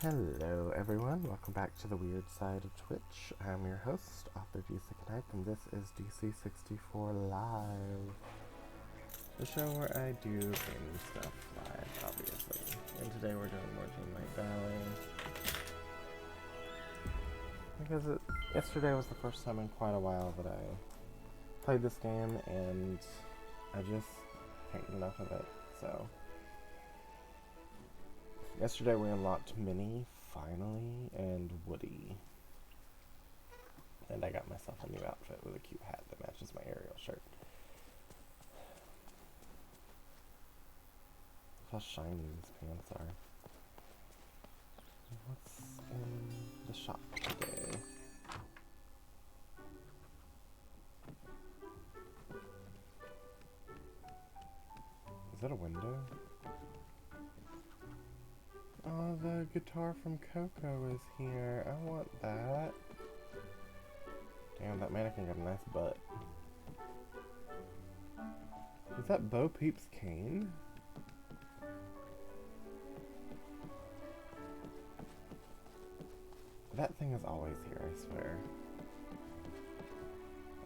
Hello everyone, welcome back to the weird side of Twitch. I'm your host, Author DC and this is DC64 Live. The show where I do gaming stuff live, obviously. And today we're doing more Dreamlight Ballet. Because yesterday was the first time in quite a while that I played this game, and I just can't get enough of it, so... Yesterday we unlocked Minnie, finally, and Woody. And I got myself a new outfit with a cute hat that matches my Ariel shirt. Look how shiny these pants are. What's in the shop today? Is that a window? Oh, the guitar from Coco is here. I want that. Damn, that mannequin got a nice butt. Is that Bo Peep's cane? That thing is always here, I swear.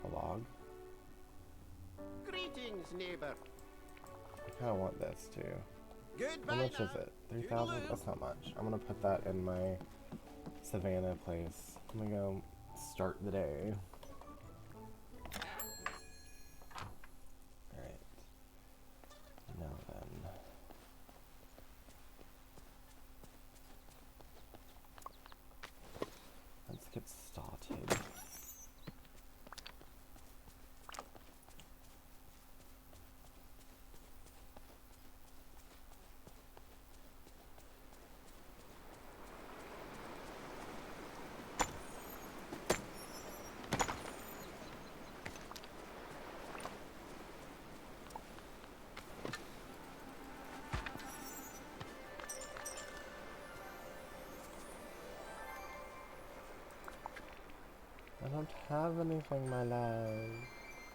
A log? Greetings, neighbor. I kinda want this too. Goodbye. How much is it? 3,000? That's not much. I'm gonna put that in my Savannah place. I'm gonna go start the day. Alright. Now then. Let's get started. I don't have anything, my love.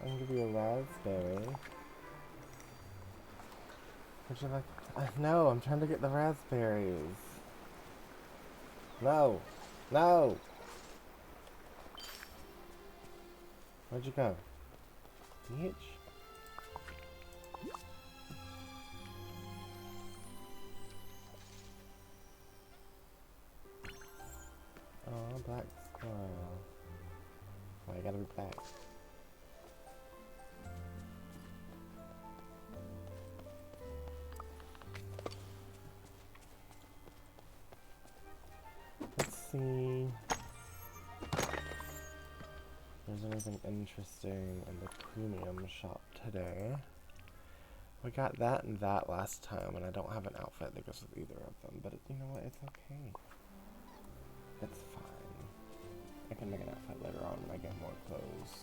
I can give you a raspberry. Would you like... no, I'm trying to get the raspberries. No! No! Where'd you go? Bitch. Oh, black squirrel. Why you gotta be black? Let's see if there's anything interesting in the premium shop today. We got that and that last time, and I don't have an outfit that goes with either of them, but you know what? It's okay. It's fine. I can make an outfit later on when I get more clothes.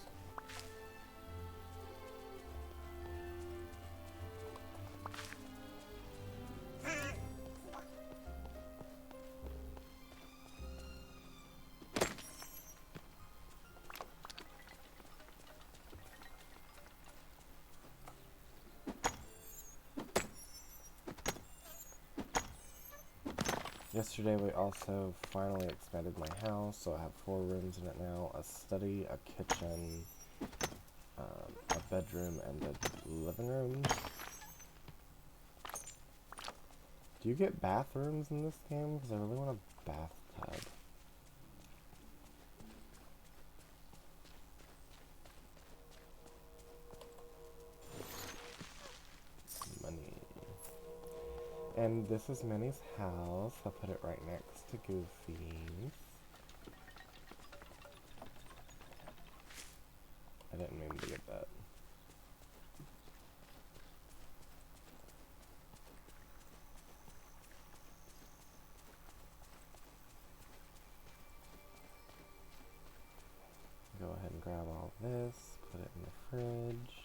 Yesterday we also finally expanded my house, so I have 4 rooms in it now. A study, a kitchen, a bedroom, and a living room. Do you get bathrooms in this game? Because I really want a bathtub. And this is Minnie's house. I'll put it right next to Goofy's. I didn't mean to get that. Go ahead and grab all this, put it in the fridge.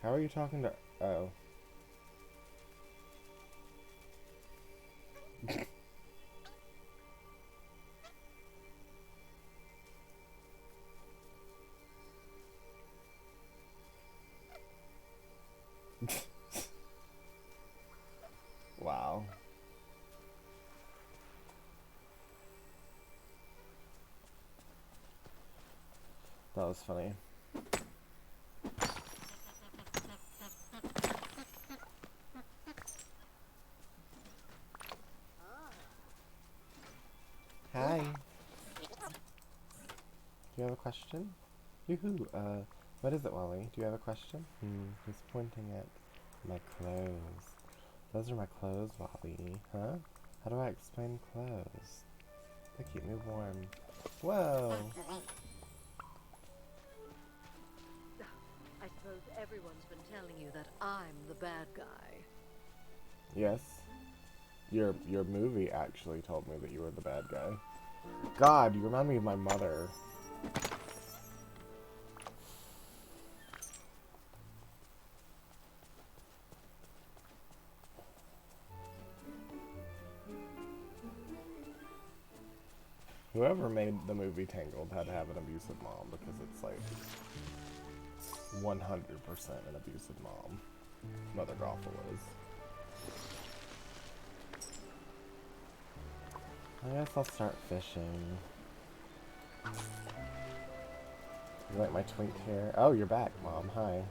How are you talking to... oh. was funny. Hi. Do you have a question? Yoo-hoo. What is it, Wally? Do you have a question? He's pointing at my clothes. Those are my clothes, Wally. Huh? How do I explain clothes? They keep me warm. Whoa! I suppose everyone's been telling you that I'm the bad guy. Yes. Your movie actually told me that you were the bad guy. God, you remind me of my mother. Whoever made the movie Tangled had to have an abusive mom, because it's like 100% an abusive mom. Mother Gothel is. I guess I'll start fishing. You like my twink hair? Oh, you're back, Mom. Hi.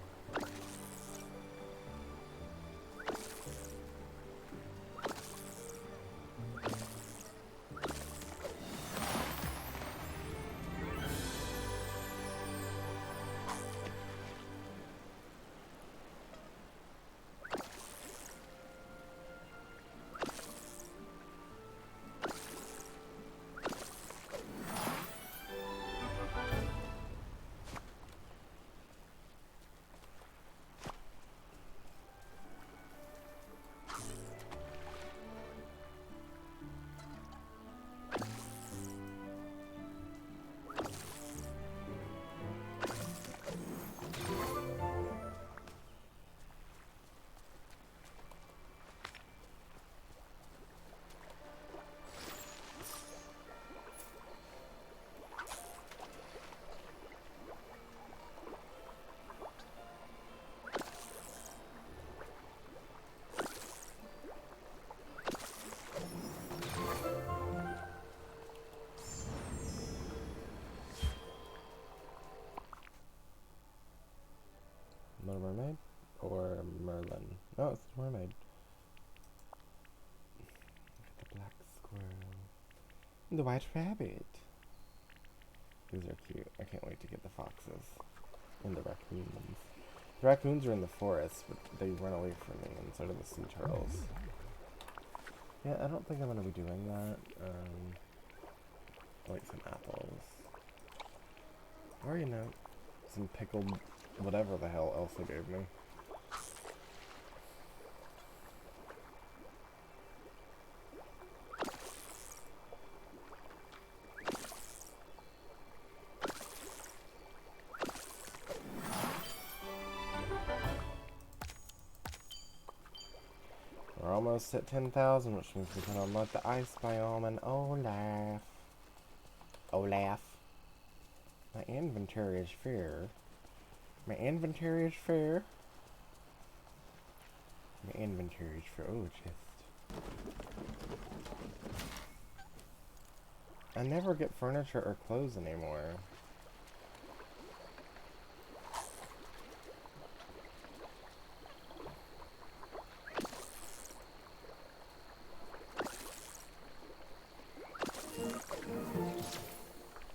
Little Mermaid? Or Merlin? No, it's the mermaid. Look at the black squirrel. And the white rabbit. These are cute. I can't wait to get the foxes. And the raccoons. The raccoons are in the forest, but they run away from me, and so do the sea turtles. Yeah, I don't think I'm gonna be doing that. Like some apples. Or, you know, some pickled whatever the hell Elsa gave me. We're almost at 10,000, which means we can unlock the ice biome and Olaf. Olaf. My inventory is fair. My inventory is fair. My inventory is fair. Oh, chest. I never get furniture or clothes anymore.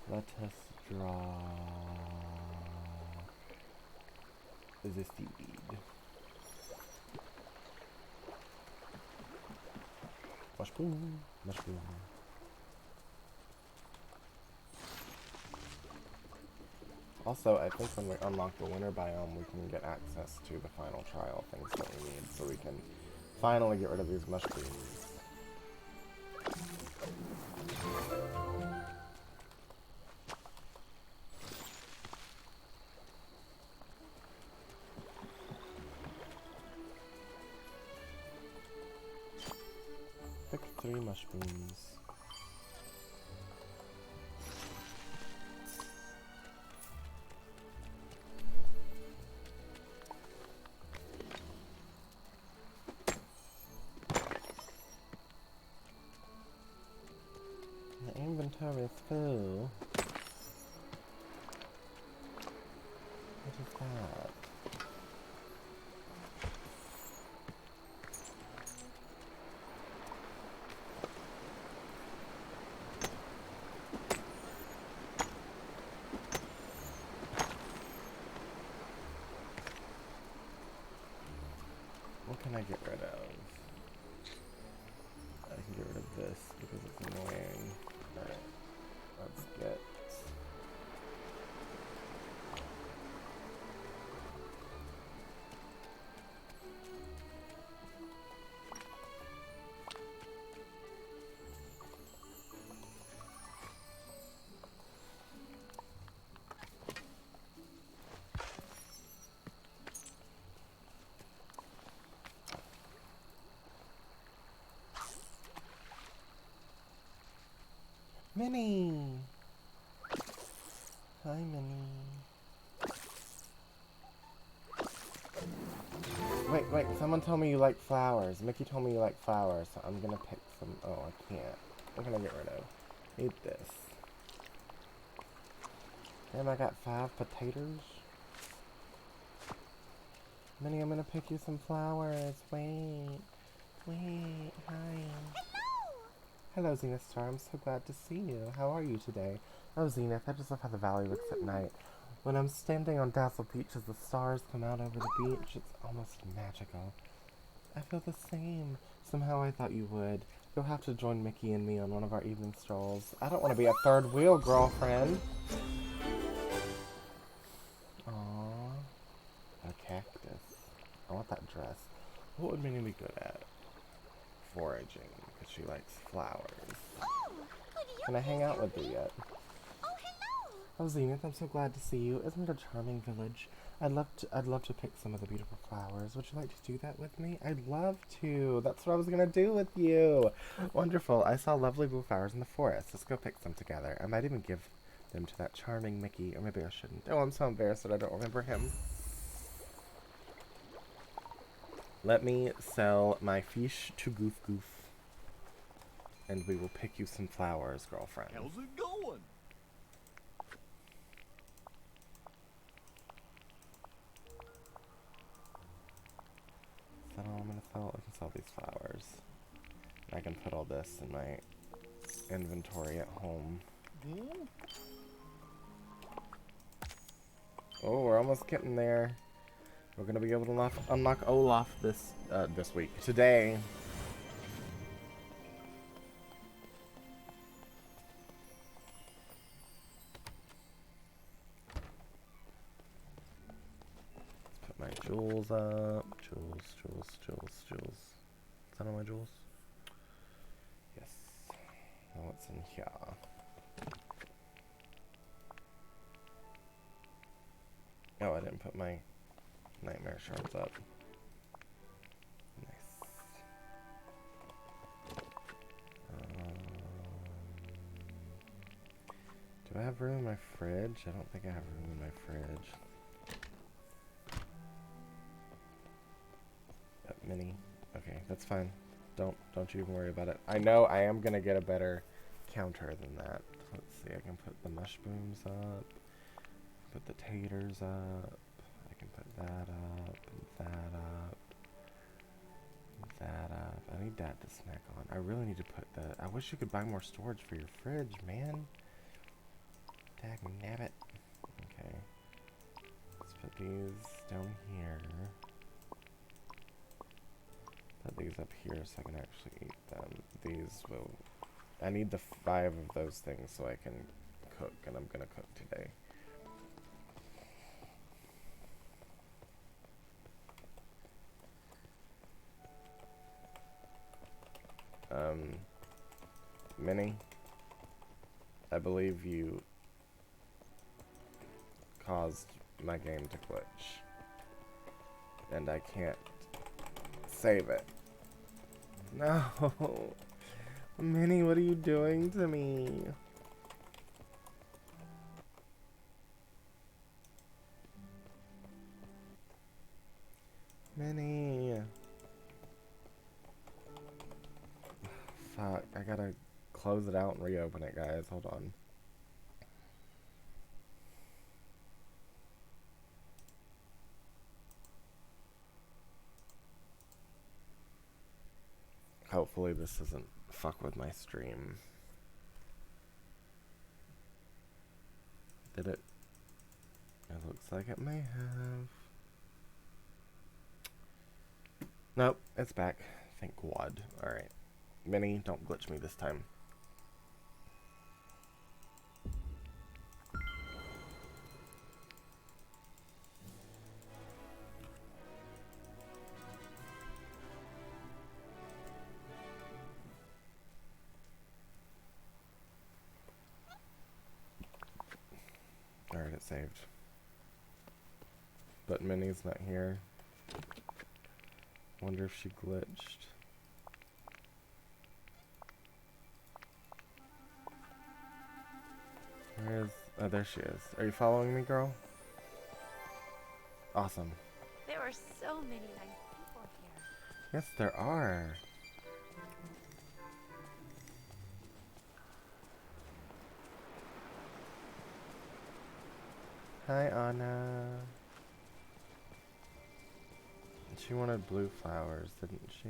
Let us draw the seed. Mushroom, mushroom. Also, I think when we unlock the winter biome, we can get access to the final trial things that we need, so we can finally get rid of these mushrooms. Pick 3 mushrooms. The inventory is full. What is that? What can I get rid of? I can get rid of this because it's annoying. Alright, let's get... Minnie! Hi, Minnie. Wait, someone told me you like flowers. Mickey told me you like flowers, so I'm gonna pick some. Oh, I can't. What can I get rid of? Eat this. Damn, I got 5 potatoes. Minnie, I'm gonna pick you some flowers. Wait. Hi. Hello, Zenithstar. I'm so glad to see you. How are you today? Oh, Zenith, I just love how the valley looks at night. When I'm standing on Dazzle Beach as the stars come out over the beach, it's almost magical. I feel the same. Somehow I thought you would. You'll have to join Mickey and me on one of our evening strolls. I don't want to be a third wheel, girlfriend. Aww. A cactus. I want that dress. What would Minnie be good at? Foraging, because she likes flowers. Can I hang out with you yet? Oh, Zenith, I'm so glad to see you. Isn't it a charming village? I'd love to pick some of the beautiful flowers. Would you like to do that with me? I'd love to. That's what I was gonna do with you. Wonderful. I saw lovely blue flowers in the forest. Let's go pick some together. I might even give them to that charming Mickey, or maybe I shouldn't. Oh, I'm so embarrassed that I don't remember him. Let me sell my fish to Goof Goof, and we will pick you some flowers, girlfriend. How's it going? Is that all I'm gonna sell? I can sell these flowers. I can put all this in my inventory at home. Oh, we're almost getting there. We're gonna be able to unlock Olaf this week. Today. Let's put my jewels up. Jewels. Is that all my jewels? Yes. Now what's in here? Oh, I didn't put my nightmare shards up. Nice. Do I have room in my fridge? I don't think I have room in my fridge. Mini. Okay, that's fine. Don't you even worry about it. I know I am gonna get a better counter than that. Let's see, I can put the mushrooms up, put the taters up, I can put that up, and that up, and that up. I need that to snack on. I really need to put the... I wish you could buy more storage for your fridge, man. Dagnabbit. Okay. Let's put these down here. Put these up here so I can actually eat them. These will... I need the 5 of those things so I can cook, and I'm gonna cook today. Minnie, I believe you caused my game to glitch, and I can't save it. No! Minnie, what are you doing to me? Minnie! Fuck, I gotta close it out and reopen it, guys. Hold on. Hopefully this doesn't fuck with my stream. Did it? It looks like it may have. Nope, it's back. Thank God. Alright. Minnie, don't glitch me this time. Alright, it saved. But Minnie's not here. Wonder if she glitched. Where is... Oh, there she is. Are you following me, girl? Awesome. There are so many nice people here. Yes, there are. Hi, Anna. She wanted blue flowers, didn't she?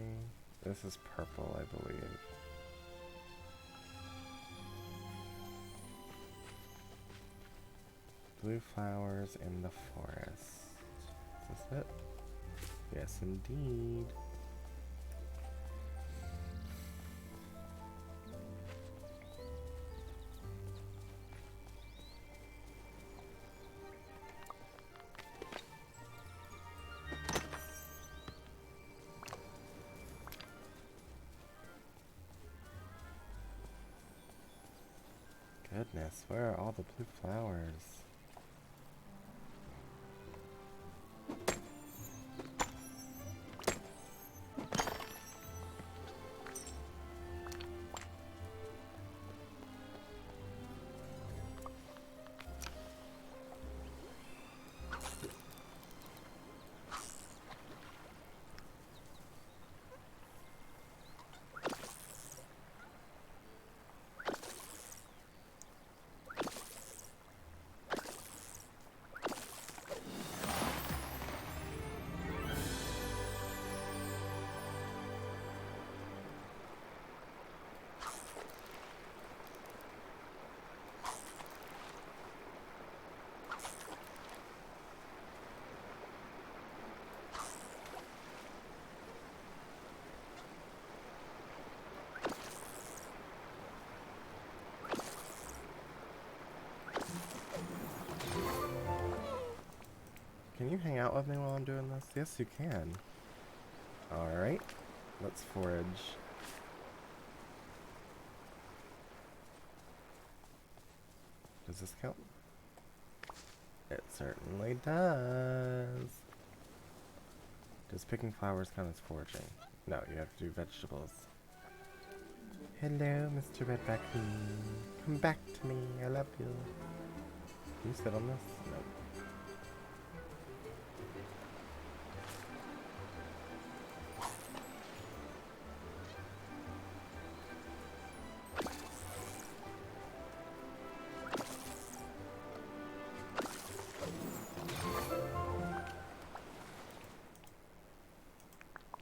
This is purple, I believe. Blue flowers in the forest. Is this it? Yes, indeed. Goodness, where are all the blue flowers? Can you hang out with me while I'm doing this? Yes, you can. Alright, let's forage. Does this count? It certainly does. Does picking flowers count as foraging? No, you have to do vegetables. Hello, Mr. Red Raccoon. Come back to me, I love you. Can you sit on this? No.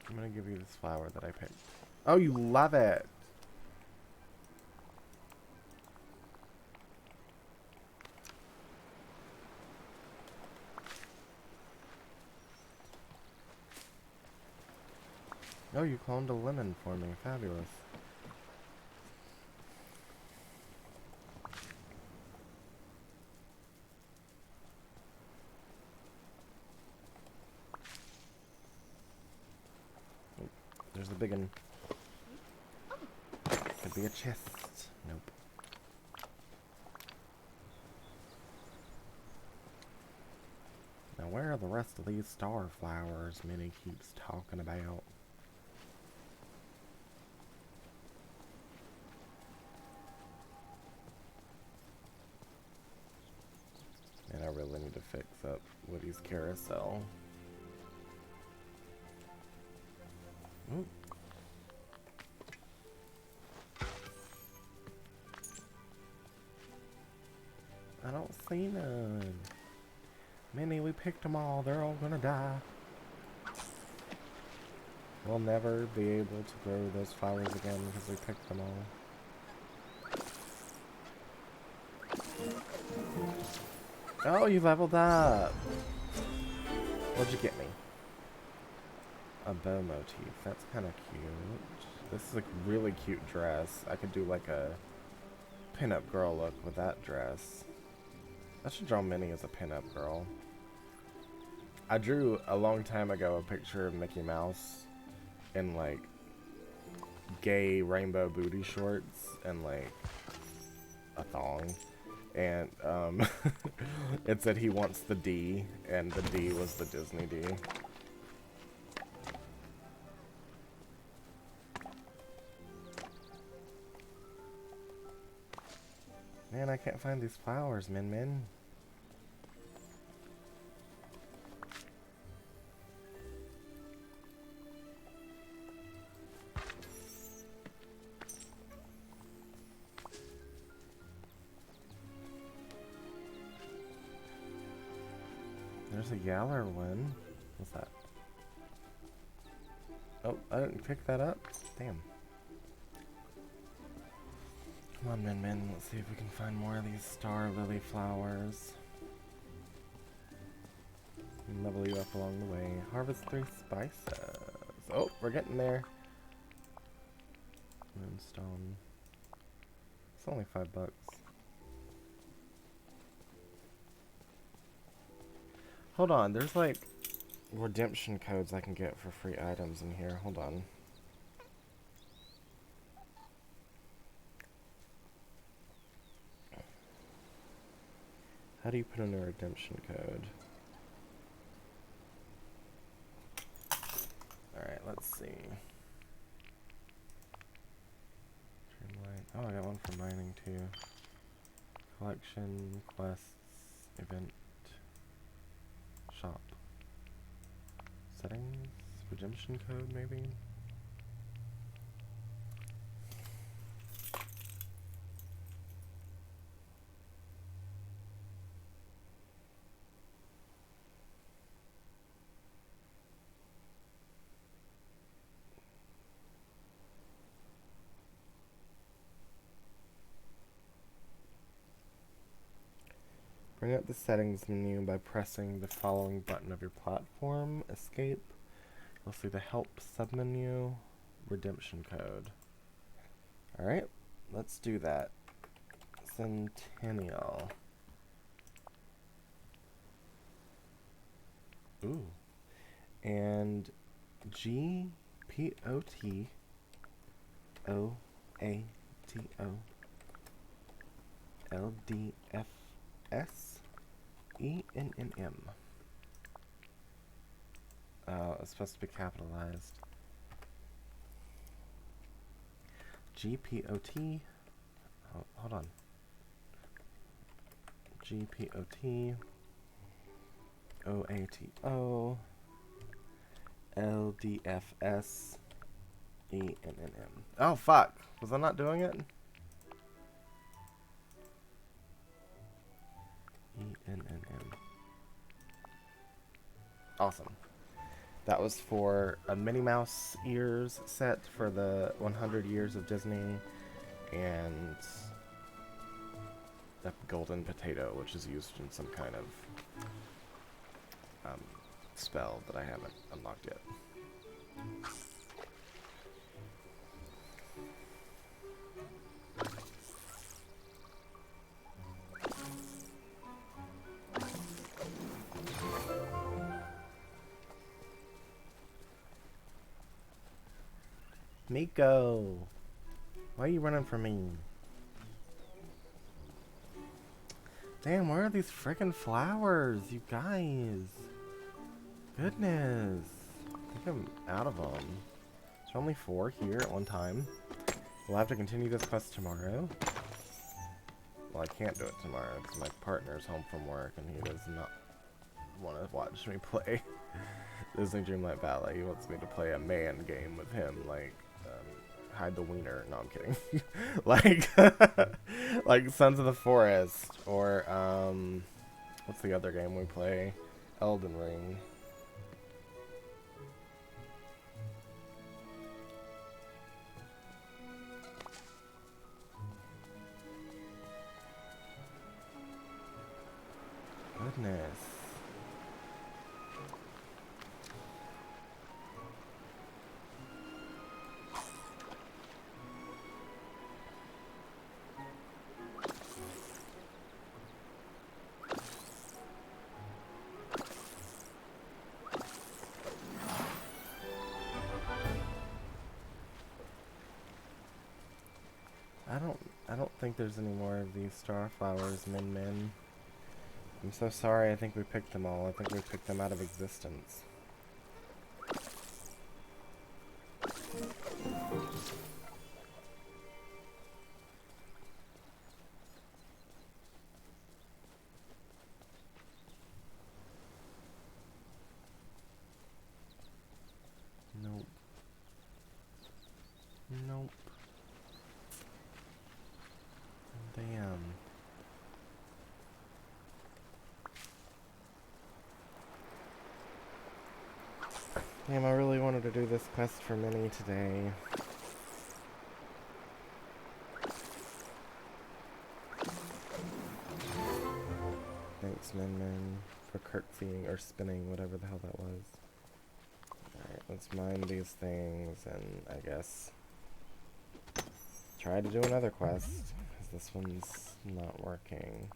I'm gonna give you this flower that I picked. Oh, you love it! Oh, you cloned a lemon for me. Fabulous. Oh, there's a big one. Could be a chest. Nope. Now where are the rest of these star flowers Minnie keeps talking about? And I really need to fix up Woody's carousel. Ooh. I don't see none. Minnie, we picked them all. They're all gonna die. We'll never be able to grow those flowers again because we picked them all. Oh, you leveled up! What'd you get me? A bow motif. That's kind of cute. This is a really cute dress. I could do like a pinup girl look with that dress. I should draw Minnie as a pinup girl. I drew a long time ago a picture of Mickey Mouse in like gay rainbow booty shorts and like a thong. And it said he wants the D, and the D was the Disney D. Man, I can't find these flowers, Min Min. There's a Yaller one. What's that? Oh, I didn't pick that up? Damn. Come on, Min Min. Let's see if we can find more of these star lily flowers. And level you up along the way. Harvest 3 spices. Oh, we're getting there. Moonstone. It's only $5. Hold on, there's like redemption codes I can get for free items in here. Hold on. How do you put in a redemption code? Alright, let's see. Dreamlight. Oh, I got one for mining too. Collection, quests, event, shop. Settings, redemption code maybe? Bring up the settings menu by pressing the following button of your platform. Escape. You'll see the help submenu. Redemption code. Alright, let's do that. Centennial. Ooh. And GPOT OATO LDFS ENNM. It's supposed to be capitalized. GPOT. Oh, hold on. GPOT OATO LDFS ENNM. Oh, fuck. Was I not doing it? ENNM. Awesome. That was for a Minnie Mouse ears set for the 100 years of Disney, and a golden potato, which is used in some kind of spell that I haven't unlocked yet. Miko, why are you running from me? Damn, where are these freaking flowers, you guys? Goodness. I think I'm out of them. There's only 4 here at one time. We'll have to continue this quest tomorrow. Well, I can't do it tomorrow because my partner's home from work and he does not want to watch me play Disney Dreamlight Valley. He wants me to play a man game with him, like hide the wiener. No, I'm kidding. Like like Sons of the Forest, or what's the other game we play? Elden Ring. goodness. I don't think there's any more of these star flowers, Min. I'm so sorry, I think we picked them all. I think we picked them out of existence. Nope. Nope. Damn. Damn, I really wanted to do this quest for Minnie today. Thanks, Min, for curtsying or spinning, whatever the hell that was. Alright, let's mine these things and I guess try to do another quest, because this one's not working.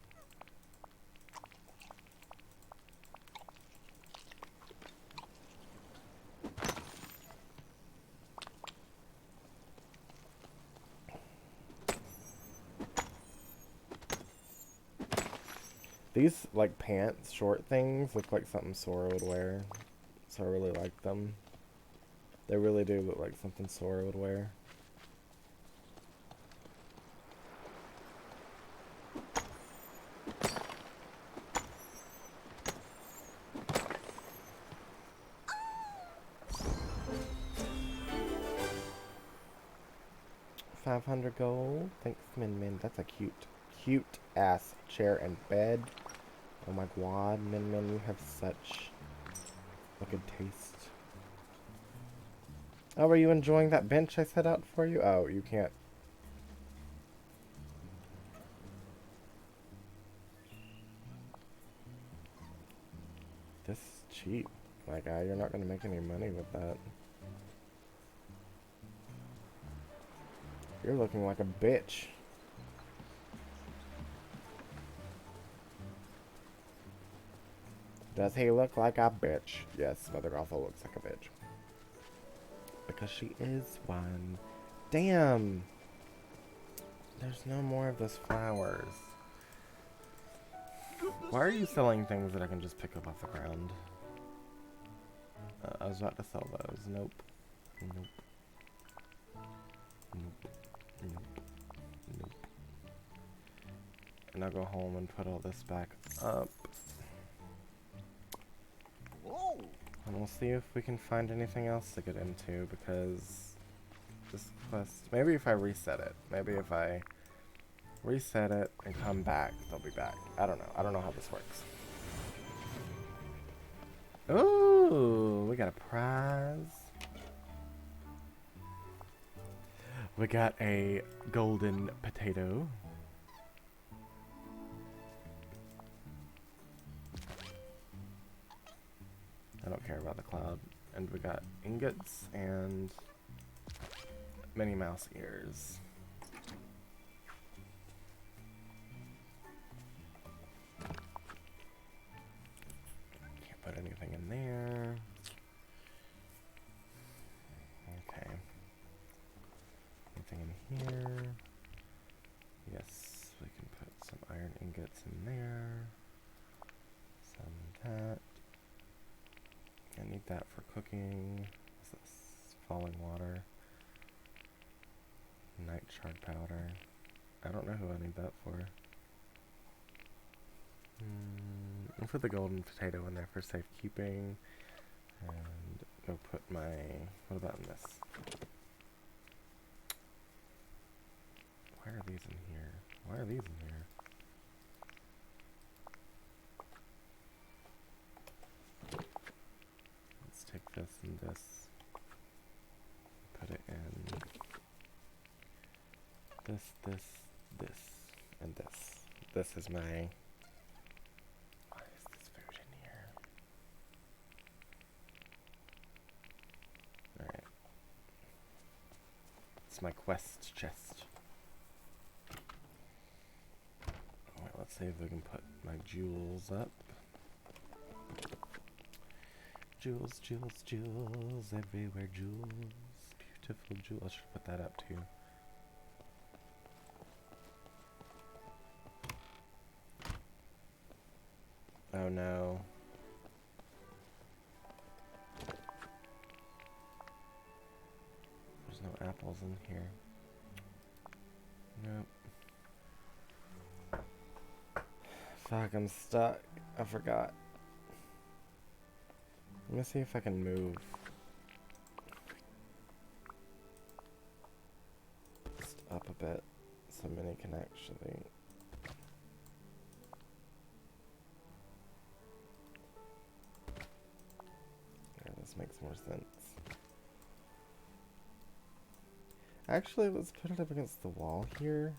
These, like, pants, short things, look like something Sora would wear. So I really like them. They really do look like something Sora would wear. $500 gold. Thanks, Min. That's a cute ass chair and bed. Oh my god, Min, you have such a good taste. Oh, are you enjoying that bench I set out for you? Oh, you can't. This is cheap. My guy, you're not gonna make any money with that. You're looking like a bitch. Does he look like a bitch? Yes, Mother Gothel looks like a bitch. Because she is one. Damn! There's no more of those flowers. Why are you selling things that I can just pick up off the ground? I was about to sell those. Nope. Nope. Nope. Nope. Nope. And I'll go home and put all this back up. And we'll see if we can find anything else to get into, because this quest... Maybe if I reset it. Maybe if I reset it and come back, they'll be back. I don't know. I don't know how this works. Ooh, we got a prize. We got a golden potato. I don't care about the cloud. And we got ingots and Minnie Mouse ears. Can't put anything in there. Okay. Anything in here? Yes, we can put some iron ingots in there. Some of that. I need that for cooking. What's this? Falling water. Night shard powder. I don't know who I need that for. I'll put the golden potato in there for safekeeping. And go put my... What about in this? Why are these in here? Why are these in here? Let's take this and this. Put it in this, and this. This is my... Why is Where's my quest chest? Alright, let's see if we can put my jewels up. Jewels, jewels, jewels, everywhere jewels. Beautiful jewels. I should put that up too. Oh no. There's no apples in here. Nope. Fuck, I'm stuck. I forgot. Let me see if I can move. Just up a bit so Minnie can actually... Yeah, this makes more sense. Actually, let's put it up against the wall here.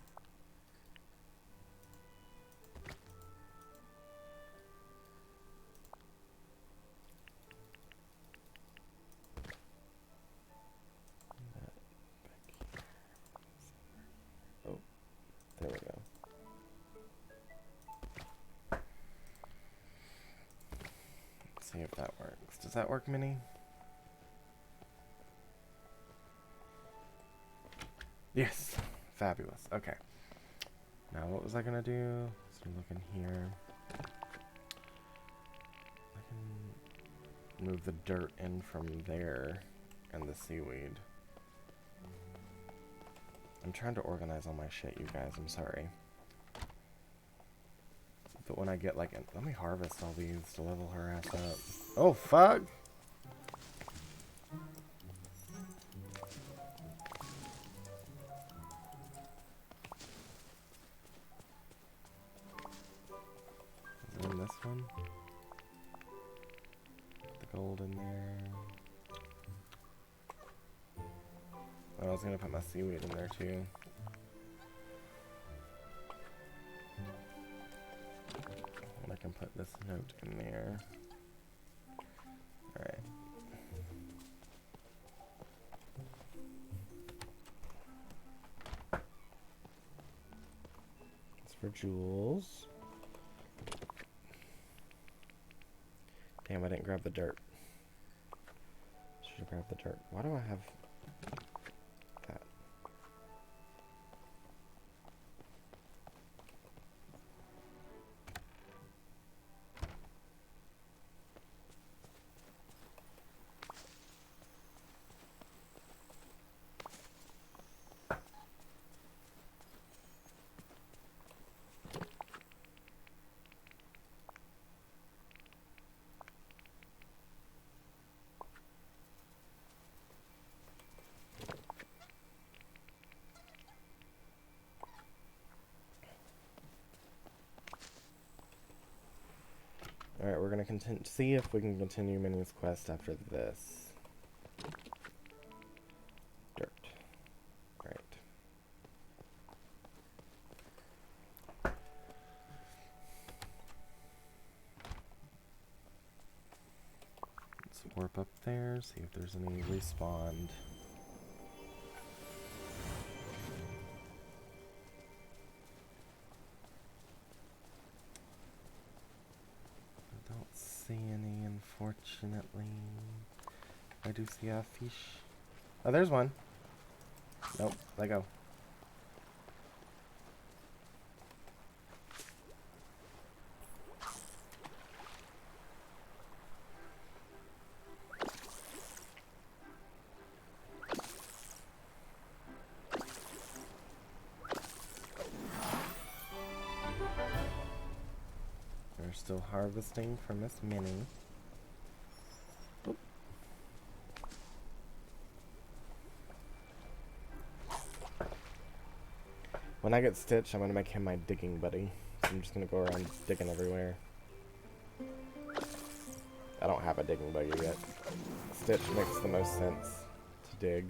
There we go. Let's see if that works. Does that work, Minnie? Yes! Fabulous. Okay. Now what was I gonna do? So look in here. I can move the dirt in from there and the seaweed. I'm trying to organize all my shit, you guys. I'm sorry. But when I get like... let me harvest all these to level her ass up. Oh, fuck! Is it in this one? Put the gold in there. Oh, I was gonna put my seaweed in there too. And I can put this note in there. Alright. It's for jewels. Damn, I didn't grab the dirt. Should have grabbed the dirt. Why do I have... that? Alright, we're gonna see if we can continue Minnie's quest after this. Dirt. Right. Let's warp up there, see if there's any respawned. Any, unfortunately. I do see a fish. Oh, there's one. Nope, let go. We're still harvesting for Miss Minnie. Oop. When I get Stitch, I'm gonna make him my digging buddy. So I'm just gonna go around digging everywhere. I don't have a digging buddy yet. Stitch makes the most sense to dig.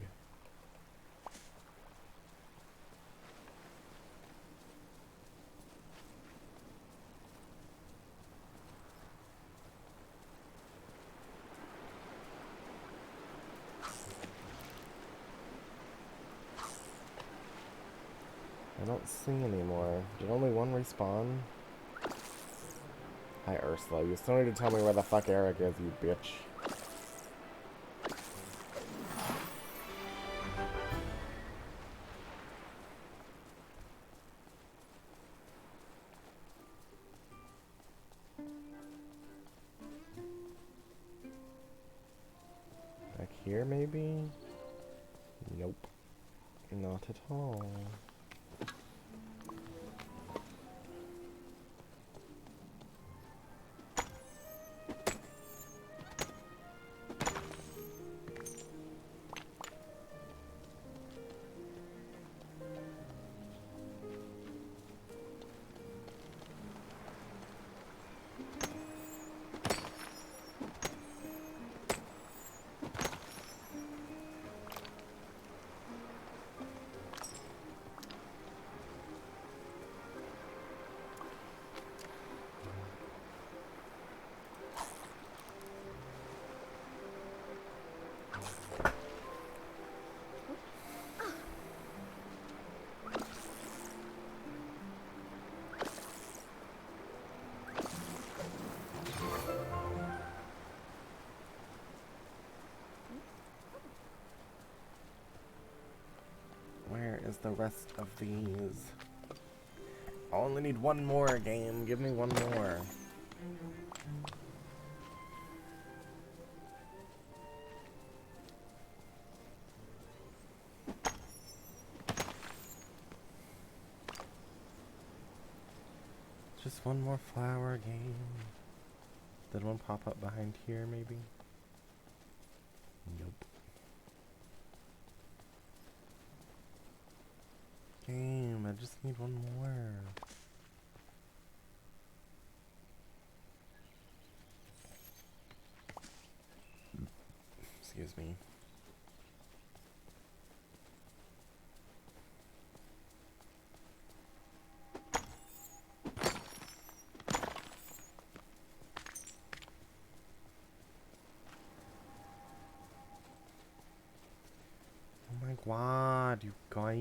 don't see anymore. Did only one respawn? Hi, Ursula. You still need to tell me where the fuck Eric is, you bitch. Back here, maybe? Nope. Not at all. Where is the rest of these? I only need one more game. Give me one more. Just one more flower game. Did one pop up behind here, maybe? Nope. Game, I just need one more. Excuse me. Oh my god, you guys.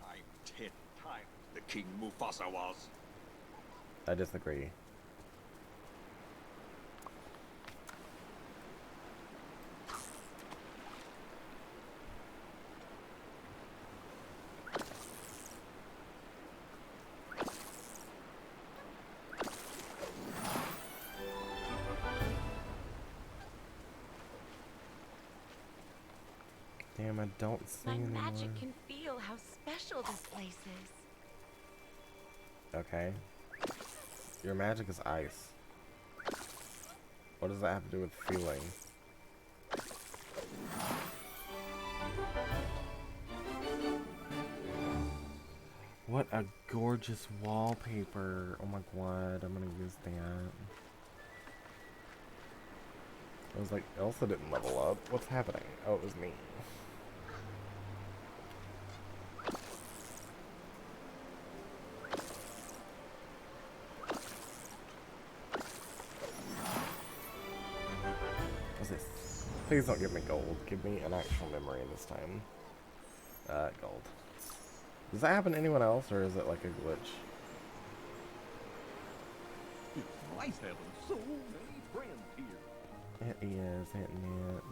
I'm 10 times the King Mufasa was. I disagree. Damn, I don't see My anymore. magic can feel how special this place is. Okay. Your magic is ice. What does that have to do with feeling? What a gorgeous wallpaper. Oh my god, I'm gonna use that. I was like, Elsa didn't level up. What's happening? Oh, it was me. What's this? Please don't give me gold. Give me an actual memory this time. Gold. Does that happen to anyone else, or is it like a glitch? It's nice having so many friends here. It is, isn't it?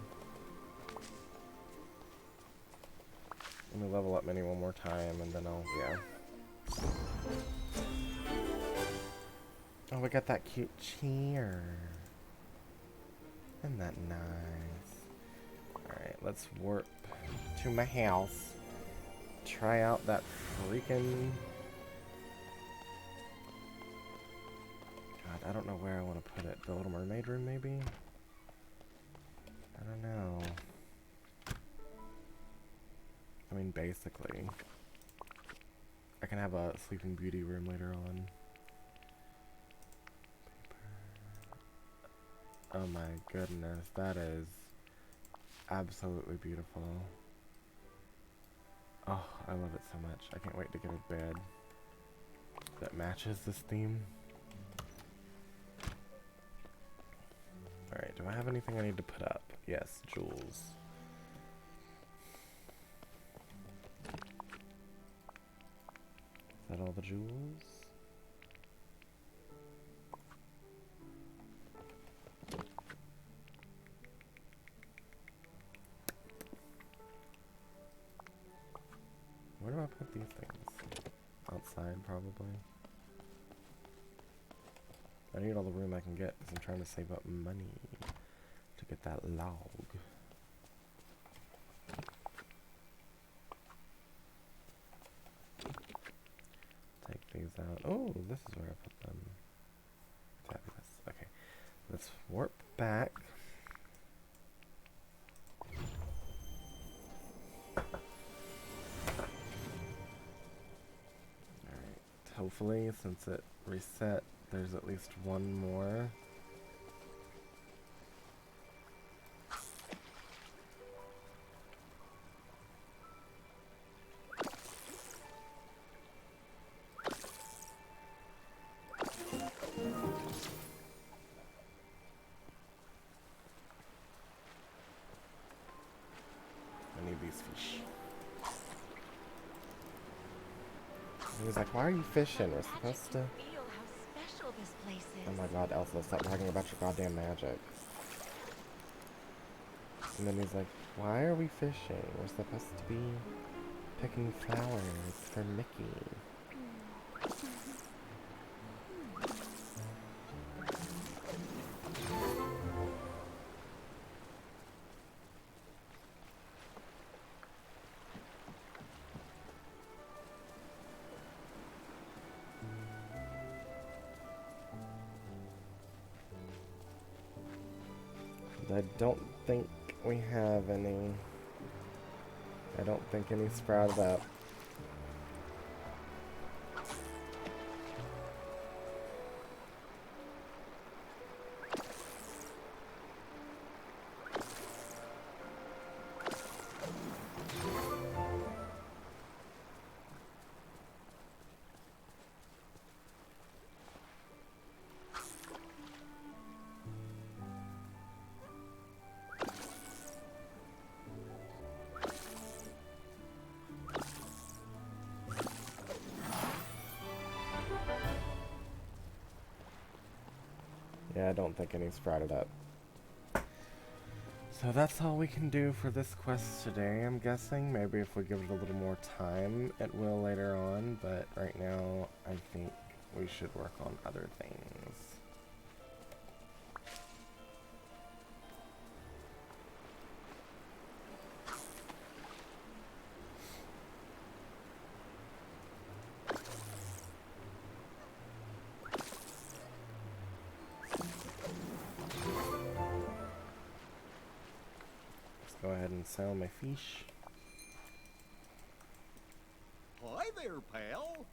Let me level up Minnie one more time, and then I'll, yeah. Oh, we got that cute chair. Isn't that nice? Alright, let's warp to my house. Try out that freaking... God, I don't know where I want to put it. The Little Mermaid room, maybe? I don't know. I mean, basically. I can have a Sleeping Beauty room later on. Paper. Oh my goodness, that is absolutely beautiful. Oh, I love it so much. I can't wait to get a bed that matches this theme. Alright, do I have anything I need to put up? Yes, jewels. Get all the jewels. Where do I put these things? Outside, probably. I need all the room I can get because I'm trying to save up money to get that log. Take these out. Oh, this is where I put them. Fabulous. Okay, let's warp back. Alright, hopefully, since it reset, there's at least one more. I need these fish. He was like, why are you fishing? We're supposed to... Feel how special this place is. Oh my god, Elsa, stop talking about your goddamn magic. And then he's like, why are we fishing? We're supposed to be picking flowers for Mickey. I don't think we have any. I don't think any sprouted up. Yeah, I don't think any sprouted up. So that's all we can do for this quest today, I'm guessing. Maybe if we give it a little more time, it will later on, but right now, I think we should work on other things. Go ahead and sell my fish. Hi there, pal.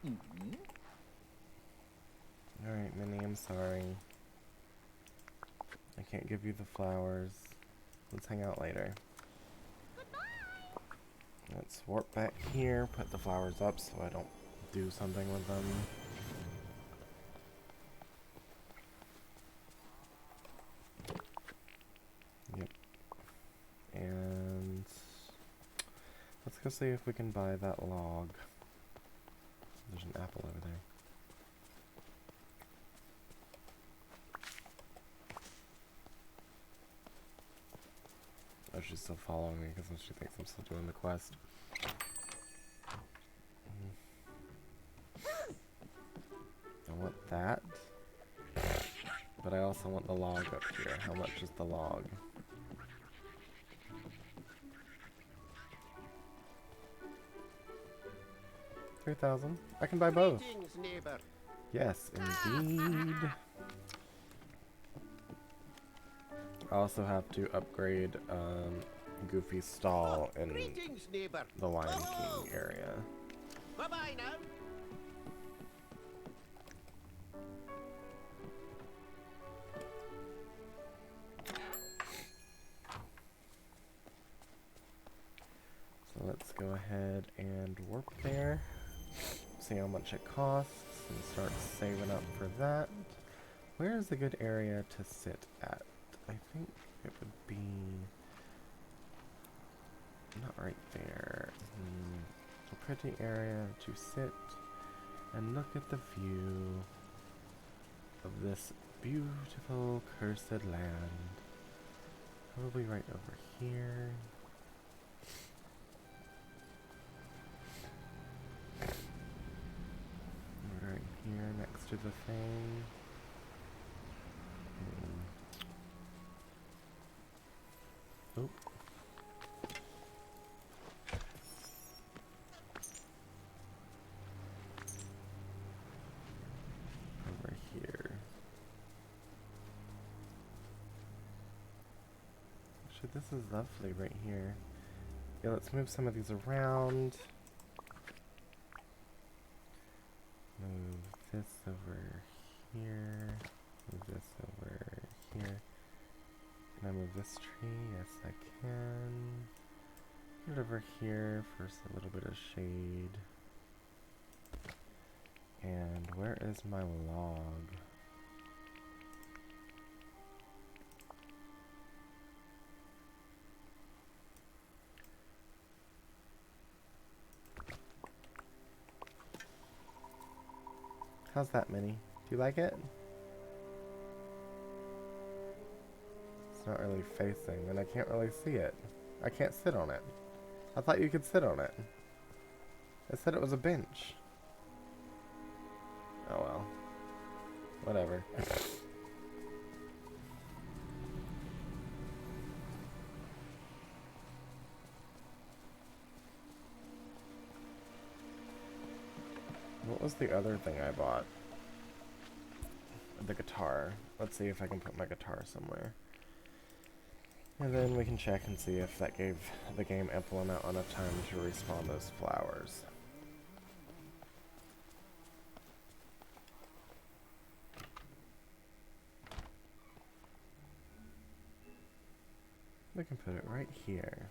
Mm-hmm. Alright, Minnie, I'm sorry. I can't give you the flowers. Let's hang out later. Let's warp back here, put the flowers up so I don't do something with them. Yep. And let's go see if we can buy that log. There's an apple over there. Oh, she's still following me because she thinks I'm still doing the quest. I want that. But I also want the log up here. How much is the log? $3,000. I can buy both. Greetings, neighbor. Yes, indeed. I also have to upgrade Goofy's stall in Greetings, neighbor. the Lion King area. Bye-bye now. So let's go ahead and warp there. See how much it costs and start saving up for that. Where is a good area to sit at? I think it would be not right there. A pretty area to sit and look at the view of this beautiful cursed land. Probably right over here. Right here next to the thing. Oh. Over here. Actually, this is lovely right here. Yeah, let's move some of these around. Move this over here. Move this over here. Can I move this tree? Yes, I can. Put it over here for a little bit of shade. And where is my log? How's that, Minnie? Do you like it? It's not really facing, and I can't really see it. I can't sit on it. I thought you could sit on it. It said it was a bench. Oh well. Whatever. What was the other thing I bought? The guitar. Let's see if I can put my guitar somewhere. And then we can check and see if that gave the game ample amount of time to respawn those flowers. We can put it right here.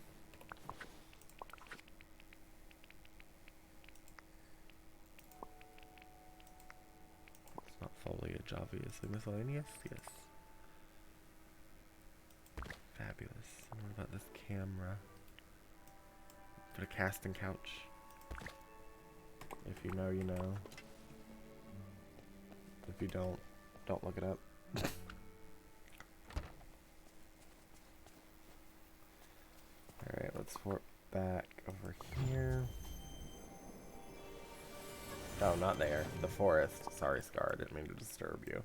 It's not foliage, obviously. Miscellaneous? Yes. Fabulous. And what about this camera? Put a casting couch. If you know, you know. If you don't look it up. Alright, let's warp back over here. Oh, not there. The forest. Sorry, Scar. I didn't mean to disturb you.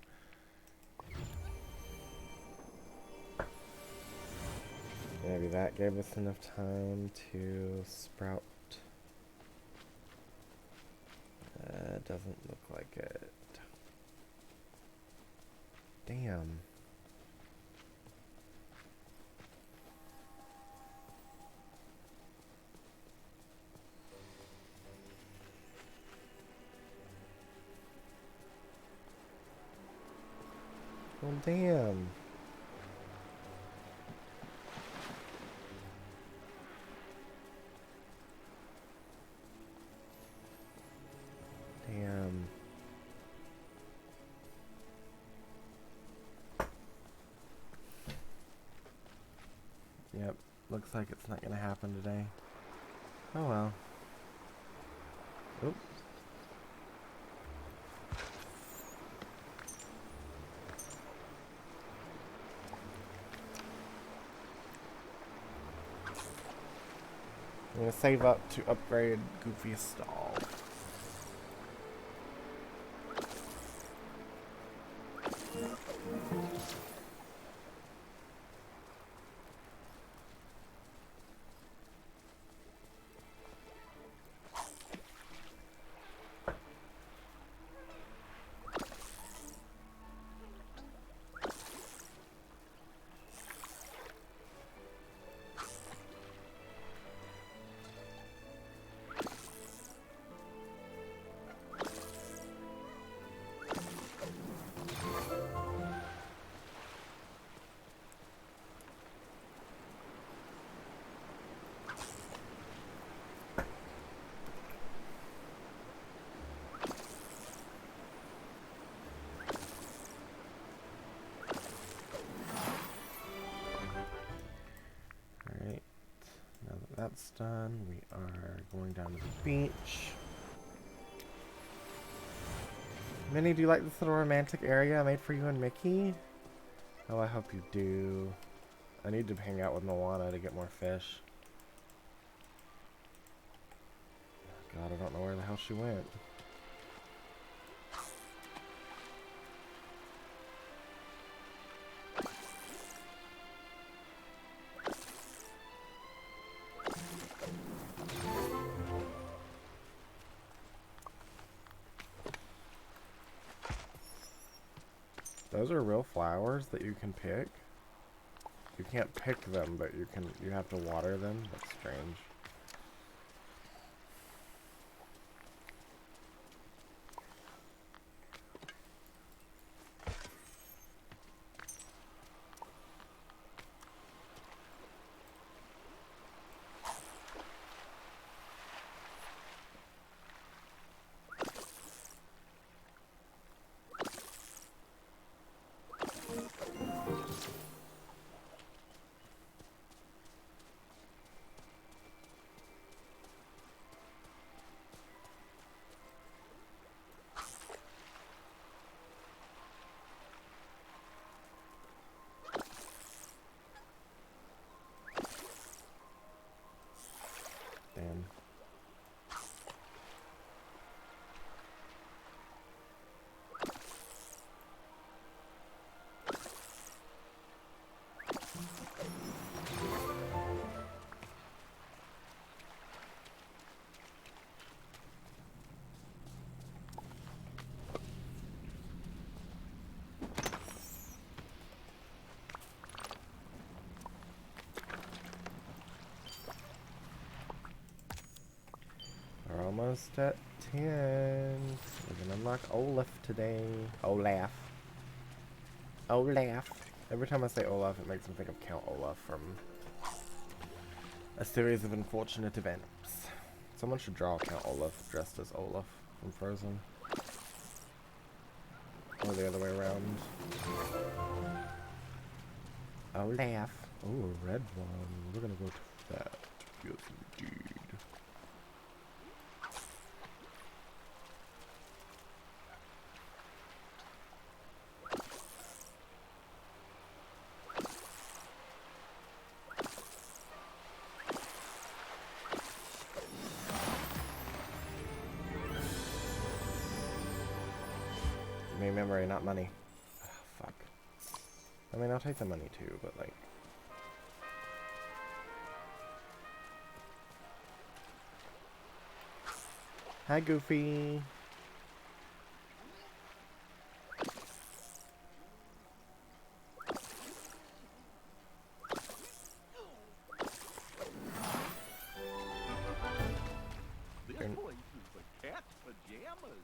Maybe that gave us enough time to sprout. Doesn't look like it. Damn. Well, damn. Damn. Yep, looks like it's not gonna happen today. Oh well. Oops. I'm gonna save up to upgrade Goofy's stall. That's done. We are going down to the beach. Minnie, do you like this little romantic area I made for you and Mickey? Oh, I hope you do. I need to hang out with Moana to get more fish. God, I don't know where the hell she went. Those are real flowers that you can pick. You can't pick them, but you have to water them. That's strange. Damn. We're almost at 10. We're gonna unlock Olaf today. Olaf. Olaf. Every time I say Olaf, it makes me think of Count Olaf from a series of unfortunate events. Someone should draw Count Olaf dressed as Olaf from Frozen. Or the other way around. Olaf. Oh, a red one. We're gonna go to that. Yes, indeed. Memory, not money. Oh, fuck. I mean, I'll take the money too, but like... Hi, Goofy. This place is the cat's pajamas.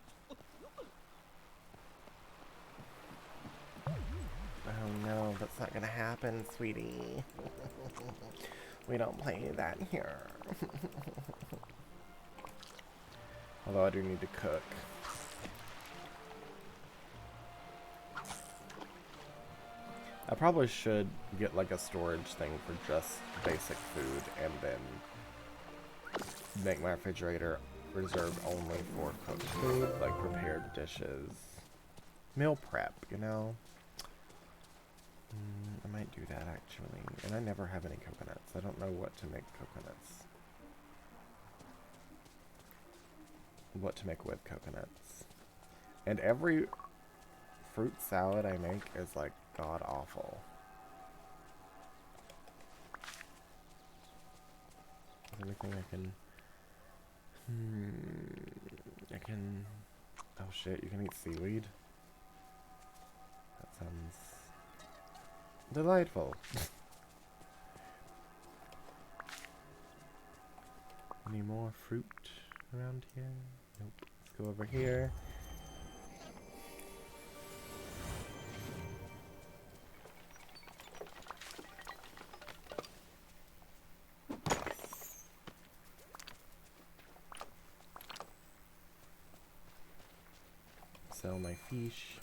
Oh no, that's not gonna happen, sweetie. We don't play that here. Although I do need to cook. I probably should get like a storage thing for just basic food and then make my refrigerator reserved only for cooked food, like prepared dishes. Meal prep, you know? I might do that actually. And I never have any coconuts. I don't know what to make coconuts. What to make with coconuts. And every fruit salad I make is like god awful. Is there anything I can... I can... Oh shit, you can eat seaweed? That sounds... delightful. Any more fruit around here? Nope. Let's go over here. Sell my fish.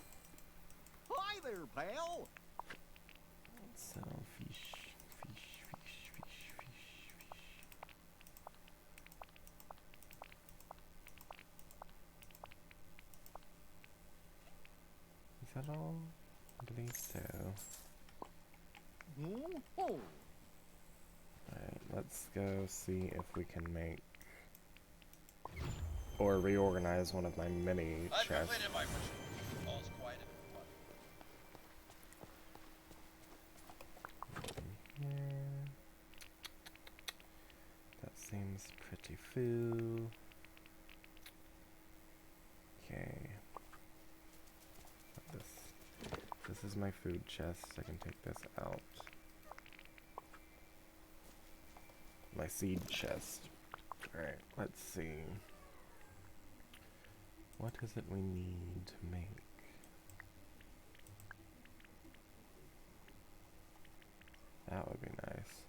Hi there, pal. Sell fish. Fish. that all? I believe so. Oh. Alright, let's go see if we can make or reorganize one of my mini I've chests. completed my mission. All's quiet and fun. Here. That seems pretty full. Okay. This is my food chest. I can take this out. My seed chest. Alright, let's see. What is it we need to make? That would be nice.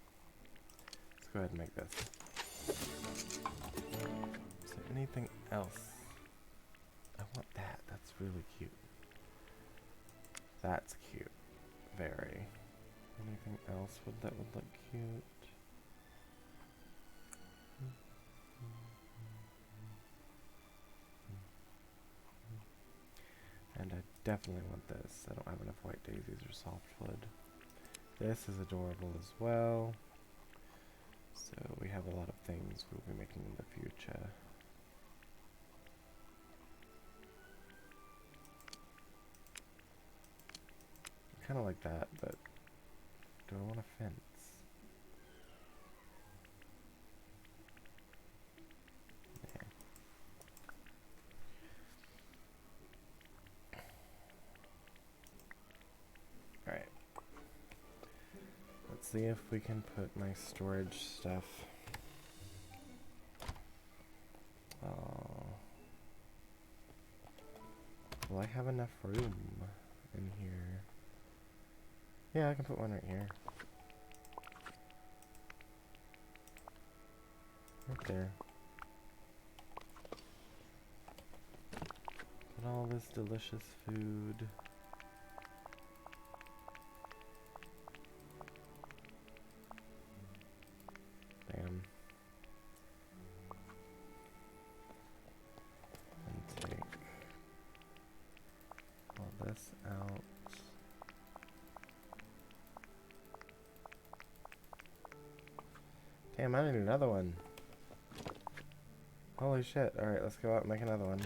Let's go ahead and make this. Is there anything else? I want that. That's really cute. That's cute. Very. Anything else that would look cute? And I definitely want this. I don't have enough white daisies or softwood. This is adorable as well. So we have a lot of things we'll be making in the future. Kind of like that, but do I want a fence? Yeah. Alright. Let's see if we can put my storage stuff. Will I have enough room in here? Yeah, I can put one right here. Right there. Put all this delicious food. Bam. And take all this out. Damn, I need another one. Holy shit. Alright, let's go out and make another one.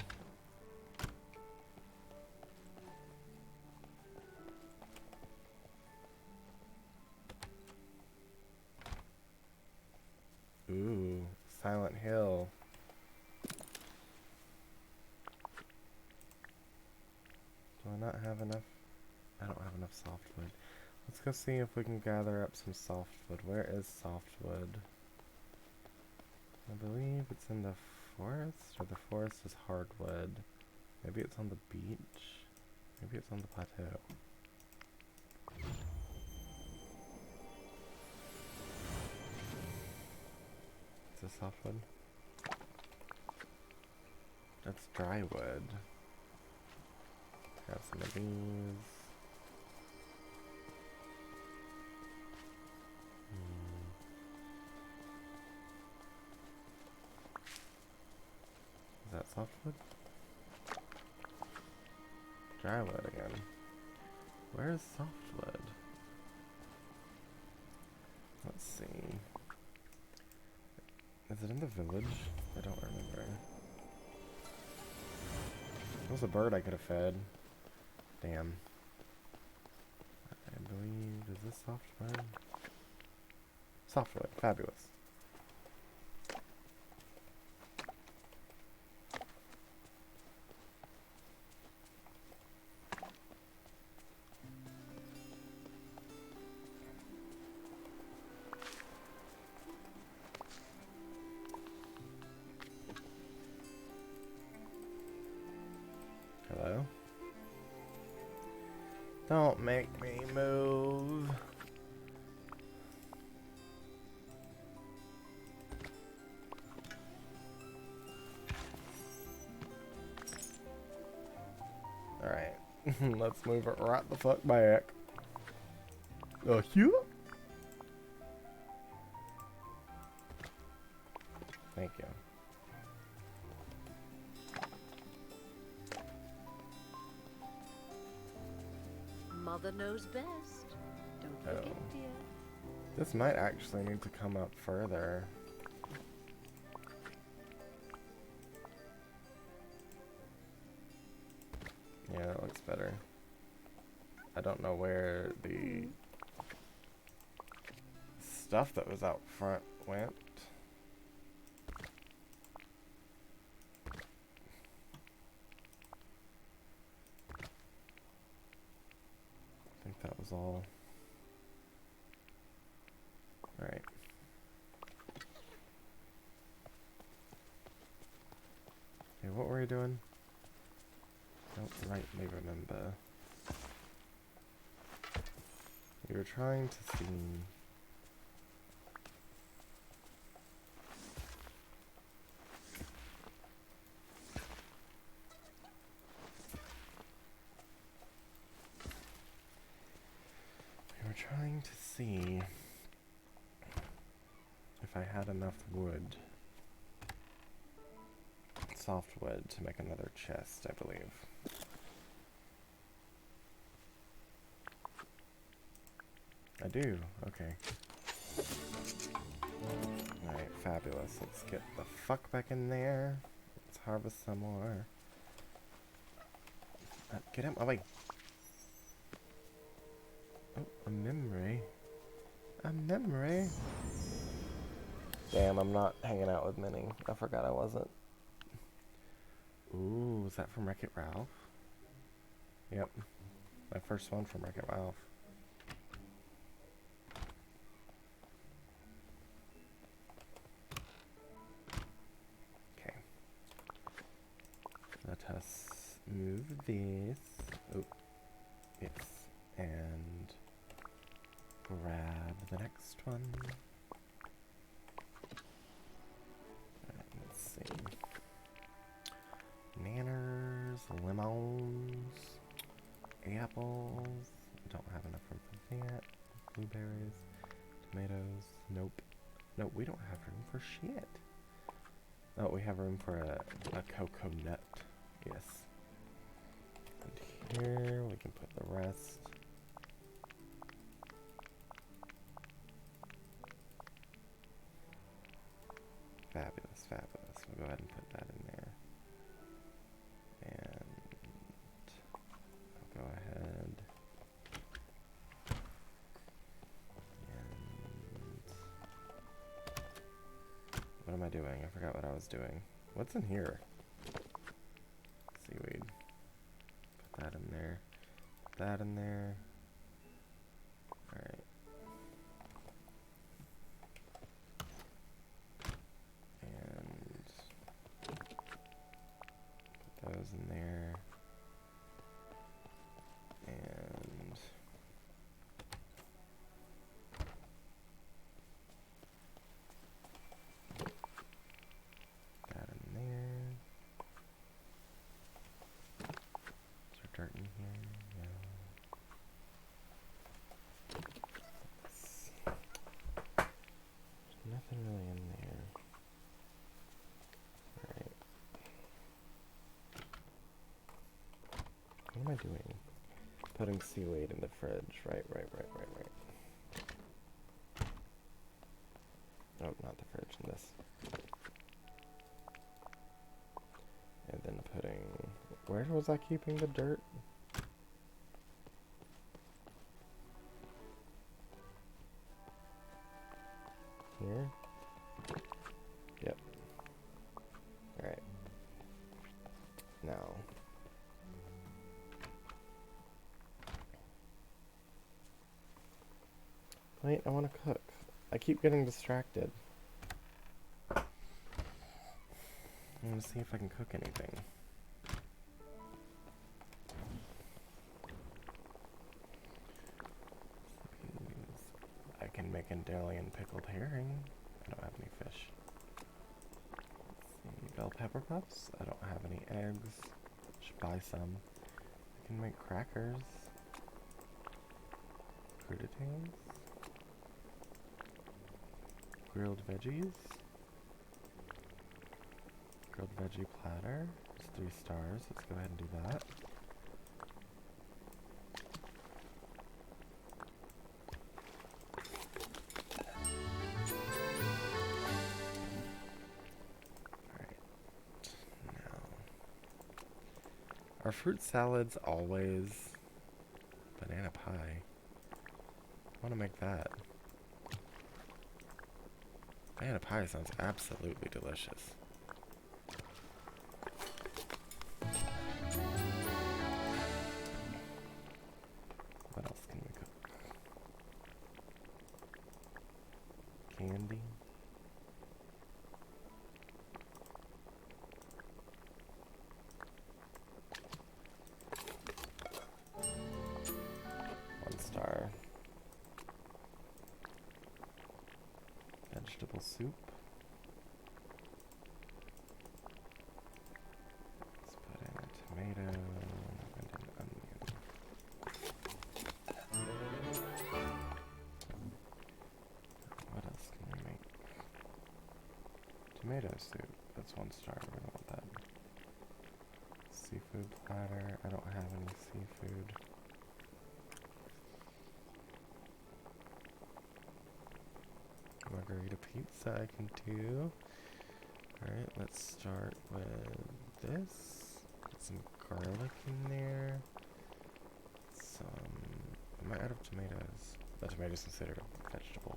Ooh, Silent Hill. Do I not have enough? I don't have enough softwood. Let's go see if we can gather up some softwood. Where is softwood? I believe it's in the forest, or the forest is hardwood. Maybe it's on the beach. Maybe it's on the plateau. Is this softwood? That's dry wood. Have some of these. Is that softwood? Dry wood again. Where is softwood? Let's see. Is it in the village? I don't remember. There was a bird I could have fed. Damn. I believe, is this softwood? Softwood, fabulous. Hello? Don't make me move. Alright. Let's move it right the fuck back. You? Thank you. Mother knows best. Don't forget, Oh. dear. This might actually need to come up further. Yeah, that looks better. I don't know where the stuff that was out front went. I think that was all. Alright. Okay, what were we doing? Don't rightly remember. We were trying to see. We were trying to see if I had enough wood, soft wood, to make another chest, I believe. I do, okay. Alright, fabulous. Let's get the fuck back in there. Let's harvest some more. Get out my way. Oh, a memory. A memory. Damn, I'm not hanging out with Minnie. I forgot I wasn't. Ooh, is that from Wreck-It Ralph? Yep. My first one from Wreck-It Ralph. Okay. Let us move this. Oh, yes. And grab the next one. Alright, let's see. Nanners, lemons, apples. Don't have enough room for that. Blueberries, tomatoes. Nope. No, we don't have room for shit. Oh, we have room for a cocoa nut. Yes. And here we can put the rest. Fabulous, fabulous. We'll go ahead and put that in there. And I'll go ahead and what am I doing? I forgot what I was doing. What's in here? Seaweed. Put that in there. Put that in there. Alright. Those in there, and that in there. Is there dirt in here? No. There's nothing really in there. Alright. What am I doing? Putting seaweed in the fridge. Right. Oh, not the fridge, in this. And then putting... Where was I keeping the dirt? Here? Yep. Alright. Now... Wait, I want to cook. I keep getting distracted. I want to see if I can cook anything. I can make Andalian pickled herring. I don't have any fish. Let's see, bell pepper puffs. I don't have any eggs. Should buy some. I can make crackers. Crudités. Grilled veggies. Grilled veggie platter. It's 3 stars. Let's go ahead and do that. Are fruit salads always banana pie? I want to make that. Banana pie sounds absolutely delicious. What else can we cook? Candy. One star. Vegetable soup. Let's put in a tomato and an onion. What else can we make? Tomato soup. That's one star. We don't want that. Seafood platter. I don't have any seafood. Margarita pizza I can do. Alright, let's start with this. Put some garlic in there. Am I out of tomatoes? The tomatoes considered a vegetable.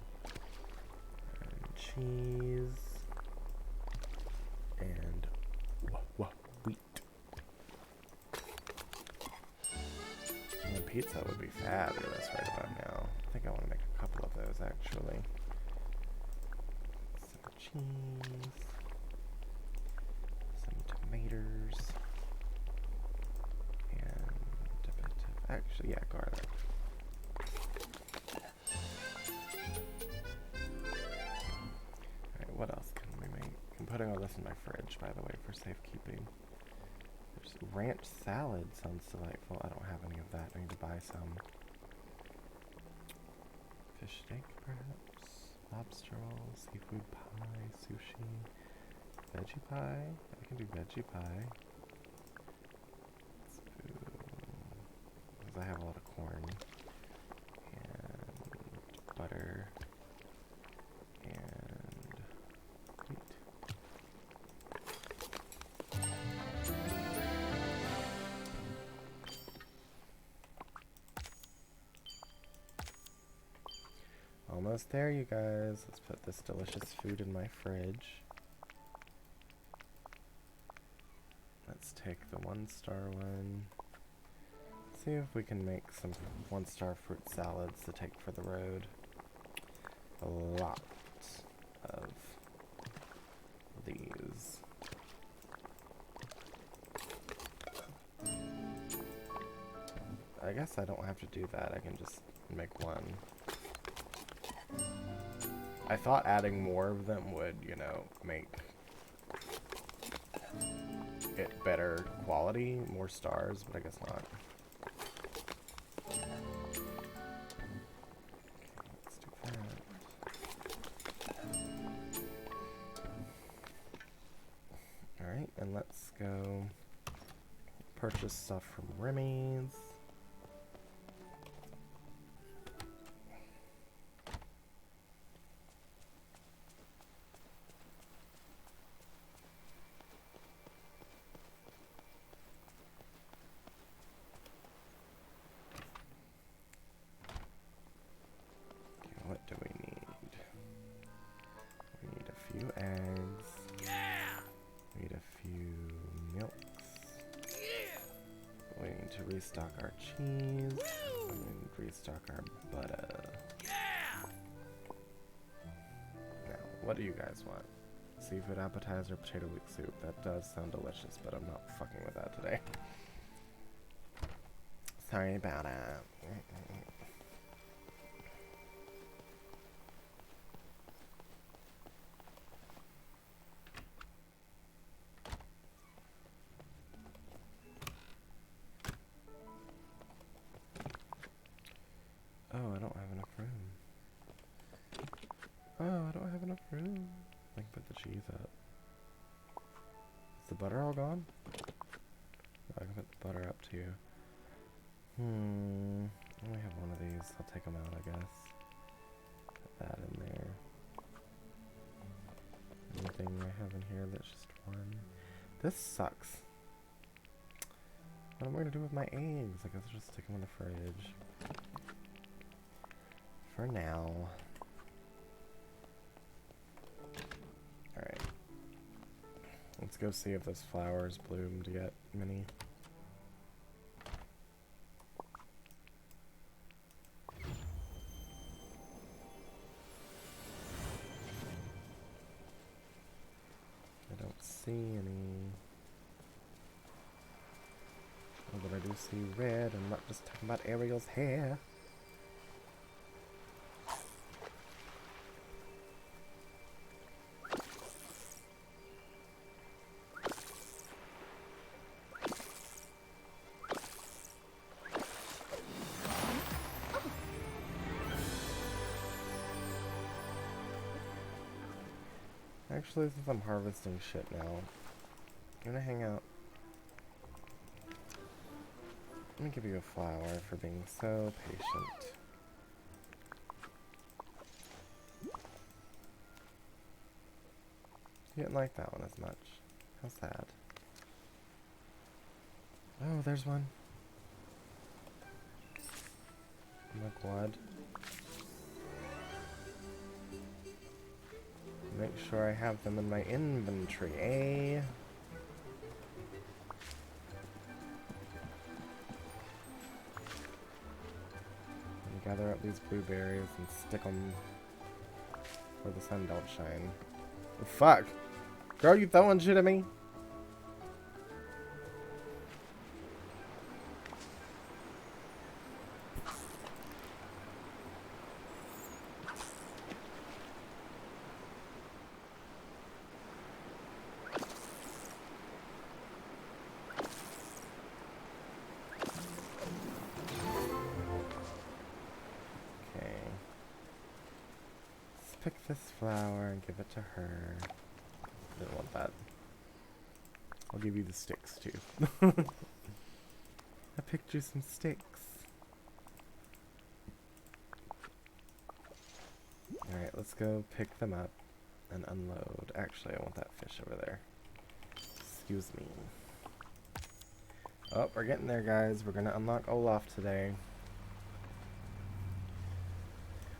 And cheese. And wheat. And pizza would be fabulous right about now. I think I want to make a couple of those actually. Some cheese. Some tomatoes. And a bit of, actually, yeah, garlic. Alright, what else can we make? I'm putting all this in my fridge, by the way, for safekeeping. There's ranch salad sounds delightful. I don't have any of that. I need to buy some. Fish steak, perhaps? Lobster roll, seafood pie, sushi. Veggie pie? I can do veggie pie. Because I have a lot of corn. And butter. And wheat. Almost there, you guys. Let's put this delicious food in my fridge. Let's take the one-star one. See if we can make some one-star fruit salads to take for the road. A lot of these. I guess I don't have to do that. I can just make one. I thought adding more of them would, you know, make it better quality, more stars, but I guess not. Okay, let's do that. Alright, and let's go purchase stuff from Remy's. What do we need? We need a few eggs. Yeah! We need a few milks. Yeah! We need to restock our cheese. Woo! And restock our butter. Yeah! Now, what do you guys want? Seafood appetizer, potato wheat soup. That does sound delicious, but I'm not fucking with that today. Sorry about it. Oh, I don't have enough room. Oh, I don't have enough room. I can put the cheese up. Is the butter all gone? Oh, I can put the butter up too. I only have one of these. I'll take them out, I guess. Put that in there. Anything I have in here that's just one? This sucks. I What am I gonna do with my eggs? I guess I'll just stick them in the fridge. For now. Alright. Let's go see if those flowers bloomed yet, Minnie. I don't see any. Oh, but I do see red. I'm not just talking about Ariel's hair. Actually, since I'm harvesting shit now, I'm gonna hang out. Let me give you a flower for being so patient. You didn't like that one as much. How sad. Oh, there's one. Mugwad. Make sure I have them in my inventory, eh? Gather up these blueberries and stick them where the sun don't shine. Oh, fuck! Girl, you throwing shit at me? Pick this flower and give it to her. Didn't want that. I'll give you the sticks too. I picked you some sticks. Alright, let's go pick them up and unload. Actually, I want that fish over there. Excuse me. Oh, we're getting there, guys. We're gonna unlock Olaf today.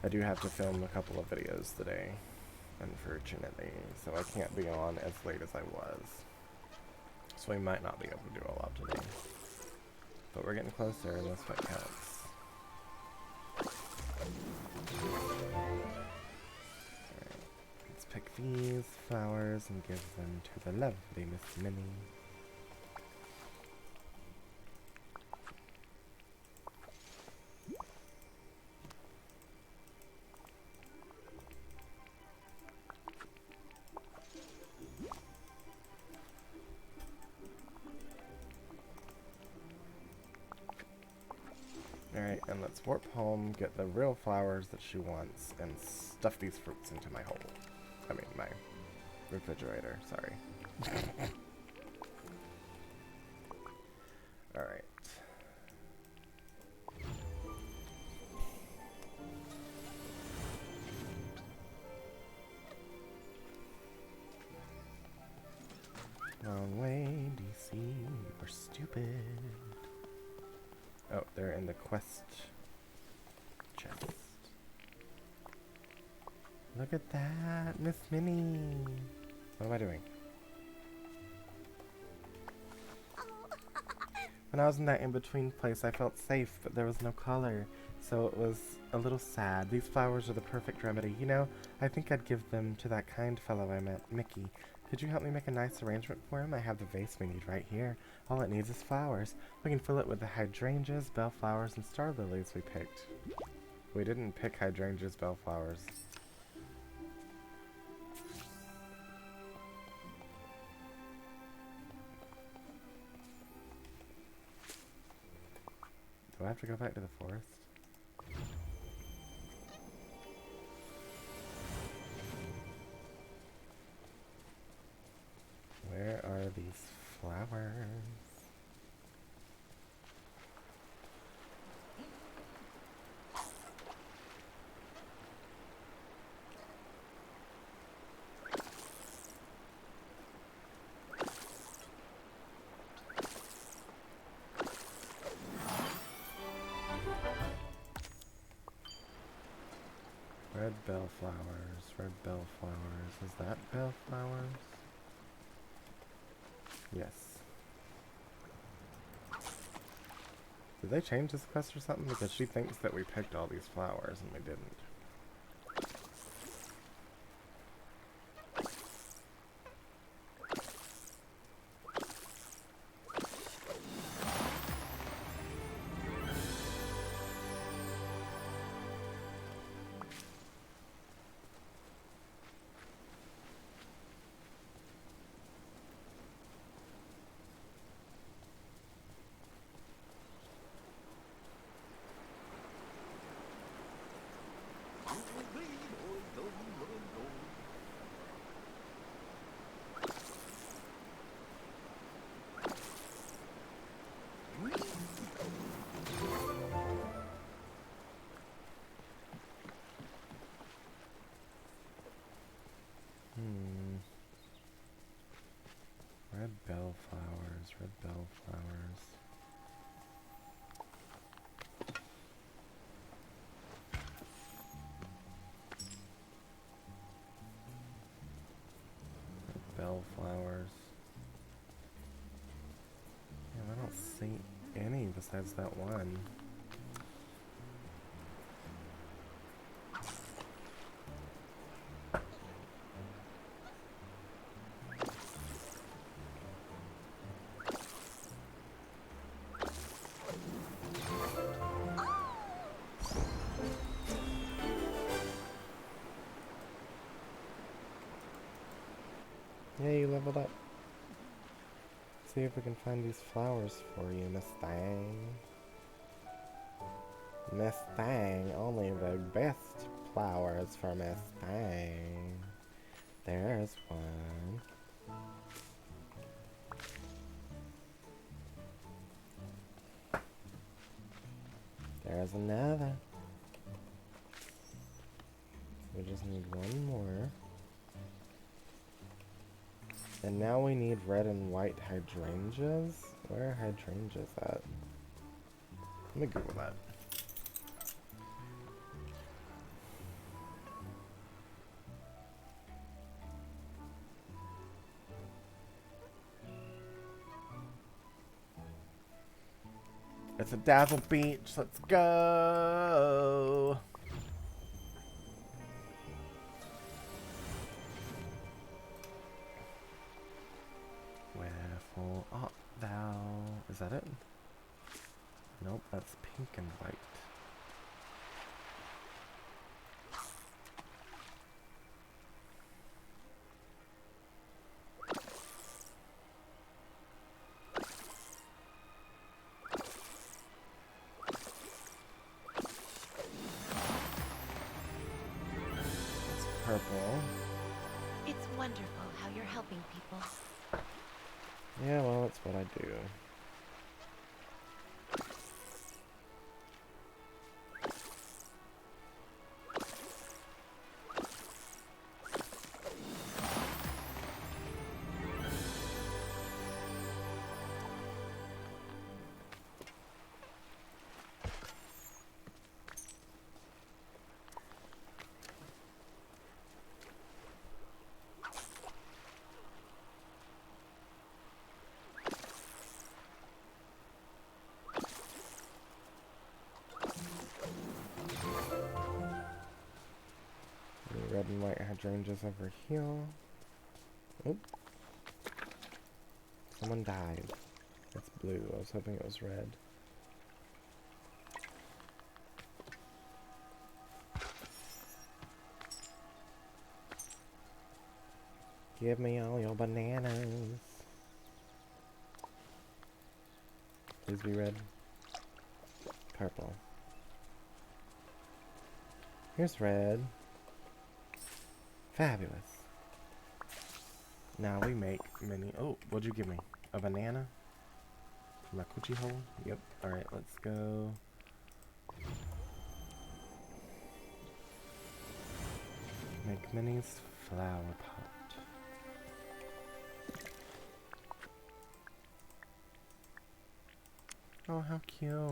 I do have to film a couple of videos today, unfortunately, so I can't be on as late as I was. So we might not be able to do Olaf today. But we're getting closer, and that's what counts. Alright, let's pick these flowers and give them to the lovely Miss Minnie. Alright, and let's warp home, get the real flowers that she wants, and stuff these fruits into my hole. I mean, my refrigerator, sorry. Alright. Wrong way, DC, you're stupid. Oh, they're in the quest chest. Look at that, Miss Minnie. What am I doing? When I was in that in-between place, I felt safe, but there was no color, so it was a little sad. These flowers are the perfect remedy. You know, I think I'd give them to that kind fellow I met, Mickey. Could you help me make a nice arrangement for him? I have the vase we need right here. All it needs is flowers. We can fill it with the hydrangeas, bellflowers, and star lilies we picked. We didn't pick hydrangeas, bellflowers. Do I have to go back to the forest? Where are these flowers? bellflowers, red bellflowers. Is that bellflowers? Yes. Did they change this quest or something? Because she thinks that we picked all these flowers and we didn't. Red bellflowers, red bellflowers. Red bellflowers. Yeah, I don't see any besides that one. Yeah, you leveled up. See if we can find these flowers for you, Miss Thang. Miss Thang, only the best flowers for Miss Thang. There's one. There's another. We just need one more. And now we need red and white hydrangeas. Where are hydrangeas at? Let me Google that. It's a Dazzle Beach. Let's go. Wherefore art thou? Is that it? Nope, that's pink and white. It's purple. It's wonderful how you're helping people. Yeah, well, that's what I do. Red and white hydrangeas over here. Oop. Someone died. It's blue. I was hoping it was red. Give me all your bananas. Please be red. Purple. Here's red. Fabulous. Now we make mini. Oh, what'd you give me? A banana? For my coochie hole? Yep. Alright, let's go. Make Minnie's flower pot. Oh, how cute.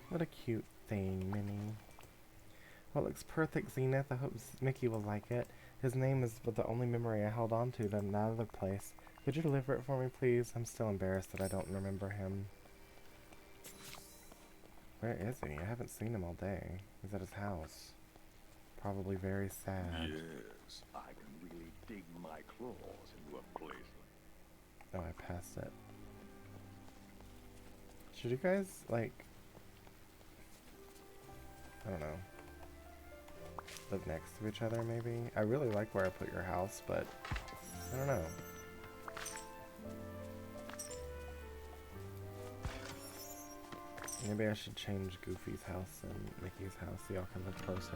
What a cute thing, Minnie. Well, it looks perfect, Zenith. I hope Mickey will like it. His name is the only memory I held on to in that other place. Could you deliver it for me, please? I'm still embarrassed that I don't remember him. Where is he? I haven't seen him all day. He's at his house. Probably very sad. Yes, I can really dig my claws into a place. Oh, I passed it. Should you guys, like... I don't know. Live next to each other, maybe? I really like where I put your house, but... I don't know. Maybe I should change Goofy's house and Mickey's house so y'all can live closer.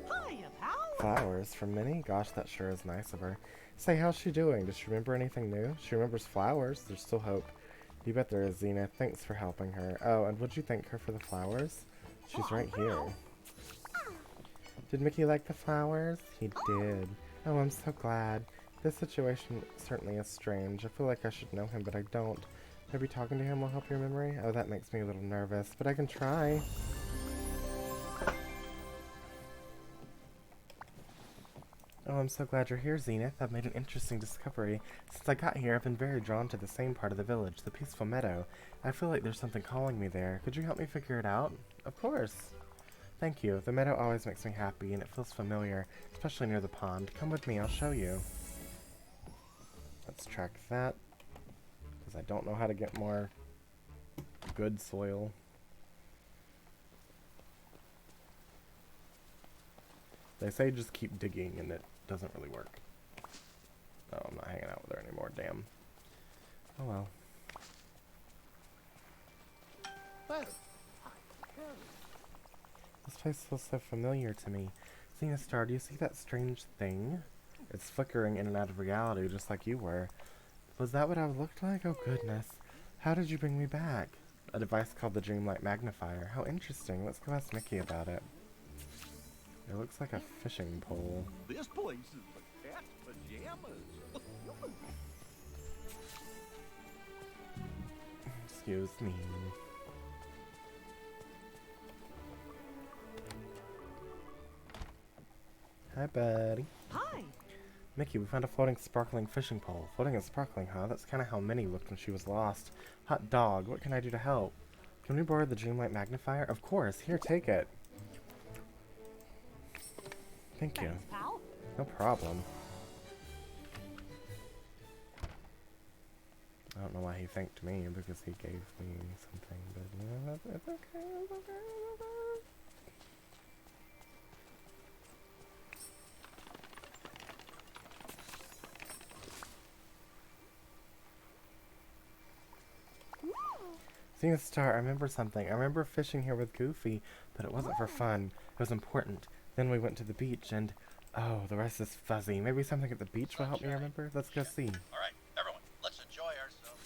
Hiya, pal. Flowers from Minnie? Gosh, that sure is nice of her. Say, how's she doing? Does she remember anything new? She remembers flowers. There's still hope. You bet there is, Xena. Thanks for helping her. Oh, and would you thank her for the flowers? She's right here. Did Mickey like the flowers? He did. Oh, I'm so glad. This situation certainly is strange. I feel like I should know him, but I don't. Maybe talking to him will help your memory? Oh, that makes me a little nervous, but I can try. Oh, I'm so glad you're here, Zenith. I've made an interesting discovery. Since I got here, I've been very drawn to the same part of the village, the peaceful meadow. I feel like there's something calling me there. Could you help me figure it out? Of course. Thank you. The meadow always makes me happy, and it feels familiar, especially near the pond. Come with me, I'll show you. Let's track that, because I don't know how to get more good soil. They say just keep digging, and it doesn't really work. Oh, I'm not hanging out with her anymore, damn. Oh well. This place feels so familiar to me. Zenithstar, do you see that strange thing? It's flickering in and out of reality, just like you were. Was that what I looked like? Oh goodness. How did you bring me back? A device called the Dreamlight magnifier. How interesting. Let's go ask Mickey about it. It looks like a fishing pole. This place is the cat's pajamas. Excuse me. Hi, buddy. Hi. Mickey, we found a floating, sparkling fishing pole. Floating and sparkling, huh? That's kind of how Minnie looked when she was lost. Hot dog, what can I do to help? Can we borrow the Dreamlight magnifier? Of course. Here, take it. Thank you. Thanks, pal. No problem. I don't know why he thanked me, because he gave me something, but you know, it's okay, it's okay, it's okay. Zenithstar, I remember something. I remember fishing here with Goofy, but it wasn't for fun. It was important. Then we went to the beach and... oh, the rest is fuzzy. Maybe something at the beach will help me remember? Let's go see. Alright, everyone, let's enjoy ourselves.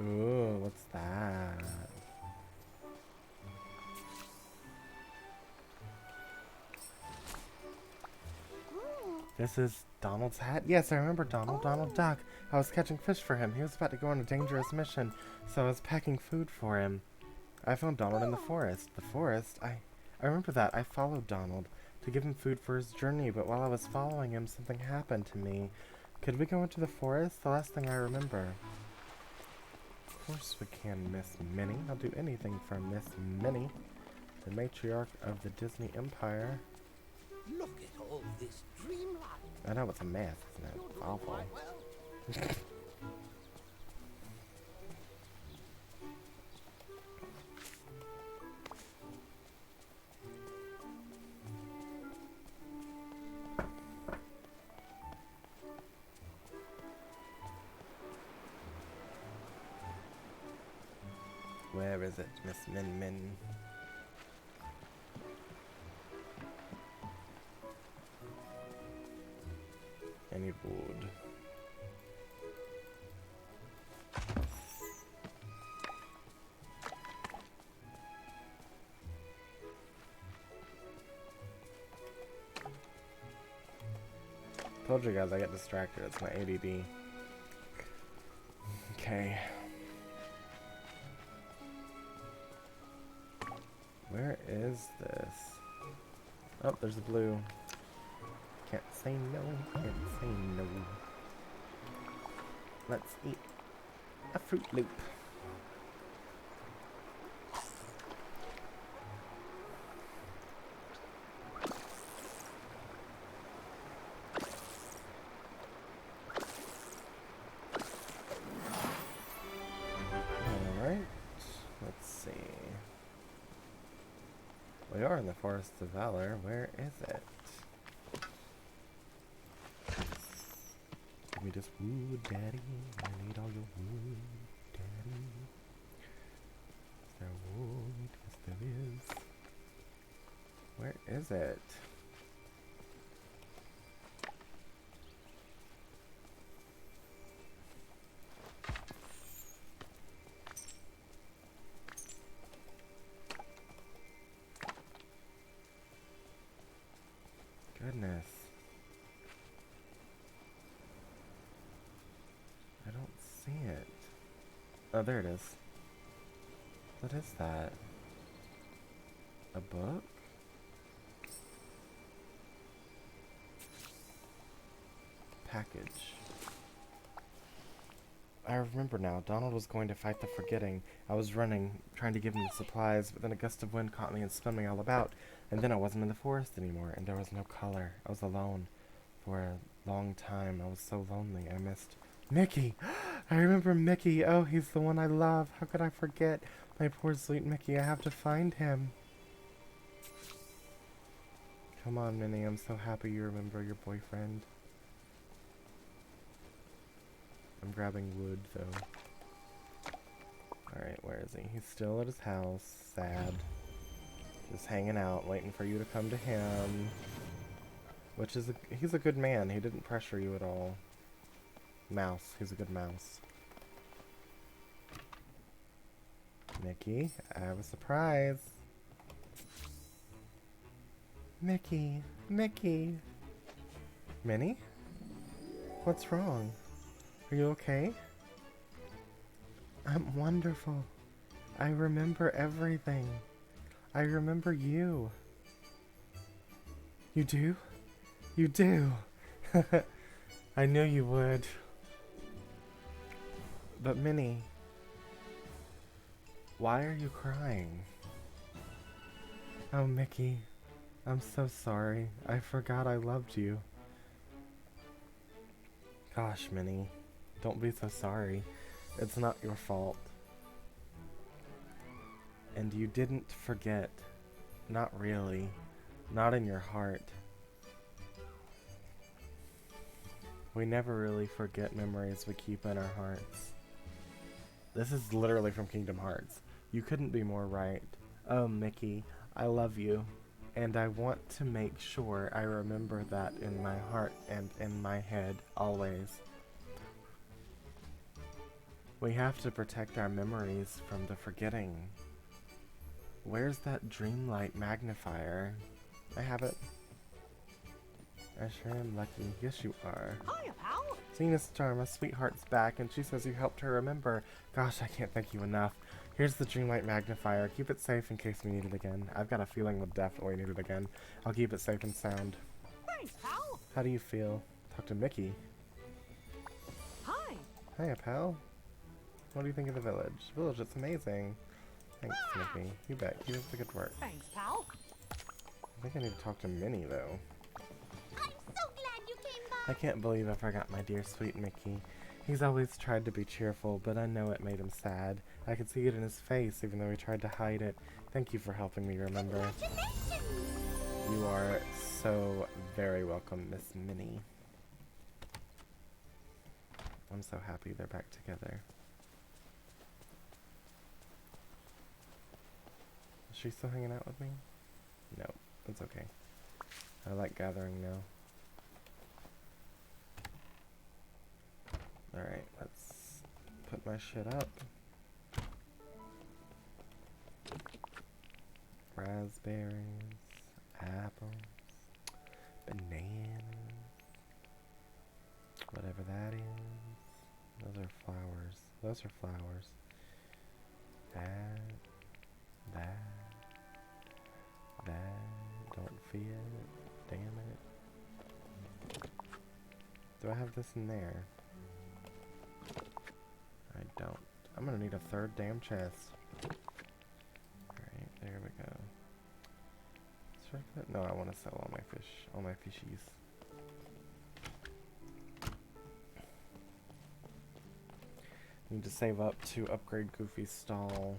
Ooh, what's that? This is Donald's hat? Yes, I remember Donald. Donald Duck. I was catching fish for him. He was about to go on a dangerous mission, so I was packing food for him. I found Donald in the forest. The forest? I remember that. I followed Donald to give him food for his journey, but while I was following him, something happened to me. Could we go into the forest? The last thing I remember. Of course we can, Miss Minnie. I'll do anything for Miss Minnie, the matriarch of the Disney Empire. Look at all this Dreamlight. I know it's a mess, isn't it? It's awful. Quite well. Where is it, Miss Min Min? I need wood. Told you guys I get distracted. It's my ADD. Okay. Where is this? Oh, there's a blue. Can't say no. Can't say no. Let's eat a Fruit Loop. Alright. Let's see. We are in the Forest of Valor. Where is it? Give me this wood, daddy. I need all your wood, daddy. Is there wood? Yes, there is. Where is it? Goodness. I don't see it. Oh, there it is. What is that? A book? Package. I remember now. Donald was going to fight the forgetting. I was running, trying to give him the supplies, but then a gust of wind caught me and spun me all about. And then I wasn't in the forest anymore, and there was no color. I was alone for a long time. I was so lonely. I missed Mickey. I remember Mickey. Oh, he's the one I love. How could I forget? My poor sweet Mickey. I have to find him. Come on, Minnie. I'm so happy you remember your boyfriend. I'm grabbing wood, though. Alright, where is he? He's still at his house. Sad. Just hanging out, waiting for you to come to him. Which is he's a good man. He didn't pressure you at all. Mouse. He's a good mouse. Mickey, I have a surprise. Mickey. Mickey. Minnie? What's wrong? Are you okay? I'm wonderful. I remember everything. I remember you. You do? You do. I knew you would. But Minnie, why are you crying? Oh, Mickey, I'm so sorry. I forgot I loved you. Gosh, Minnie, don't be so sorry. It's not your fault. And you didn't forget. Not really. Not in your heart. We never really forget memories we keep in our hearts. This is literally from Kingdom Hearts. You couldn't be more right. Oh, Mickey, I love you. And I want to make sure I remember that in my heart and in my head, always. We have to protect our memories from the forgetting. Where's that Dreamlight magnifier? I have it. I sure am lucky. Yes, you are. Hiya, pal. Zenithstar, my sweetheart's back, and she says you helped her remember. Gosh, I can't thank you enough. Here's the Dreamlight magnifier. Keep it safe in case we need it again. I've got a feeling we'll definitely need it again. I'll keep it safe and sound. Thanks, pal. How do you feel? Talk to Mickey. Hi. Hiya, pal. What do you think of the village? Village, it's amazing. Thanks, Mickey. You bet. Keep up the good work. Thanks, pal. I think I need to talk to Minnie, though. I'm so glad you came by. I can't believe I forgot my dear sweet Mickey. He's always tried to be cheerful, but I know it made him sad. I could see it in his face, even though he tried to hide it. Thank you for helping me remember. Congratulations. You are so very welcome, Miss Minnie. I'm so happy they're back together. Is she still hanging out with me? No, it's okay. I like gathering now. Alright, let's put my shit up. Raspberries, apples, bananas. Whatever that is. Those are flowers. Those are flowers. That. Don't fear it. Damn it. Do I have this in there? I don't. I'm gonna need a third damn chest. Alright, there we go. No, I want to sell all my fish, all my fishies. Need to save up to upgrade Goofy's stall.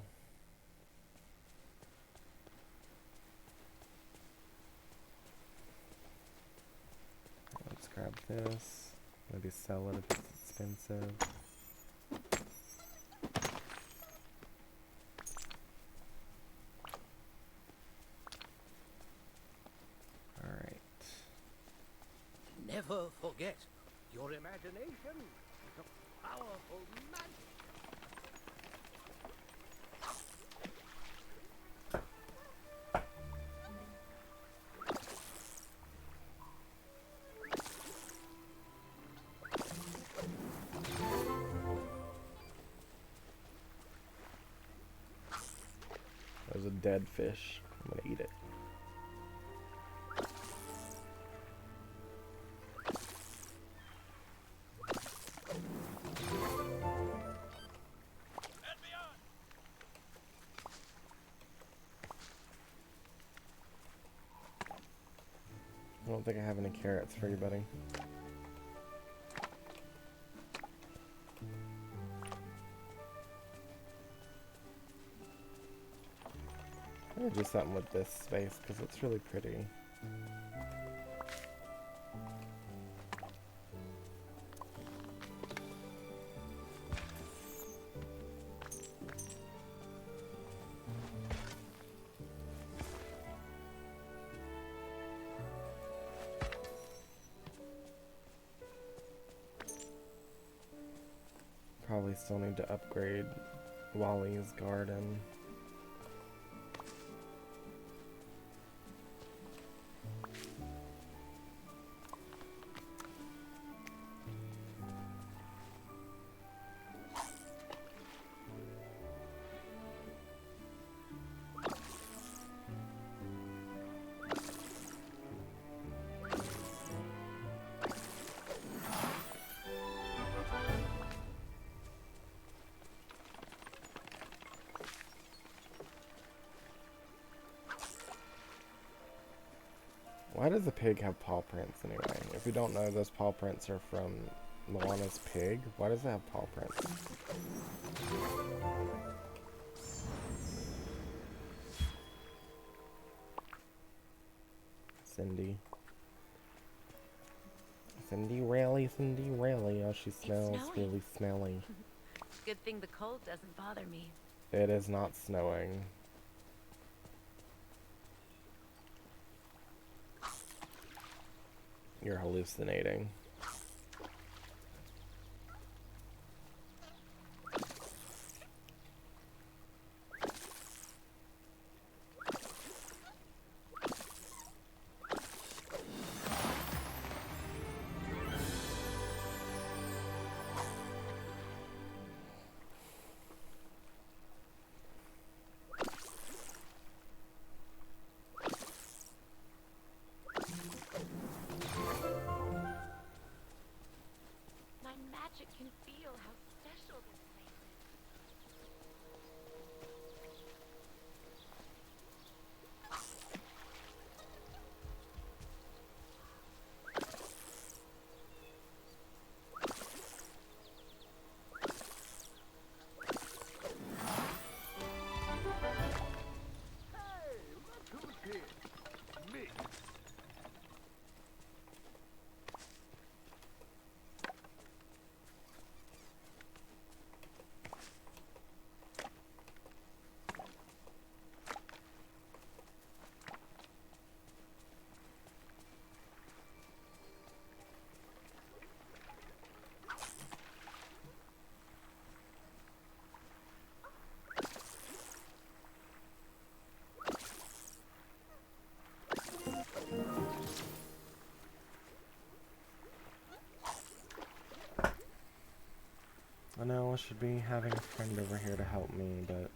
Let's grab this. Maybe sell it if it's expensive. Alright. Never forget, your imagination is a powerful magic. There's a dead fish. I'm gonna eat it. I don't think I have any carrots for you, buddy. I'm gonna do something with this space because it's really pretty. Probably still need to upgrade Wally's garden. Why does the pig have paw prints anyway? If you don't know, those paw prints are from Moana's pig. Why does it have paw prints? Cindy. Cindy Rally. Oh, she smells really smelly. Good thing the cold doesn't bother me. It is not snowing. You're hallucinating. should be having a friend over here to help me, but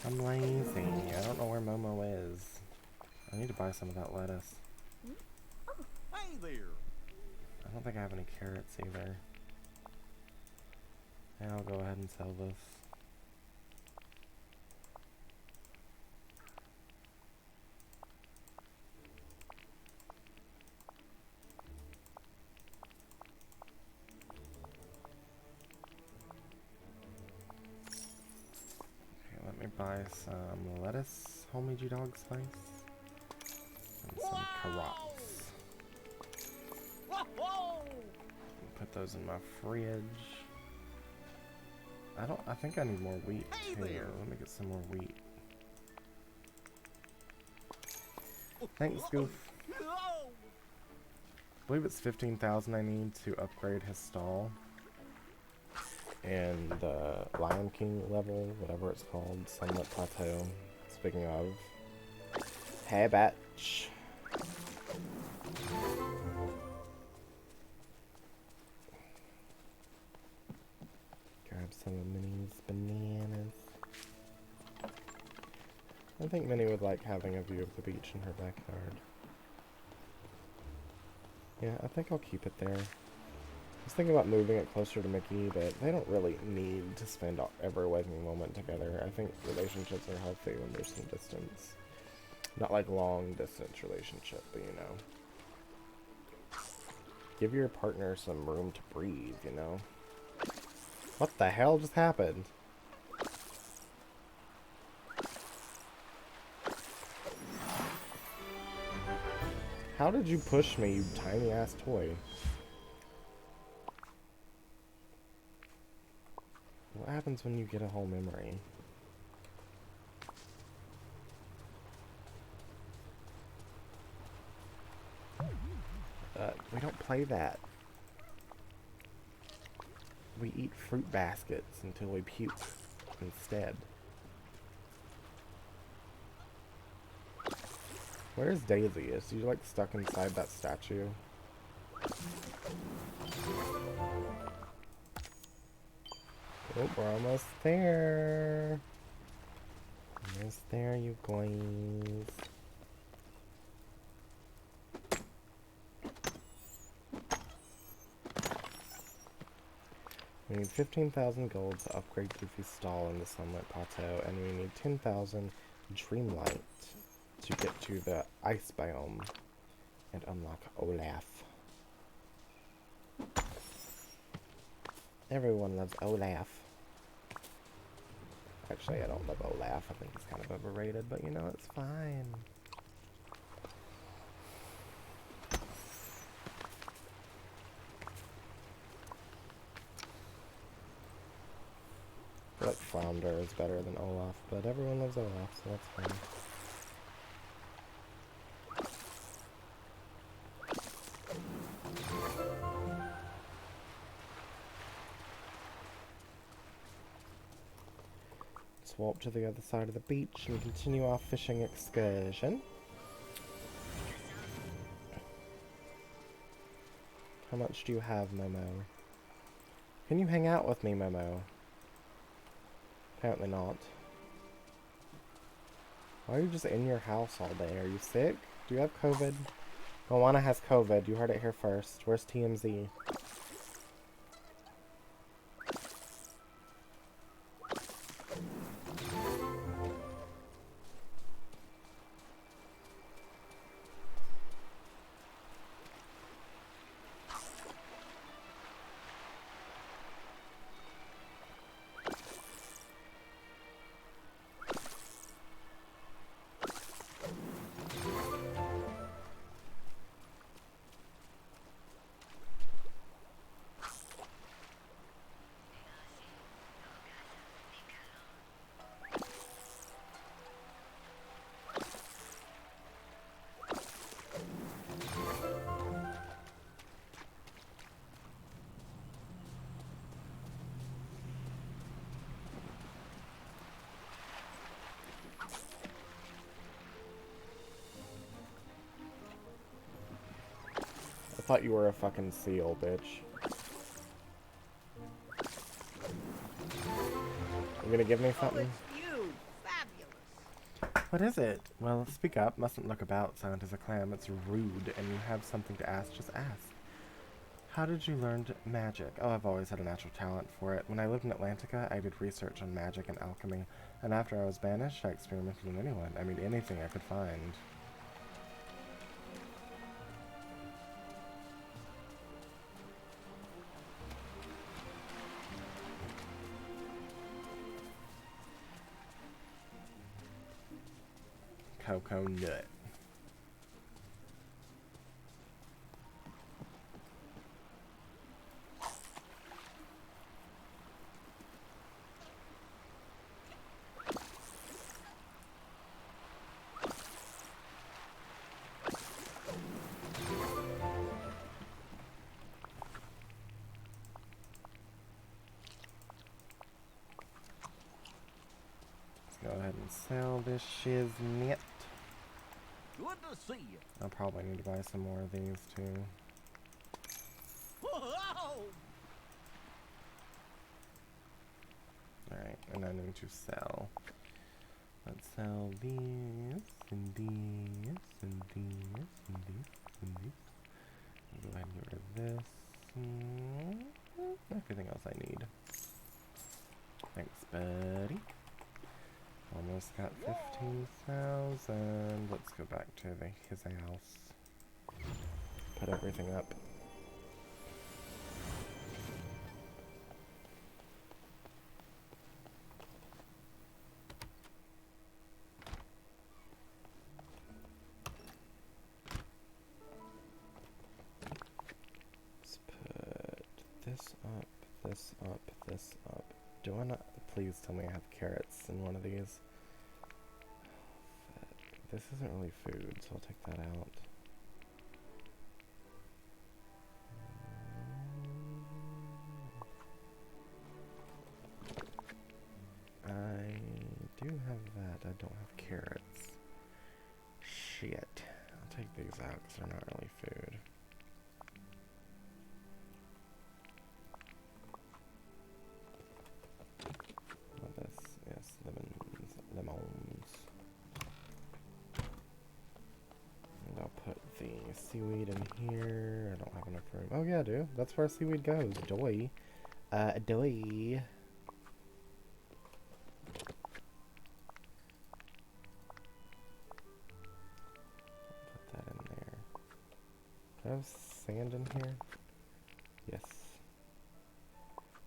I'm lazy. I don't know where Momo is. I need to buy some of that lettuce. Hey there. I don't think I have any carrots either. Yeah, I'll go ahead and sell this. Okay, let me buy some lettuce, homemade dog spice, and some carrots. Whoa! Put those in my fridge. I think I need more wheat Hey too. there. Let me get some more wheat. Thanks, Goof. Whoa! I believe it's 15,000 I need to upgrade his stall. And the Lion King level, whatever it's called, Sunlit Plateau. Speaking of, hey, batch. Grab some of Minnie's bananas. I think Minnie would like having a view of the beach in her backyard. Yeah, I think I'll keep it there. I was thinking about moving it closer to Mickey, but they don't really need to spend every waking moment together. I think relationships are healthy when there's some distance. Not like long distance relationship, but you know. Give your partner some room to breathe, you know. What the hell just happened? How did you push me, you tiny ass toy? What happens when you get a whole memory? We don't play that. We eat fruit baskets until we puke instead. Where's Daisy? Is she like stuck inside that statue? Oh, we're almost there. Almost there, you guys. We need 15,000 gold to upgrade Goofy's stall in the Sunlit Plateau, and we need 10,000 Dreamlight to get to the ice biome and unlock Olaf. Everyone loves Olaf. Actually, I don't love Olaf. I think he's kind of overrated, but you know, it's fine. I feel like Flounder is better than Olaf, but everyone loves Olaf, so that's fine. Let's walk to the other side of the beach and continue our fishing excursion. How much do you have, Momo? Can you hang out with me, Momo? Apparently not. Why are you just in your house all day? Are you sick? Do you have COVID? Moana has COVID. You heard it here first. Where's TMZ? I thought you were a fucking seal, bitch. You gonna give me Oh, something? it's you. Fabulous. What is it? Well, speak up. Mustn't look about. Silent as a clam. It's rude. And you have something to ask, just ask. How did you learn magic? Oh, I've always had a natural talent for it. When I lived in Atlantica, I did research on magic and alchemy. And after I was banished, I experimented on anyone. I mean, anything I could find. Cocoa nut. Go ahead and sell this shiznit. Good to see you. I'll probably need to buy some more of these too. Whoa! Alright, and I need to sell. Let's sell these, and these, and these, and these, and these. I'll go ahead and get rid of this. Everything else I need. Thanks, buddy. Almost got 15,000. Let's go back to his house. Put everything up. Let's put this up, this up, this up. Do I not? Please tell me I have carrots in one of these. This isn't really food, so I'll take that out. I do have that. I don't have carrots. Shit. I'll take these out because they're not really food. What this? Yes, lemons. And I'll put the seaweed in here. I don't have enough room. Oh yeah, I do. That's where seaweed goes. Doy. Doy. Put that in there. Do I have sand in here? Yes.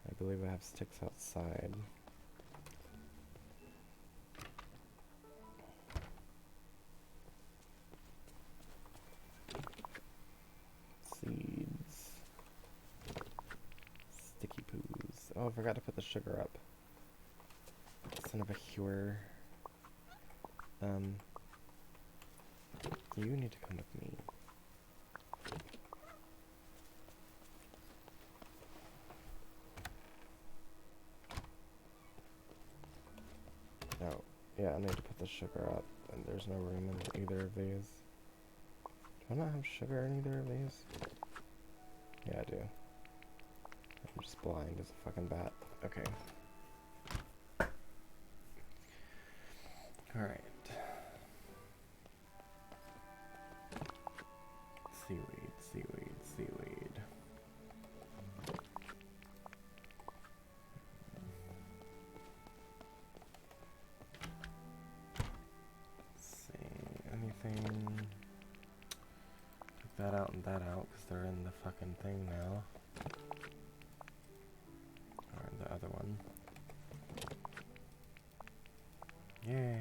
I believe I have sticks outside. Seeds. Sticky poos. Oh, I forgot to put the sugar up. Son of a hewer. You need to come with me. Oh, yeah, I need to put the sugar up, and there's no room in either of these. Do I not have sugar in either of these? Yeah, I do. I'm just blind as a fucking bat. Okay. Alright. Seaweed, seaweed, seaweed. Let's see, anything? Take that out and that out because they're in the fucking thing now. Or the other one. Yay!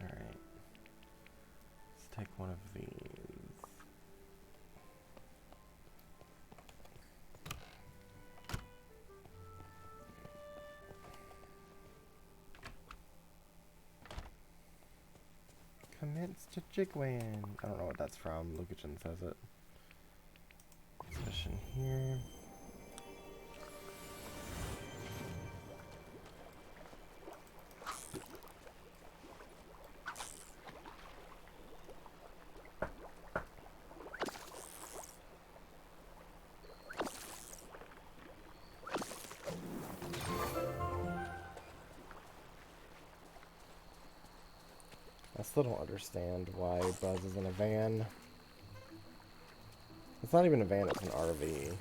Alright. Let's take one of these. Commence to jigwin. I don't know what that's from. Lucachin says it. Fish in here. I still don't understand why Buzz is in a van. It's not even a van, it's an RV.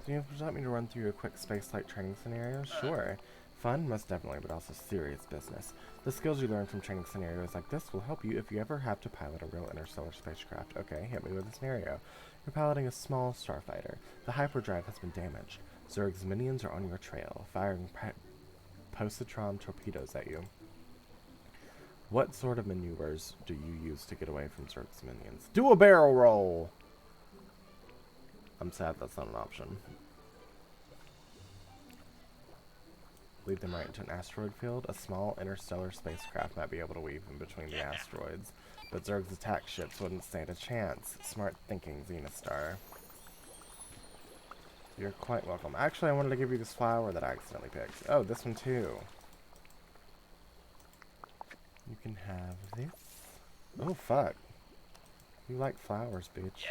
Do you want me to run through a quick space-flight training scenario? Sure. Fun, most definitely, but also serious business. The skills you learn from training scenarios like this will help you if you ever have to pilot a real interstellar spacecraft. Okay, hit me with a scenario. You're piloting a small starfighter. The hyperdrive has been damaged. Zerg's minions are on your trail, firing positron torpedoes at you. What sort of maneuvers do you use to get away from Zerg's minions? Do a barrel roll! I'm sad that's not an option. Lead them right into an asteroid field. A small interstellar spacecraft might be able to weave in between the asteroids, but Zerg's attack ships wouldn't stand a chance. Smart thinking, Zenithstar. You're quite welcome. Actually, I wanted to give you this flower that I accidentally picked. Oh, this one too. You can have this. Oh, fuck. You like flowers, bitch.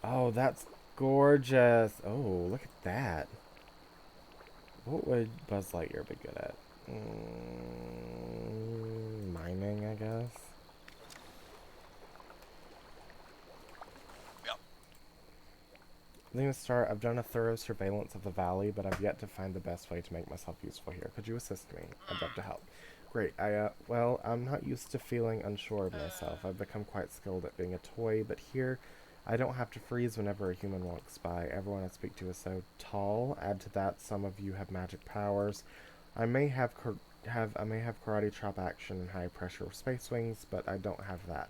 Oh, that's gorgeous. Oh, look at that. What would Buzz Lightyear be good at? Mining, I guess. Zenithstar, I've done a thorough surveillance of the valley, but I've yet to find the best way to make myself useful here. Could you assist me? I'd love to help. Great. Well, I'm not used to feeling unsure of myself. I've become quite skilled at being a toy, but here, I don't have to freeze whenever a human walks by. Everyone I speak to is so tall. Add to that, some of you have magic powers. I may have karate chop action and high pressure space wings, but I don't have that.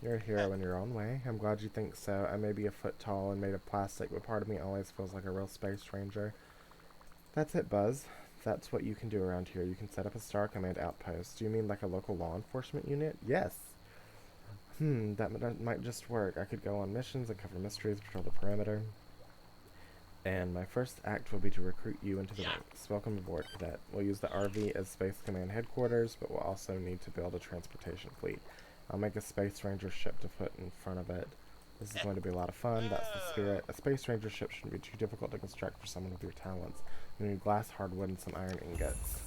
You're a hero in your own way. I'm glad you think so. I may be a foot tall and made of plastic, but part of me always feels like a real space ranger. That's it, Buzz. That's what you can do around here. You can set up a Star Command outpost. Do you mean like a local law enforcement unit? Yes. That might just work. I could go on missions and cover mysteries, patrol the perimeter. And my first act will be to recruit you into the ranks. Welcome aboard, Cadet. We'll use the RV as Space Command headquarters, but we'll also need to build a transportation fleet. I'll make a Space Ranger ship to put in front of it. This is going to be a lot of fun. That's the spirit. A Space Ranger ship shouldn't be too difficult to construct for someone with your talents. You need glass, hardwood, and some iron ingots.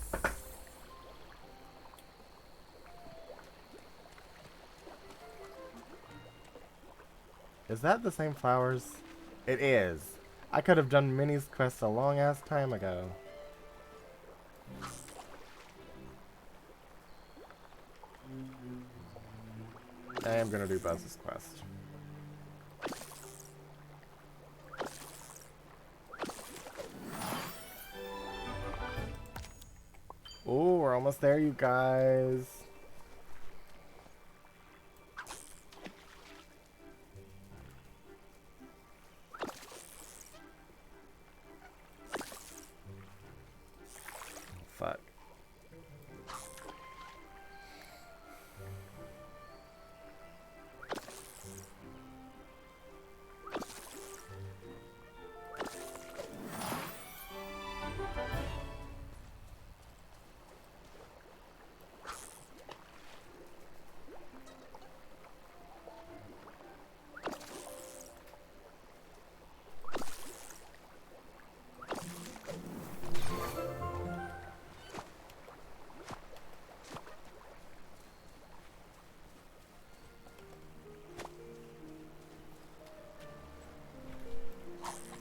Is that the same flowers? It is. I could have done Minnie's quest a long ass time ago. I am gonna do Buzz's quest. Oh, we're almost there, you guys. Fuck.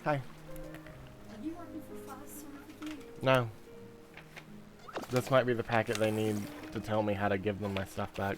Hi. Are you working for Fast again? No. This might be the packet they need to tell me how to give them my stuff back.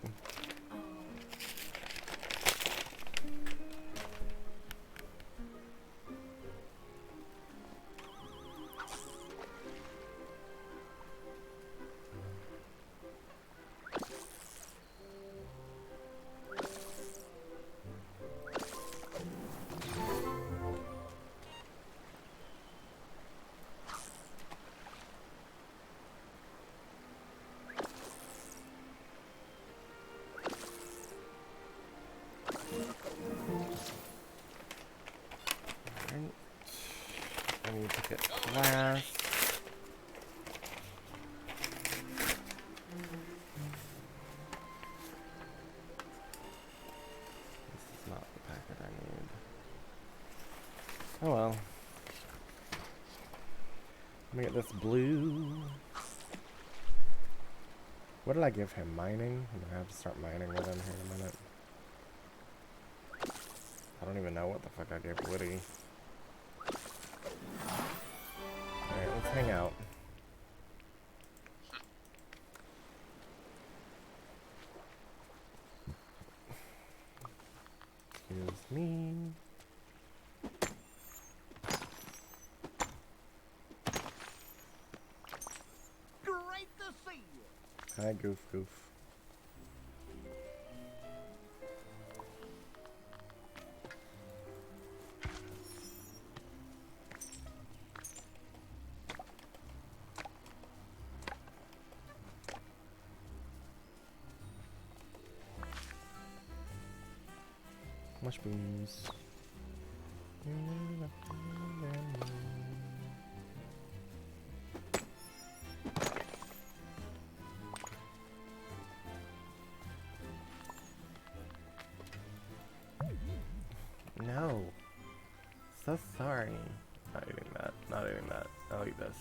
Let me get this blue. What did I give him? Mining? I'm gonna have to start mining with him here in a minute. I don't even know what the fuck I gave Woody. Alright, let's hang out. Excuse me. Great to see you. Hi, Goof Goof. Mushrooms. No. So sorry. Not eating that. Not eating that. I'll eat this.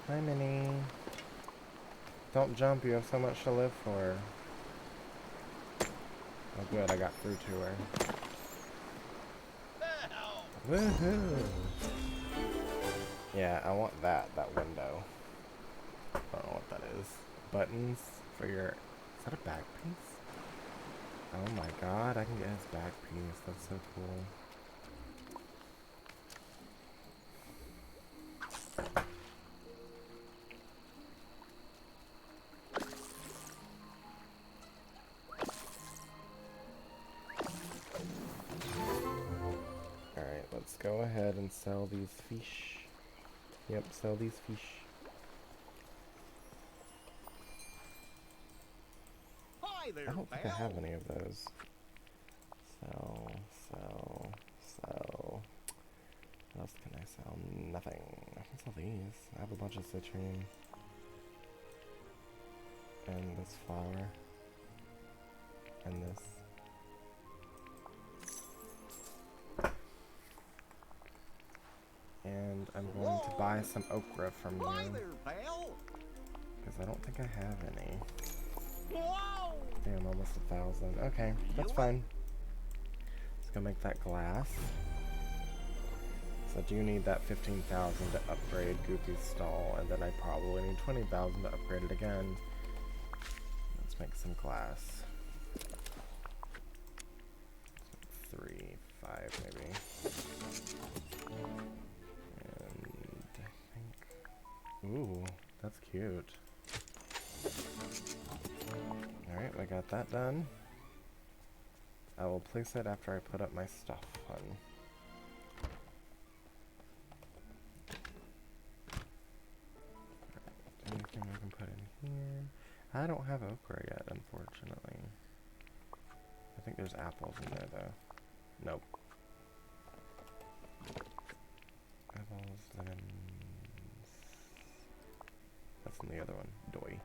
Hi, Minnie. Don't jump, you have so much to live for. Oh good, I got through to her. Woohoo! Yeah, I want that window. I don't know what that is. Buttons for your... Is that a back piece? Oh my god, I can get his back piece. That's so cool. Alright, let's go ahead and sell these fish. Yep, sell these fish. Hi there, I don't think I pal. have any of those. Sell. What else can I sell? Nothing. I can sell these. I have a bunch of citrine. And this flower. And this. And I'm going to buy some okra from Hi you. there, pal. Because I don't think I have any. Whoa! Damn, almost 1,000. Okay, that's fine. Let's go make that glass. So I do need that 15,000 to upgrade Goofy's stall, and then I probably need 20,000 to upgrade it again. Let's make some glass. 3, 5 maybe. And I think... Ooh, that's cute. Alright, I got that done. I will place it after I put up my stuff, hun. Anything I can put in here? I don't have okra yet, unfortunately. I think there's apples in there, though. Nope. Apples, lemons... That's in the other one. Doi.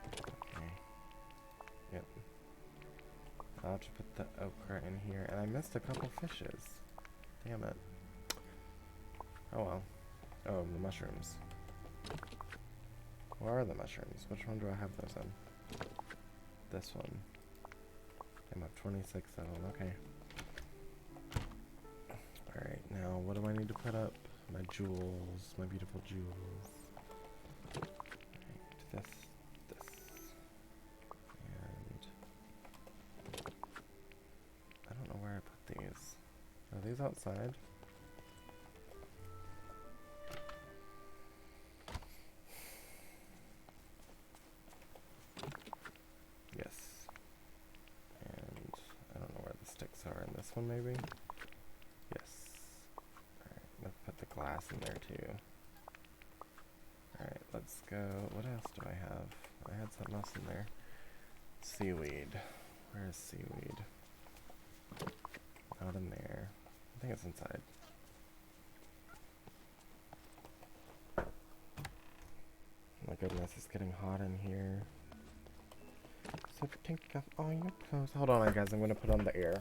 Okay. Yep. I'll have to put the okra in here. And I missed a couple fishes. Damn it. Oh well. Oh, the mushrooms. Where are the mushrooms? Which one do I have those in? This one. I have 26 of them. Okay. Alright, now what do I need to put up? My jewels. My beautiful jewels. Alright, this. And... I don't know where I put these. Are these outside? Yes. And I don't know where the sticks are in this one, maybe? Yes. Alright, let's put the glass in there too. Alright, let's let's go. What else do I have? I had something else in there. Seaweed. Where is seaweed? Not in there. I think it's inside. Oh my goodness, it's getting hot in here. So take off all your clothes. Hold on, guys. I'm gonna put on the air.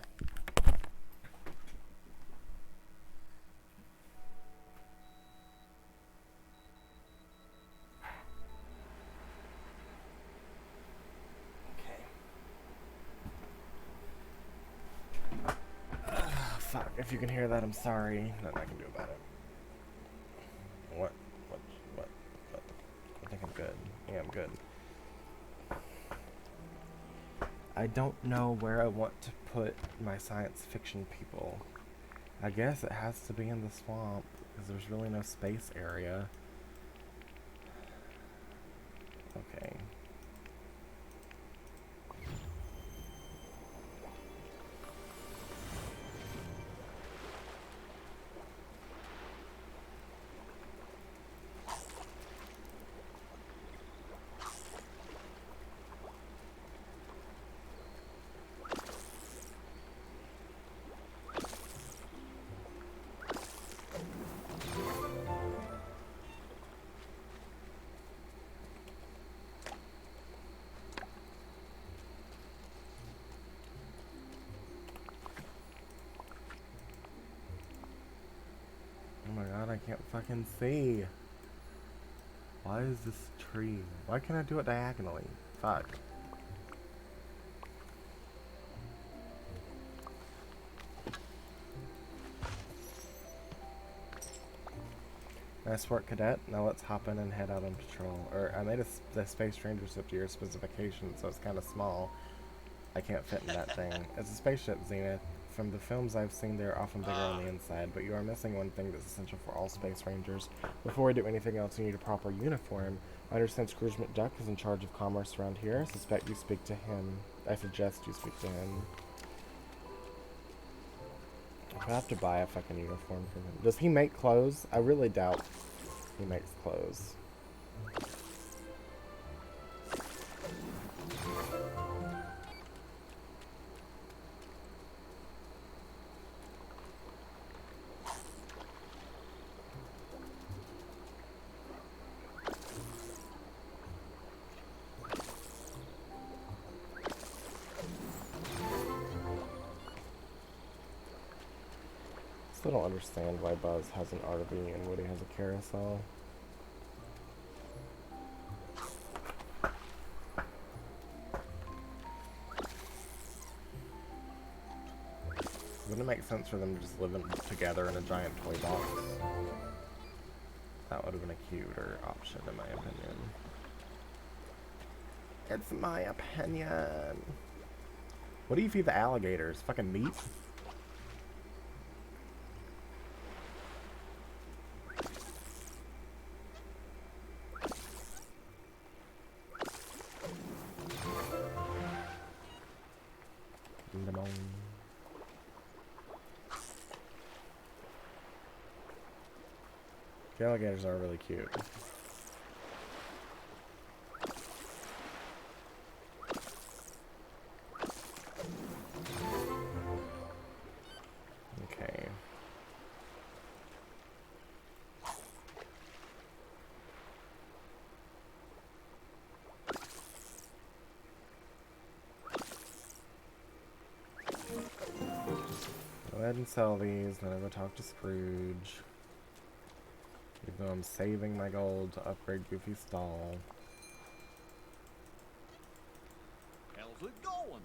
Fuck, if you can hear that, I'm sorry. Nothing I can do about it. What? I think I'm good. Yeah, I'm good. I don't know where I want to put my science fiction people. I guess it has to be in the swamp, because there's really no space area. Okay. Oh my god, I can't fucking see. Why is this tree? Why can't I do it diagonally? Fuck. Nice work, cadet. Now let's hop in and head out on patrol. Or, I made the Space Ranger ship to your specifications, so it's kind of small. I can't fit in that thing. It's a spaceship, Zenith. From the films I've seen, they're often bigger on the inside, but you are missing one thing that's essential for all Space Rangers. Before we do anything else, you need a proper uniform. I understand Scrooge McDuck is in charge of commerce around here. I suspect you speak to him. I suggest you speak to him. I have to buy a fucking uniform from him. Does he make clothes? I really doubt he makes clothes. I don't understand why Buzz has an RV and Woody has a carousel. Wouldn't it make sense for them to just live together in a giant toy box? That would have been a cuter option in my opinion. It's my opinion. What do you feed the alligators? Fucking meat? The alligators are really cute. Okay. Go ahead and sell these, then I'll go talk to Scrooge. Even though I'm saving my gold to upgrade Goofy's stall. How's it going?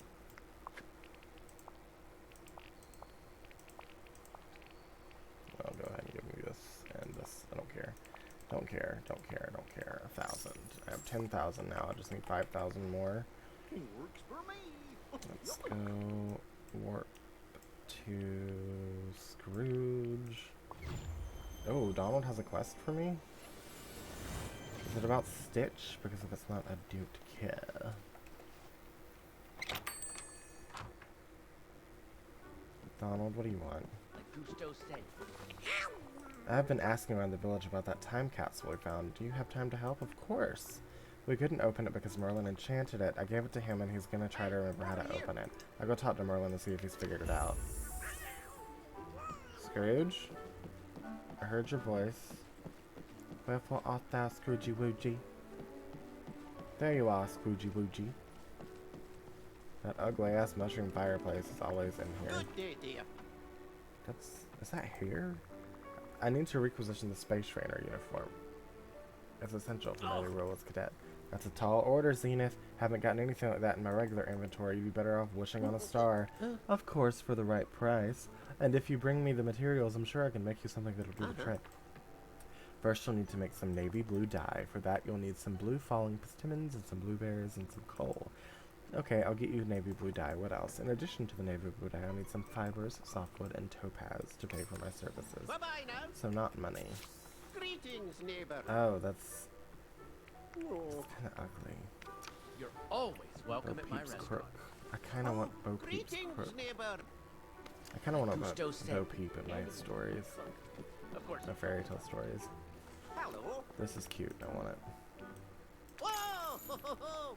I'll go ahead and give me this and this. I don't care. Don't care. Don't care. Don't care. 1,000. I have 10,000 now. I just need 5,000 more. Works for me. Let's go warp to Scrooge. Oh, Donald has a quest for me? Is it about Stitch? Because if it's not, I don't care. Donald, what do you want? Like Gusto said. I've been asking around the village about that time capsule we found. Do you have time to help? Of course. We couldn't open it because Merlin enchanted it. I gave it to him and he's gonna try to remember how to open it. I'll go talk to Merlin and see if he's figured it out. Scrooge? I heard your voice. Wherefore art thou, Scroogey Woogey? There you are, Scroogey Woogey. That ugly-ass mushroom fireplace is always in here. Good day, dear. Is that here? I need to requisition the Space Trainer uniform. It's essential for my new role as cadet. That's a tall order, Zenith. Haven't gotten anything like that in my regular inventory. You'd be better off wishing on a star. Of course, for the right price. And if you bring me the materials, I'm sure I can make you something that'll do the trick. First, you'll need to make some navy blue dye. For that, you'll need some blue falling persimmons and some blueberries and some coal. Okay, I'll get you navy blue dye. What else? In addition to the navy blue dye, I'll need some fibers, softwood, and topaz to pay for my services. Bye-bye now. So not money. Greetings, neighbor. Oh, that's Oh, kind of ugly. You're always Bo welcome at my Peep's restaurant. crook. I kind of want Bo Peep's greetings, crook. neighbor. I kind of want Cousteau a said- Bo Peep in my stories. Of course. My fairy tale stories. Hello. This is cute. I want it. Whoa! Ho, ho, ho.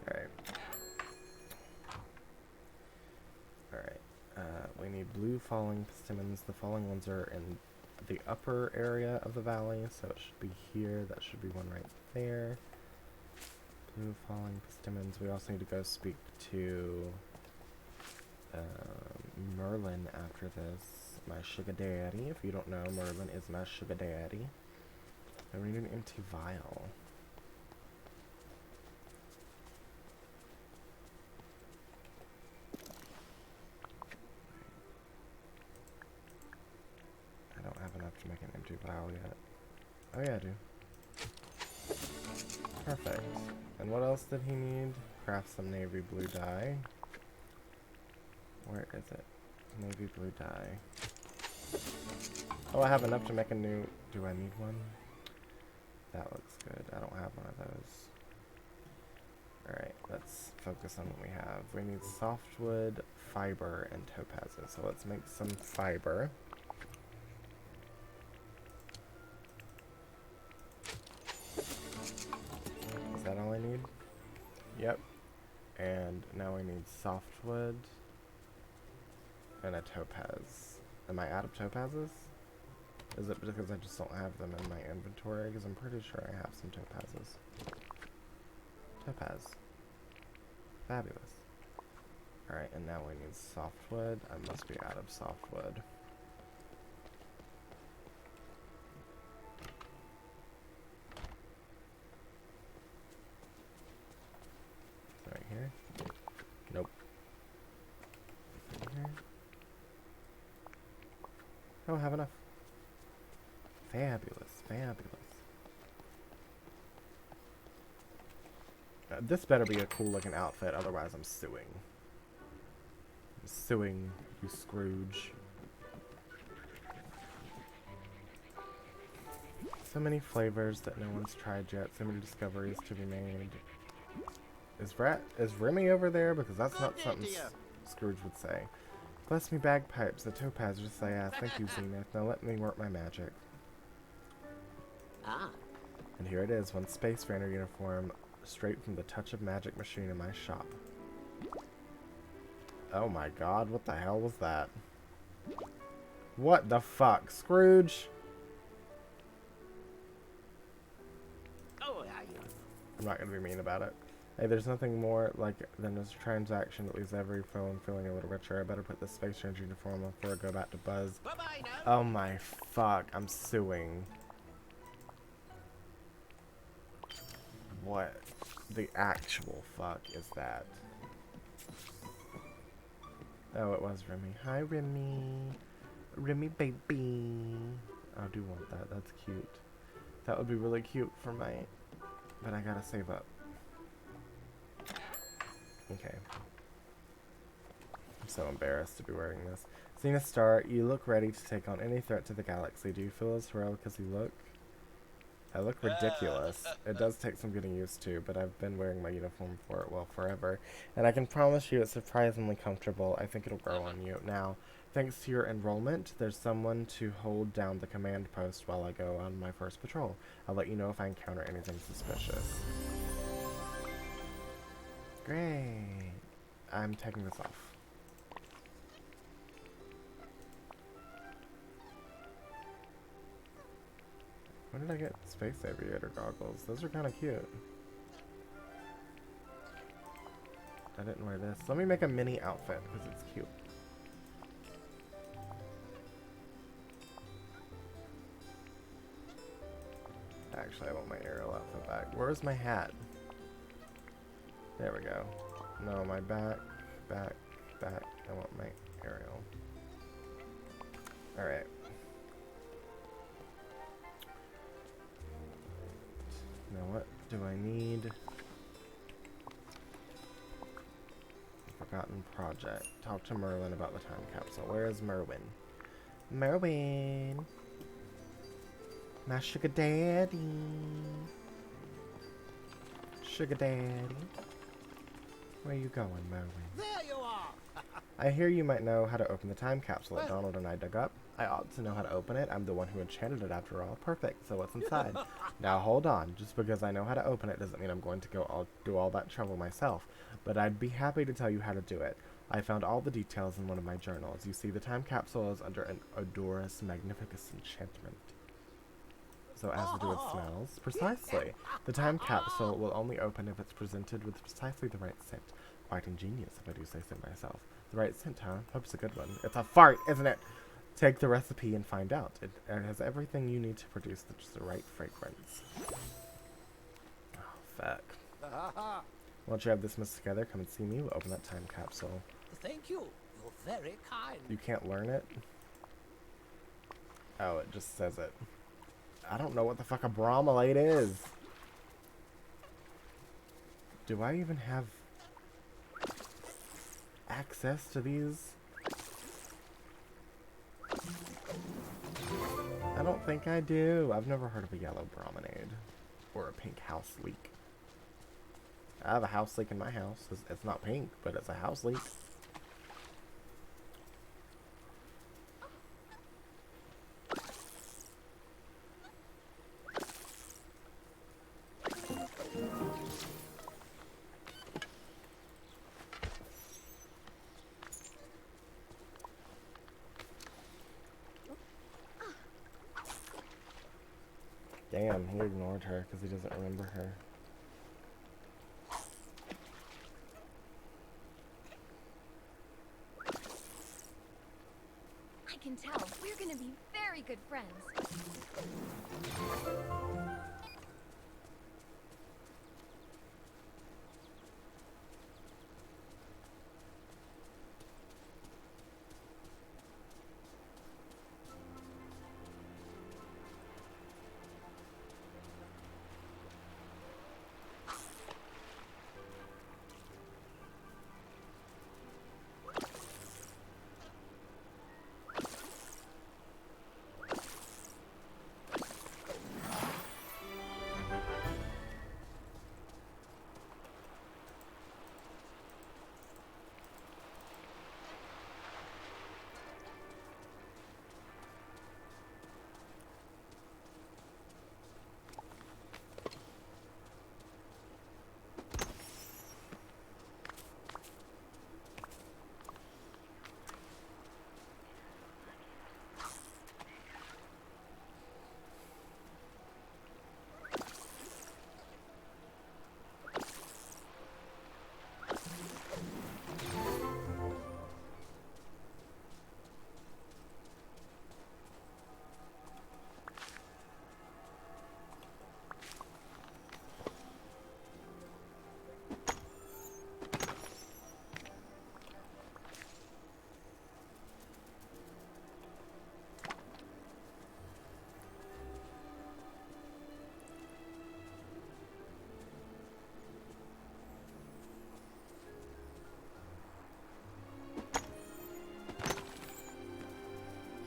Alright. Alright. We need blue falling persimmons. The falling ones are in the upper area of the valley, so it should be here. That should be one right there. Blue falling persimmons. We also need to go speak to Merlin after this. My sugar daddy. If you don't know, Merlin is my sugar daddy. And we need an empty vial. I don't have enough to make an empty vial yet. Oh yeah, I do. Perfect. And what else did he need? Craft some navy blue dye. Where is it? Navy blue dye. Oh, I have enough to make a new... Do I need one? That looks good. I don't have one of those. Alright, let's focus on what we have. We need softwood, fiber, and topazes. So let's make some fiber. Is that all I need? Yep. And now we need softwood and a topaz. Am I out of topazes? Is it because I just don't have them in my inventory? Because I'm pretty sure I have some topazes. Topaz. Fabulous. Alright, and now we need softwood. I must be out of softwood. Right here? Nope. Right here? Oh, I have enough. Fabulous, fabulous. This better be a cool looking outfit, otherwise I'm suing. I'm suing you, Scrooge. So many flavors that no one's tried yet, so many discoveries to be made. Is Remy over there? Because that's not something Scrooge would say. Bless me bagpipes, the topaz, just say thank you, Zenith. Now let me work my magic. Ah. And here it is, one Space Ranger uniform, straight from the Touch of Magic machine in my shop. Oh my god, what the hell was that? What the fuck, Scrooge? Oh, yeah. I'm not gonna be mean about it. Hey, there's nothing more like than this transaction that leaves every phone feeling a little richer. I better put this Space Ranger uniform on before I go back to Buzz. Bye-bye now. Oh my fuck, I'm suing. What the actual fuck is that? Oh, it was Remy. Hi, Remy. Remy, baby. I do want that. That's cute. That would be really cute for my... But I gotta save up. Okay. I'm so embarrassed to be wearing this. Zenithstar, you look ready to take on any threat to the galaxy. Do you feel as heroic as you look? I look ridiculous. It does take some getting used to, but I've been wearing my uniform for, well, forever. And I can promise you it's surprisingly comfortable. I think it'll grow on you. Now, Thanks to your enrollment, there's someone to hold down the command post while I go on my first patrol. I'll let you know if I encounter anything suspicious. Great. I'm taking this off. When did I get space aviator goggles? Those are kind of cute. I didn't wear this. Let me make a mini outfit because it's cute. Actually, I want my aerial outfit back. Where's my hat? There we go. No, my back. I want my aerial. Alright. Now what do I need? Forgotten project. Talk to Merlin about the time capsule. Where is Merwin? Merwin! My sugar daddy! Sugar daddy. Where you going, Merwin? There you are! I hear you might know how to open the time capsule that Donald and I dug up. I ought to know how to open it. I'm the one who enchanted it after all. Perfect. So what's inside? Now hold on. Just because I know how to open it doesn't mean I'm going to go do all that trouble myself. But I'd be happy to tell you how to do it. I found all the details in one of my journals. You see, the time capsule is under an odorous, magnificent enchantment. So as to do with smells? Precisely. The time capsule will only open if it's presented with precisely the right scent. Quite ingenious, if I do say so myself. The right scent, huh? Hope it's a good one. It's a fart, isn't it? Take the recipe and find out. It has everything you need to produce just the right fragrance. Oh, fuck. Once you have this mixed together, come and see me. We'll open that time capsule. Thank you. You're very kind. You can't learn it? Oh, it just says it. I don't know what the fuck a bromelate is. Do I even have access to these? I don't think I do. I've never heard of a yellow promenade or a pink house leak. I have a house leak in my house. It's not pink, but it's a house leak. Damn, he ignored her because he doesn't remember her. I can tell we're gonna be very good friends.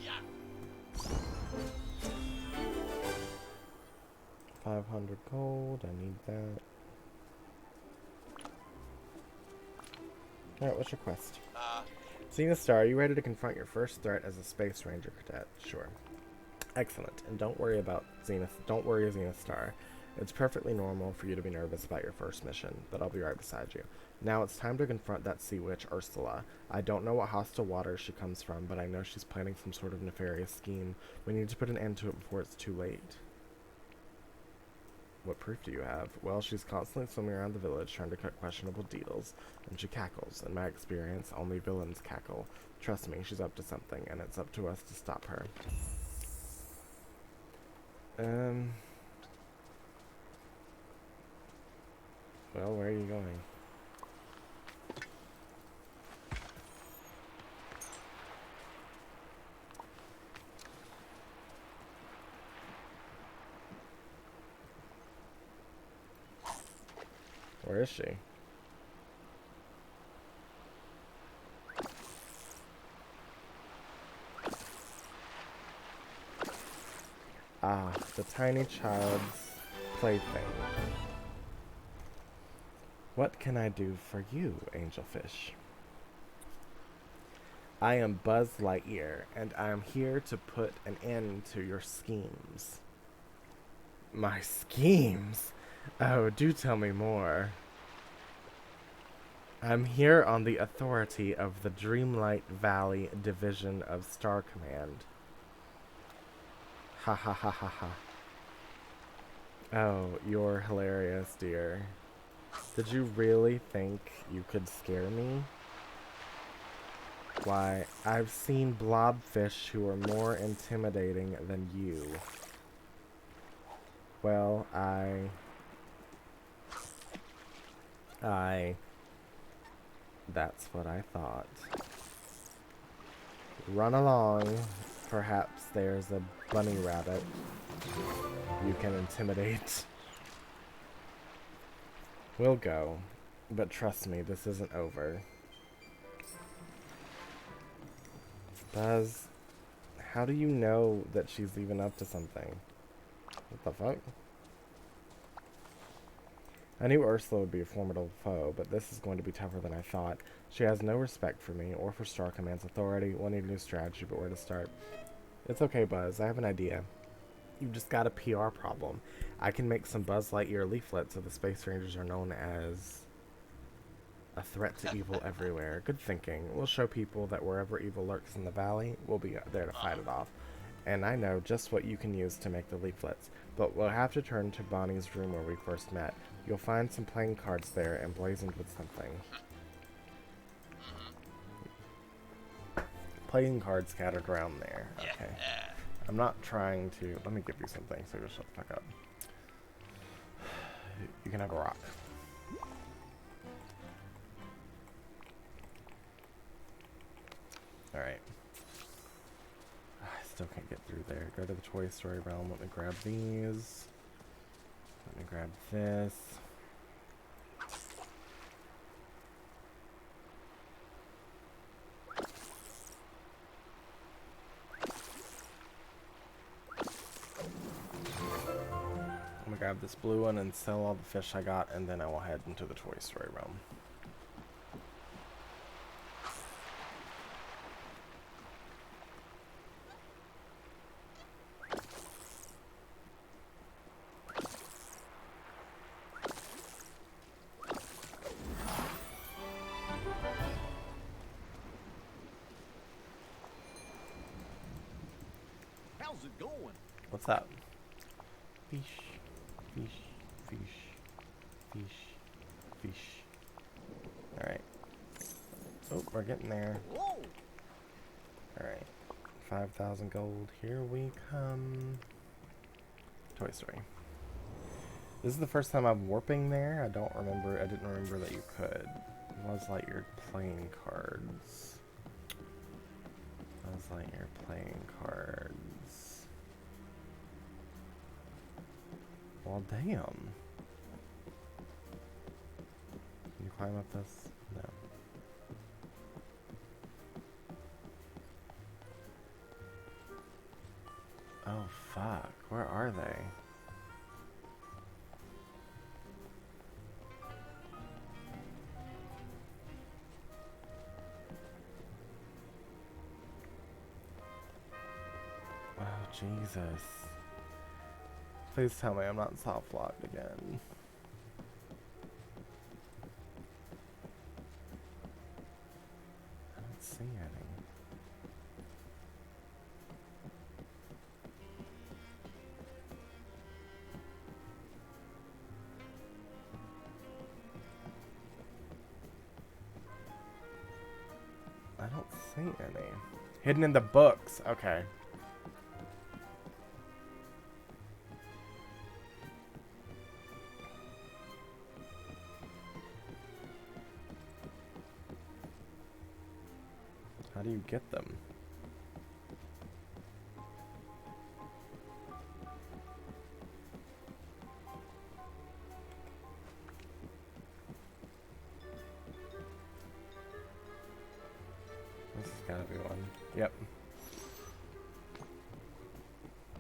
Yeah. 500 gold. I need that. Alright, what's your quest? Zenithstar, are you ready to confront your first threat as a Space Ranger cadet? Sure. Excellent. And don't worry, Zenithstar. It's perfectly normal for you to be nervous about your first mission, but I'll be right beside you. Now it's time to confront that sea witch, Ursula. I don't know what hostile waters she comes from, but I know she's planning some sort of nefarious scheme. We need to put an end to it before it's too late. What proof do you have? Well, she's constantly swimming around the village trying to cut questionable deals, and she cackles. In my experience, only villains cackle. Trust me, she's up to something, and it's up to us to stop her. Well, where are you going? Where is she? Ah, the tiny child's plaything. What can I do for you, Angelfish? I am Buzz Lightyear, and I am here to put an end to your schemes. My schemes? Oh, do tell me more. I'm here on the authority of the Dreamlight Valley Division of Star Command. Ha ha ha ha ha. Oh, you're hilarious, dear. Did you really think you could scare me? Why, I've seen blobfish who are more intimidating than you. Well, that's what I thought. Run along. Perhaps there's a bunny rabbit you can intimidate. We'll go, but trust me, this isn't over. Buzz, how do you know that she's even up to something? What the fuck? I knew Ursula would be a formidable foe, but this is going to be tougher than I thought. She has no respect for me or for Star Command's authority. We'll need a new strategy, but where to start? It's okay, Buzz. I have an idea. You've just got a PR problem. I can make some Buzz Lightyear leaflets so the Space Rangers are known as a threat to evil everywhere. Good thinking. We'll show people that wherever evil lurks in the valley, we'll be there to fight it off. And I know just what you can use to make the leaflets. But we'll have to turn to Bonnie's room where we first met. You'll find some playing cards there emblazoned with something. Playing cards scattered around there. Okay. I'm not trying to... Let me give you something so you'll shut the fuck up. You can have a rock. Alright. I still can't get through there. Go to the Toy Story realm. Let me grab these. Let me grab this. I'm gonna grab this blue one and sell all the fish I got, and then I will head into the Toy Story realm. How's it going? What's up? Fish, fish, fish, fish, fish. Alright. Oh, we're getting there. Whoa! Alright. 5,000 gold. Here we come. Toy Story. This is the first time I'm warping there. I didn't remember that you could. Buzz Lightyear playing cards. Buzz Lightyear playing cards. Well, damn. Can you climb up this? No. Oh, fuck. Where are they? Jesus. Please tell me I'm not soft locked again. I don't see any. I don't see any. Hidden in the books. Okay. How do you get them? This has gotta be one. Yep.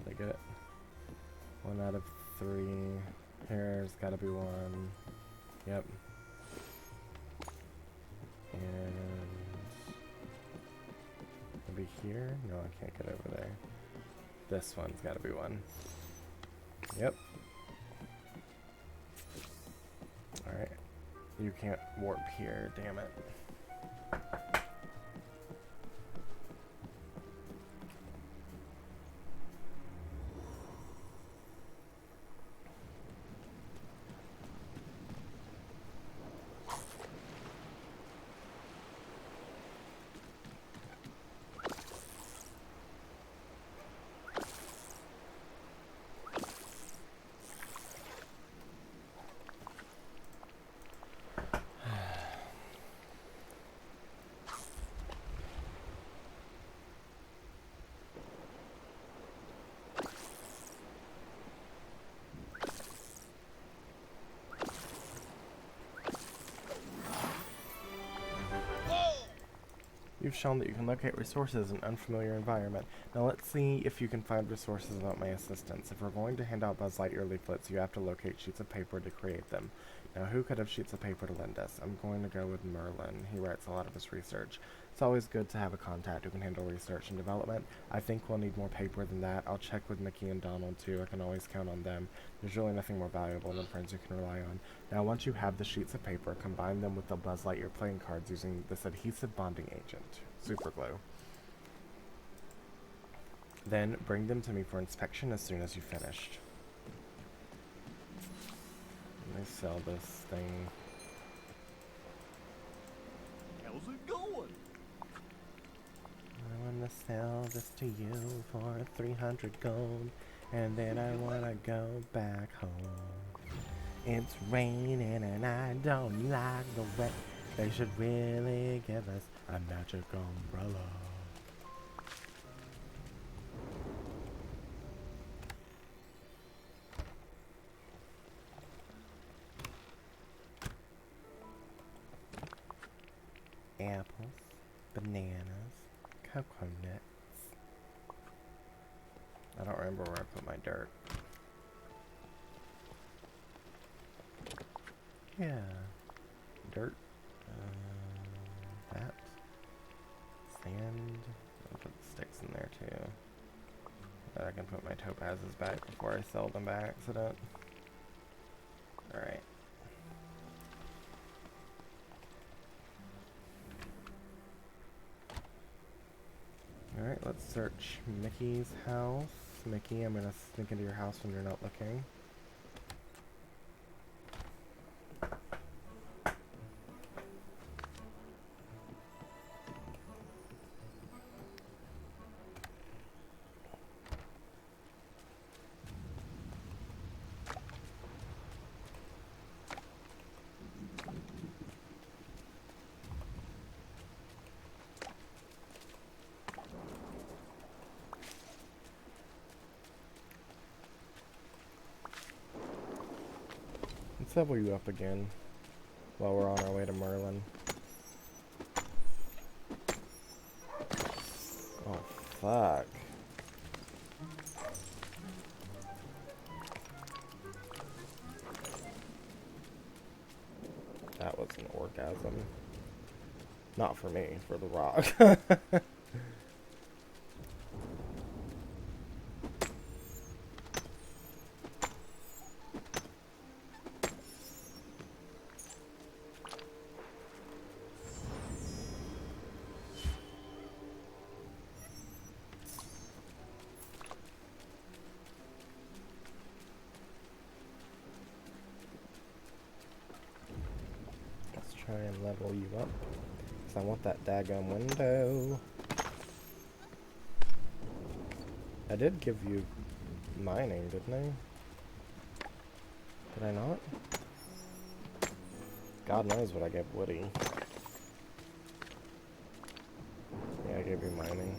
Did I get it? 1 out of 3. Here's gotta be 1. Yep. And maybe here? No, I can't get over there. This one's gotta be 1. Yep. Alright. You can't warp here, damn it. You've shown that you can locate resources in an unfamiliar environment. Now let's see if you can find resources without my assistance. If we're going to hand out Buzz Lightyear leaflets, you have to locate sheets of paper to create them. Now who could have sheets of paper to lend us? I'm going to go with Merlin. He writes a lot of his research. It's always good to have a contact who can handle research and development. I think we'll need more paper than that. I'll check with Mickey and Donald too. I can always count on them. There's really nothing more valuable than friends you can rely on. Now once you have the sheets of paper, combine them with the Buzz Lightyear playing cards using this adhesive bonding agent, super glue. Then bring them to me for inspection as soon as you've finished. Let me sell this thing. How's it going? I wanna sell this to you for 300 gold, and then I wanna go back home. It's raining and I don't like the wet. They should really give us a magic umbrella. Apples, bananas, coconuts. I don't remember where I put my dirt. Yeah, dirt. That. Sand. I'll put the sticks in there too. That I can put my topazes back before I sell them by accident. Alright. Alright, let's search Mickey's house. Mickey, I'm gonna sneak into your house when you're not looking. Let's level you up again while we're on our way to Merlin. Oh, fuck. That was an orgasm. Not for me, for the rock. try and level you up. Because I want that daggone window. I did give you mining, didn't I? Did I not? God knows what I gave Woody. Yeah, I gave you mining.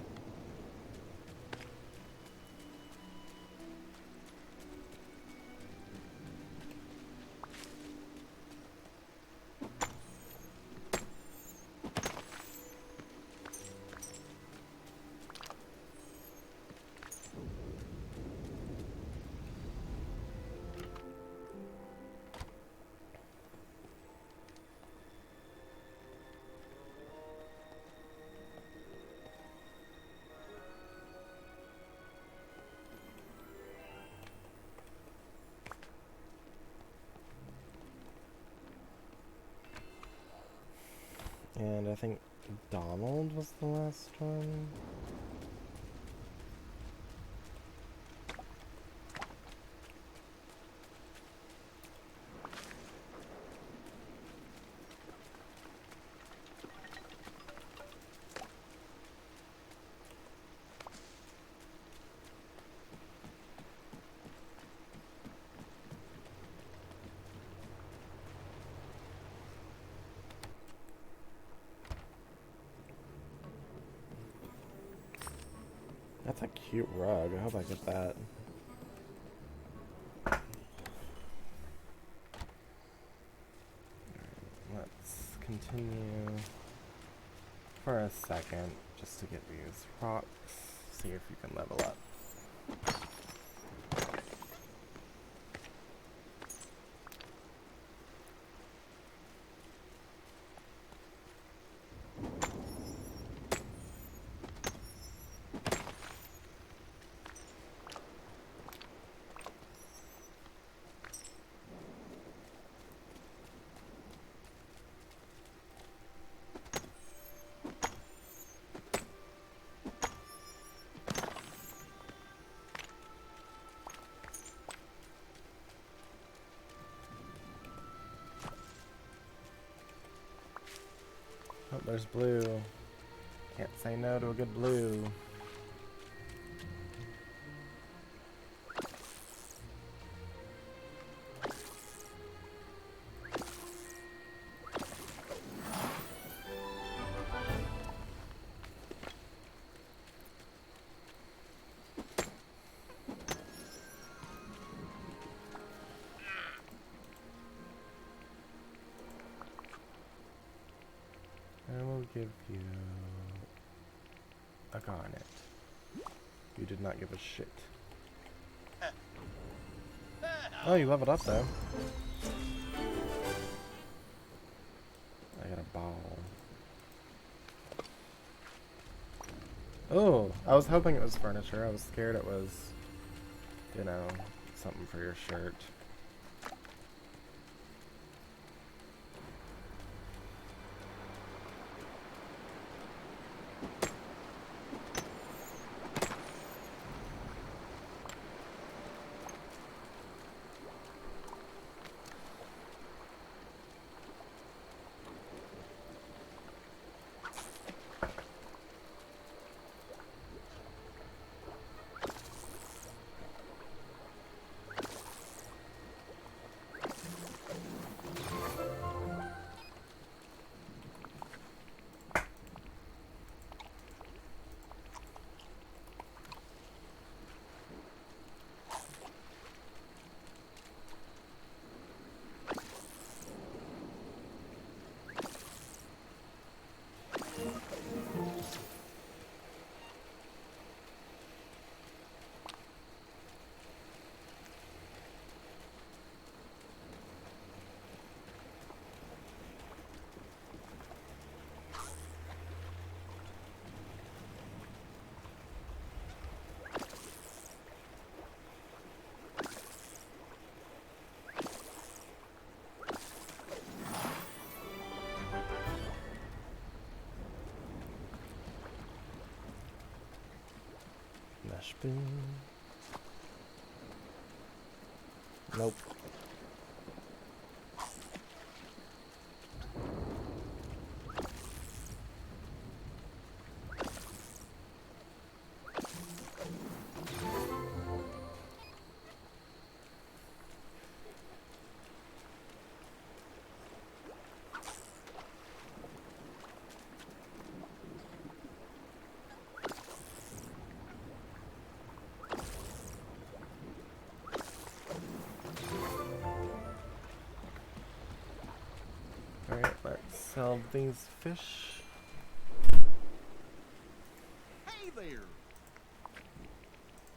And I think Donald was the last one. That's a cute rug. I hope I get that. Let's continue for a second just to get these rocks. See if you can level up. Oh, there's blue. Can't say no to a good blue. I will give you a garnet. You did not give a shit. Oh, you leveled up though. I got a ball. Oh, I was hoping it was furniture. I was scared it was, you know, something for your shirt. Spoon. Nope. Alright, let's sell these fish. Hey there!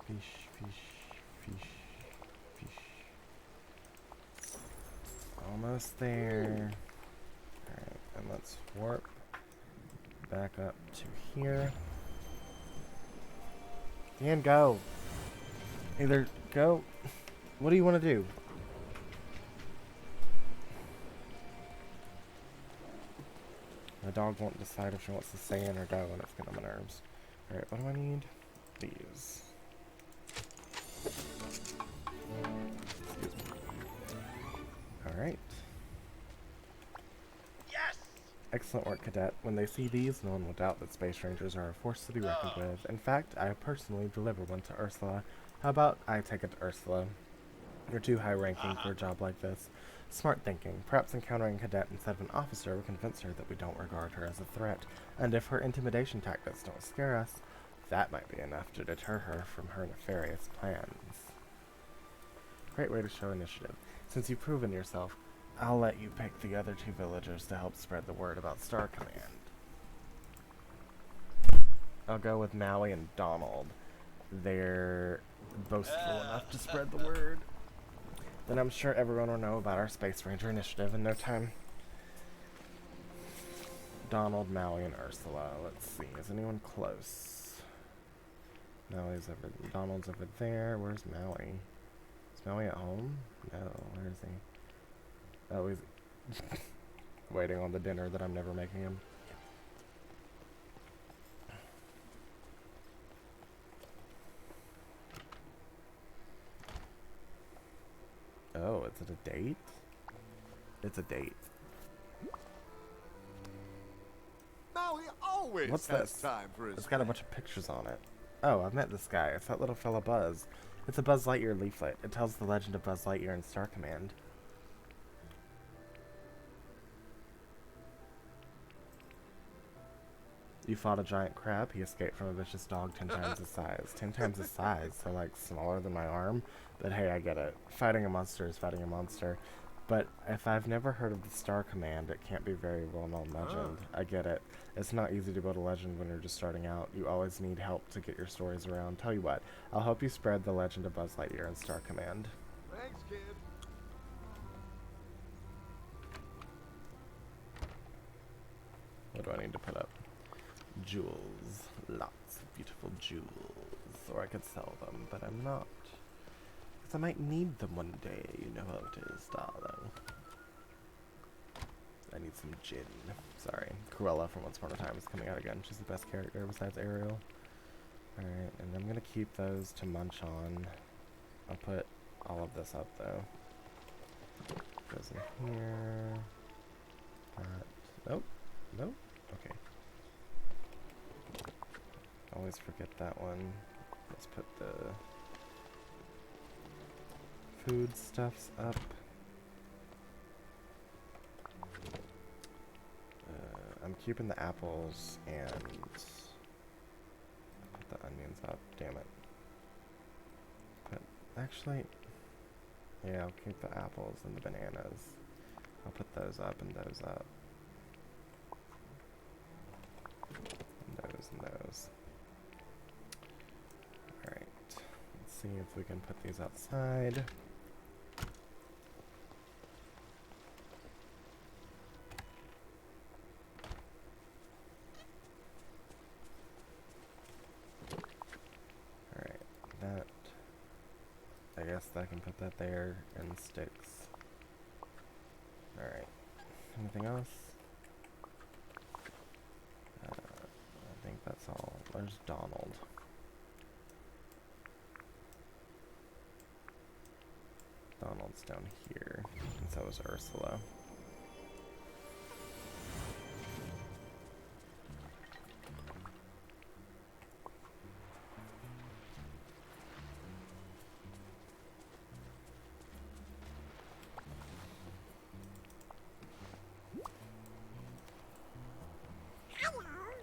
Fish, fish, fish, fish. Almost there. Alright, and let's warp back up to here. Dan, go! Either go. What do you want to do? My dog won't decide if she wants to stay in or go, and it's getting on my nerves. Alright, what do I need? These. Excuse me. Alright. Yes! Excellent work, Cadet. When they see these, no one will doubt that space rangers are a force to be reckoned with. In fact, I personally deliver one to Ursula. How about I take it to Ursula? You're too high-ranking for a job like this. Smart thinking. Perhaps encountering a cadet instead of an officer will convince her that we don't regard her as a threat. And if her intimidation tactics don't scare us, that might be enough to deter her from her nefarious plans. Great way to show initiative. Since you've proven yourself, I'll let you pick the other two villagers to help spread the word about Star Command. I'll go with Maui and Donald. They're boastful enough to spread the word. Then I'm sure everyone will know about our Space Ranger initiative in no time. Donald, Maui, and Ursula. Let's see. Is anyone close? Maui's over. Donald's over there. Where's Maui? Is Maui at home? No. Where is he? Oh, he's waiting on the dinner that I'm never making him. Oh, is it a date? It's a date. Maui always What's has this? time for his It's got a bunch of pictures on it. Oh, I've met this guy. It's that little fella Buzz. It's a Buzz Lightyear leaflet. It tells the legend of Buzz Lightyear and Star Command. You fought a giant crab. He escaped from a vicious dog 10 times his size. 10 times his size, so like smaller than my arm. But hey, I get it. Fighting a monster is fighting a monster. But if I've never heard of the Star Command, it can't be very well-known legend. I get it. It's not easy to build a legend when you're just starting out. You always need help to get your stories around. Tell you what, I'll help you spread the legend of Buzz Lightyear and Star Command. Thanks, kid. What do I need to put up? Jewels. Lots of beautiful jewels. Or I could sell them, but I'm not. Because I might need them one day. You know how it is, darling. I need some gin. Sorry. Cruella from Once Upon a Time is coming out again. She's the best character besides Ariel. Alright, and I'm going to keep those to munch on. I'll put all of this up, though. Goes in here. Nope. Nope. Okay. Always forget that one. Let's put the food stuffs up. I'm keeping the apples and put the onions up. Damn it. But actually, yeah, I'll keep the apples and the bananas. I'll put those up and those up. And those and those. Alright. Let's see if we can put these outside. Alright. That. I guess I can put that there and sticks. Alright. Anything else? I think that's all. There's Donald. Donald's down here, and so is Ursula.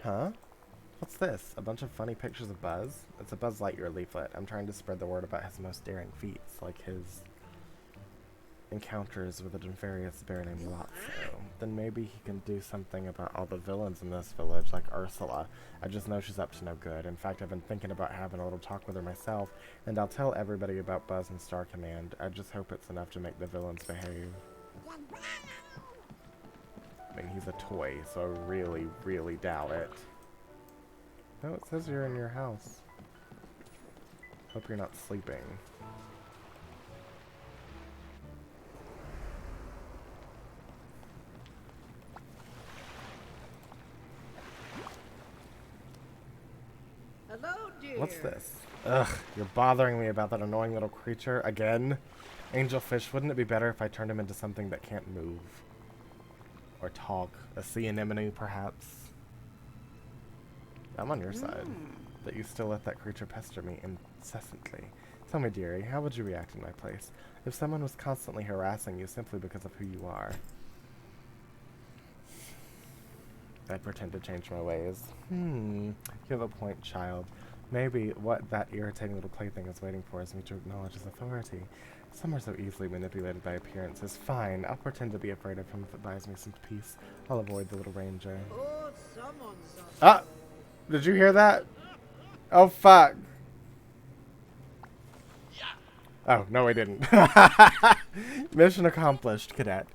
Huh? What's this? A bunch of funny pictures of Buzz? It's a Buzz Lightyear leaflet. I'm trying to spread the word about his most daring feats, like his encounters with a nefarious bear named Lotso, then maybe he can do something about all the villains in this village, like Ursula. I just know she's up to no good. In fact, I've been thinking about having a little talk with her myself, and I'll tell everybody about Buzz and Star Command. I just hope it's enough to make the villains behave. I mean, he's a toy, so I really, really doubt it. No, it says you're in your house. Hope you're not sleeping. Hello, dear. What's this? Ugh, you're bothering me about that annoying little creature again? Angelfish, wouldn't it be better if I turned him into something that can't move? Or talk? A sea anemone, perhaps? I'm on your side. That you still let that creature pester me incessantly. Tell me, dearie, how would you react in my place if someone was constantly harassing you simply because of who you are? I'd pretend to change my ways. You have a point, child. Maybe what that irritating little plaything is waiting for is me to acknowledge his authority. Some are so easily manipulated by appearances. Fine, I'll pretend to be afraid of him if it buys me some peace. I'll avoid the little ranger. Oh, someone's up. Ah! Did you hear that? Oh, fuck. Oh, no, I didn't. Mission accomplished, cadet.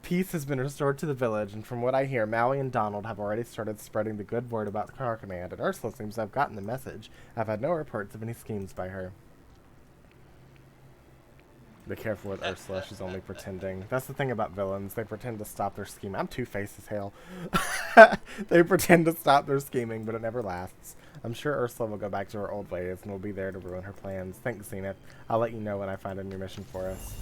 Peace has been restored to the village, and from what I hear, Maui and Donald have already started spreading the good word about Star Command, and Ursula seems to have gotten the message. I've had no reports of any schemes by her. Be careful with Ursula, she's only pretending. That's the thing about villains, they pretend to stop their scheme. I'm two-faced as hell. They pretend to stop their scheming, but it never lasts. I'm sure Ursula will go back to her old ways, and will be there to ruin her plans. Thanks, Zenith. I'll let you know when I find a new mission for us.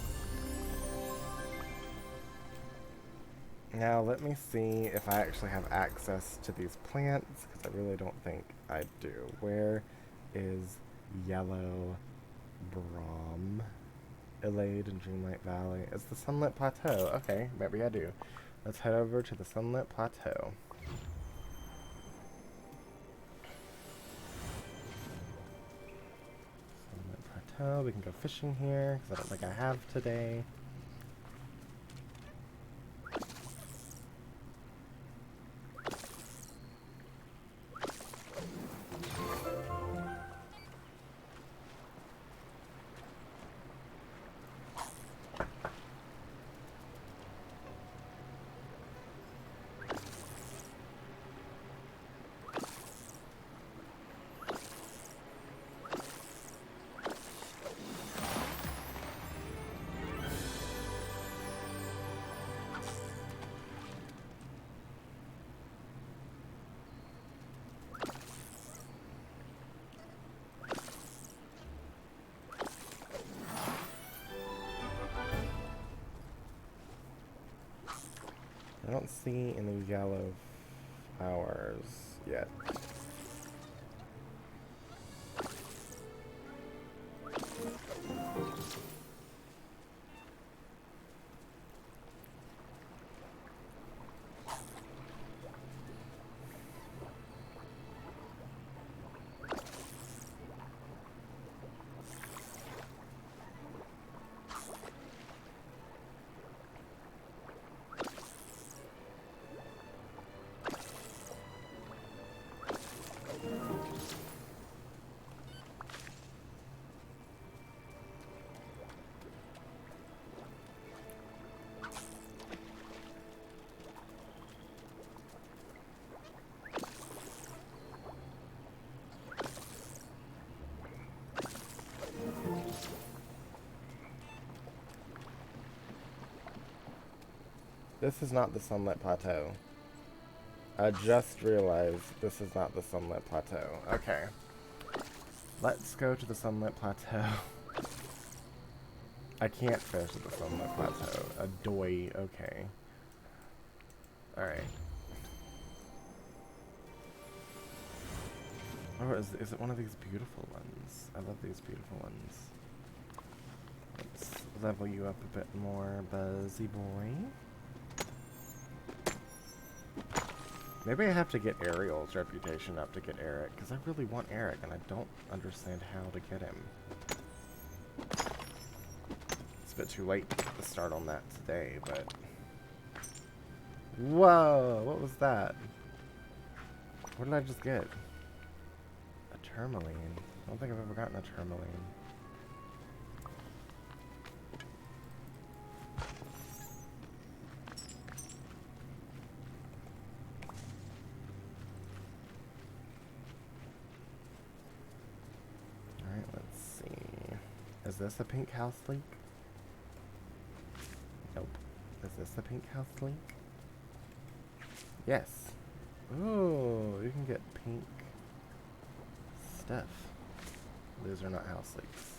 Now, let me see if I actually have access to these plants, because I really don't think I do. Where is Yellow Brom? Elade in Dreamlight Valley. It's the Sunlit Plateau. Okay, maybe I do. Let's head over to the Sunlit Plateau. Sunlit Plateau. We can go fishing here, because I don't think I have today. I don't see any yellow flowers yet. This is not the Sunlit Plateau. I just realized this is not the Sunlit Plateau. Okay. Let's go to the Sunlit Plateau. I can't fish at the Sunlit Plateau. A doy. Okay. Alright. Oh, is it one of these beautiful ones? I love these beautiful ones. Let's level you up a bit more, Buzzy boy. Maybe I have to get Ariel's reputation up to get Eric, because I really want Eric, and I don't understand how to get him. It's a bit too late to start on that today, but... Whoa! What was that? What did I just get? A tourmaline. I don't think I've ever gotten a tourmaline. Alright, let's see. Is this a pink house leak? Nope. Is this a pink house leak? Yes. Ooh, you can get pink stuff. Those are not house leaks.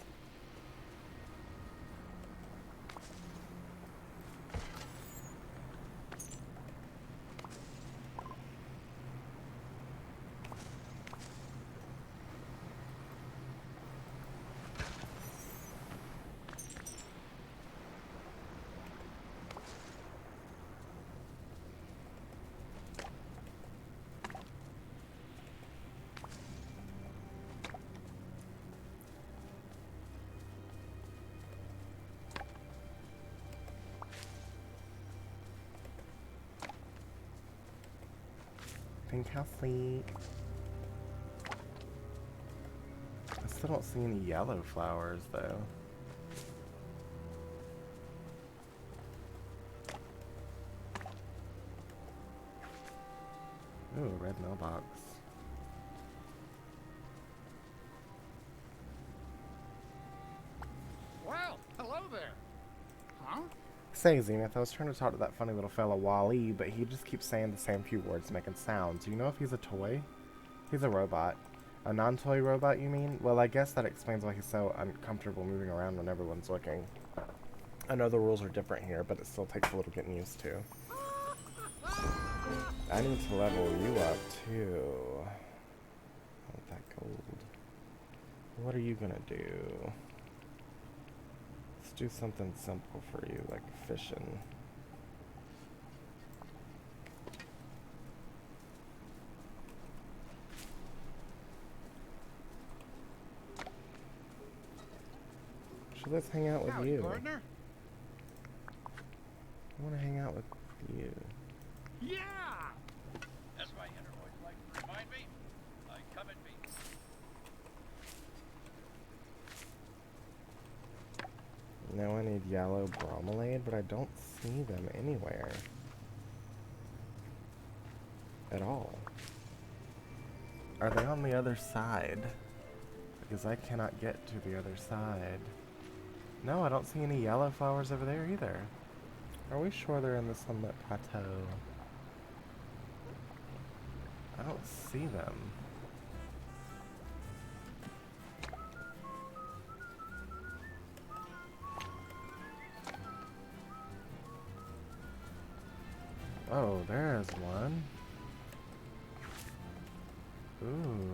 Pink house leak. I still don't see any yellow flowers though. Ooh, red mailbox. Well, hello there. Huh? Say, Zenith, I was trying to talk to that funny little fella Wally, but he just keeps saying the same few words making sounds. Do you know if he's a toy? He's a robot. A non-toy robot, you mean? Well, I guess that explains why he's so uncomfortable moving around when everyone's looking. I know the rules are different here, but it still takes a little getting used to. I need to level you up, too. I want that gold. What are you gonna do? Let's do something simple for you, like fishing. So let's hang out with Howdy, you. partner. I want to hang out with you. Yeah! That's my inner voice like to remind me. I come at me. Now I need yellow bromelade, but I don't see them anywhere. At all. Are they on the other side? Because I cannot get to the other side. No, I don't see any yellow flowers over there either. Are we sure they're in the Sunlit Plateau? I don't see them. Oh, there's one. Ooh.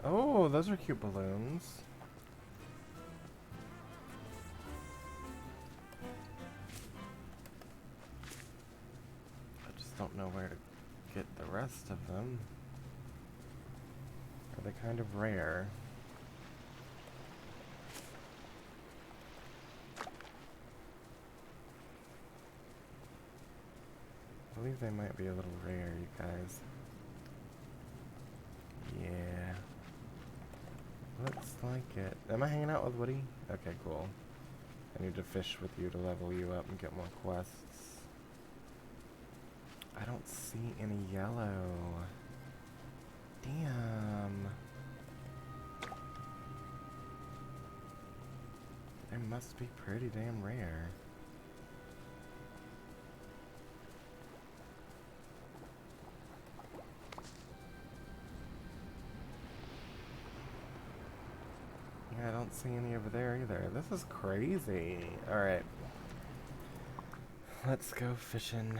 Oh, those are cute balloons. I just don't know where to get the rest of them. Are they kind of rare? I believe they might be a little rare, you guys. Yeah. Looks like it. Am I hanging out with Woody? Okay, cool. I need to fish with you to level you up and get more quests. I don't see any yellow. Damn. They must be pretty damn rare. Yeah, I don't see any over there either. This is crazy. Alright. Let's go fishing.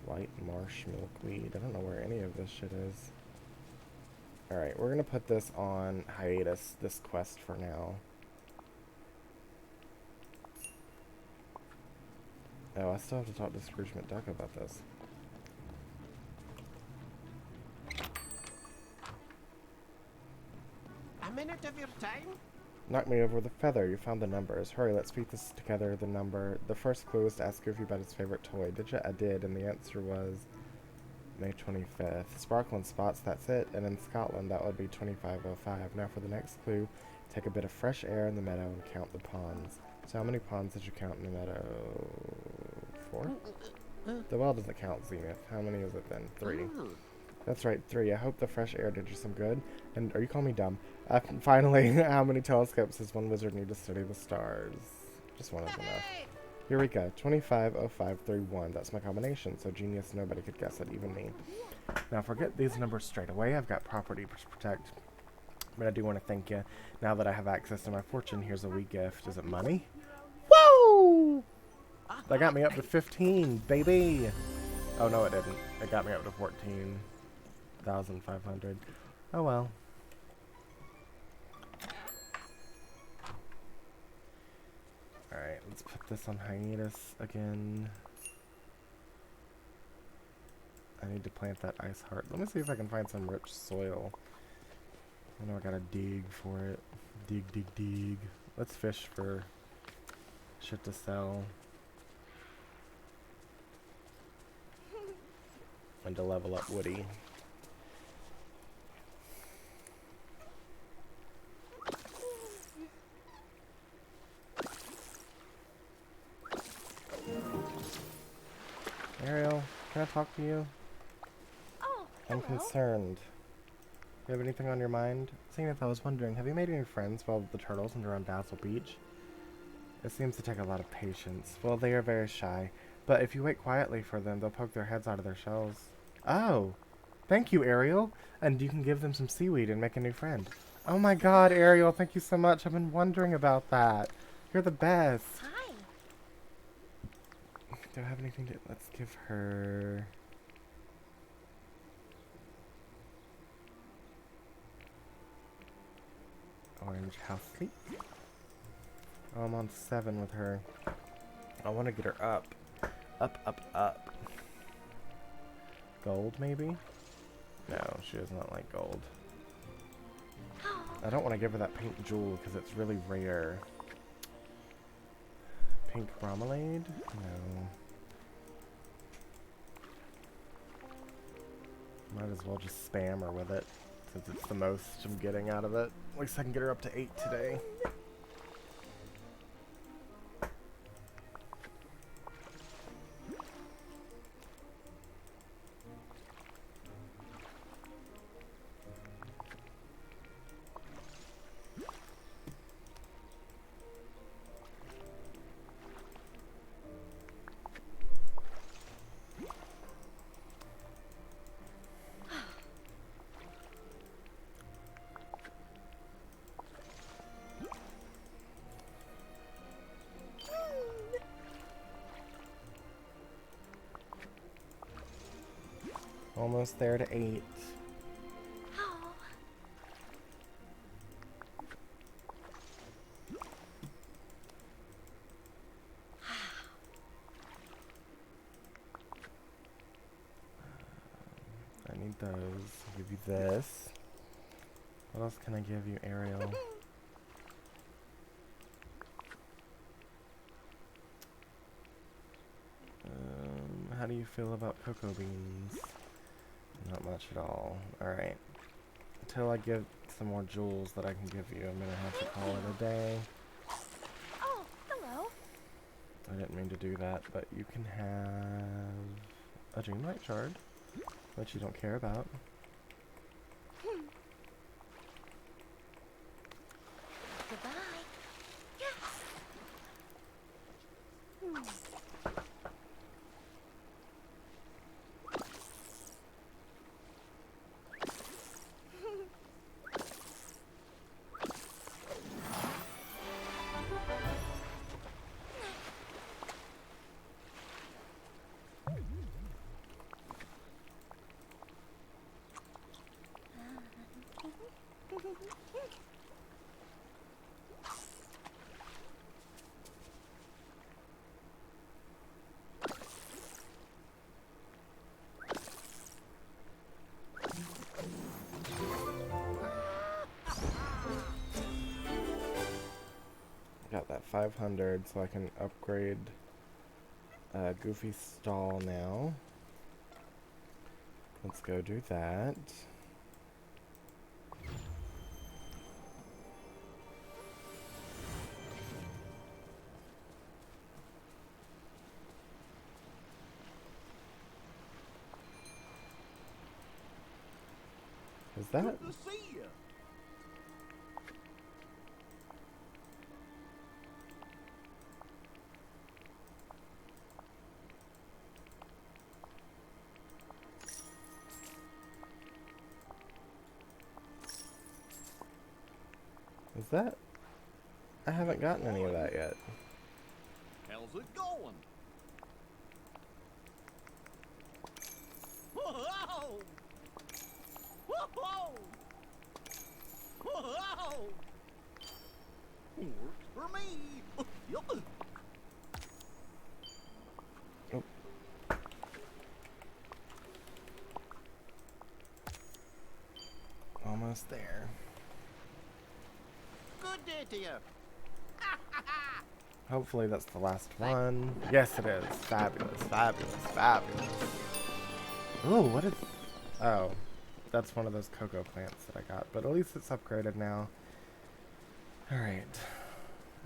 White marsh milkweed. I don't know where any of this shit is. Alright, we're gonna put this on hiatus, this quest for now. Oh, I still have to talk to Scrooge McDuck about this. A minute of your time? Knock me over with a feather. You found the numbers. Hurry, let's piece this together. The first clue was to ask Goofy about his favorite toy. Did you? I did, and the answer was May 25th. Sparkle and spots, that's it. And in Scotland, that would be 2505. Now for the next clue, take a bit of fresh air in the meadow and count the ponds. So how many ponds did you count in the meadow? 4? The well doesn't count, Zenith. How many is it then? 3. That's right, 3. I hope the fresh air did you some good. And are you calling me dumb? Finally, how many telescopes does one wizard need to study the stars? Just one is enough. Eureka, 250531. That's my combination, so genius, nobody could guess it, even me. Now forget these numbers straight away. I've got property to protect. But I do want to thank you. Now that I have access to my fortune, here's a wee gift. Is it money? Woo! That got me up to 15, baby! Oh, no, it didn't. It got me up to 14,500. Oh, well. Alright, let's put this on hiatus again. I need to plant that ice heart. Let me see if I can find some rich soil. I know I gotta dig for it. Dig, dig, dig. Let's fish for shit to sell. And to level up Woody. Ariel, can I talk to you? Oh, I'm concerned. Do you have anything on your mind? Zenith, I was wondering, have you made any friends while the turtles and around Dazzle Beach? It seems to take a lot of patience. Well, they are very shy, but if you wait quietly for them, they'll poke their heads out of their shells. Oh! Thank you, Ariel! And you can give them some seaweed and make a new friend. Oh my god, Ariel, thank you so much. I've been wondering about that. You're the best. hi. Do I have anything to... Let's give her... Orange house sleep. Oh, I'm on 7 with her. I want to get her up. Up, up, up. Gold, maybe? No, she does not like gold. I don't want to give her that pink jewel because it's really rare. Pink marmalade? No. Might as well just spam her with it, since it's the most I'm getting out of it. At least I can get her up to 8 today. Almost there to 8. Oh. I need those. I'll give you this. What else can I give you, Ariel? How do you feel about cocoa beans? Not much at all. Alright. Until I get some more jewels that I can give you, I'm gonna have to call it a day. Oh, hello. I didn't mean to do that, but you can have a Dreamlight shard, which you don't care about. Goodbye. Yes. got 500, so I can upgrade Goofy's stall now. Let's go do that. Is that? Good to see you. Is that? I haven't gotten any of that yet. How's it going? Whoa! Whoa! Whoa! Works for me. Yup. Oh. Almost there. Good day to you. Hopefully that's the last one. Yes, it is. Fabulous, fabulous, fabulous. Ooh, what is... Oh, that's one of those cocoa plants that I got. But at least it's upgraded now. Alright.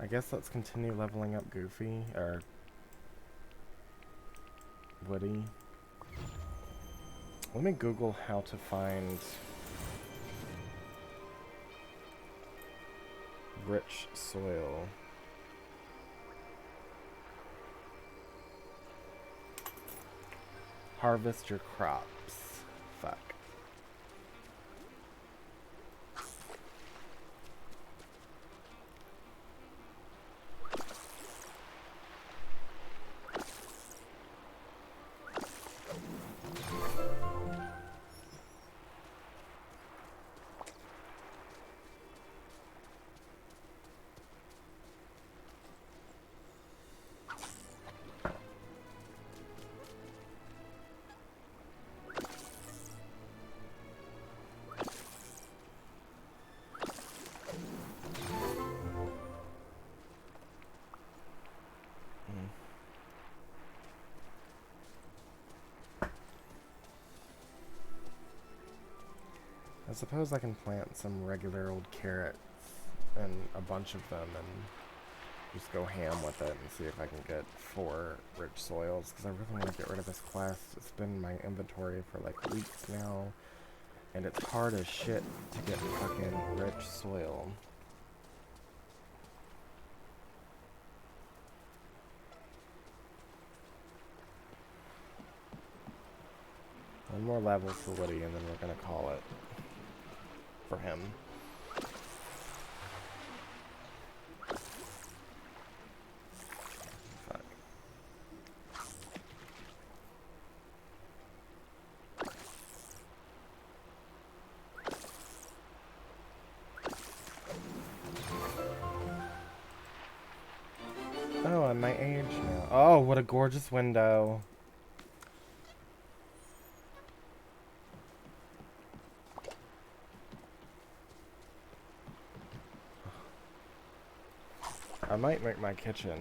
I guess let's continue leveling up Goofy, or... Woody. Let me Google how to find... rich soil. Harvest your crops. Fuck. I suppose I can plant some regular old carrots and a bunch of them and just go ham with it and see if I can get 4 rich soils, because I really want to get rid of this quest. It's been in my inventory for like weeks now, and it's hard as shit to get fucking rich soil. One more level for Woody and then we're gonna call it for him. Fuck. Oh, I'm my age now. Oh, what a gorgeous window. I might make my kitchen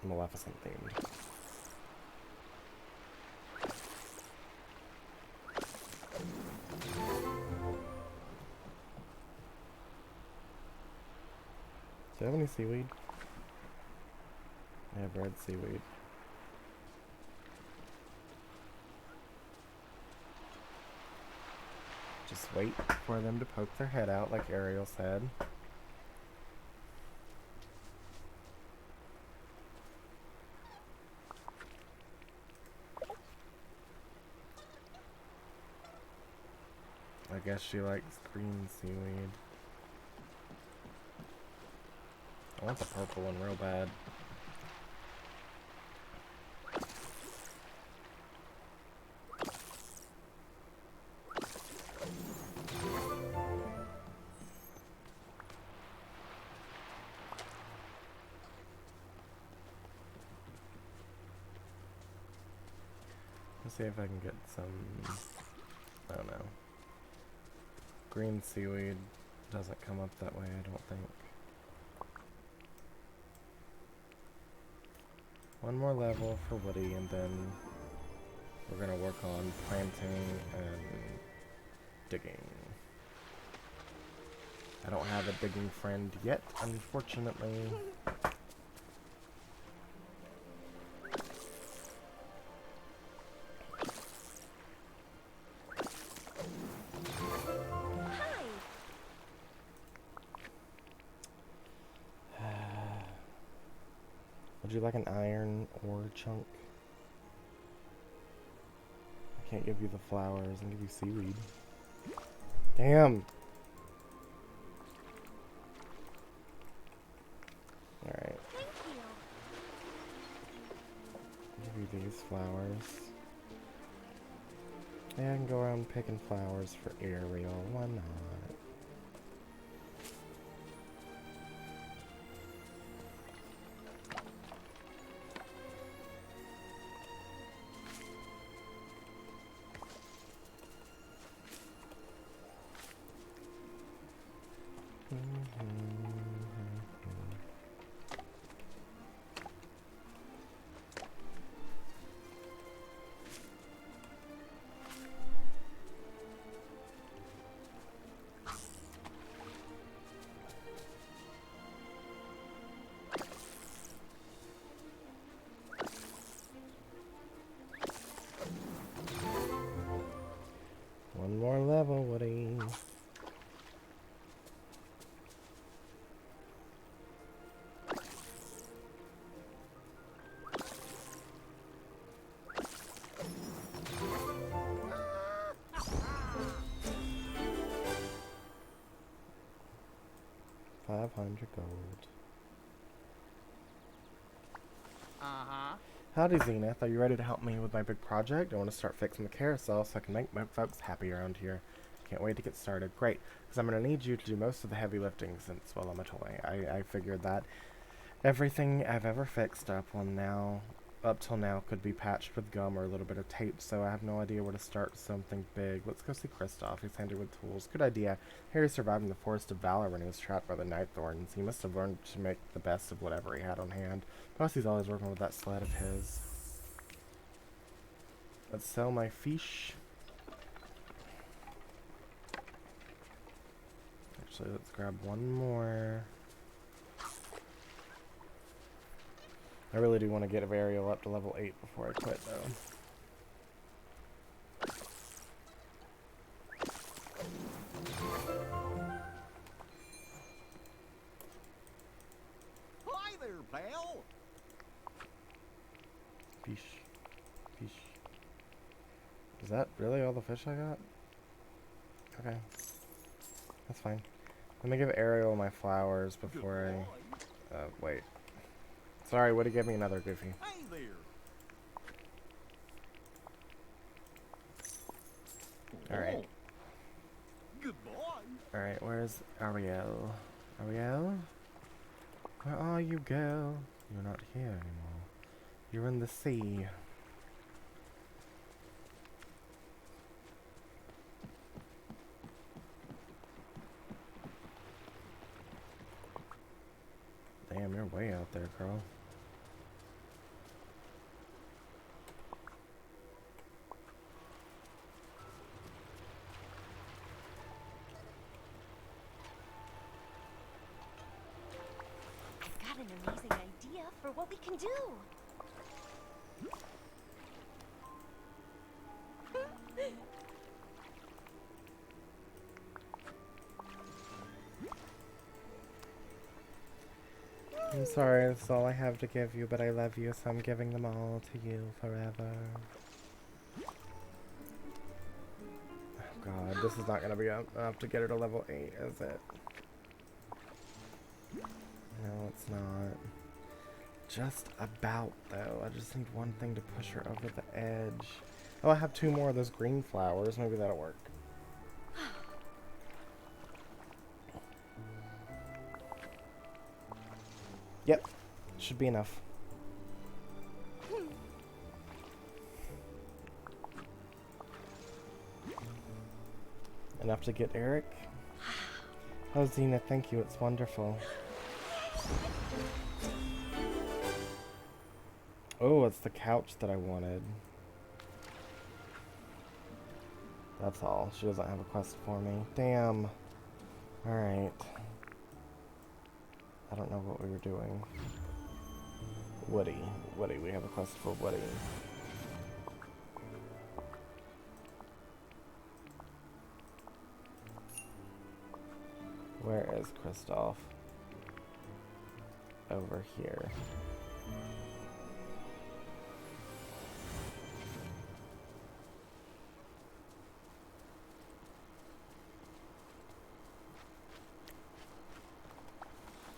Maleficent themed. Do you have any seaweed? I have red seaweed. Just wait for them to poke their head out like Ariel said. I guess she likes green seaweed. I want the purple one real bad. Let's see if I can get some... I don't know. Green seaweed doesn't come up that way, I don't think. One more level for Woody, and then we're gonna work on planting and digging. I don't have a digging friend yet, unfortunately. Would you like an iron ore chunk? I can't give you the flowers. I'll give you seaweed. Damn! Alright. Thank you. I'll give you these flowers. Yeah, I can go around picking flowers for Ariel. Why not? One more level, Woody. $500 gold. Uh-huh. Howdy, Zenith. Are you ready to help me with my big project? I want to start fixing the carousel so I can make my folks happy around here. Can't wait to get started. Great, because I'm going to need you to do most of the heavy lifting since, well, I'm a toy. I figured that everything I've ever fixed up till now could be patched with gum or a little bit of tape, so I have no idea where to start something big. Let's go see Kristoff. He's handy with tools. Good idea. Harry survived in the Forest of Valor when he was trapped by the Night Thorns. He must have learned to make the best of whatever he had on hand. Plus, he's always working with that sled of his. Let's sell my fish. Actually, let's grab one more. I really do want to get Ariel up to level 8 before I quit, though. Hi there, pal. Fish. Fish. Is that really all the fish I got? Okay. That's fine. Let me give Ariel my flowers before I... wait. Sorry, Woody gave me another Goofy. Hey there. Alright. Oh. Goodbye. Alright, where's Ariel? Ariel? Where are you, girl? You're not here anymore. You're in the sea. Damn, you're way out there, girl. I've got an amazing idea for what we can do. I'm sorry, that's all I have to give you, but I love you, so I'm giving them all to you forever. Oh god, this is not gonna be enough to get her to level 8, is it? No, it's not. Just about, though. I just need one thing to push her over the edge. Oh, I have 2 more of those green flowers. Maybe that'll work. Yep, should be enough. Enough to get Eric? Oh, Xena, thank you. It's wonderful. Oh, it's the couch that I wanted. That's all. She doesn't have a quest for me. Damn. Alright. I don't know what we were doing. Woody. Woody. We have a quest for Woody. Where is Kristoff? Over here.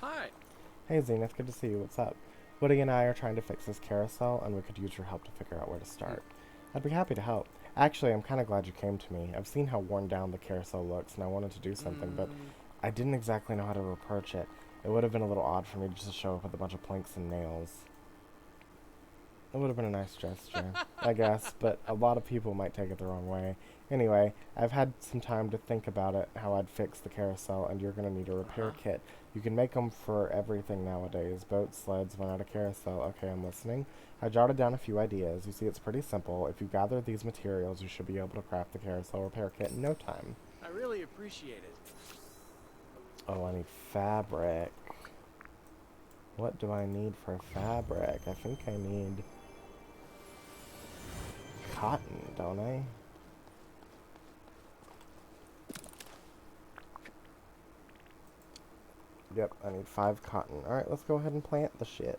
Hi. Hey Zenith, good to see you. What's up? Woody and I are trying to fix this carousel, and we could use your help to figure out where to start. I'd be happy to help. Actually, I'm kind of glad you came to me. I've seen how worn down the carousel looks, and I wanted to do something, but I didn't exactly know how to approach it. It would have been a little odd for me to just show up with a bunch of planks and nails. It would have been a nice gesture, I guess, but a lot of people might take it the wrong way. Anyway, I've had some time to think about it, how I'd fix the carousel, and you're going to need a repair kit. You can make them for everything nowadays. Boats, sleds, went out of carousel. Okay, I'm listening. I jotted down a few ideas. You see, it's pretty simple. If you gather these materials, you should be able to craft the carousel repair kit in no time. I really appreciate it. Oh, I need fabric. What do I need for fabric? I think I need cotton, don't I? Yep, I need 5 cotton. Alright, let's go ahead and plant the shit.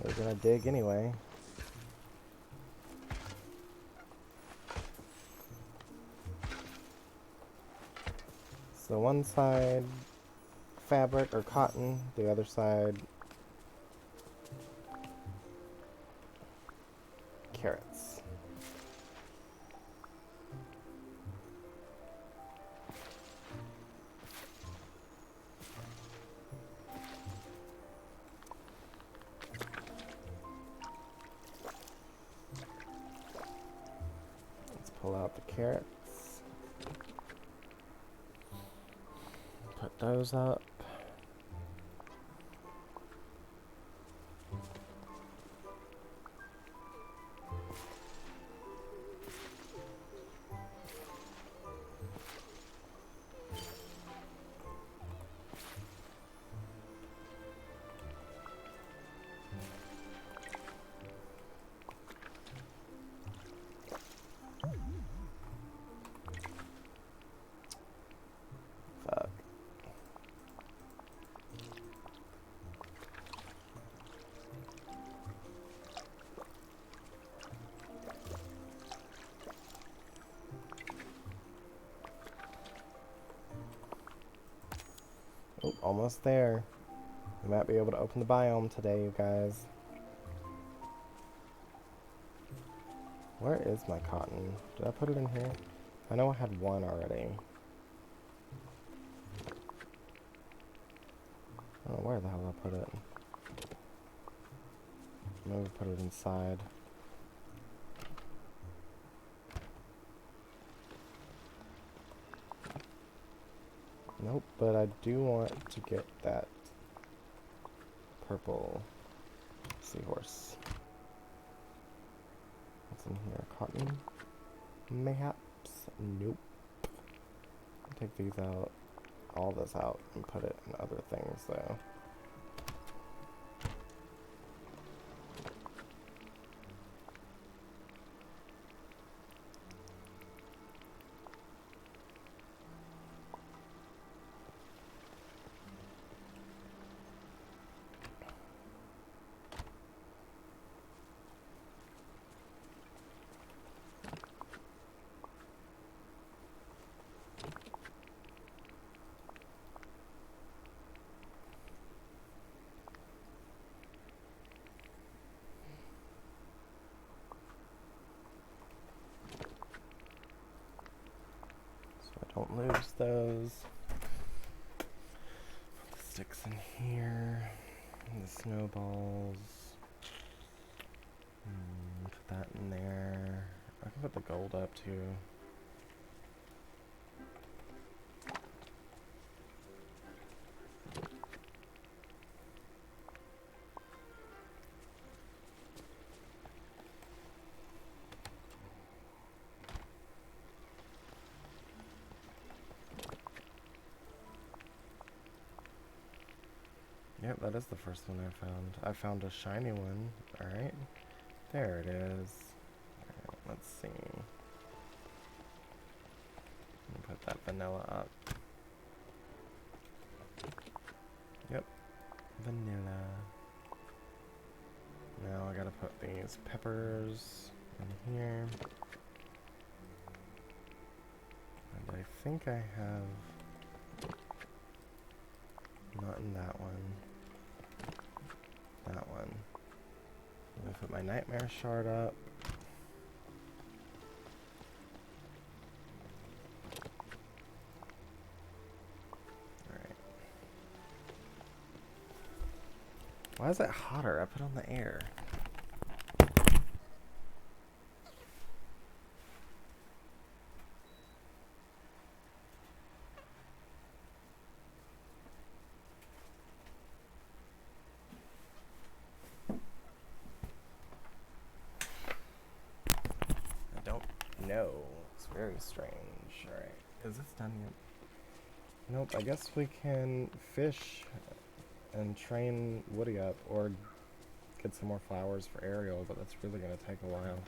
We're gonna dig anyway. So one side fabric or cotton, the other side carrots. Let's pull out the carrots. Put those up. Fuck. Oh, almost there. We might be able to open the biome today, you guys. Where is my cotton? Did I put it in here? I know I had one already. I don't know where the hell I put it. Maybe put it inside. Nope, but I do want to get that purple seahorse. What's in here? Cotton? Mayhaps? Nope. Take these out, all this out, and put it in other things though. Don't lose those. Put the sticks in here. And the snowballs. Put that in there. I can put the gold up too. Yep, that is the first one I found. I found a shiny one. Alright. There it is. Alright, let's see. Put that vanilla up. Yep. Vanilla. Now I gotta put these peppers in here. And I think I have... not in that one. That one. I'm gonna put my nightmare shard up. Alright. Why is it hotter? I put on the air. No, it's very strange. Alright, is this done yet? Nope, I guess we can fish and train Woody up, or get some more flowers for Ariel, but that's really gonna take a while.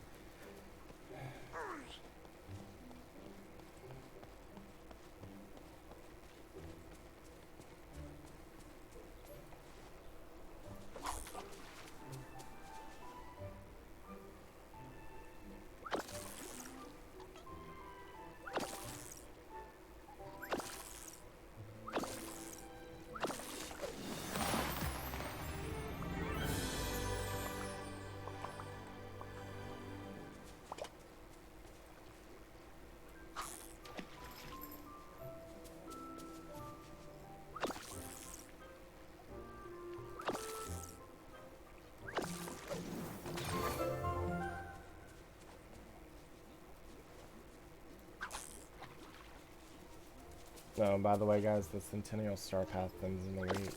Oh, by the way, guys, the Centennial Star Path ends in a week.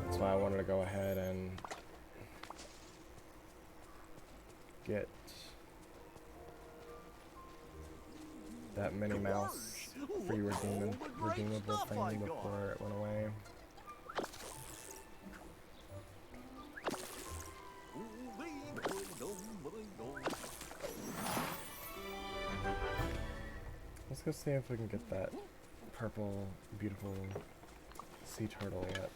That's why I wanted to go ahead and get that Minnie Mouse free redeemable thing before it went away. Let's go see if we can get that purple, beautiful sea turtle yet.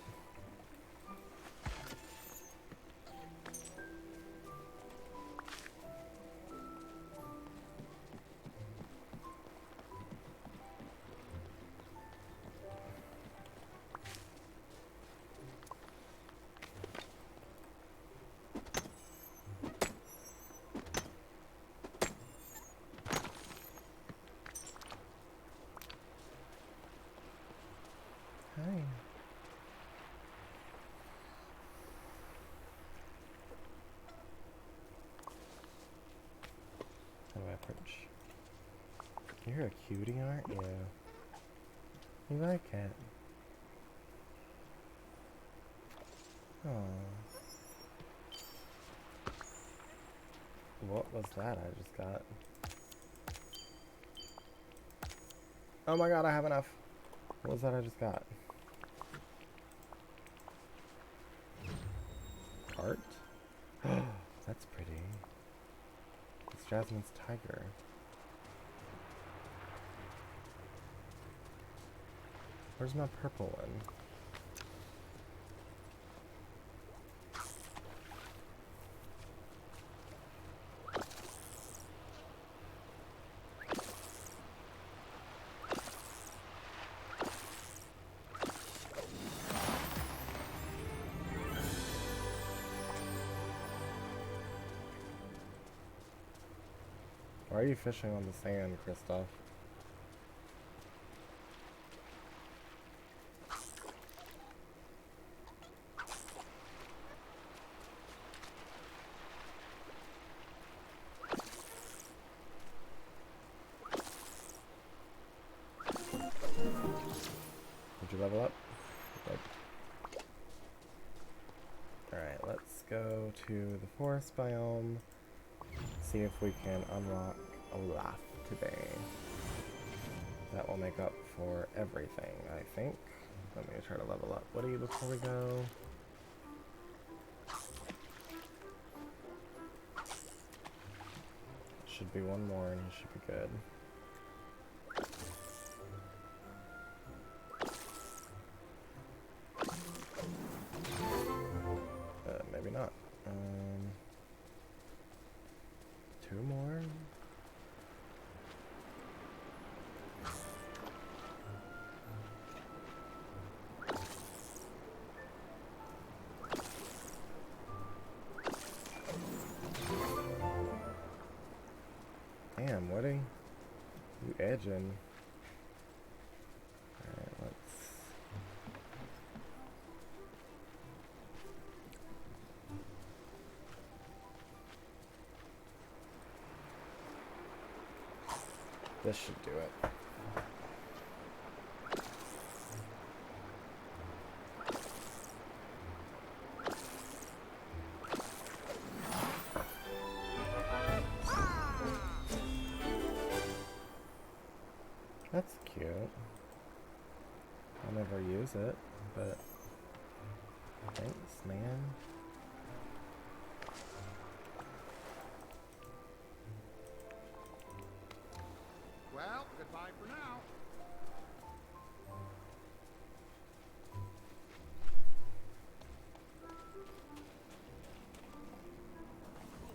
You're a cutie, aren't you? You like it? Aww. What was that I just got? Oh my god, I have enough. What was that I just got? Heart? That's pretty. It's Jasmine's tiger. Where's my purple one? Why are you fishing on the sand, Kristoff? to the forest biome, see if we can unlock Olaf today. That will make up for everything, I think. Let me try to level up Woody before we go. Should be one more and he should be good. Maybe not. Two more? Damn, Woody. You edging. Alright, let's... This should do it. That's cute. I'll never use it, but thanks, man. Well, goodbye for now.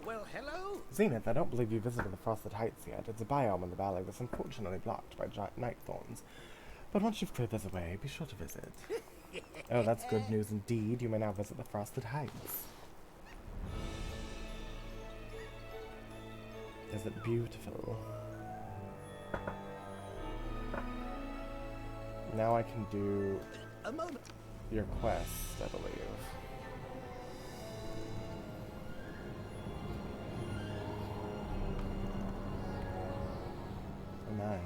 Well, hello. Zenith, I don't believe you visited the Frosted Heights yet. It's a biome in the valley that's unfortunately blocked by giant night thorns. But once you've cleared those away, be sure to visit. Oh, that's good news indeed. You may now visit the Frosted Heights. Is it beautiful? Now I can do A moment. your quest, I believe. Oh my.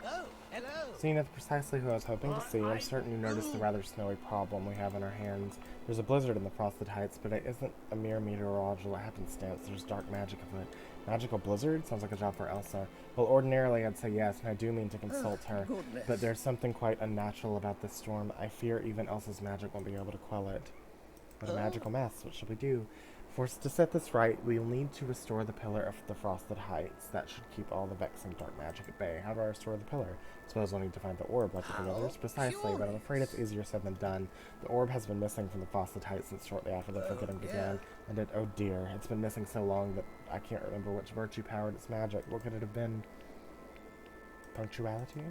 Oh, hello. Zenith, precisely who I was hoping to see. I'm certain you noticed the rather snowy problem we have in our hands. There's a blizzard in the Frosted Heights, but it isn't a mere meteorological happenstance. There's dark magic afoot. Magical blizzard? Sounds like a job for Elsa. Well, ordinarily I'd say yes, and I do mean to consult her. Goodness. But there's something quite unnatural about this storm. I fear even Elsa's magic won't be able to quell it. What a magical mess. What shall we do? For us to set this right, we'll need to restore the pillar of the Frosted Heights. That should keep all the vexing dark magic at bay. How do I restore the pillar? Suppose we'll need to find the orb like with the others. Precisely, but I'm afraid it's easier said than done. The orb has been missing from the Frosted Heights since shortly after the Forgetting began. And it, oh dear, it's been missing so long that I can't remember which virtue powered its magic. What could it have been? Punctuality?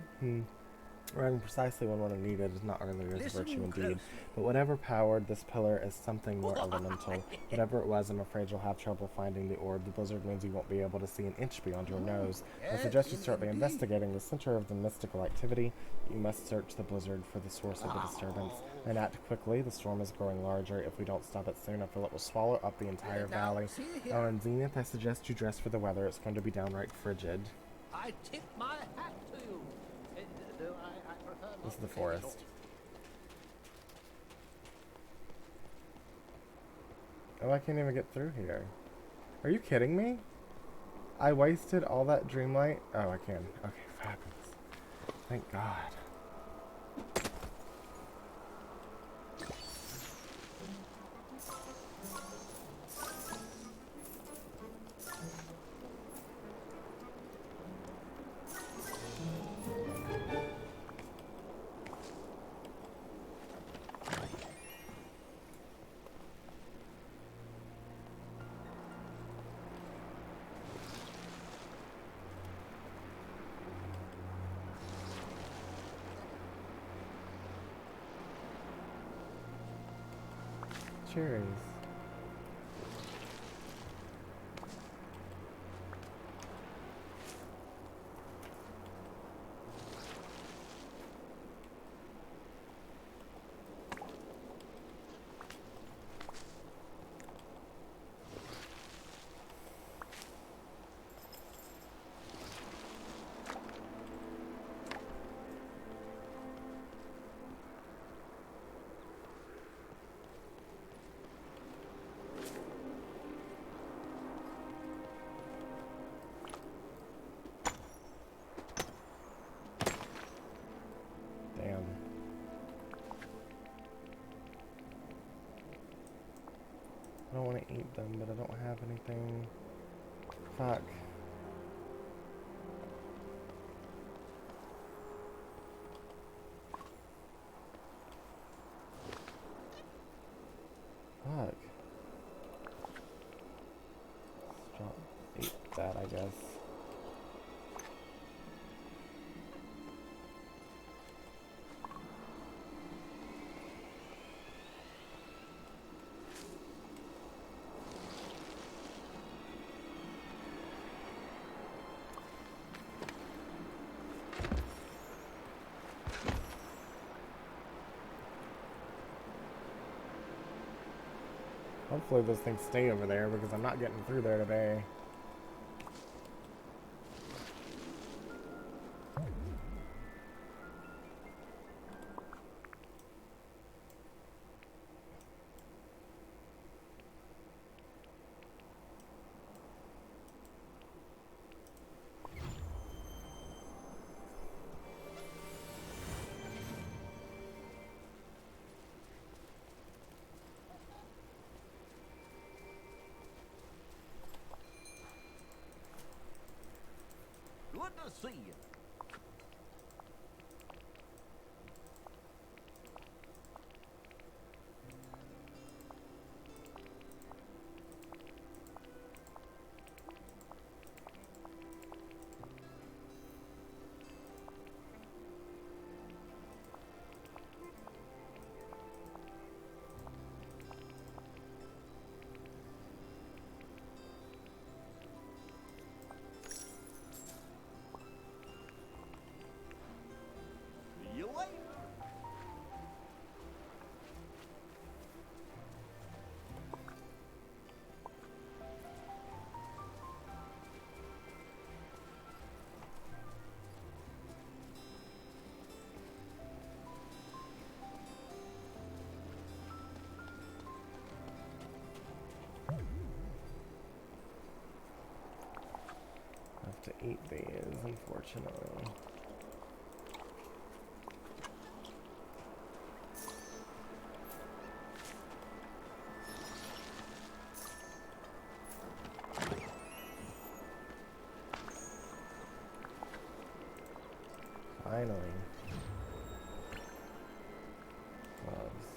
Running precisely when one needed is not earlier as a virtue indeed. But whatever powered this pillar is something more elemental. Whatever it was, I'm afraid you'll have trouble finding the orb. The blizzard means you won't be able to see an inch beyond your nose. I suggest you start by investigating the center of the mystical activity. You must search the blizzard for the source of the disturbance. And act quickly. The storm is growing larger. If we don't stop it soon, I feel it will swallow up the entire valley. Oh, and Zenith, I suggest you dress for the weather. It's going to be downright frigid. I tip my hat to you. Though I prefer not This is the to forest. Oh, I can't even get through here. Are you kidding me? I wasted all that Dreamlight? Oh, I can. Okay, fabulous. Thank God. Cherries. don't want to eat them, but I don't have anything. Fuck. Fuck. Stop. Eat that, I guess. Hopefully those things stay over there because I'm not getting through there today. Good to see you. See you later. I have to eat these, unfortunately. Finally. Gloves.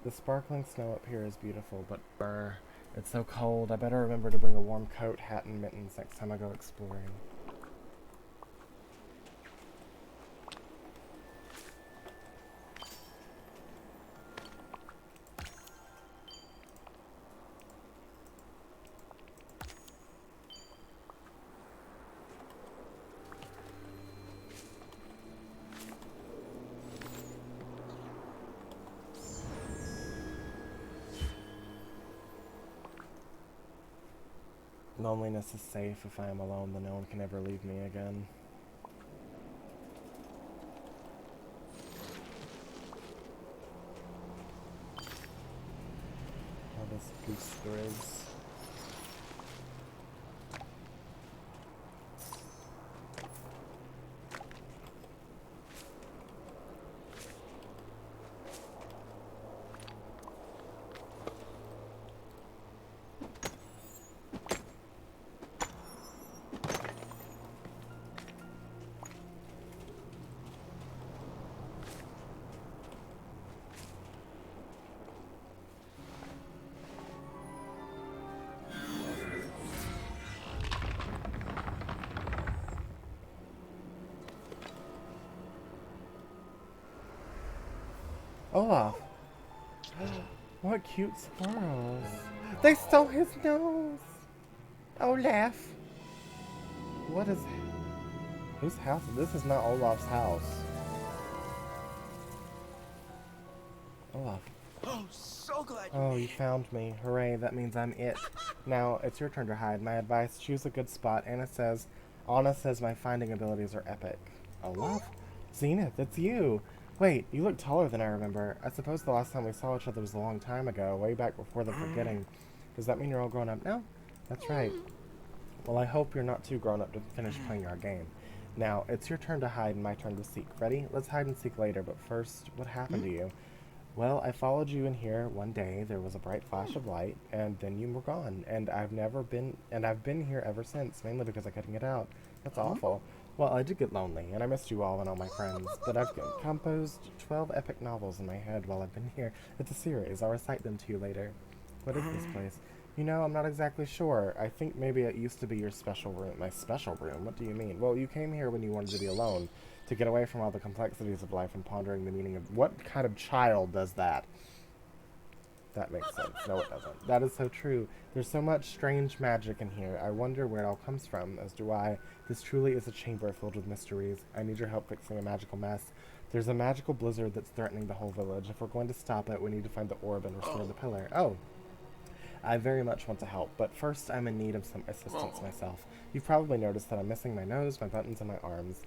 The sparkling snow up here is beautiful, but brr, it's so cold. I better remember to bring a warm coat, hat, and mittens next time I go exploring. Loneliness is safe. If I am alone, then no one can ever leave me again. Oh, this goose grizz. Olaf! What cute squirrels! They stole his nose! Olaf! What is... Whose house? This is not Olaf's house. Olaf. Oh, so glad Oh, you found me. Hooray, that means I'm it. Now, it's your turn to hide. My advice, choose a good spot. Anna says, Anna says my finding abilities are epic. Olaf? Zenith, it's you! Wait, you look taller than I remember. I suppose the last time we saw each other was a long time ago, way back before the forgetting. Does that mean you're all grown up now? That's right. Well, I hope you're not too grown up to finish playing our game. Now, it's your turn to hide and my turn to seek. Ready? Let's hide and seek later, but first, what happened to you? Well, I followed you in here one day. There was a bright flash of light, and then you were gone. And I've been here ever since, mainly because I couldn't get out. That's awful. Well, I did get lonely, and I missed you all and all my friends. But I've composed 12 epic novels in my head while I've been here. It's a series. I'll recite them to you later. What is this place? You know, I'm not exactly sure. I think maybe it used to be your special room. My special room? What do you mean? Well, you came here when you wanted to be alone, to get away from all the complexities of life and pondering the meaning of... What kind of child does that? That makes sense. No, it doesn't. That is so true. There's so much strange magic in here. I wonder where it all comes from, as do I. This truly is a chamber filled with mysteries. I need your help fixing a magical mess. There's a magical blizzard that's threatening the whole village. If we're going to stop it, we need to find the orb and restore the pillar. Oh. I very much want to help, but first I'm in need of some assistance myself. You've probably noticed that I'm missing my nose, my buttons, and my arms.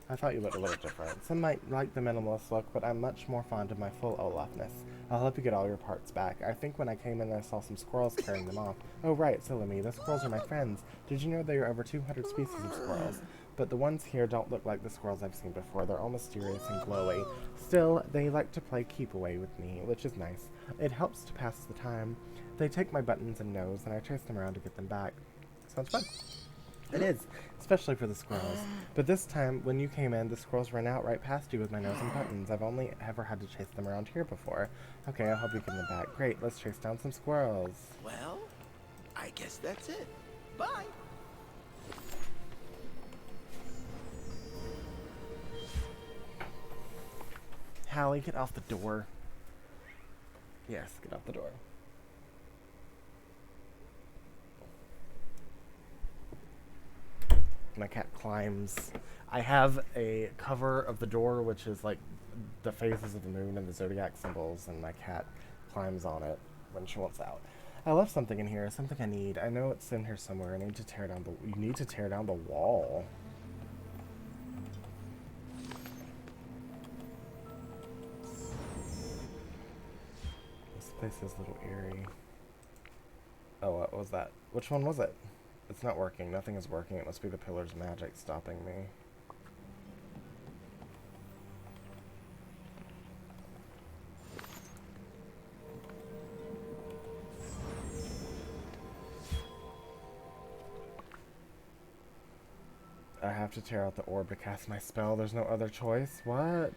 I thought you looked a little different. Some might like the minimalist look, but I'm much more fond of my full Olafness. I'll help you get all your parts back. I think when I came in I saw some squirrels carrying them off. Oh right, silly me, those squirrels are my friends. Did you know there are over 200 species of squirrels? But the ones here don't look like the squirrels I've seen before. They're all mysterious and glowy. Still, they like to play keep away with me, which is nice. It helps to pass the time. They take my buttons and nose, and I chase them around to get them back. Sounds fun. It is, especially for the squirrels. But this time, when you came in, the squirrels ran out right past you with my nose and buttons. I've only ever had to chase them around here before. Okay, I hope you get them back. Great, let's chase down some squirrels. Well, I guess that's it. Bye. Hallie, get off the door. Yes, get off the door. My cat climbs. I have a cover of the door, which is like the phases of the moon and the zodiac symbols, and my cat climbs on it when she wants out. I left something in here, something I need. I know it's in here somewhere. I need to tear down the... You need to tear down the wall. This place is a little eerie. Oh, what was that? Which one was it? It's not working. Nothing is working. It must be the pillar's magic stopping me. I have to tear out the orb to cast my spell. There's no other choice. What?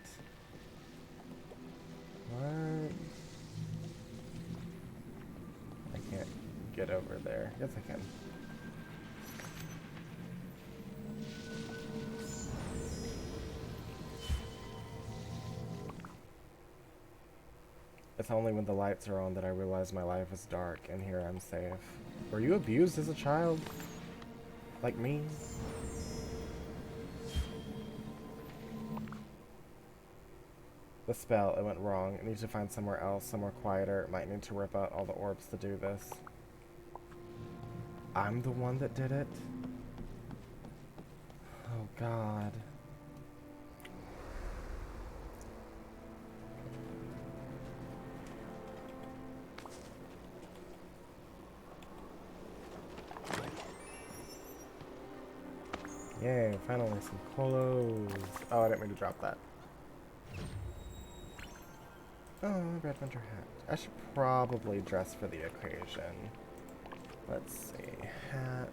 What? I can't get over there. Yes, I can. It's only when the lights are on that I realize my life is dark, and here I'm safe. Were you abused as a child? Like me? The spell, it went wrong. I need to find somewhere else, somewhere quieter. Might need to rip out all the orbs to do this. I'm the one that did it? Oh god. Yay, finally some clothes. Oh, I didn't mean to drop that. Oh, red winter hat. I should probably dress for the occasion. Let's see. Hat.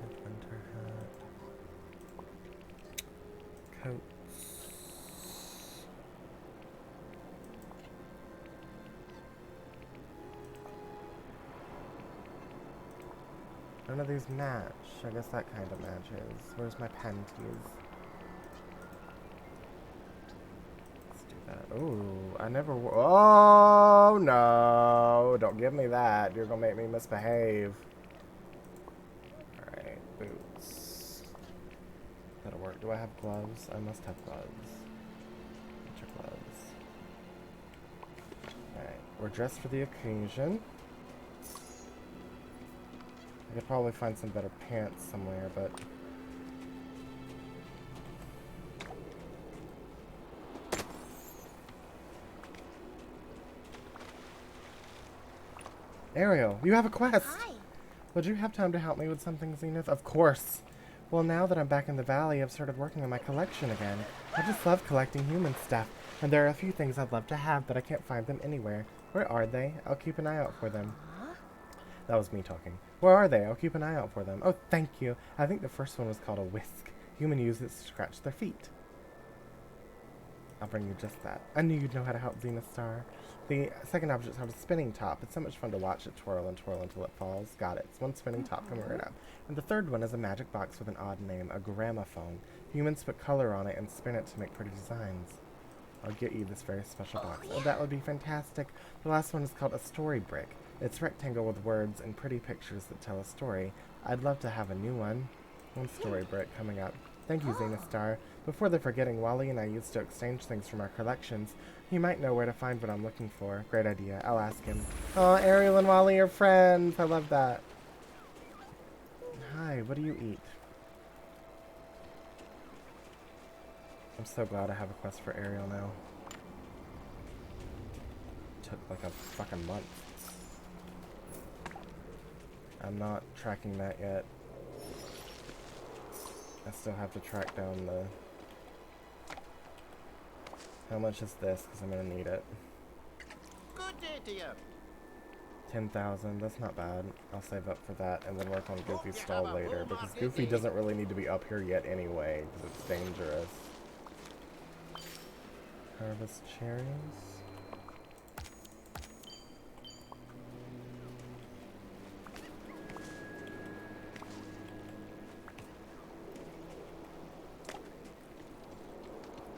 Red winter hat. Coats. None of these match. I guess that kind of matches. Where's my panties? Let's do that. Ooh, I never oh, no. Don't give me that. You're gonna make me misbehave. Alright, boots. That'll work. Do I have gloves? I must have gloves. Get your gloves. Alright, we're dressed for the occasion. I could probably find some better pants somewhere, but... Ariel, you have a quest! Hi. Would you have time to help me with something, Zenith? Of course! Well, now that I'm back in the valley, I've started working on my collection again. I just love collecting human stuff, and there are a few things I'd love to have, but I can't find them anywhere. Where are they? I'll keep an eye out for them. That was me talking. Where are they? I'll keep an eye out for them. Oh, thank you. I think the first one was called a whisk. Humans use it to scratch their feet. I'll bring you just that. I knew you'd know how to help, Zenithstar. The second object's called a spinning top. It's so much fun to watch it twirl and twirl until it falls. Got it. It's one spinning top coming right up. And the third one is a magic box with an odd name, a gramophone. Humans put color on it and spin it to make pretty designs. I'll get you this very special box. Oh, that would be fantastic. The last one is called a story brick. It's rectangle with words and pretty pictures that tell a story. I'd love to have a new one. One story brick coming up. Thank you, Zenithstar. Before the forgetting, Wally and I used to exchange things from our collections. He might know where to find what I'm looking for. Great idea. I'll ask him. Oh, Ariel and Wally are friends. I love that. Hi, what do you eat? I'm so glad I have a quest for Ariel now. Took like a fucking month. I'm not tracking that yet. I still have to track down the... How much is this? Because I'm going to need it. Good day to you. 10,000. That's not bad. I'll save up for that and then work on Goofy's stall later. Because Goofy doesn't really need to be up here yet anyway. Because it's dangerous. Harvest cherries.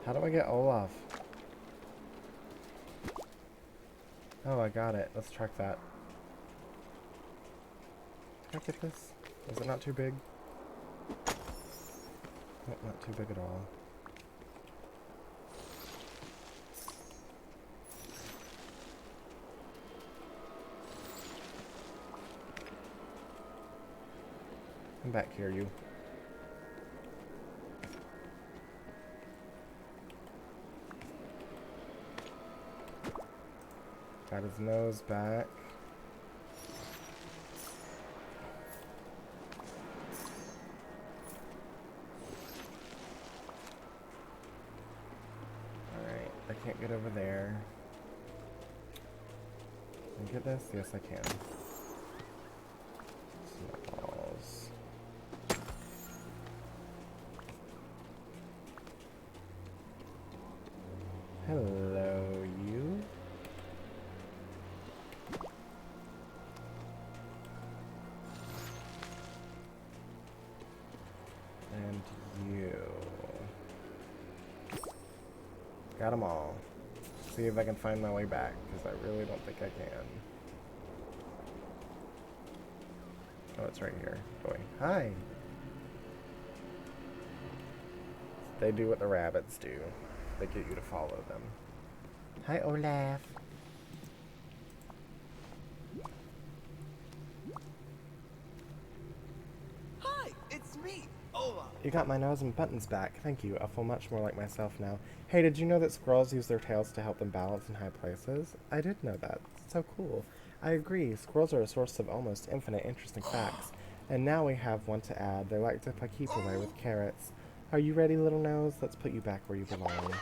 How do I get Olaf? Oh, I got it. Let's track that. Can I get this? Is it not too big? Nope, not too big at all. Come back here, you. Got his nose back. Alright, I can't get over there. Can I get this? Yes, I can. Snowballs. Hello, you. And you. Got them all. See if I can find my way back, because I really don't think I can. Oh, it's right here. Boy. Hi! They do what the rabbits do. They get you to follow them. Hi, Olaf. Hi, it's me, Olaf. You got my nose and buttons back. Thank you. I feel much more like myself now. Hey, did you know that squirrels use their tails to help them balance in high places? I did know that. It's so cool. I agree. Squirrels are a source of almost infinite interesting facts. And now we have one to add. They like to play keep away with carrots. Are you ready, little nose? Let's put you back where you belong.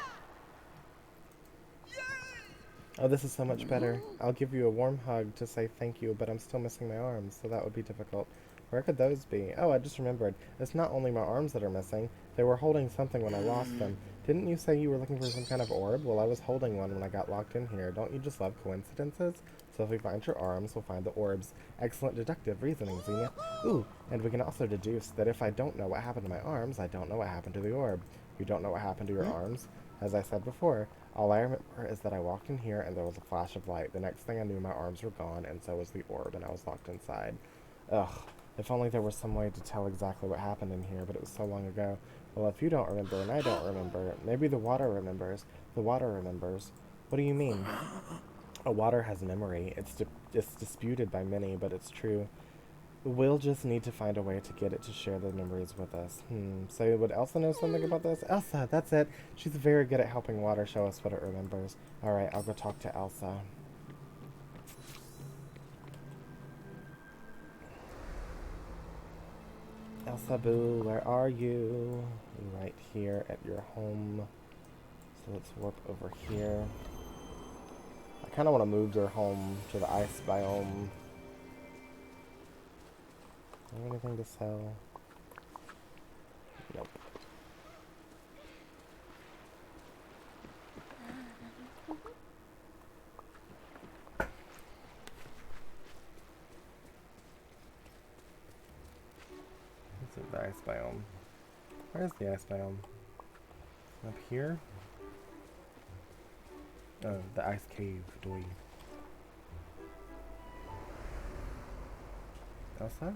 Oh, this is so much better. I'll give you a warm hug to say thank you, but I'm still missing my arms, so that would be difficult. Where could those be? Oh, I just remembered. It's not only my arms that are missing. They were holding something when I lost them. Didn't you say you were looking for some kind of orb? Well, I was holding one when I got locked in here. Don't you just love coincidences? So if we find your arms, we'll find the orbs. Excellent deductive reasoning, Zenith. Ooh, and we can also deduce that if I don't know what happened to my arms, I don't know what happened to the orb. You don't know what happened to your arms? As I said before, all I remember is that I walked in here and there was a flash of light. The next thing I knew, my arms were gone, and so was the orb, and I was locked inside. Ugh. If only there was some way to tell exactly what happened in here, but it was so long ago. Well, if you don't remember and I don't remember, maybe the water remembers. The water remembers. What do you mean? A water has memory. It's disputed by many, but it's true. We'll just need to find a way to get it to share the memories with us. So would Elsa know something about this? Elsa, that's it. She's very good at helping water show us what it remembers. Alright, I'll go talk to Elsa. Elsa Boo, where are you? Right here at your home. So let's warp over here. I kind of want to move your home to the ice biome. Anything to sell? Nope. This is the ice biome. Where's the ice biome? Up here? Oh, the ice cave. Doy. Elsa?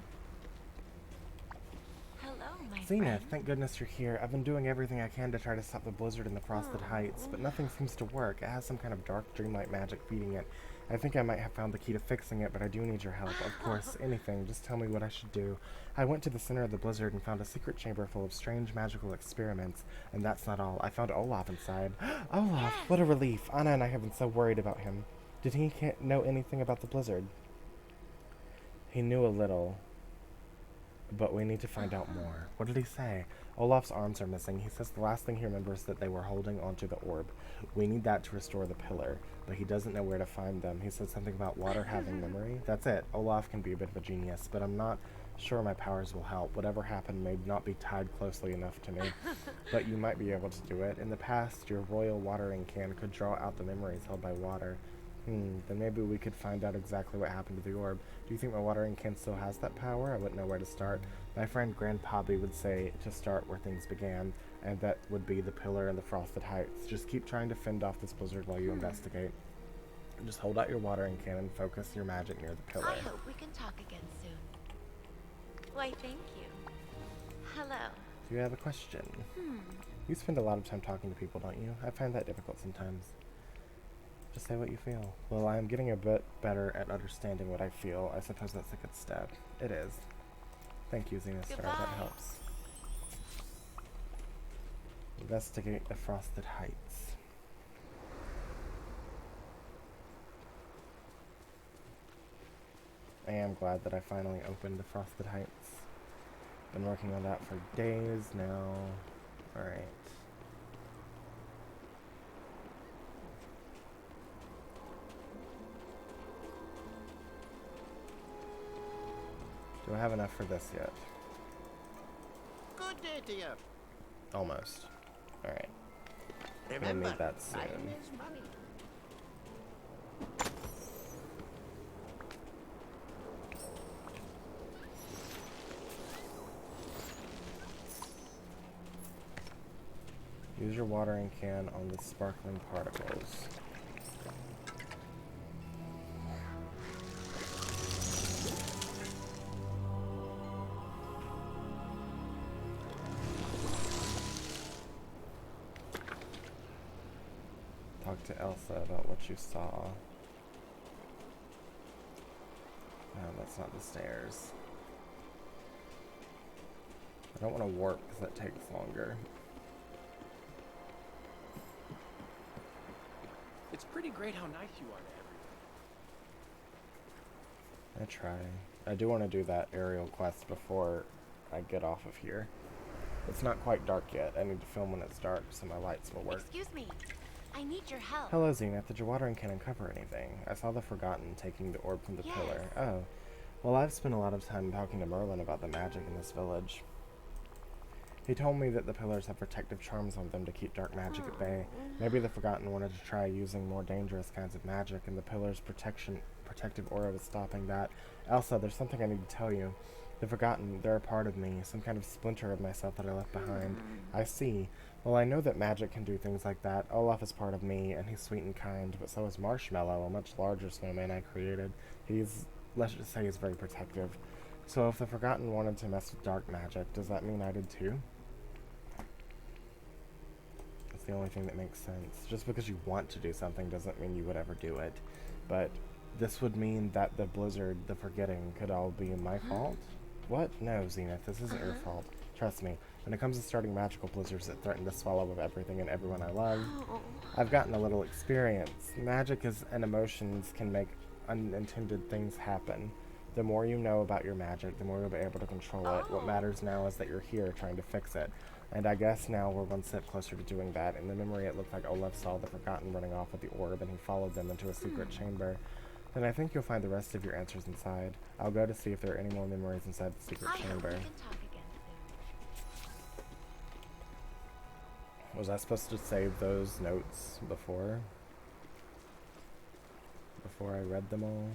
Hello, my Zenith, friend. thank goodness you're here. I've been doing everything I can to try to stop the blizzard in the Frosted Heights, but nothing seems to work. It has some kind of dark dreamlight magic feeding it. I think I might have found the key to fixing it, but I do need your help. Of course, anything. Just tell me what I should do. I went to the center of the blizzard and found a secret chamber full of strange magical experiments, and that's not all. I found Olaf inside. Olaf! What a relief. Anna and I have been so worried about him. Did he know anything about the blizzard? He knew a little. But we need to find out more. What did he say? Olaf's arms are missing. He says the last thing he remembers is that they were holding onto the orb. We need that to restore the pillar, but he doesn't know where to find them. He said something about water having memory. That's it. Olaf can be a bit of a genius, but I'm not sure my powers will help. Whatever happened may not be tied closely enough to me, but you might be able to do it. In the past, your royal watering can could draw out the memories held by water. Then maybe we could find out exactly what happened to the orb. Do you think my watering can still has that power? I wouldn't know where to start. My friend Grandpappy would say to start where things began, and that would be the pillar and the Frosted Heights. Just keep trying to fend off this blizzard while you investigate. Just hold out your watering can and focus your magic near the pillar. I hope we can talk again soon. Why, thank you. Hello. Do you have a question? You spend a lot of time talking to people, don't you? I find that difficult sometimes. Just say what you feel. Well, I am getting a bit better at understanding what I feel. I suppose that's a good step. It is. Thank you, Zenithstar. That helps. Investigate the Frosted Heights. I am glad that I finally opened the Frosted Heights. Been working on that for days now. Alright. Do I have enough for this yet? Good day to you. Almost. Alright. I'm gonna Remember, need that time soon. is money. Use your watering can on the sparkling particles. Talk to Elsa about what you saw. No, that's not the stairs. I don't want to warp because that takes longer. It's pretty great how nice you are to everyone. I try. I do want to do that aerial quest before I get off of here. It's not quite dark yet. I need to film when it's dark so my lights will work. Excuse me. I need your help. Hello, Zenith. Did your watering can uncover anything? I saw the Forgotten taking the orb from the pillar. Oh. Well, I've spent a lot of time talking to Merlin about the magic in this village. He told me that the pillars have protective charms on them to keep dark magic at bay. Maybe the Forgotten wanted to try using more dangerous kinds of magic, and the pillar's protective aura was stopping that. Elsa, there's something I need to tell you. The Forgotten, they're a part of me, some kind of splinter of myself that I left behind. I see. Well, I know that magic can do things like that. Olaf is part of me, and he's sweet and kind, but so is Marshmallow, a much larger snowman I created. He's, let's just say, he's very protective. So if the Forgotten wanted to mess with dark magic, does that mean I did too? That's the only thing that makes sense. Just because you want to do something doesn't mean you would ever do it. But this would mean that the blizzard, the forgetting, could all be my fault? What? No, Zenith, this isn't your fault. Trust me, when it comes to starting magical blizzards that threaten to swallow up everything and everyone I love, I've gotten a little experience. Magic and emotions can make unintended things happen. The more you know about your magic, the more you'll be able to control it. What matters now is that you're here trying to fix it. And I guess now we're one step closer to doing that. In the memory, it looked like Olaf saw the Forgotten running off with the orb, and he followed them into a secret chamber. Then I think you'll find the rest of your answers inside. I'll go to see if there are any more memories inside the secret chamber. I hope we can talk again soon. Was I supposed to save those notes before I read them all?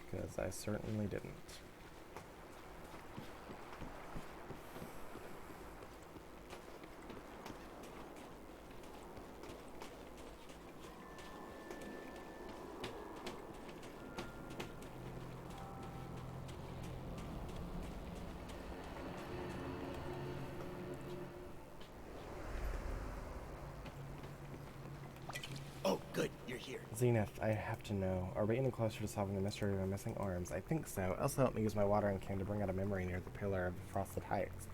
Because I certainly didn't. Oh, good, you're here. Zenith, I have to know. Are we any closer to solving the mystery of my missing arms? I think so. Also help me use my watering can to bring out a memory near the pillar of the Frosted Heights.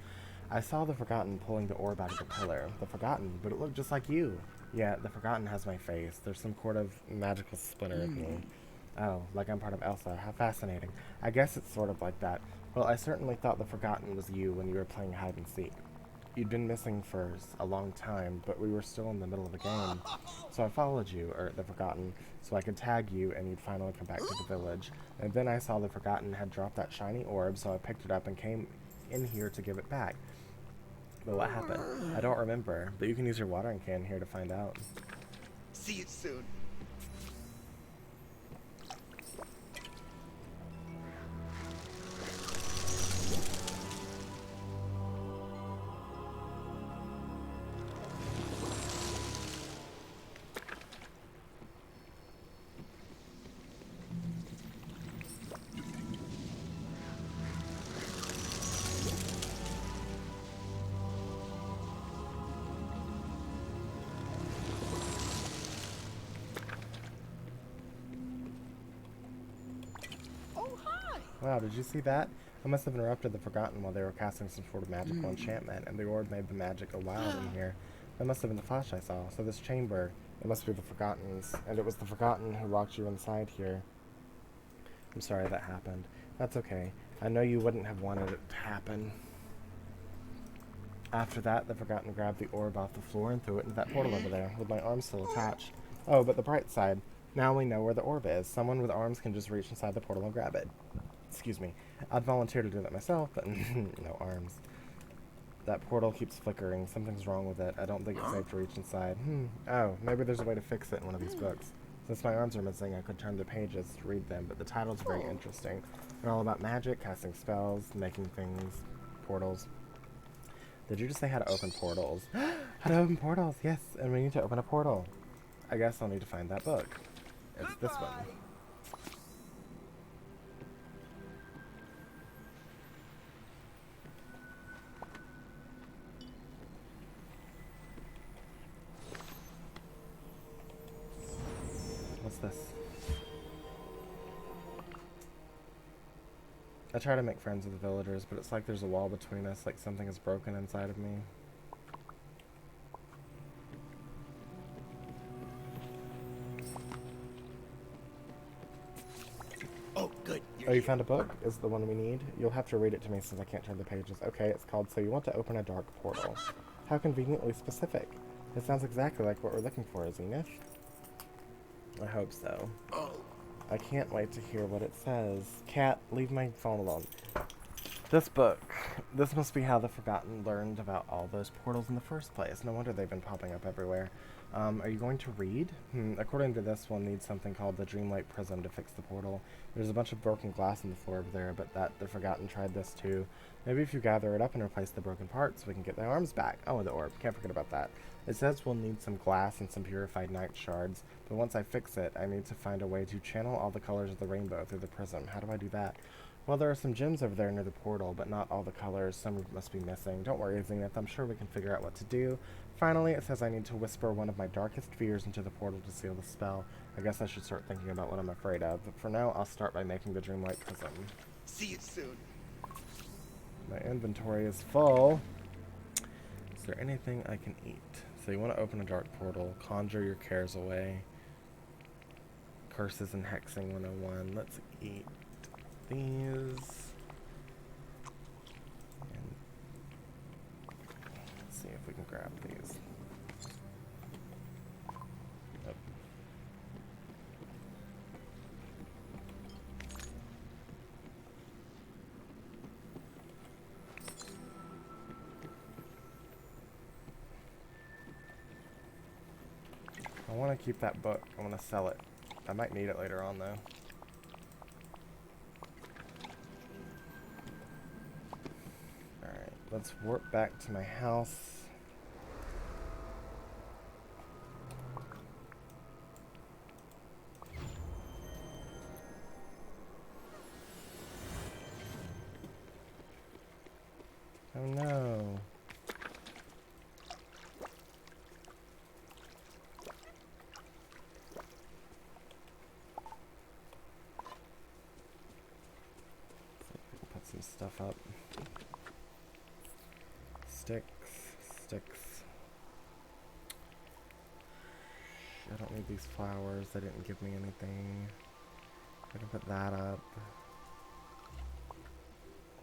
I saw the Forgotten pulling the orb out of the pillar. The Forgotten, but it looked just like you. Yeah, the Forgotten has my face. There's some sort of magical splinter of me. Oh, like I'm part of Elsa. How fascinating. I guess it's sort of like that. Well, I certainly thought the Forgotten was you when you were playing hide and seek. You'd been missing for a long time, but we were still in the middle of the game. So I followed you, or the Forgotten, so I could tag you and you'd finally come back to the village. And then I saw the Forgotten had dropped that shiny orb, so I picked it up and came in here to give it back. But what happened? I don't remember, but you can use your watering can here to find out. See you soon. Wow, did you see that? I must have interrupted the Forgotten while they were casting some sort of magical enchantment, and the orb made the magic go wild in here. That must have been the flash I saw. So this chamber, it must be the Forgotten's, and it was the Forgotten who locked you inside here. I'm sorry that happened. That's okay. I know you wouldn't have wanted it to happen. After that, the Forgotten grabbed the orb off the floor and threw it into that portal over there, with my arm still attached. Oh, but the bright side, now we know where the orb is. Someone with arms can just reach inside the portal and grab it. Excuse me. I'd volunteer to do that myself, but no arms. That portal keeps flickering. Something's wrong with it. I don't think it's safe to reach inside. Oh, maybe there's a way to fix it in one of these books. Since my arms are missing, I could turn the pages to read them, but the title's very interesting. They're all about magic, casting spells, making things, portals. Did you just say how to open portals? How to open portals, yes, and we need to open a portal. I guess I'll need to find that book. It's this one. What's this? I try to make friends with the villagers, but it's like there's a wall between us, like something is broken inside of me. Oh, good. Oh, you found a book? Is it the one we need? You'll have to read it to me since I can't turn the pages. Okay, it's called So You Want to Open a Dark Portal. How conveniently specific. It sounds exactly like what we're looking for, Zenith. I hope so. I can't wait to hear what it says. Cat, leave my phone alone. This book. This must be how the Forgotten learned about all those portals in the first place. No wonder they've been popping up everywhere. Are you going to read? According to this, one needs something called the Dreamlight Prism to fix the portal. There's a bunch of broken glass on the floor over there, but the Forgotten tried this too. Maybe if you gather it up and replace the broken parts, we can get the arms back. Oh, the orb. Can't forget about that. It says we'll need some glass and some purified night shards, but once I fix it, I need to find a way to channel all the colors of the rainbow through the prism. How do I do that? Well, there are some gems over there near the portal, but not all the colors. Some must be missing. Don't worry, Zenith. I'm sure we can figure out what to do. Finally, it says I need to whisper one of my darkest fears into the portal to seal the spell. I guess I should start thinking about what I'm afraid of. But for now, I'll start by making the Dreamlight Prism. See you soon. My inventory is full. Is there anything I can eat? So you want to open a dark portal, conjure your cares away. Curses and Hexing 101. Let's eat these. And let's see if we can grab these. Nope. I want to keep that book. I want to sell it. I might need it later on, though. Alright, let's warp back to my house. Oh no. Some stuff up. Sticks. I don't need these flowers. They didn't give me anything. I can put that up.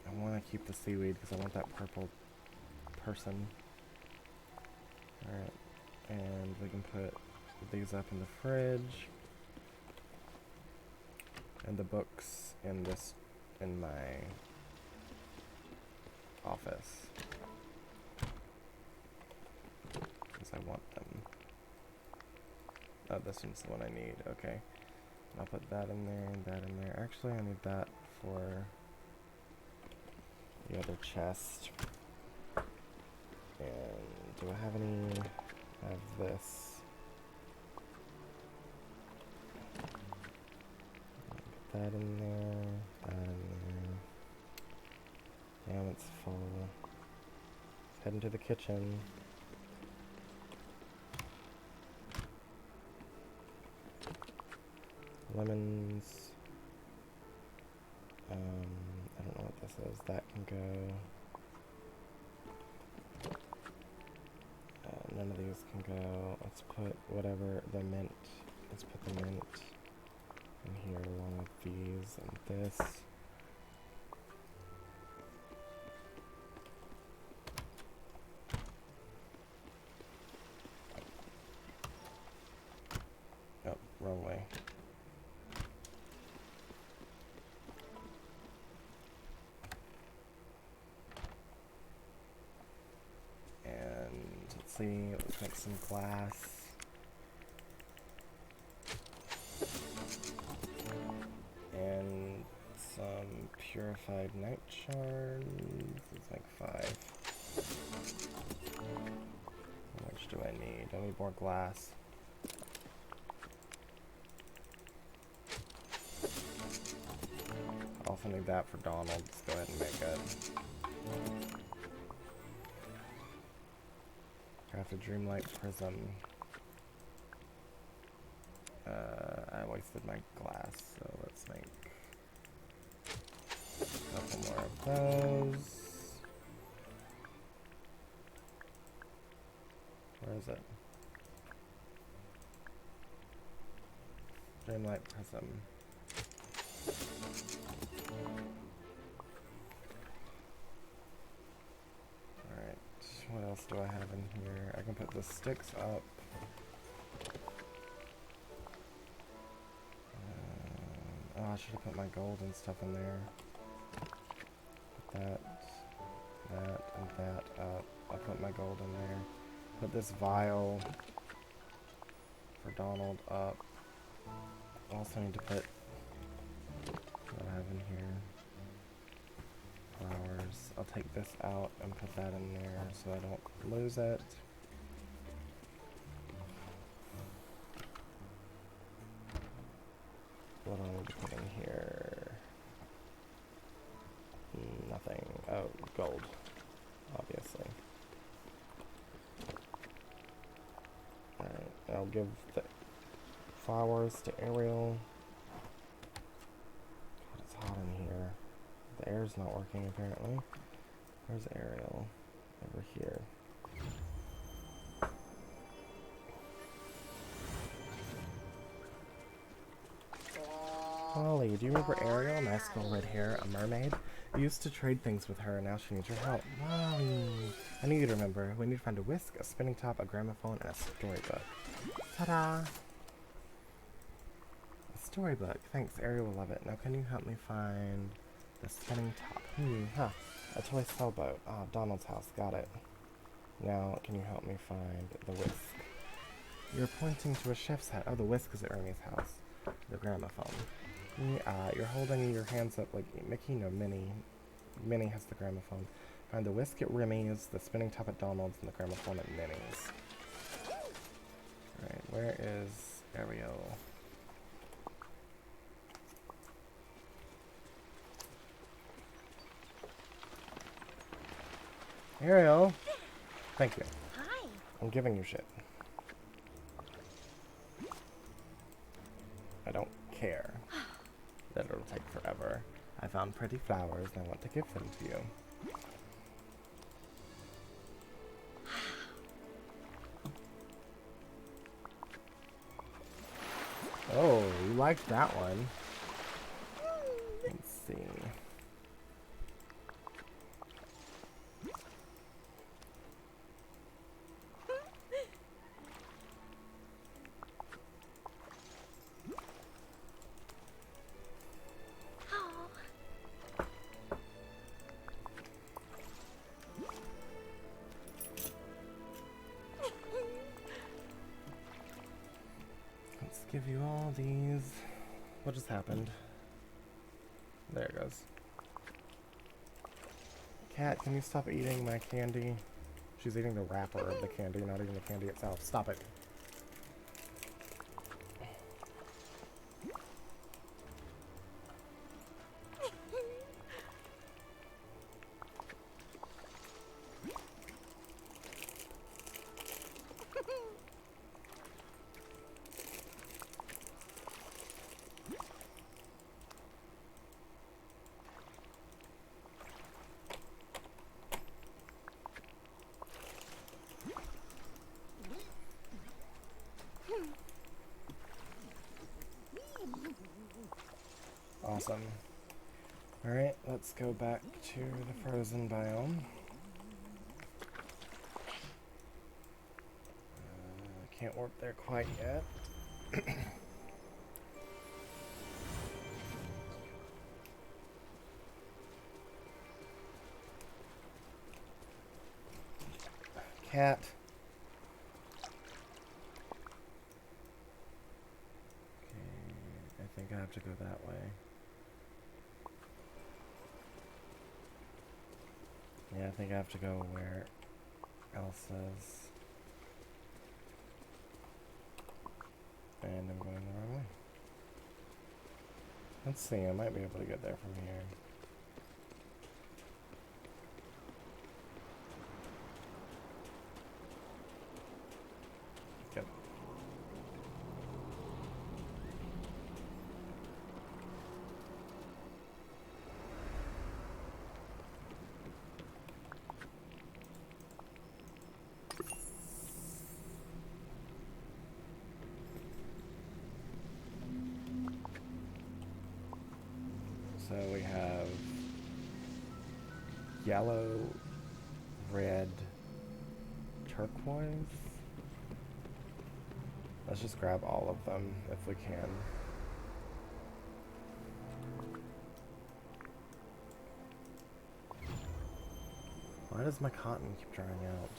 I want to keep the seaweed because I want that purple person. Alright. And we can put these up in the fridge. And the books in this, in my office. Because I want them. Oh, this one's the one I need. Okay. I'll put that in there and that in there. Actually, I need that for the other chest. And do I have any? I have this. Put that in there. That in there. Damn, it's full. Let's head into the kitchen. Lemons. I don't know what this is. That can go. None of these can go. Let's put whatever, the mint. Let's put the mint in here along with these and this. Oh, wrong way. Let's make some glass. And some purified night shards. Let's make 5. How much do I need? I need more glass. I also need that for Donald. Let's go ahead and make it. Craft a Dreamlight Prism. I wasted my glass, so let's make a couple more of those. Where is it? Dreamlight Prism. What else do I have in here? I can put the sticks up. Oh, I should have put my gold and stuff in there. Put that, and that up. I'll put my gold in there. Put this vial for Donald up. Also need to put what I have in here. Flowers. I'll take this out and put that in there so I don't lose it. What do I need to put in here? Nothing. Oh, gold. Obviously. Alright, I'll give the flowers to Ariel. God, it's hot in here. The air's not working apparently. Where's Ariel? Over here. Molly, do you remember Ariel? Nice little red hair, a mermaid? You used to trade things with her, and now she needs your help. Molly! I knew you'd remember. We need to find a whisk, a spinning top, a gramophone, and a storybook. Ta-da! A storybook. Thanks, Ariel will love it. Now can you help me find the spinning top? A toy sailboat. Ah, Donald's house. Got it. Now, can you help me find the whisk? You're pointing to a chef's hat. Oh, the whisk is at Ernie's house. The gramophone. You're holding your hands up like Mickey? No, Minnie. Minnie has the gramophone. Find the whisk at Remy's, the spinning top at Donald's, and the gramophone at Minnie's. Alright, where is Ariel? Ariel! Thank you. Hi. I'm giving you shit. I don't care that it'll take forever. I found pretty flowers and I want to give them to you. Oh, you liked that one. Let's see. Give you all these. What just happened? There it goes. Cat, can you stop eating my candy? She's eating the wrapper of the candy, not even the candy itself. Stop it. Awesome. Alright, let's go back to the frozen biome. Can't warp there quite yet. Cat. Okay, I think I have to go that way. Yeah, I think I have to go where Elsa's. And I'm going the wrong way. Let's see, I might be able to get there from here. Good. So we have yellow, red, turquoise. Let's just grab all of them if we can. Why does my cotton keep drying out?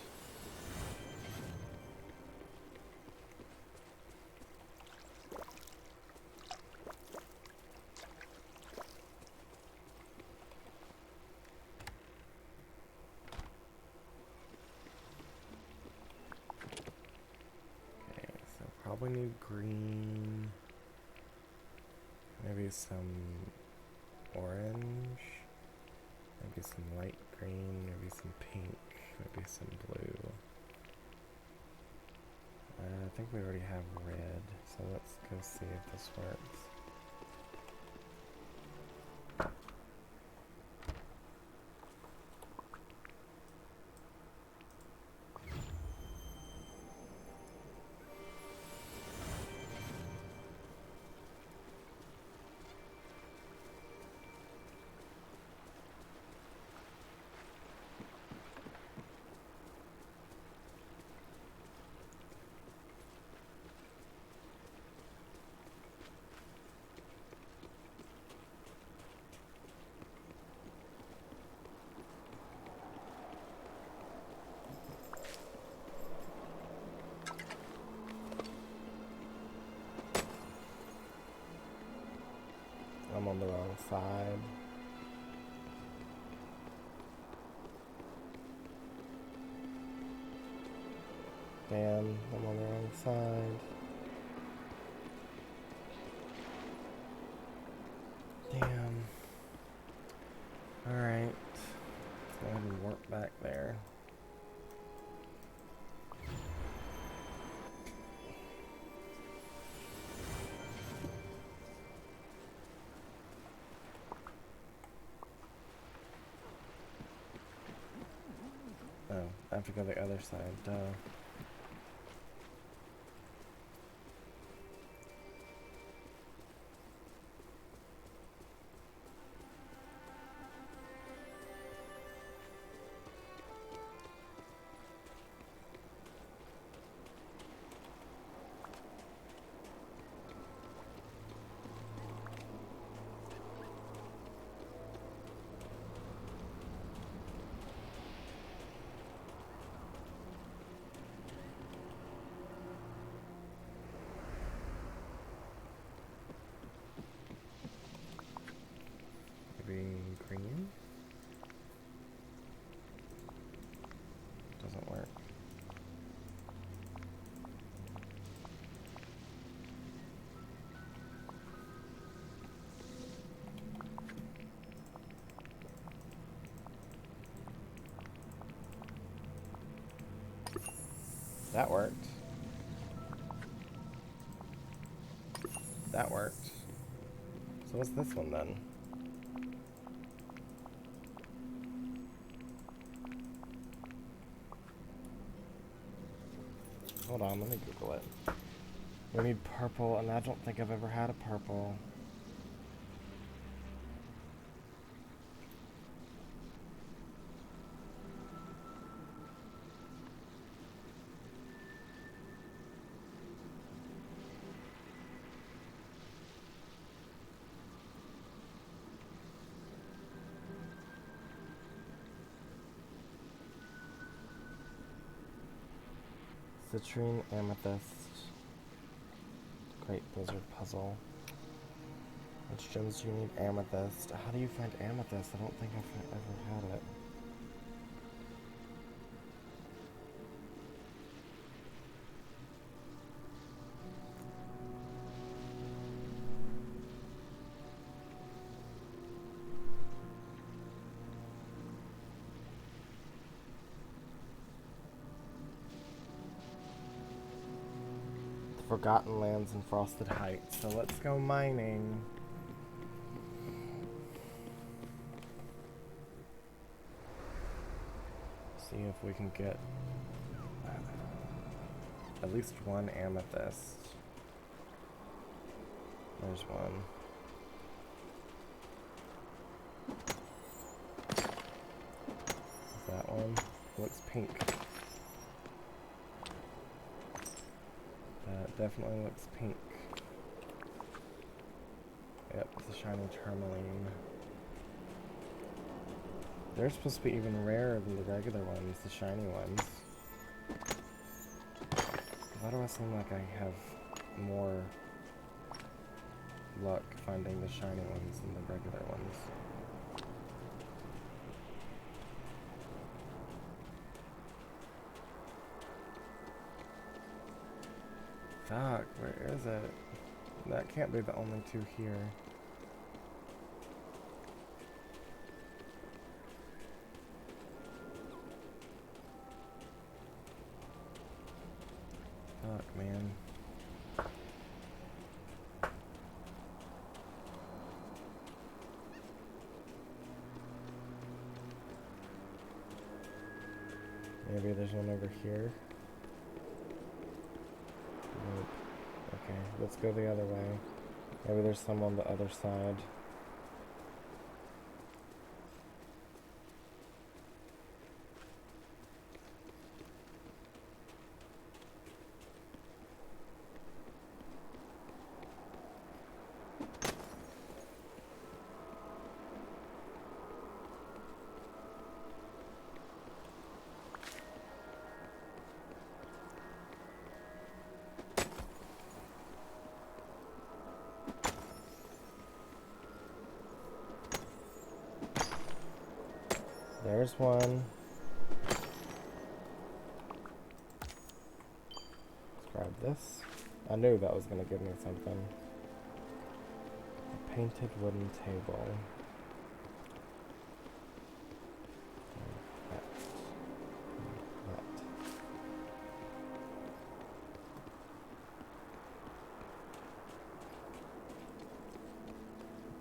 We need green, maybe some orange, maybe some light green, maybe some pink, maybe some blue. I think we already have red, so let's go see if this works. I'm on the wrong side. Damn, I'm on the wrong side. Damn. Alright. Let's go ahead and warp back there. Oh, I have to go the other side, duh. Green? Doesn't work. That worked. That worked. So what's this one then? Hold on, let me Google it. We need purple, and I don't think I've ever had a purple. Citrine, amethyst. Great Blizzard puzzle. Which gems do you need? Amethyst. How do you find amethyst? I don't think I've ever had it. Forgotten Lands and Frosted Heights. So let's go mining. See if we can get at least one amethyst. There's one. Is that one? Looks pink. That definitely looks pink. Yep, it's a shiny tourmaline. They're supposed to be even rarer than the regular ones, the shiny ones. Why do I seem like I have more luck finding the shiny ones than the regular ones? Fuck, where is it? That can't be the only two here. Fuck, man. Maybe there's one over here. Nope. Okay, let's go the other way. Maybe there's some on the other side. There's one. Let's grab this. I knew that was going to give me something. A painted wooden table. That.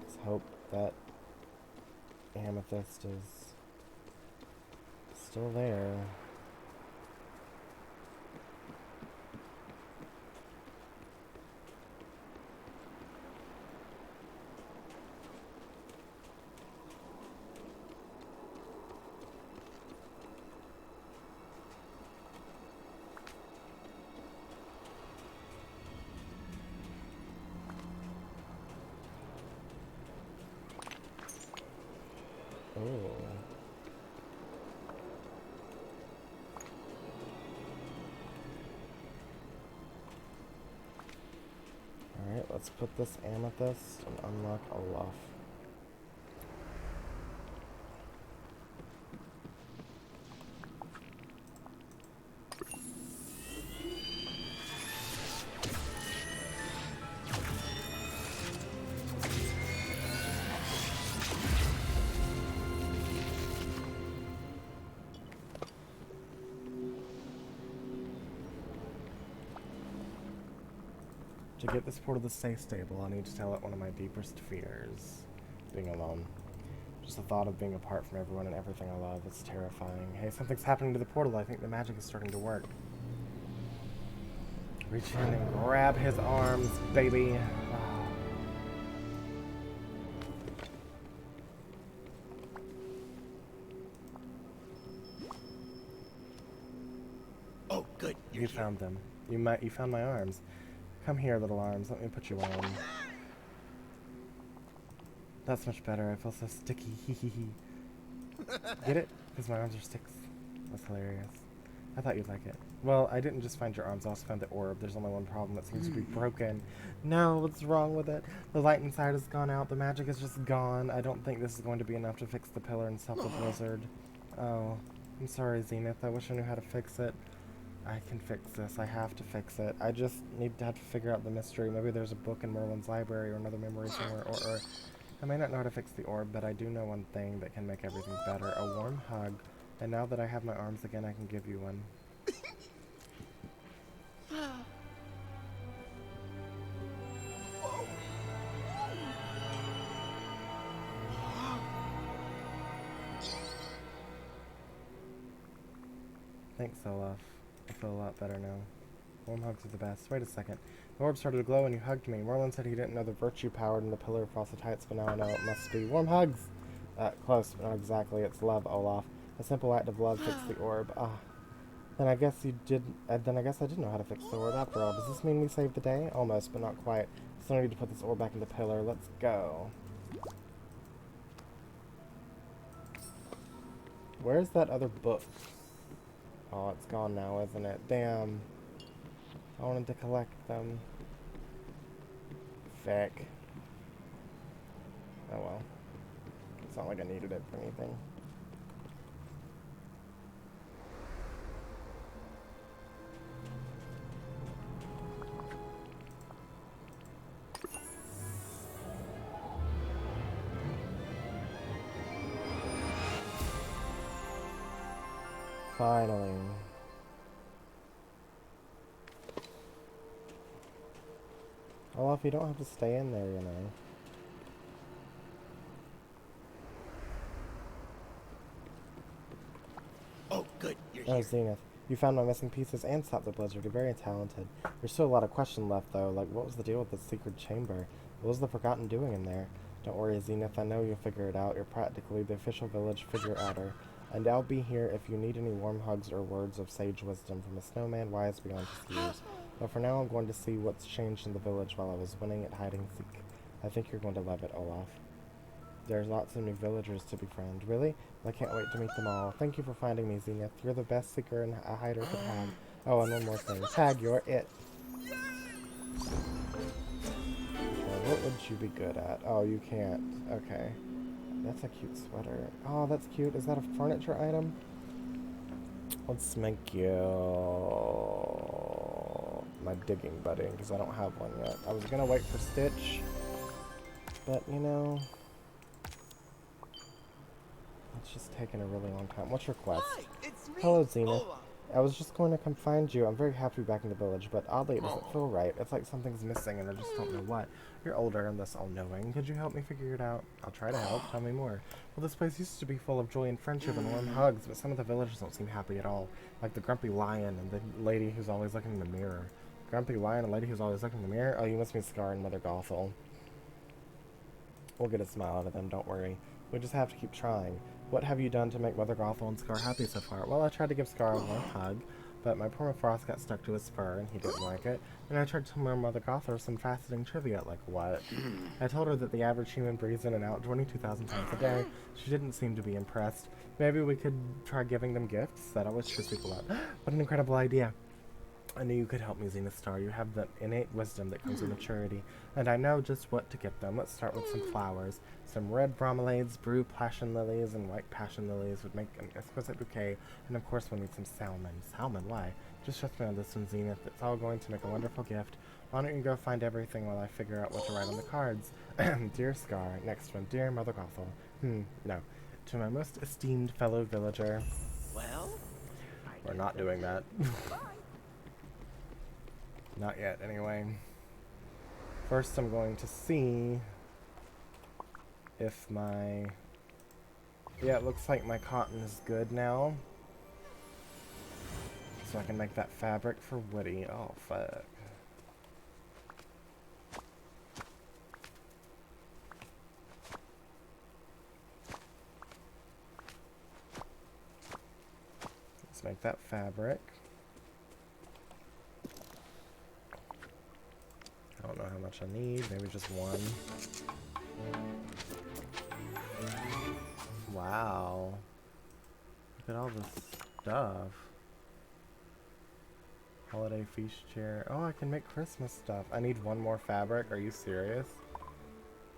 Let's hope that amethyst is still there. Oh. Alright, let's put this amethyst and unlock Olaf. To get this portal to stay stable, I need to tell it one of my deepest fears. Being alone. Just the thought of being apart from everyone and everything I love, it's terrifying. Hey, something's happening to the portal. I think the magic is starting to work. Reach in and grab his arms, baby. Oh, good. You found them. You found my arms. Come here, little arms. Let me put you on. That's much better. I feel so sticky. Get it? Because my arms are sticks. That's hilarious. I thought you'd like it. Well, I didn't just find your arms. I also found the orb. There's only one problem. It seems to be broken. No, what's wrong with it? The light inside has gone out. The magic is just gone. I don't think this is going to be enough to fix the pillar and stop the blizzard. Oh, I'm sorry, Zenith. I wish I knew how to fix it. I can fix this. I have to fix it. I just have to figure out the mystery. Maybe there's a book in Merlin's library or another memory somewhere. Or I may not know how to fix the orb, but I do know one thing that can make everything better. A warm hug. And now that I have my arms again, I can give you one. Thanks, Olaf. I feel a lot better now. Warm hugs are the best. Wait a second. The orb started to glow and you hugged me. Merlin said he didn't know the virtue powered in the pillar of frosted heights, but now I know it must be. Warm hugs! Close, but not exactly. It's love, Olaf. A simple act of love fixed the orb. Then I guess you did. Then I guess I did know how to fix the orb after all. Does this mean we saved the day? Almost, but not quite. Still need to put this orb back in the pillar. Let's go. Where's that other book? Oh, it's gone now, isn't it? Damn. I wanted to collect them. Feck. Oh well. It's not like I needed it for anything. Finally. Olaf, you don't have to stay in there, you know. Oh, good. You're here. Zenith. You found my missing pieces and stopped the blizzard. You're very talented. There's still a lot of question left, though. Like, what was the deal with the secret chamber? What was the Forgotten doing in there? Don't worry, Zenith. I know you'll figure it out. You're practically the official village figure-outer. And I'll be here if you need any warm hugs or words of sage wisdom from a snowman wise beyond his years. But for now, I'm going to see what's changed in the village while I was winning at hide-and-seek. I think you're going to love it, Olaf. There's lots of new villagers to befriend. Really? Well, I can't wait to meet them all. Thank you for finding me, Zenith. You're the best seeker and a hider could have. Oh, and one more thing. Tag, you're it. Okay, what would you be good at? Oh, you can't. Okay. That's a cute sweater. Oh, that's cute. Is that a furniture item? Let's make you my digging buddy, because I don't have one yet. I was going to wait for Stitch, but, you know, it's just taking a really long time. What's your quest? Hi, it's me. Hello, Zenith. Olaf. I was just going to come find you. I'm very happy back in the village, but oddly it doesn't feel right. It's like something's missing and I just don't know what. You're older and thus all-knowing. Could you help me figure it out? I'll try to help. Tell me more. Well, this place used to be full of joy and friendship and warm hugs, but some of the villagers don't seem happy at all. Like the grumpy lion and the lady who's always looking in the mirror. Grumpy lion and lady who's always looking in the mirror? Oh, you must be Scar and Mother Gothel. We'll get a smile out of them, don't worry. We just have to keep trying. What have you done to make Mother Gothel and Scar happy so far? Well, I tried to give Scar a warm hug, but my permafrost got stuck to his fur and he didn't like it. And I tried to tell my Mother Gothel some fascinating trivia, like what? I told her that the average human breathes in and out 22,000 times a day. She didn't seem to be impressed. Maybe we could try giving them gifts? That always cheers people up. What an incredible idea. I knew you could help me, Zenithstar. You have the innate wisdom that comes with maturity, and I know just what to get them. Let's start with some flowers. Some red bromeliads, blue passion lilies, and white passion lilies would make an exquisite bouquet, and of course we'll need some salmon. Salmon? Why? Just trust me on this one, Zenith. It's all going to make a wonderful gift. Why don't you go find everything while I figure out what to write on the cards? Dear Scar. Next one. Dear Mother Gothel. No. To my most esteemed fellow villager. Well, We're not doing that. Not yet, anyway. First, I'm going to see if my... Yeah, it looks like my cotton is good now. So I can make that fabric for Woody. Oh, fuck. Let's make that fabric. I don't know how much I need, maybe just one. Wow. Look at all this stuff. Holiday feast chair. Oh, I can make Christmas stuff. I need one more fabric. Are you serious?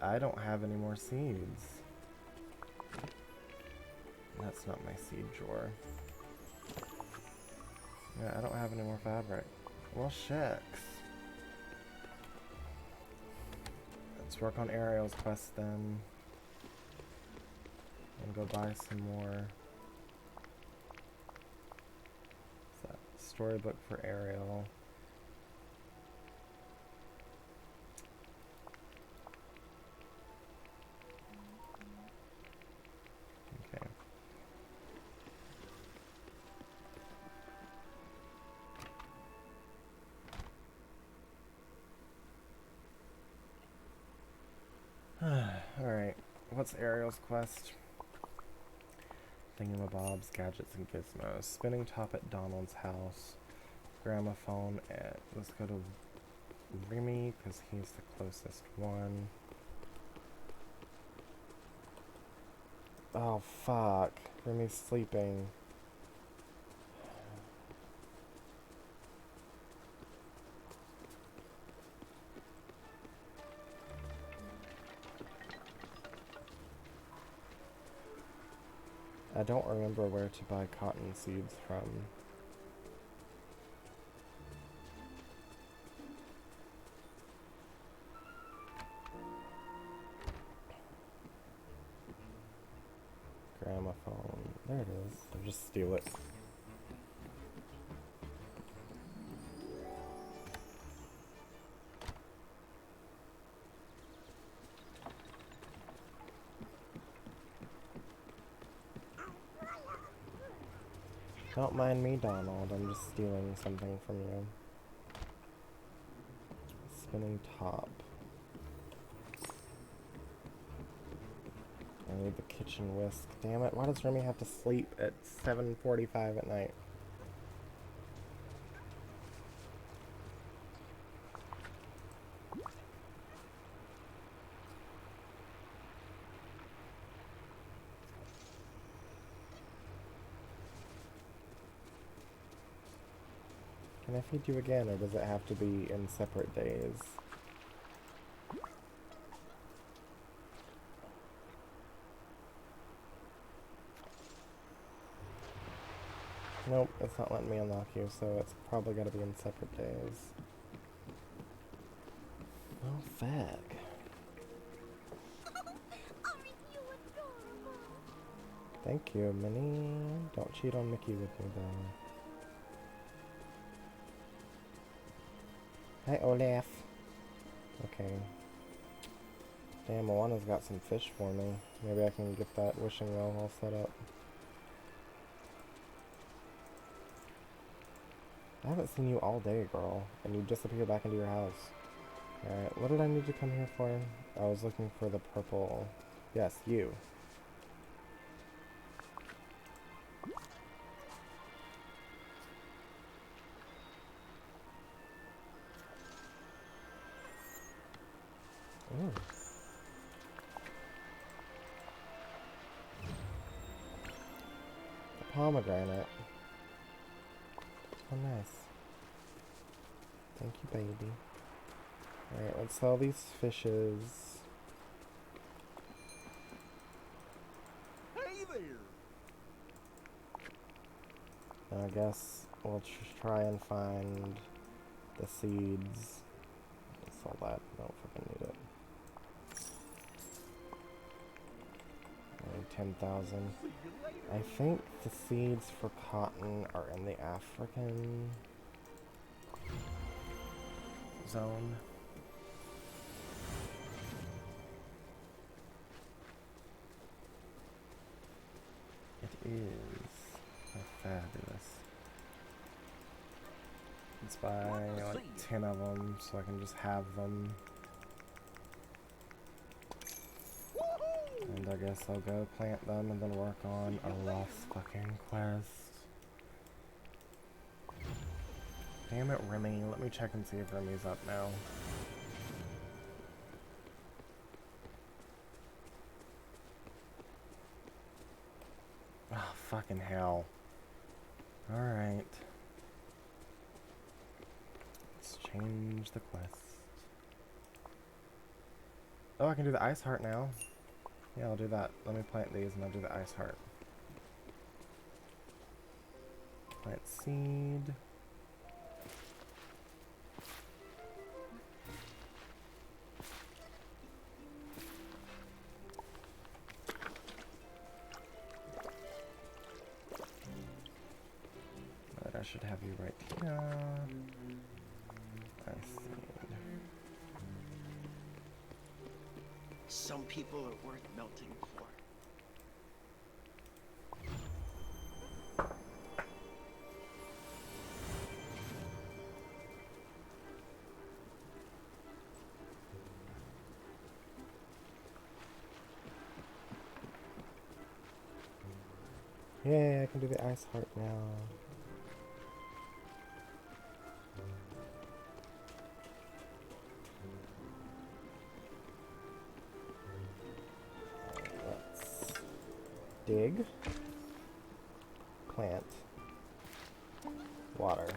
I don't have any more seeds. That's not my seed drawer. Yeah, I don't have any more fabric. Well, shucks. Let's work on Ariel's quest then. And go buy some more. What's that? Storybook for Ariel. Okay. Alright, what's Ariel's quest? Thingamabobs, gadgets, and gizmos. Spinning top at Donald's house. Gramophone at... Let's go to Remy, because he's the closest one. Oh, fuck. Remy's sleeping. I don't remember where to buy cotton seeds from. Gramophone. There it is. I'll just steal it. Don't mind me, Donald. I'm just stealing something from you. Spinning top. I need the kitchen whisk. Damn it, why does Remy have to sleep at 7:45 at night? Can I feed you again, or does it have to be in separate days? Nope, it's not letting me unlock you, so it's probably gotta be in separate days. Oh, fag. Aren't you adorable? Thank you, Minnie. Don't cheat on Mickey with me, though. Hi, Olaf. Okay. Damn, Moana's got some fish for me. Maybe I can get that wishing well all set up. I haven't seen you all day, girl, and you disappeared back into your house. Alright, what did I need to come here for? I was looking for the purple... Yes, you. Ooh. The pomegranate. Oh, nice. Thank you, baby. Alright, let's sell these fishes. Hey there! I guess we'll try and find the seeds. Sell that. I don't fucking need it. 10,000. See you later. I think the seeds for cotton are in the African zone. It is. How fabulous. Let's buy like 10 of them so I can just have them. And I guess I'll go plant them and then work on Olaf's fucking quest. Damn it, Remy. Let me check and see if Remy's up now. Oh, fucking hell. Alright. Let's change the quest. Oh, I can do the ice heart now. Yeah, I'll do that. Let me plant these and I'll do the ice heart. Plant seed. But I should have you right here. Ice seed. Some people are worth melting for. Yay, I can do the ice heart now. Let's dig, plant, water.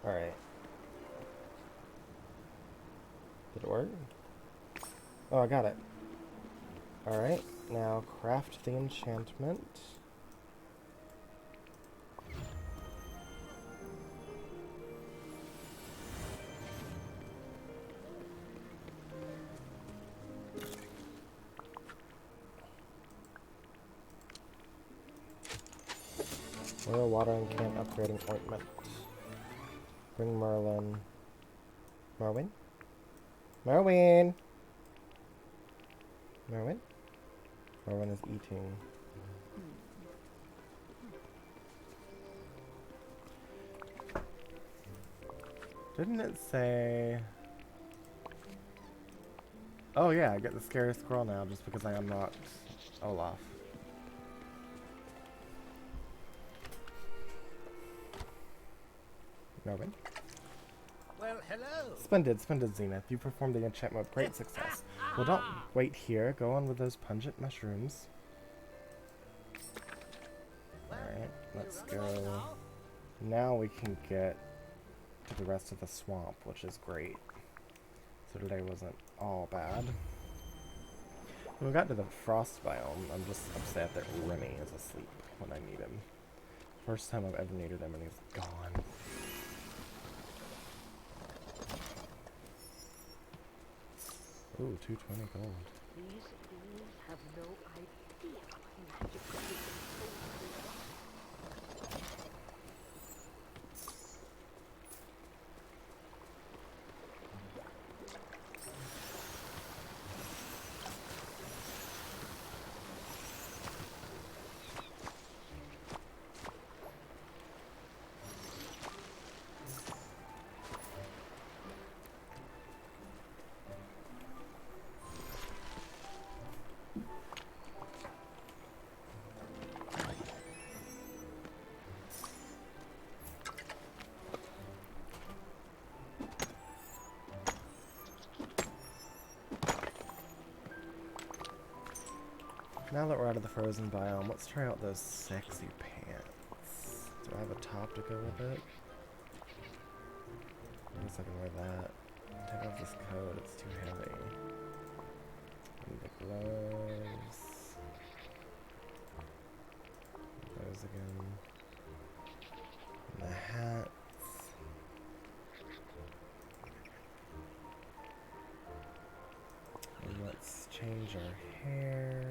Alright. Did it work? Oh, I got it. Alright, now craft the enchantment. Oil, water, and can upgrading ointment. Bring Merlin. Merwin? Merwin! Merwin? Merwin is eating. Didn't it say... Oh yeah, I get the scary squirrel now just because I unlocked Olaf. Melvin? Well, hello. Splendid, splendid, Zenith. You performed the enchantment with great success. Well, don't wait here. Go on with those pungent mushrooms. Alright, let's go. Now we can get to the rest of the swamp, which is great. So today wasn't all bad. When we got to the frost biome, I'm just upset that Remy is asleep when I need him. First time I've ever needed him and he's gone. Ooh, 220 gold. These fools have no idea how magical this imposing Now that we're out of the frozen biome, let's try out those sexy pants. Do I have a top to go with it? I guess I can wear that. Take off this coat, it's too heavy. And the gloves. Those again. And the hats. And let's change our hair.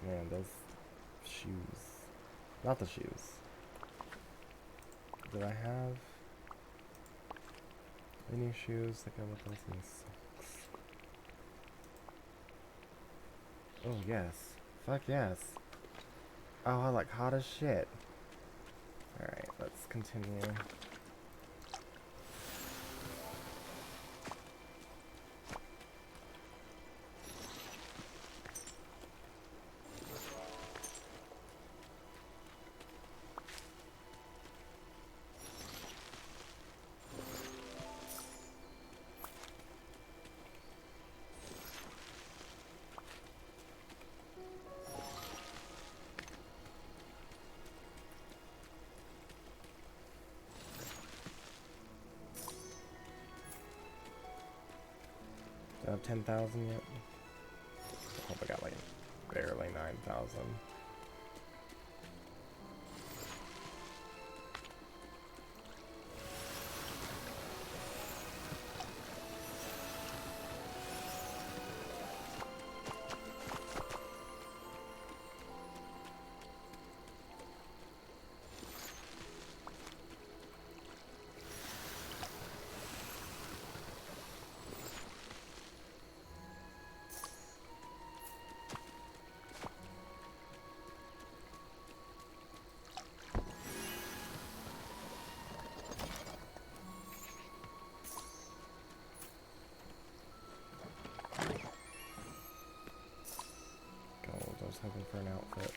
Man, those shoes. Not the shoes. Do I have any shoes that go with those new socks? Oh, yes. Fuck yes. Oh, I look hot as shit. Alright, let's continue. Do I have 10,000 yet? I hope I got like barely 9,000. I was hoping for an outfit.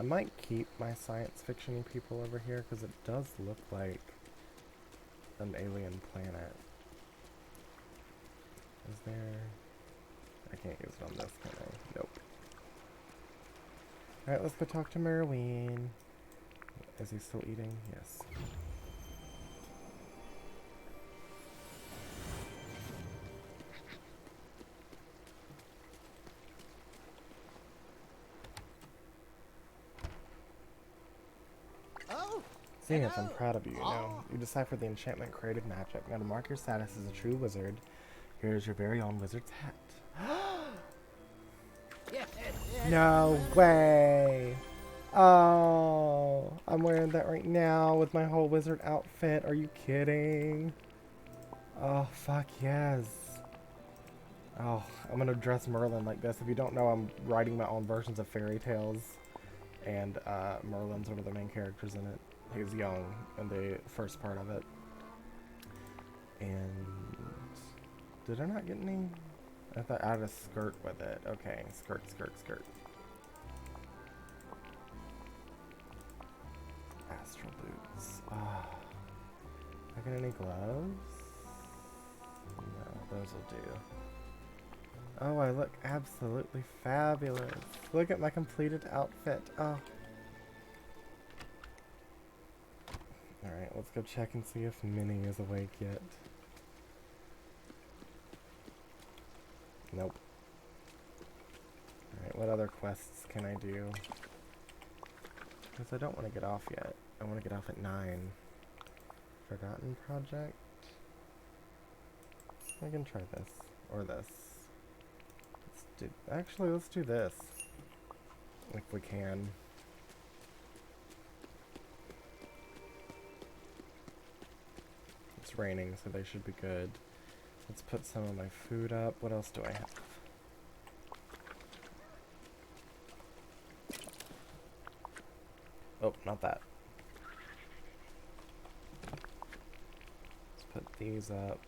might keep my science fiction people over here because it does look like an alien planet. Is there... I can't use it on this, can I? Nope. Alright, let's go talk to Merwin. Is he still eating? Yes. Oh, Zenith, I'm proud of you. You deciphered the enchantment created magic. Now to mark your status as a true wizard, here's your very own wizard's hat. No way! Oh, I'm wearing that right now with my whole wizard outfit. Are you kidding? Oh, fuck yes. Oh, I'm gonna dress Merlin like this. If you don't know, I'm writing my own versions of fairy tales. And Merlin's one of the main characters in it. He's young in the first part of it. And did I not get any? I thought I had a skirt with it. Okay, skirt. Astral boots. Ah. I get any gloves? No, those will do. Oh, I look absolutely fabulous. Look at my completed outfit. Oh. Alright, let's go check and see if Minnie is awake yet. Nope. Alright, what other quests can I do? Because I don't want to get off yet. I want to get off at 9. Forgotten project? I can try this. Or this. Actually, let's do this. If we can. It's raining, so they should be good. Let's put some of my food up. What else do I have? Oh, not that. Let's put these up.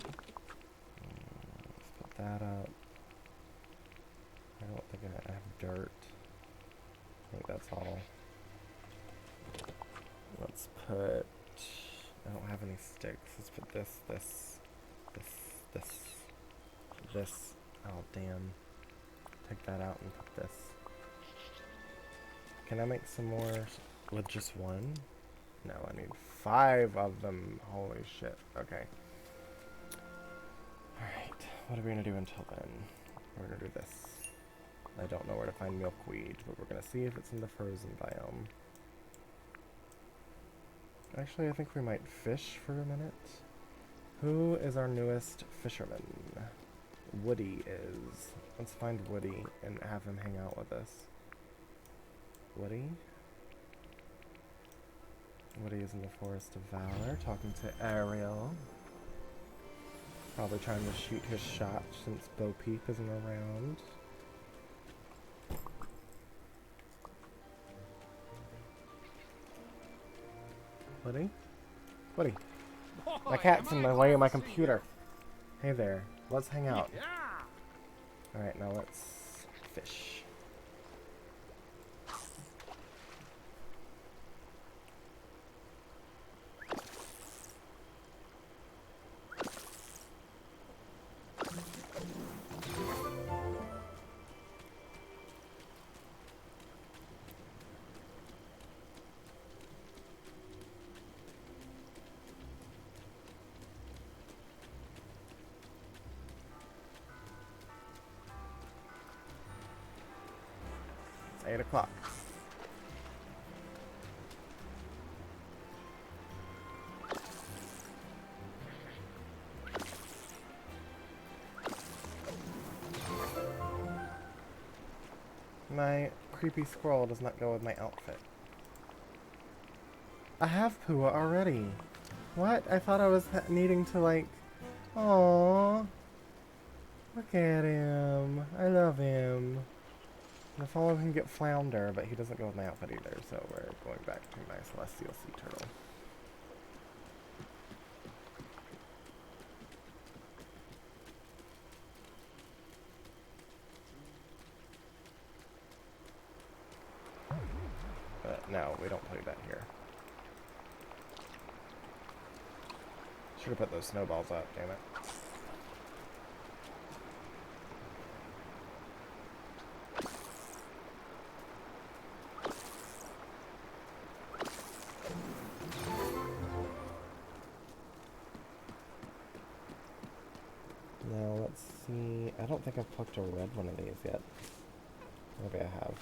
Let's put that up. I don't think I have dirt. I think that's all. Let's put... I don't have any sticks. Let's put this. Oh, damn. Take that out and put this. Can I make some more with just one? No, I need 5 of them. Holy shit. Okay. Alright. What are we going to do until then? We're going to do this. I don't know where to find milkweed, but we're going to see if it's in the frozen biome. Actually, I think we might fish for a minute. Who is our newest fisherman? Woody is. Let's find Woody and have him hang out with us. Woody? Woody is in the Forest of Valor, talking to Ariel. Probably trying to shoot his shot since Bo Peep isn't around. Woody? Woody! My cat's in the way of my computer. Hey there. Let's hang out. Alright, now let's fish. It's 8 o'clock. My creepy squirrel does not go with my outfit. I have Pua already. What? I thought I was needing to like... Aww. Look at him. I love him. I'm gonna follow him get Flounder, but he doesn't go with my outfit either, so we're going back to my Celestial Sea Turtle. No, we don't play that here. Should have put those snowballs up, damn it. Now let's see. I don't think I've plucked a red one of these yet. Maybe I have.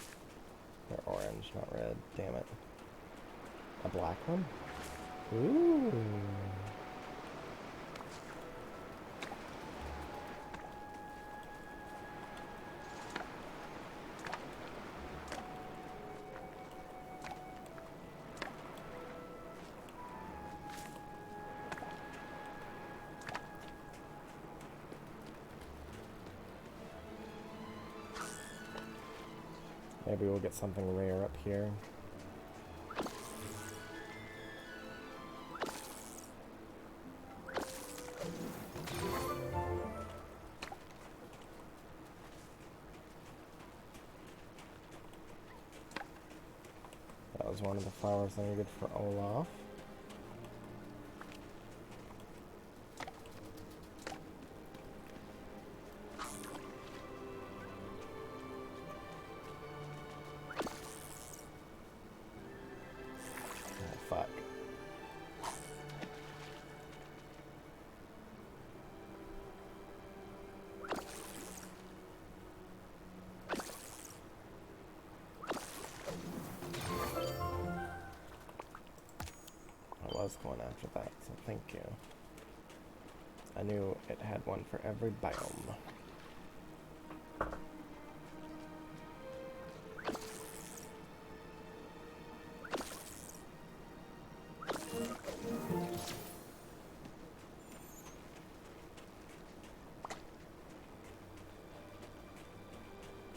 They're orange, not red. Damn it. A black one? Ooh. Maybe we'll get something rare up here. That was one of the flowers I needed for Olaf. Going after that, so thank you. I knew it had one for every biome.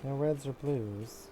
No reds or blues.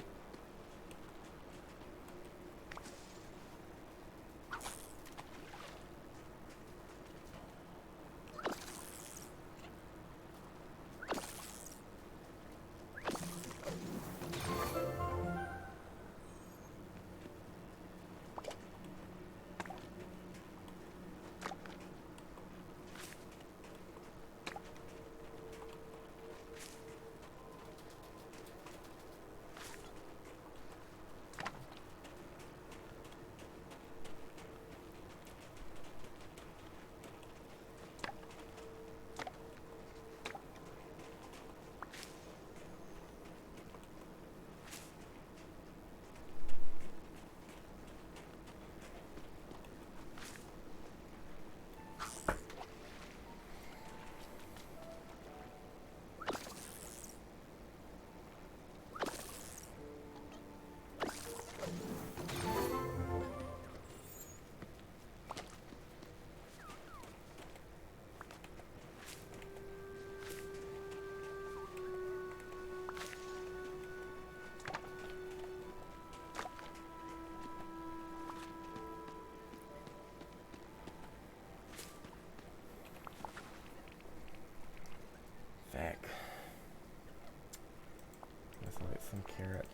Some carrots.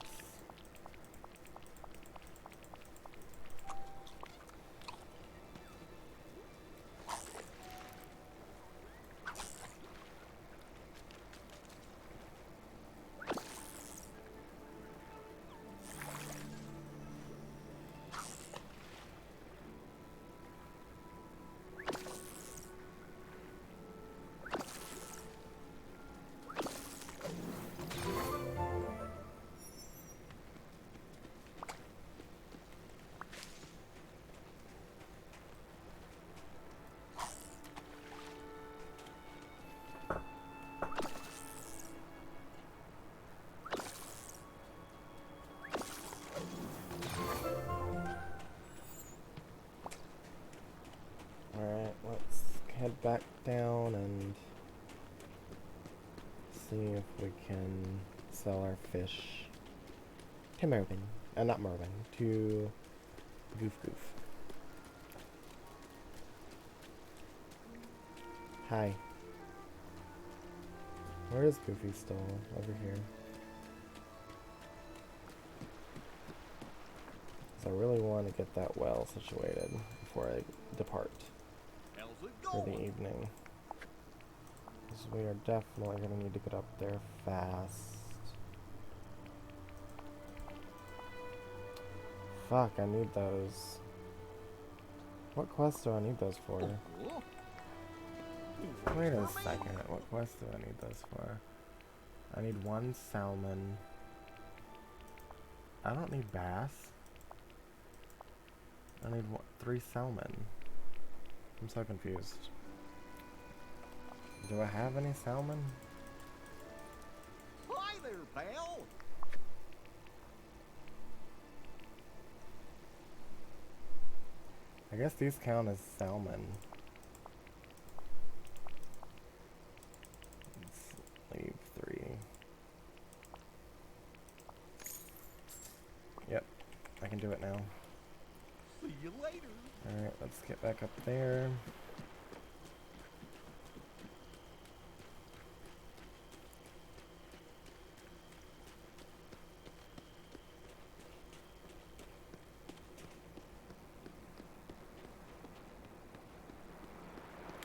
Head back down and see if we can sell our fish to Mervin. Not Mervin, to Goof Goof. Hi. Where is Goofy still? Over here. I really want to get that well situated before I depart How's it for the going? evening. Because we are definitely going to need to get up there fast. Fuck, I need those. What quest do I need those for? Oh, Wait a second, what quest do I need those for? I need 1 salmon. I don't need bass. I need 3 salmon. I'm so confused. Do I have any salmon? hi there, pal. I guess these count as salmon. Let's leave 3. Yep, I can do it now. See you later. Alright, let's get back up there.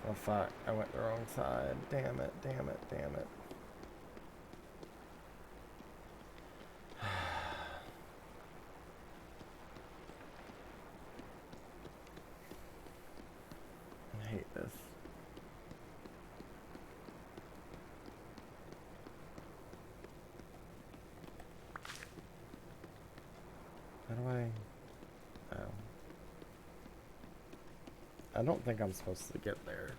Oh fuck, I went the wrong side. Damn it, damn it, damn it. I hate this. How do I... Oh. I don't think I'm supposed to get there.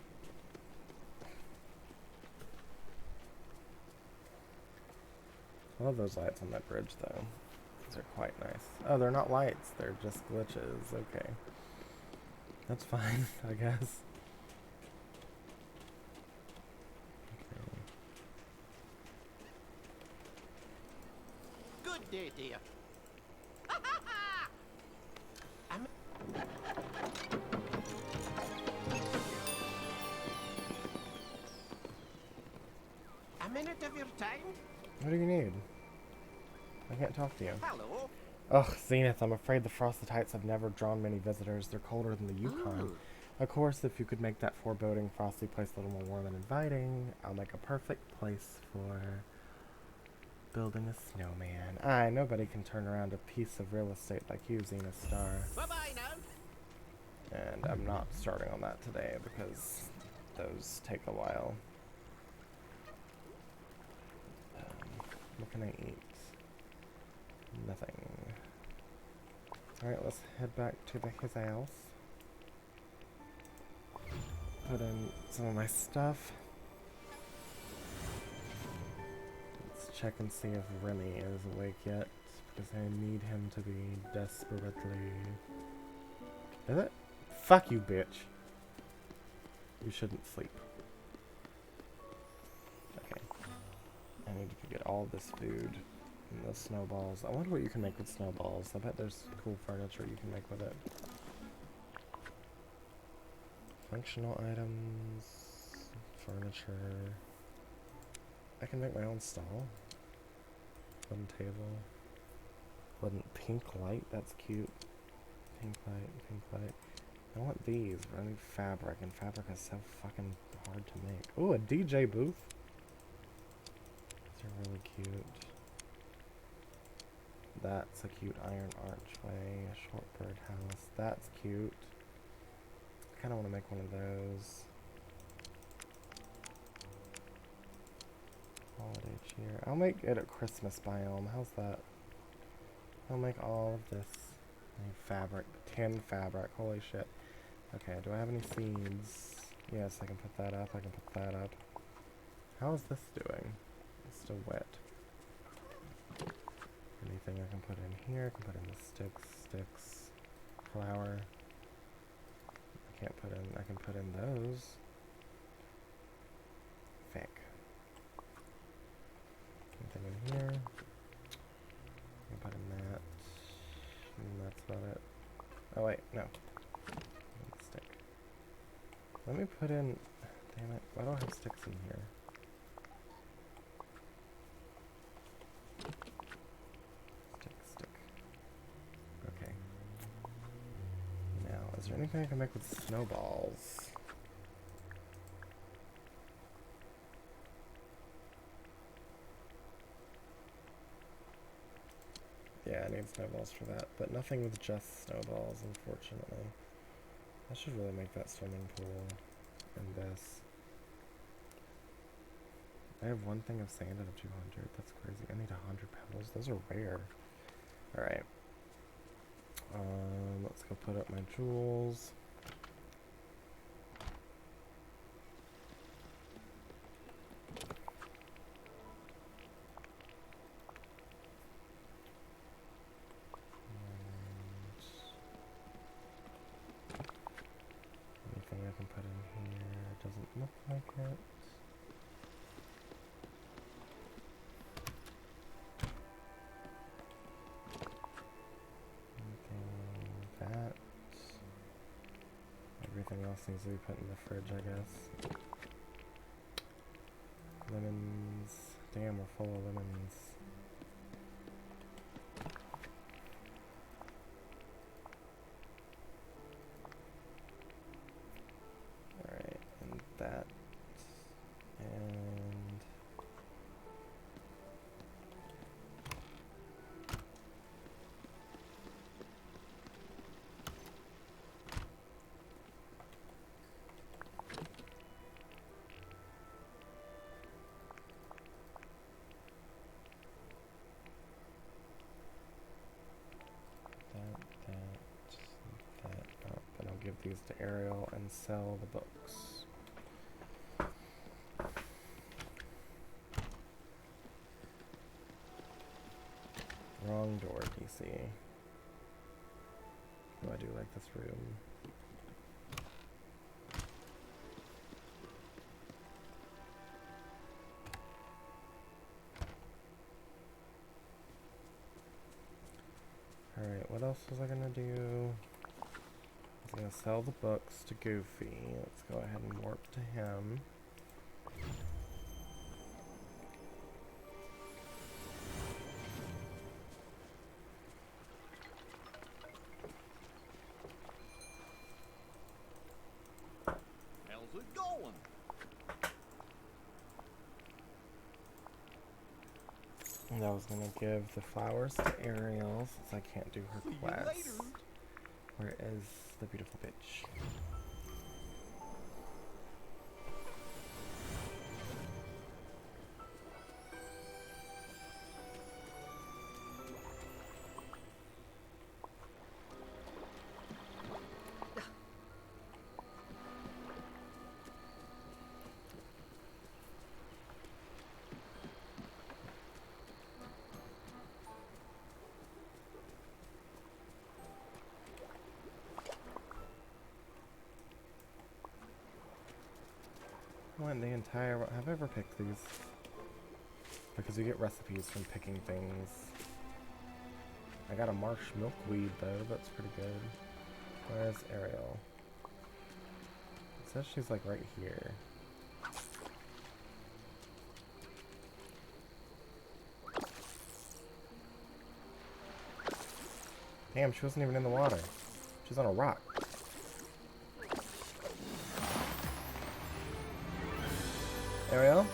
I love those lights on that bridge though. These are quite nice. Oh, they're not lights, they're just glitches. Okay. That's fine, I guess. Okay. Good day, dear. A minute of your time? What do you need? I can't talk to you. Hello. Ugh, Zenith, I'm afraid the Frosted Heights have never drawn many visitors. They're colder than the Yukon. Of course, if you could make that foreboding frosty place a little more warm and inviting, I'll make a perfect place for building a snowman. Aye, nobody can turn around a piece of real estate like you, Zenithstar. Bye-bye now. And I'm not starting on that today because those take a while. What can I eat? Nothing. Alright, let's head back to his house. Put in some of my stuff. Let's check and see if Remy is awake yet, because I need him to be desperately... Is it? Fuck you, bitch. You shouldn't sleep. Okay. I need to get all this food and the snowballs. I wonder what you can make with snowballs. I bet there's cool furniture you can make with it. Functional items, furniture. I can make my own stall. Wooden table. Wooden pink light, that's cute. Pink light, pink light. I want these, but I need fabric, and fabric is so fucking hard to make. Ooh, a DJ booth. These are really cute. That's a cute iron archway, a short bird house. That's cute. I kind of want to make one of those. Holiday cheer. I'll make it a Christmas biome. How's that? I'll make all of this. I need fabric. 10 fabric. Holy shit. Okay, do I have any seeds? Yes, I can put that up. I can put that up. How is this doing? It's still wet. Anything I can put in here? I can put in the sticks, flour. I can put in those. Fake. Anything in here? I can put in that. And that's about it. Oh wait, no. Stick. Let me put in... Damn it, why do I have sticks in here? Stick. Okay. Is there anything I can make with snowballs? Yeah, I need snowballs for that, but nothing with just snowballs, unfortunately. I should really make that swimming pool in this. I have one thing of sand out of 200. That's crazy. I need 100 pebbles. Those are rare. Alright. Let's go put up my jewels. Anything I can put in here? Doesn't look like it. Everything else needs to be put in the fridge, I guess. Lemons. Damn, we're full of lemons. Alright, and that. And give these to Ariel and sell the books. Wrong door, DC. Oh, I do like this room. Alright, what else was I gonna do? I'm gonna sell the books to Goofy. Let's go ahead and warp to him. How's it going? And I was gonna give the flowers to Ariel since I can't do her quest. Where is the beautiful bitch? When the entire have I ever picked these? Because you get recipes from picking things. I got a marsh milkweed though, that's pretty good. Where's Ariel? It says she's like right here. Damn, she wasn't even in the water. She's on a rock. Ariel?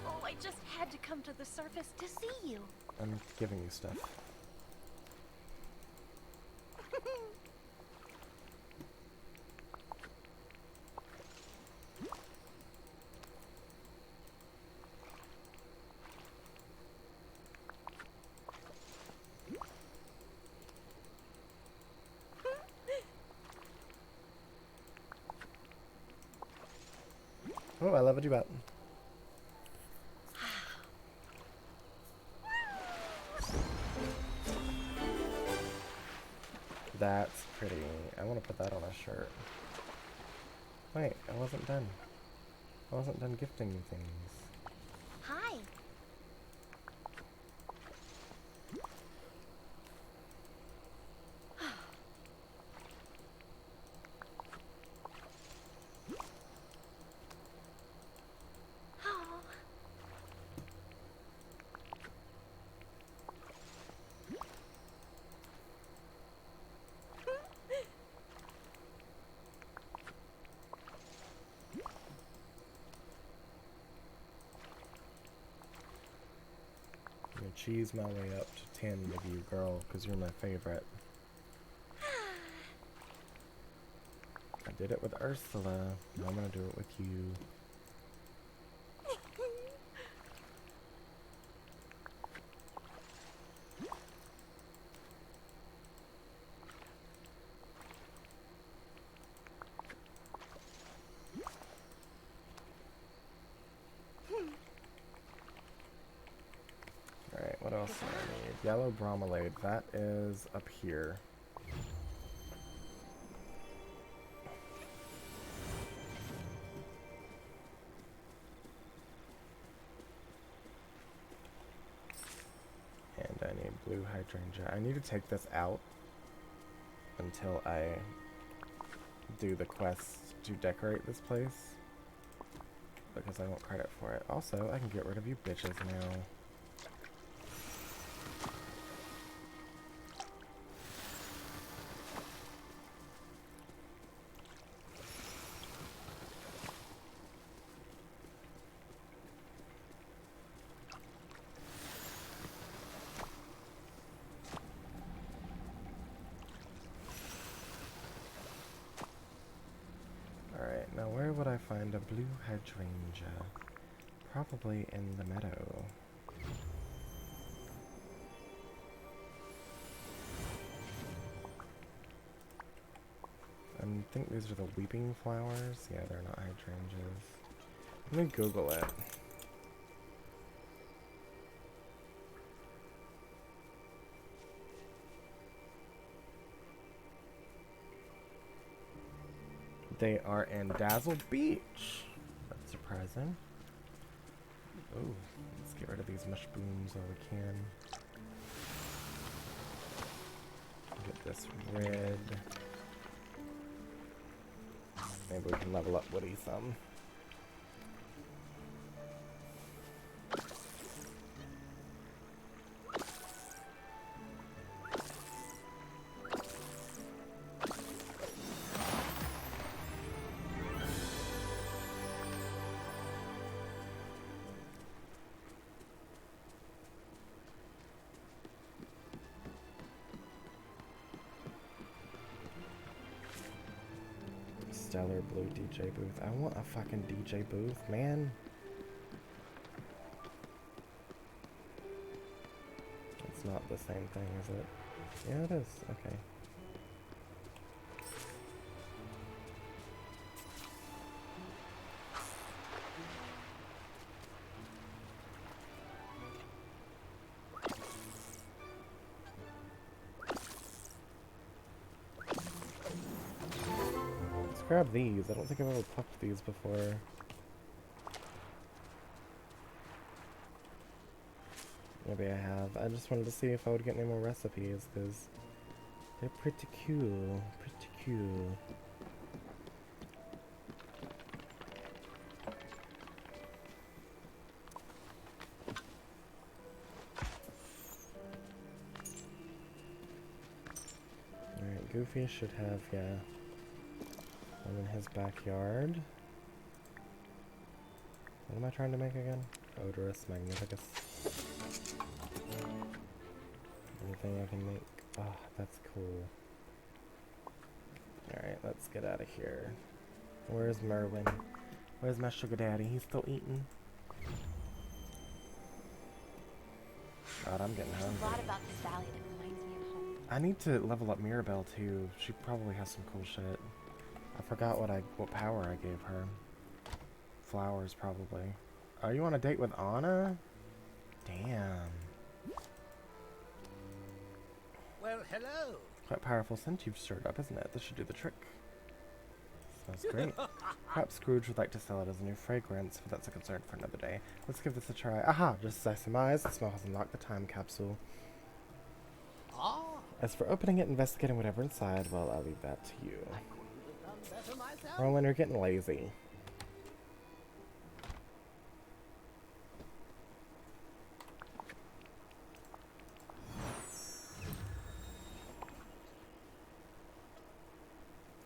Oh, I just had to come to the surface to see you. I'm giving you stuff. Oh, I leveled you up. That's pretty. I want to put that on a shirt. Wait, I wasn't done. I wasn't done gifting you things. Hi. cheese my way up to 10 with you, girl, because you're my favorite. I did it with Ursula. Now I'm gonna do it with you. Alright, what else do I need? Yellow bromelade. That is up here. And I need blue hydrangea. I need to take this out until I do the quest to decorate this place, because I want credit for it. Also, I can get rid of you bitches now. Alright, now where would I find a blue hydrangea? Probably in the meadow. I think these are the weeping flowers. Yeah, they're not hydrangeas. Let me Google it. They are in Dazzle Beach. That's surprising. Ooh, let's get rid of these mushrooms while we can. Get this red. Maybe we can level up Woody some. Stellar blue DJ booth. I want a fucking DJ booth, man. It's not the same thing, is it? Yeah, it is. Okay. Grab these. I don't think I've ever plucked these before. Maybe I have. I just wanted to see if I would get any more recipes, because they're pretty cool. Pretty cool. Alright, Goofy should have, yeah. In his backyard. What am I trying to make again? Odorous Magnificus. Anything I can make? Oh, that's cool. Alright, let's get out of here. Where's Merwin? Where's my sugar daddy? He's still eating. God, I'm getting hungry. There's a lot about this valley that reminds me of home. I need to level up Mirabelle too. She probably has some cool shit. I forgot what power I gave her. Flowers, probably. Are you on a date with Anna? Damn. Well, hello. Quite powerful scent you've stirred up, isn't it? This should do the trick. Smells great. Perhaps Scrooge would like to sell it as a new fragrance, but that's a concern for another day. Let's give this a try. Aha! Just as I surmised, the smell has unlocked the time capsule. Ah, As for opening it and investigating whatever inside, well, I'll leave that to you. I couldn't have done better myself. Roland, you're getting lazy.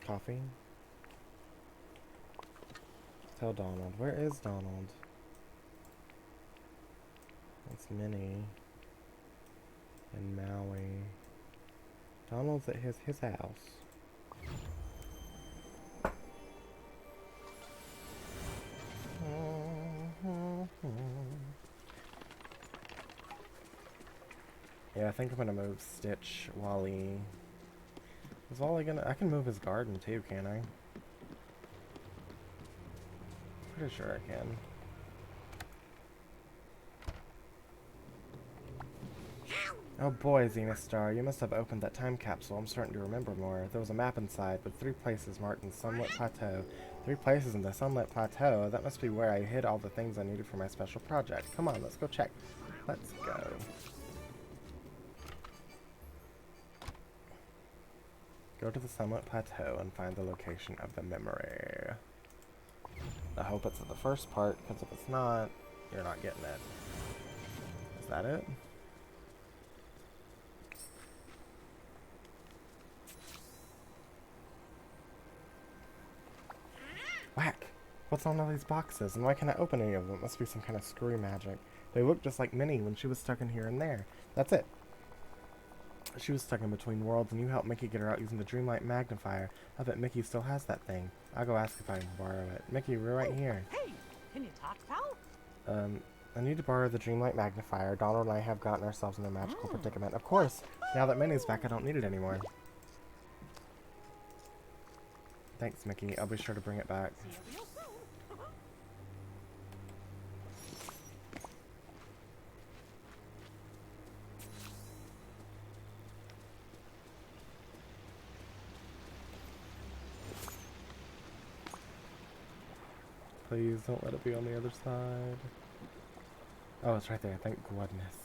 Coffee? Tell Donald. Where is Donald? That's Minnie. in Maui. Donald's at his house. Yeah, I think I'm gonna move Stitch, Wally. Is Wally gonna... I can move his garden too, can't I? Pretty sure I can. Oh boy, Zenithstar, you must have opened that time capsule. I'm starting to remember more. There was a map inside with 3 places marked in Sunlit Plateau. 3 places in the Sunlit Plateau? That must be where I hid all the things I needed for my special project. Come on, let's go check. Let's go. Go to the Sunlit Plateau and find the location of the memory. I hope it's at the first part, because if it's not, you're not getting it. Is that it? Whack! What's on all these boxes, and why can't I open any of them? It must be some kind of screw magic. They look just like Minnie when she was stuck in here and there. That's it. She was stuck in between worlds, and you helped Mickey get her out using the Dreamlight magnifier. I bet Mickey still has that thing. I'll go ask if I can borrow it. Mickey, we're right here. Hey, can you talk, pal? I need to borrow the Dreamlight magnifier. Donald and I have gotten ourselves in a magical predicament. Of course! Now that Minnie's back, I don't need it anymore. Thanks, Mickey. I'll be sure to bring it back. See you real soon. Please don't let it be on the other side. Oh, it's right there. Thank goodness.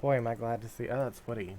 Boy, am I glad to see. Oh, that's Woody.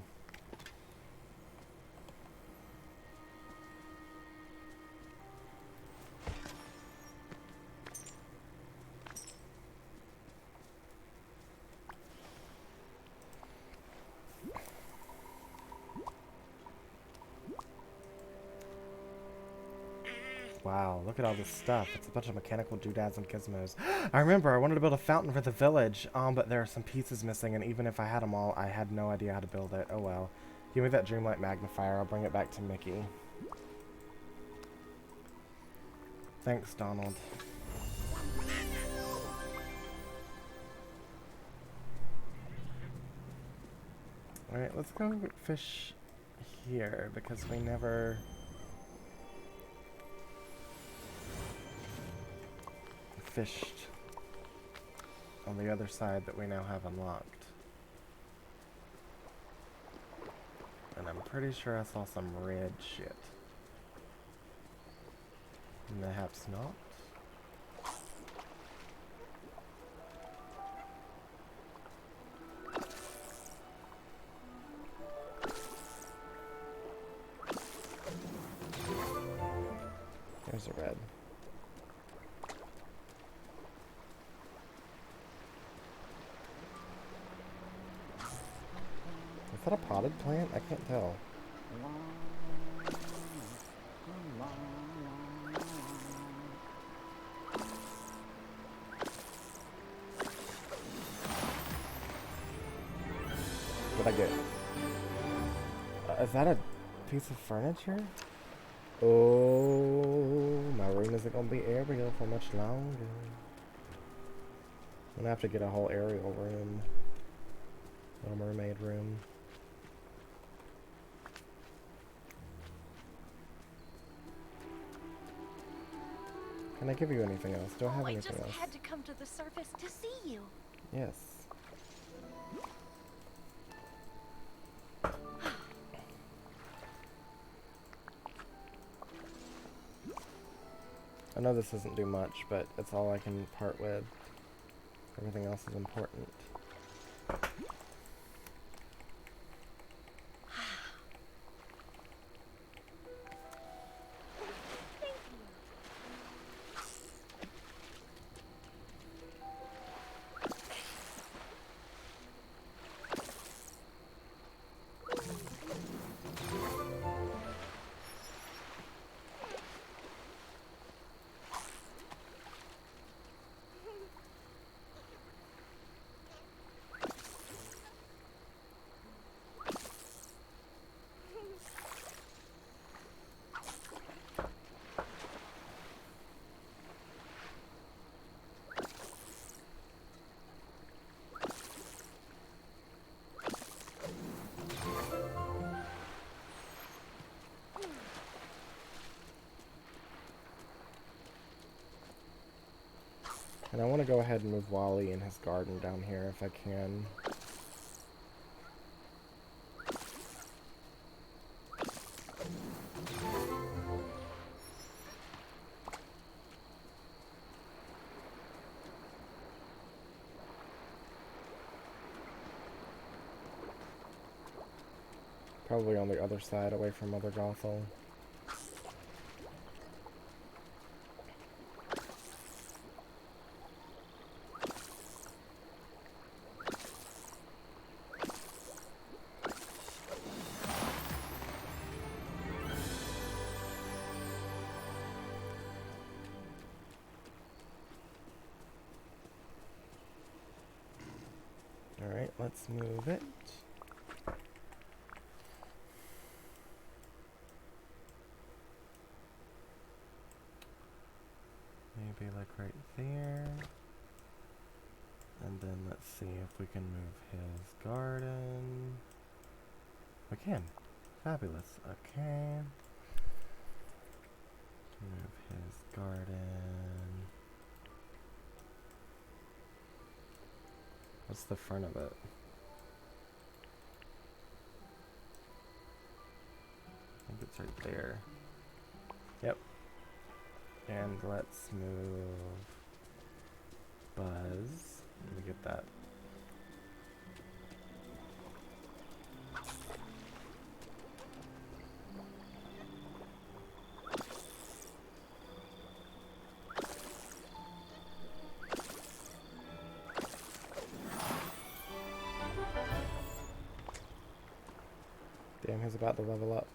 Wow, look at all this stuff. It's a bunch of mechanical doodads and gizmos. I remember, I wanted to build a fountain for the village, but there are some pieces missing, and even if I had them all, I had no idea how to build it. Oh well. Give me that Dreamlight magnifier. I'll bring it back to Mickey. Thanks, Donald. Alright, let's go fish here, because we never... fished on the other side that we now have unlocked. And I'm pretty sure I saw some red shit. Perhaps not. There's a red. Is that a potted plant? I can't tell. What'd I get? Is that a piece of furniture? Oh, my room isn't gonna be aerial for much longer. I'm gonna have to get a whole aerial room. Little mermaid room. Can I give you anything else? Do I have anything else? I just had to come to the surface to see you. Yes. I know this doesn't do much, but it's all I can part with. Everything else is important. And I want to go ahead and move Wally and his garden down here if I can. Probably on the other side, away from Mother Gothel. Alright, let's move it. Maybe like right there. And then let's see if we can move his garden. We can. Fabulous. Okay. Move his garden. What's the front of it? I think it's right there. Yep. And let's move Buzz. Let me get that. Damn, he's about to level up.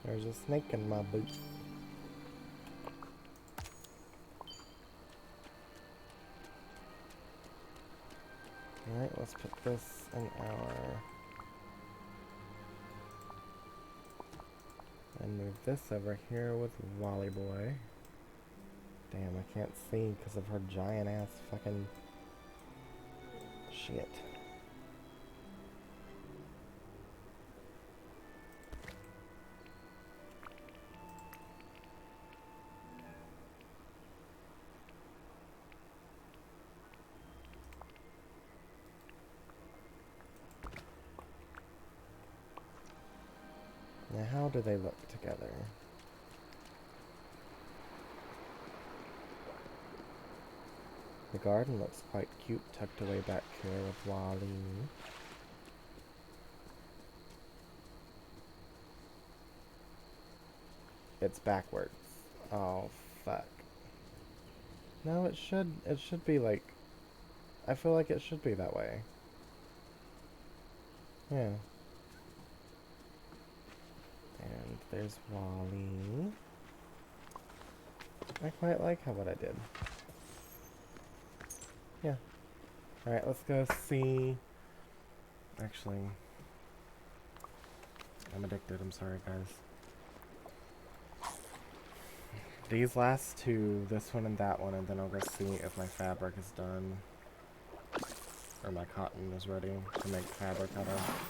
There's a snake in my boot. Alright, let's put this in our... and move this over here with Wally Boy. Damn, I can't see because of her giant ass fucking shit. Now, how do they look together? The garden looks quite cute, tucked away back here with Wally. It's backwards. Oh, fuck. No, it should be like... I feel like it should be that way. Yeah. And there's Wally. I quite like what I did. Yeah. Alright, let's go see... Actually... I'm addicted, I'm sorry guys. These last two, this one and that one, and then I'll go see if my fabric is done. Or my cotton is ready to make fabric out of.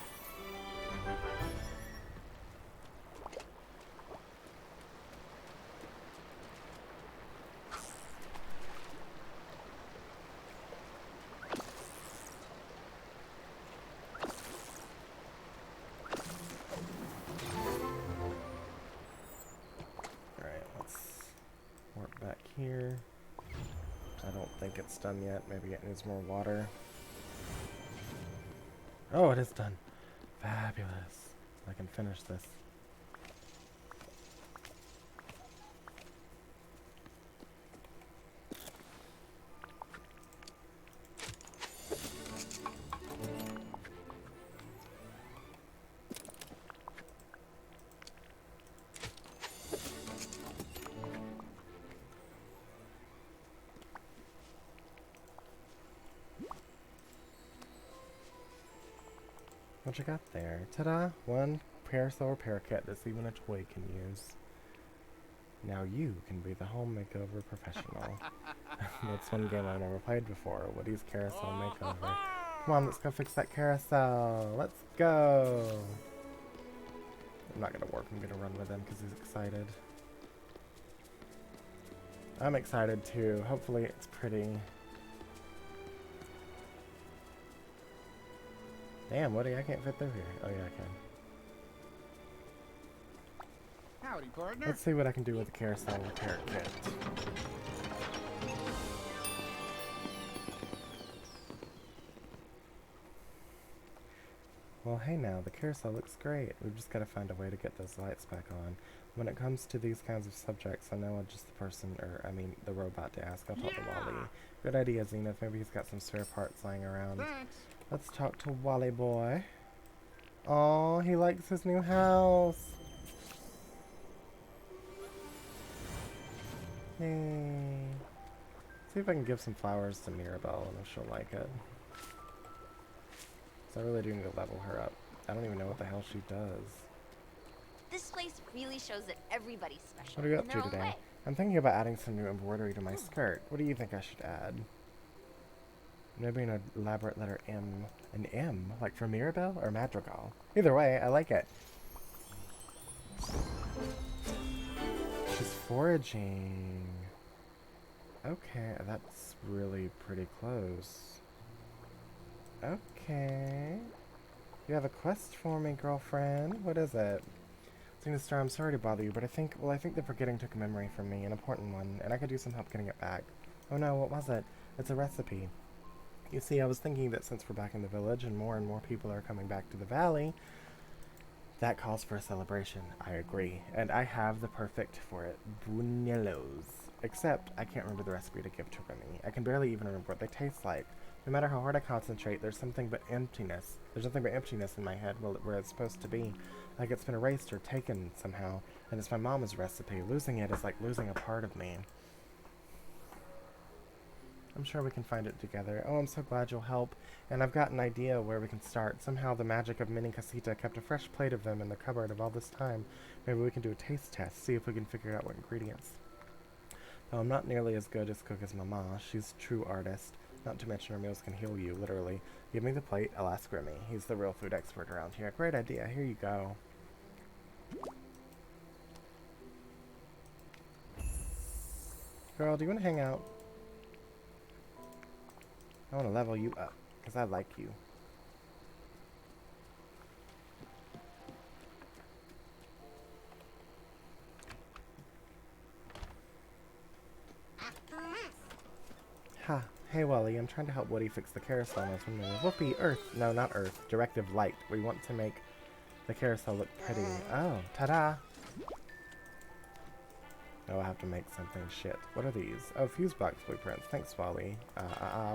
Here. I don't think it's done yet. Maybe it needs more water. Oh, it is done. Fabulous. I can finish this. What you got there? Ta-da! One carousel repair kit that's even a toy can use. Now you can be the home makeover professional. That's one game I've never played before. Woody's carousel makeover. Come on, let's go fix that carousel. Let's go. I'm not gonna work. I'm gonna run with him because he's excited. I'm excited too. Hopefully it's pretty. Damn, Woody, I can't fit through here. Oh yeah, I can. Howdy, partner. Let's see what I can do with the carousel repair kit. Well, hey now, the carousel looks great. We've just got to find a way to get those lights back on. When it comes to these kinds of subjects, I know I'm just the person, or I mean the robot to ask. I'll talk to Wally. Good idea, Zenith. Maybe he's got some spare parts lying around. Thanks. Let's talk to Wally boy. Oh, he likes his new house. Yay. See if I can give some flowers to Mirabelle and if she'll like it. So I really do need to level her up. I don't even know what the hell she does. This place really shows that everybody's special What are you up in to their own today? way. I'm thinking about adding some new embroidery to my skirt. What do you think I should add? Maybe an elaborate letter M. An M? Like for Mirabelle or Madrigal? Either way, I like it. She's foraging. Okay, that's really pretty close. Okay. You have a quest for me, girlfriend. What is it? Zenithstar, I'm sorry to bother you, but I think the forgetting took a memory from me, an important one, and I could use some help getting it back. Oh no, what was it? It's a recipe. You see, I was thinking that since we're back in the village and more people are coming back to the valley, that calls for a celebration. I agree. And I have the perfect for it. Buñuelos. Except, I can't remember the recipe to give to Remy. I can barely even remember what they taste like. No matter how hard I concentrate, there's something but emptiness. There's nothing but emptiness in my head where it's supposed to be. Like it's been erased or taken somehow. And it's my mama's recipe. Losing it is like losing a part of me. I'm sure we can find it together. Oh, I'm so glad you'll help. And I've got an idea where we can start. Somehow the magic of Mini Casita kept a fresh plate of them in the cupboard of all this time. Maybe we can do a taste test, see if we can figure out what ingredients. Though I'm not nearly as good as cook as Mama. She's a true artist. Not to mention her meals can heal you, literally. Give me the plate, I'll ask Remy. He's the real food expert around here. Great idea, here you go. Girl, do you want to hang out? I want to level you up, because I like you. Ha. Hey, Wally, I'm trying to help Woody fix the carousel. And I was wondering, whoopee, Earth. No, not Earth. Directive Light. We want to make the carousel look pretty. Oh, ta-da. Oh, I have to make something. Shit. What are these? Oh, fuse box blueprints. Thanks, Wally.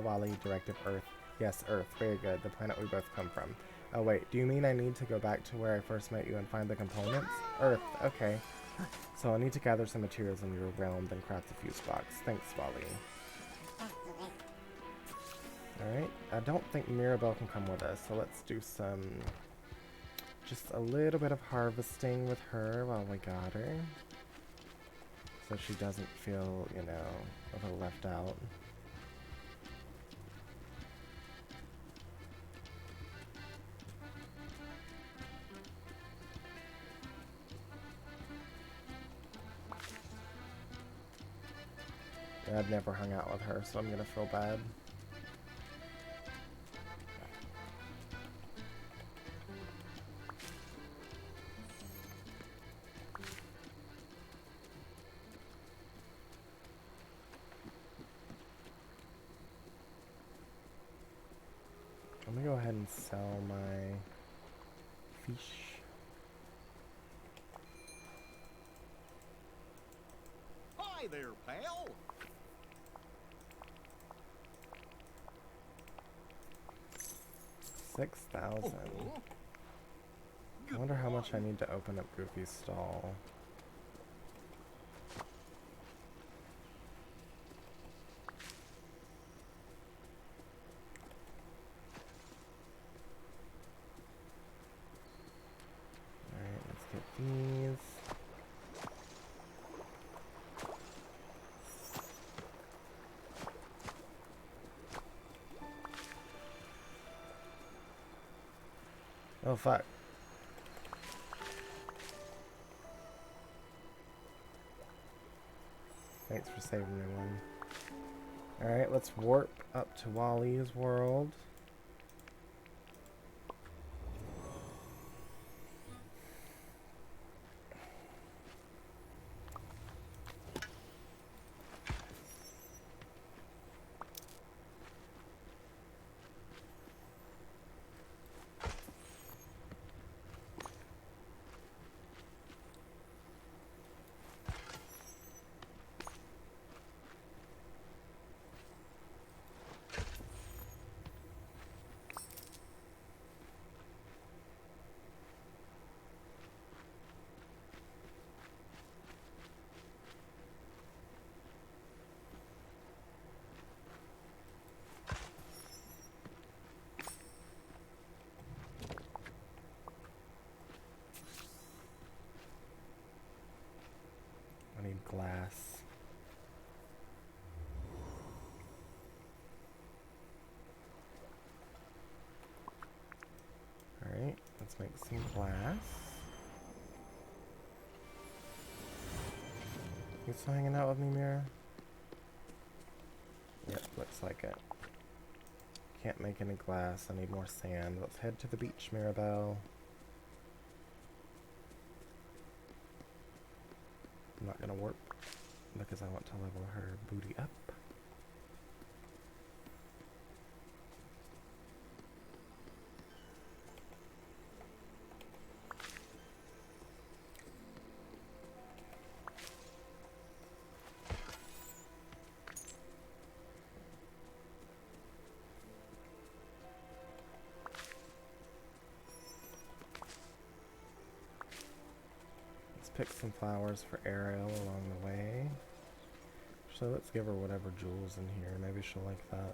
Wally, Directive Earth. Yes, Earth. Very good. The planet we both come from. Oh, wait. Do you mean I need to go back to where I first met you and find the components? Earth. Okay. So I'll need to gather some materials in your realm, then craft the fuse box. Thanks, Wally. Alright. I don't think Mirabelle can come with us, so let's do some... just a little bit of harvesting with her while we got her. So she doesn't feel, you know, a little left out. I've never hung out with her, so I'm gonna feel bad. Let me go ahead and sell my fish. Hi there, pal. 6,000. I wonder how much I need to open up Goofy's stall. these. Oh fuck. Thanks for saving me one. Alright, let's warp up to Wally's world. I need glass. Alright, let's make some glass. You still hanging out with me, Mira? Yep, looks like it. Can't make any glass. I need more sand. Let's head to the beach, Mirabelle. I'm not gonna warp because I want to level her booty up. Pick some flowers for Ariel along the way. So let's give her whatever jewels in here. Maybe she'll like that.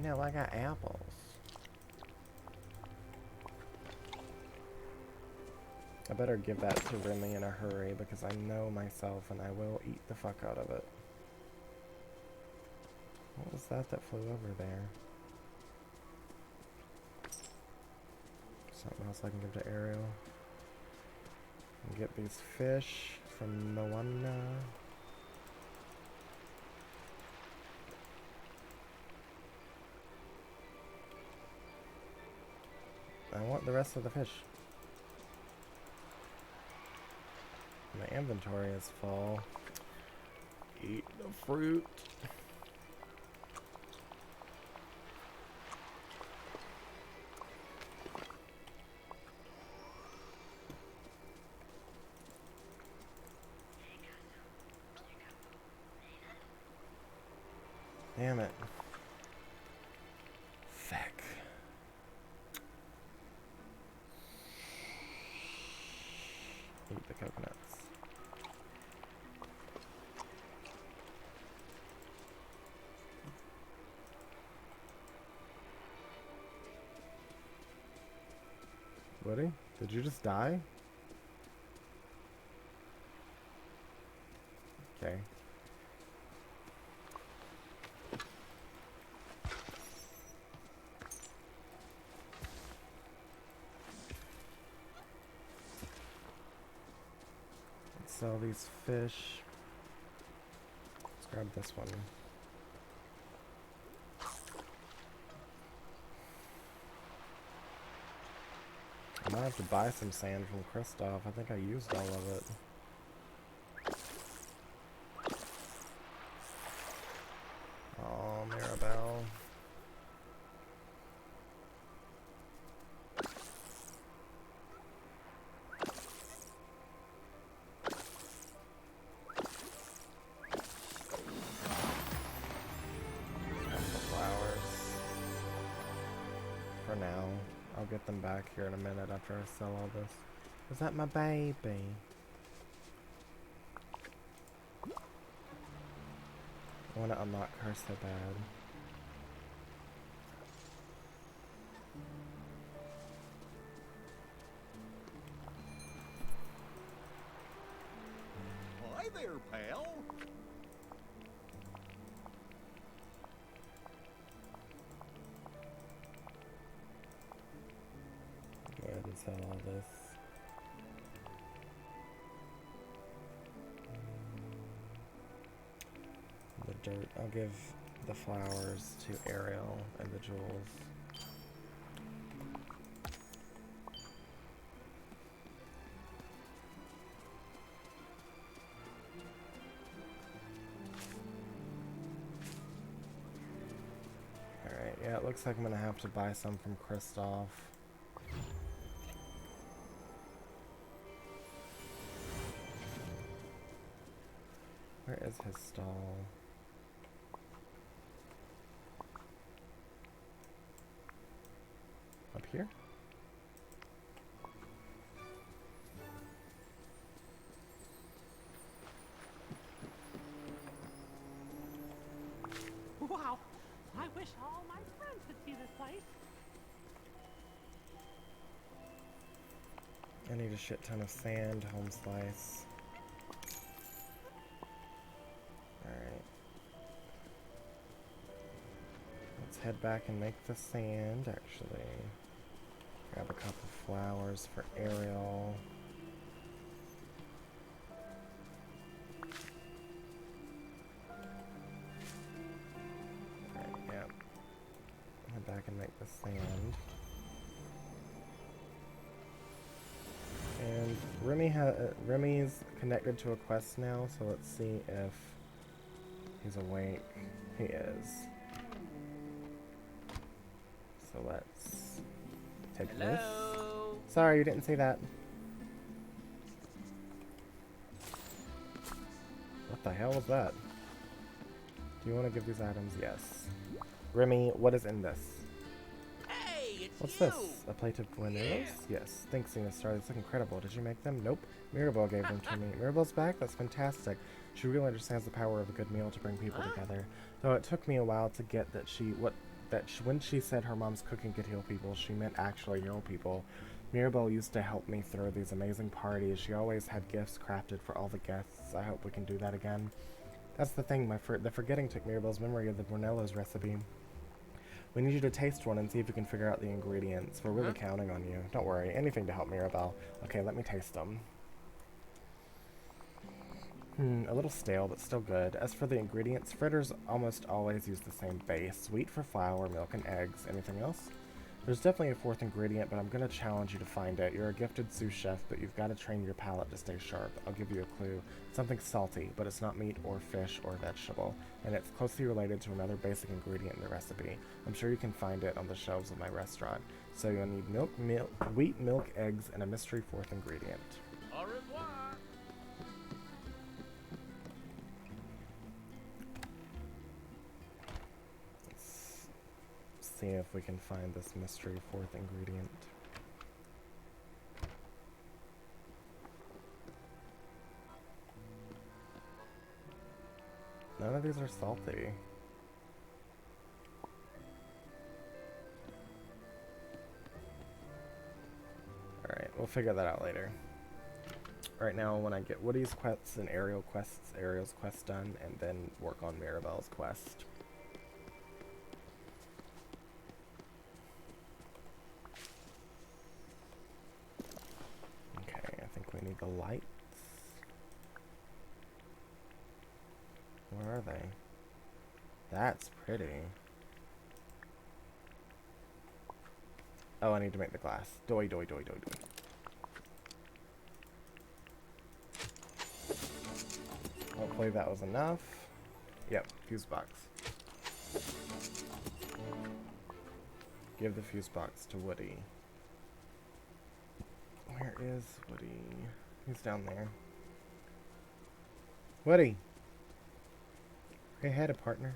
No, I got apples. I better give that to Remy in a hurry because I know myself and I will eat the fuck out of it. What was that flew over there? Something else I can give to Ariel. And get these fish from Moana. I want the rest of the fish. My inventory is full. Eat the fruit. Damn it. Feck. Eat the coconuts. Buddy, did you just die? Okay. Let's sell these fish. Let's grab this one. I might have to buy some sand from Kristoff. I think I used all of it. get them back here in a minute after I sell all this. Is that my baby? I want to unlock her so bad. Hi there, pal. Go ahead and sell all this. The dirt. I'll give the flowers to Ariel and the jewels. Alright, yeah, it looks like I'm gonna have to buy some from Kristoff. Where is his stall? Up here? Wow! I wish all my friends could see this place. I need a shit ton of sand, home slice. Alright. Let's head back and make the sand, actually. Grab a couple flowers for Ariel. Alright, yeah. Head back and make the sand. And Remy's connected to a quest now, so let's see if he's awake. He is. So let's take this. Sorry, you didn't see that. What the hell was that? Do you want to give these items? Yes. Remy, what is in this? Hey, it's What's you. this? A plate of Guineos? Yes. Thanks, Zenithstar. These look incredible. Did you make them? Nope. Mirabelle gave them to me. Mirabelle's back? That's fantastic. She really understands the power of a good meal to bring people together. Though it took me a while to get that when she said her mom's cooking could heal people, she meant actually heal people. Mirabelle used to help me throw these amazing parties. She always had gifts crafted for all the guests. I hope we can do that again. That's the thing, the forgetting took Mirabelle's memory of the Brunello's recipe. We need you to taste one and see if you can figure out the ingredients. We're really counting on you. Don't worry, anything to help Mirabelle. Okay, let me taste them. A little stale, but still good. As for the ingredients, fritters almost always use the same base. Wheat for flour, milk, and eggs. Anything else? There's definitely a fourth ingredient, but I'm going to challenge you to find it. You're a gifted sous chef, but you've got to train your palate to stay sharp. I'll give you a clue. Something salty, but it's not meat or fish or vegetable, and it's closely related to another basic ingredient in the recipe. I'm sure you can find it on the shelves of my restaurant. So you'll need wheat, milk, eggs, and a mystery fourth ingredient. Au revoir. See if we can find this mystery fourth ingredient. None of these are salty. Alright, we'll figure that out later. Right now, when I get Woody's quests and Ariel's quest done, and then work on Mirabelle's quest. We need the lights. Where are they? That's pretty. Oh, I need to make the glass. Doi. Hopefully that was enough. Yep, fuse box. Give the fuse box to Woody. Where is Woody? He's down there. Woody! Hey, partner.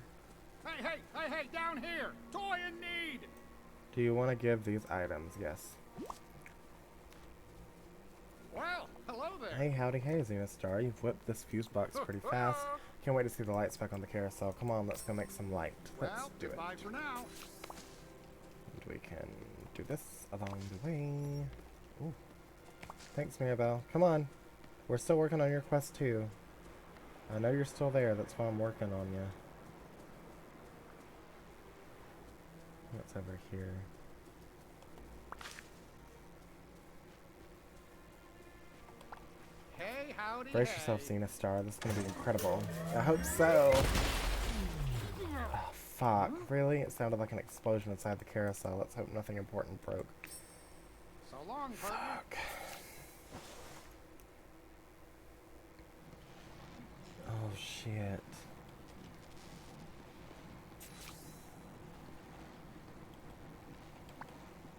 Hey, down here! Toy in need! Do you want to give these items? Yes. Well, hello there. Hey, howdy, hey, Zenithstar. You've whipped this fuse box pretty fast. Can't wait to see the lights back on the carousel. Come on, let's go make some light. Let's Well, do it. goodbye for now. And we can do this along the way. Ooh. Thanks, Mirabelle. Come on. We're still working on your quest, too. I know you're still there. That's why I'm working on you. What's over here? Hey, howdy. Brace hey. yourself, Zenithstar. This is going to be incredible. I hope so. Oh, fuck. Really? It sounded like an explosion inside the carousel. Let's hope nothing important broke. So long, partner. Fuck. Oh, shit.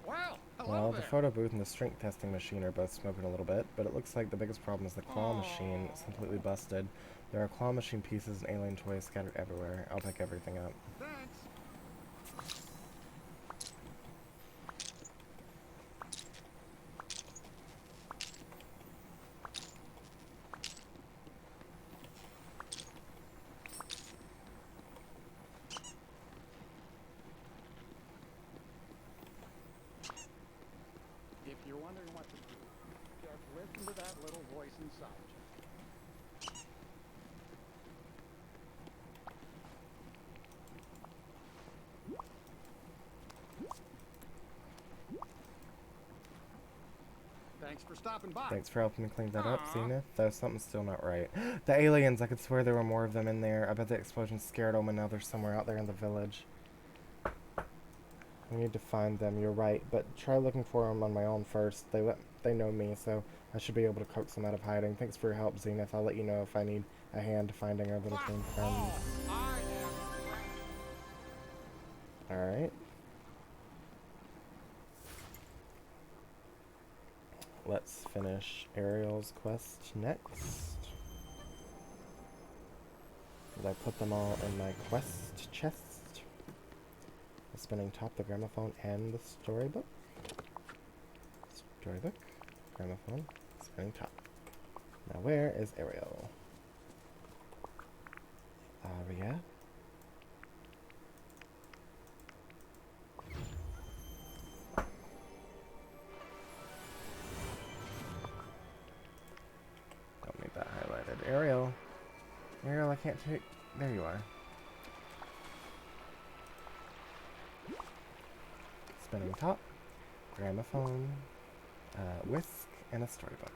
Well, hello Well, there. the photo booth and the strength testing machine are both smoking a little bit, but it looks like the biggest problem is the claw machine. It's completely busted. There are claw machine pieces and alien toys scattered everywhere. I'll pick everything up. Thanks. If you're wondering what to do, just listen to that little voice inside you. Thanks for stopping by. Thanks for helping me clean that up, Zenith. Though something's still not right. The aliens! I could swear there were more of them in there. I bet the explosion scared them and now they're somewhere out there in the village. We need to find them, you're right, but try looking for them on my own first. They know me, so I should be able to coax them out of hiding. Thanks for your help, Zenith. I'll let you know if I need a hand finding our little green friends. I am. Alright. Let's finish Ariel's quest next. Did I put them all in my quest chest? The spinning top, the gramophone, and the storybook. Storybook, gramophone, spinning top. Now where is Ariel? Aria? Don't need that highlighted. Ariel! Ariel, I can't take... There you are. Spinning top, gramophone, whisk, and a storybook.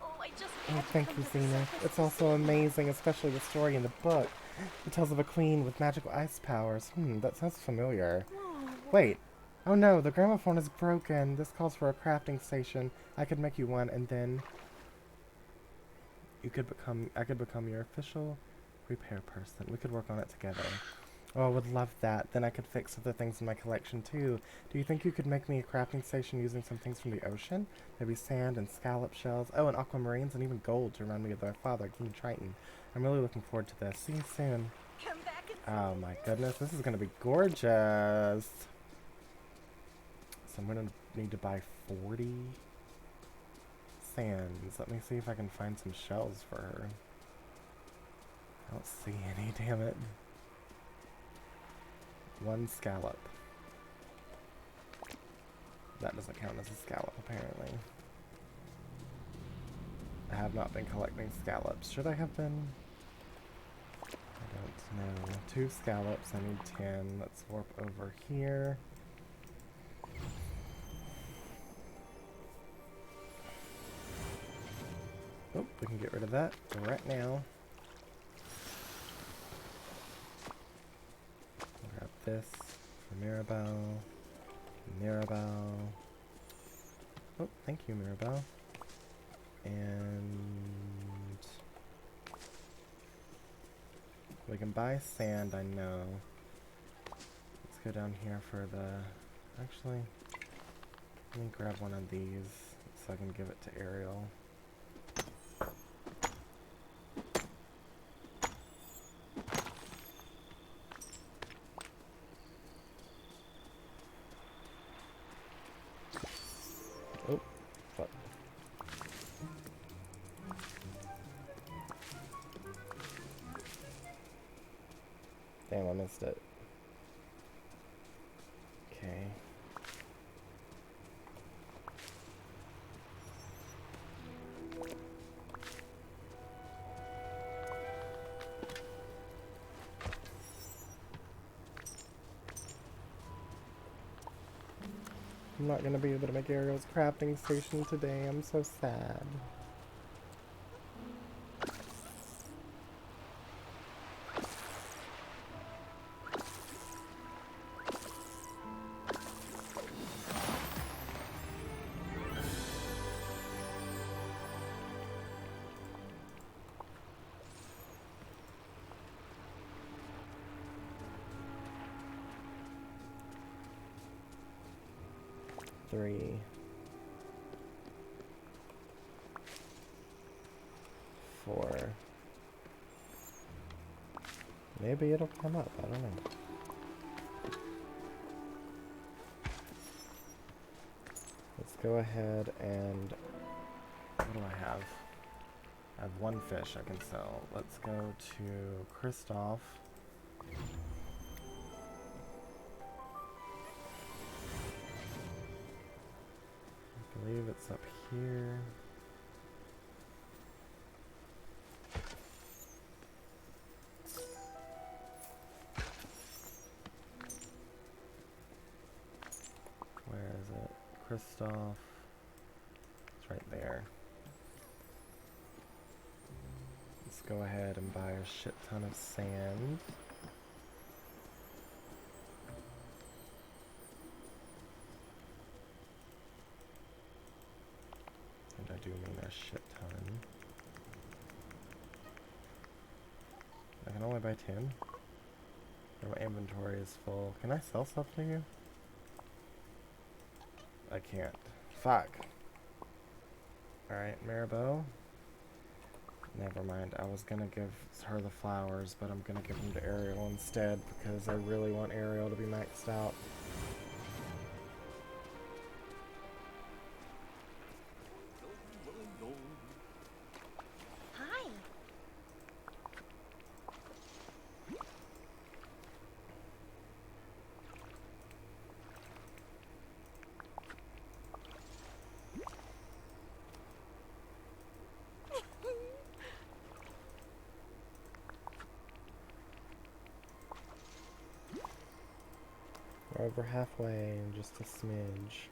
Oh, I just Oh, had to thank come you, to the Zenith. surface. It's also amazing, especially the story in the book. It tells of a queen with magical ice powers. That sounds familiar. Wait. Oh no, the gramophone is broken. This calls for a crafting station. I could make you one, and then I could become your official repair person. We could work on it together. Oh, I would love that. Then I could fix other things in my collection too. Do you think you could make me a crafting station using some things from the ocean? Maybe sand and scallop shells. Oh, and aquamarines and even gold to remind me of my father, King Triton. I'm really looking forward to this. See you soon. Come back and Oh my goodness, this is going to be gorgeous. So I'm going to need to buy 40 sands. Let me see if I can find some shells for her. I don't see any, damn it. 1 scallop. That doesn't count as a scallop, apparently. I have not been collecting scallops. Should I have been? I don't know. 2 scallops, I need 10. Let's warp over here. Oh, we can get rid of that right now. Grab this for Mirabelle. Mirabelle. Oh, thank you, Mirabelle. And we can buy sand, I know. Let's go down here for the... Actually, let me grab one of these so I can give it to Ariel. Damn, I missed it. Okay. I'm not gonna be able to make Ariel's crafting station today. I'm so sad. Three. 4. Maybe it'll come up. I don't know. Let's go ahead and... What do I have? I have 1 fish I can sell. Let's go to Kristoff. I believe it's up here. Where is it? Kristoff. It's right there. Let's go ahead and buy a shit ton of sand. And I do mean a shit ton. I can only buy 10. My inventory is full. Can I sell stuff to you? I can't. Fuck. Alright, Maribel. Never mind. I was gonna give her the flowers, but I'm gonna give them to Ariel instead because I really want Ariel to be maxed out. Hi. We're over halfway and just a smidge.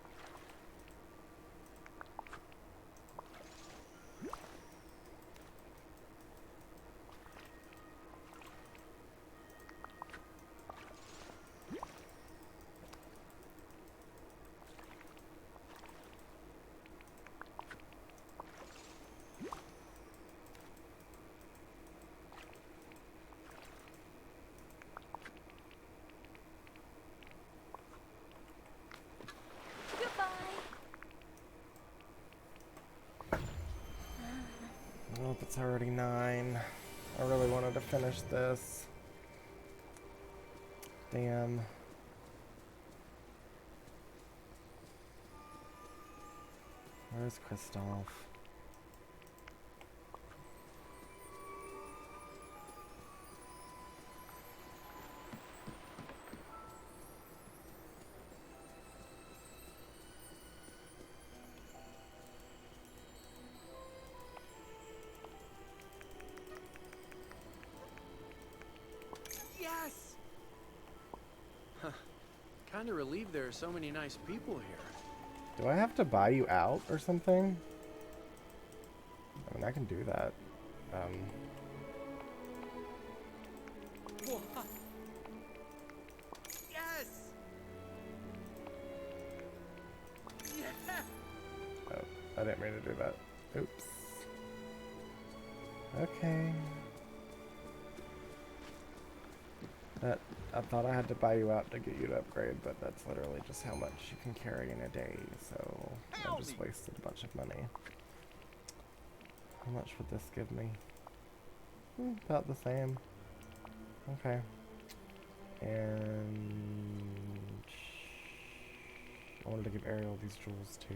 Well, it's already 9. I really wanted to finish this. Damn. Where's Kristoff? Yes! Huh. Kinda relieved there are so many nice people here. Do I have to buy you out or something? I mean, I can do that. What? Yes! Yeah! Oh, I didn't mean to do that. Oops. Okay. I thought I had to buy you out to get you to upgrade, but that's literally just how much you can carry in a day, so I just wasted a bunch of money. How much would this give me? About the same. Okay. And I wanted to give Ariel these jewels too.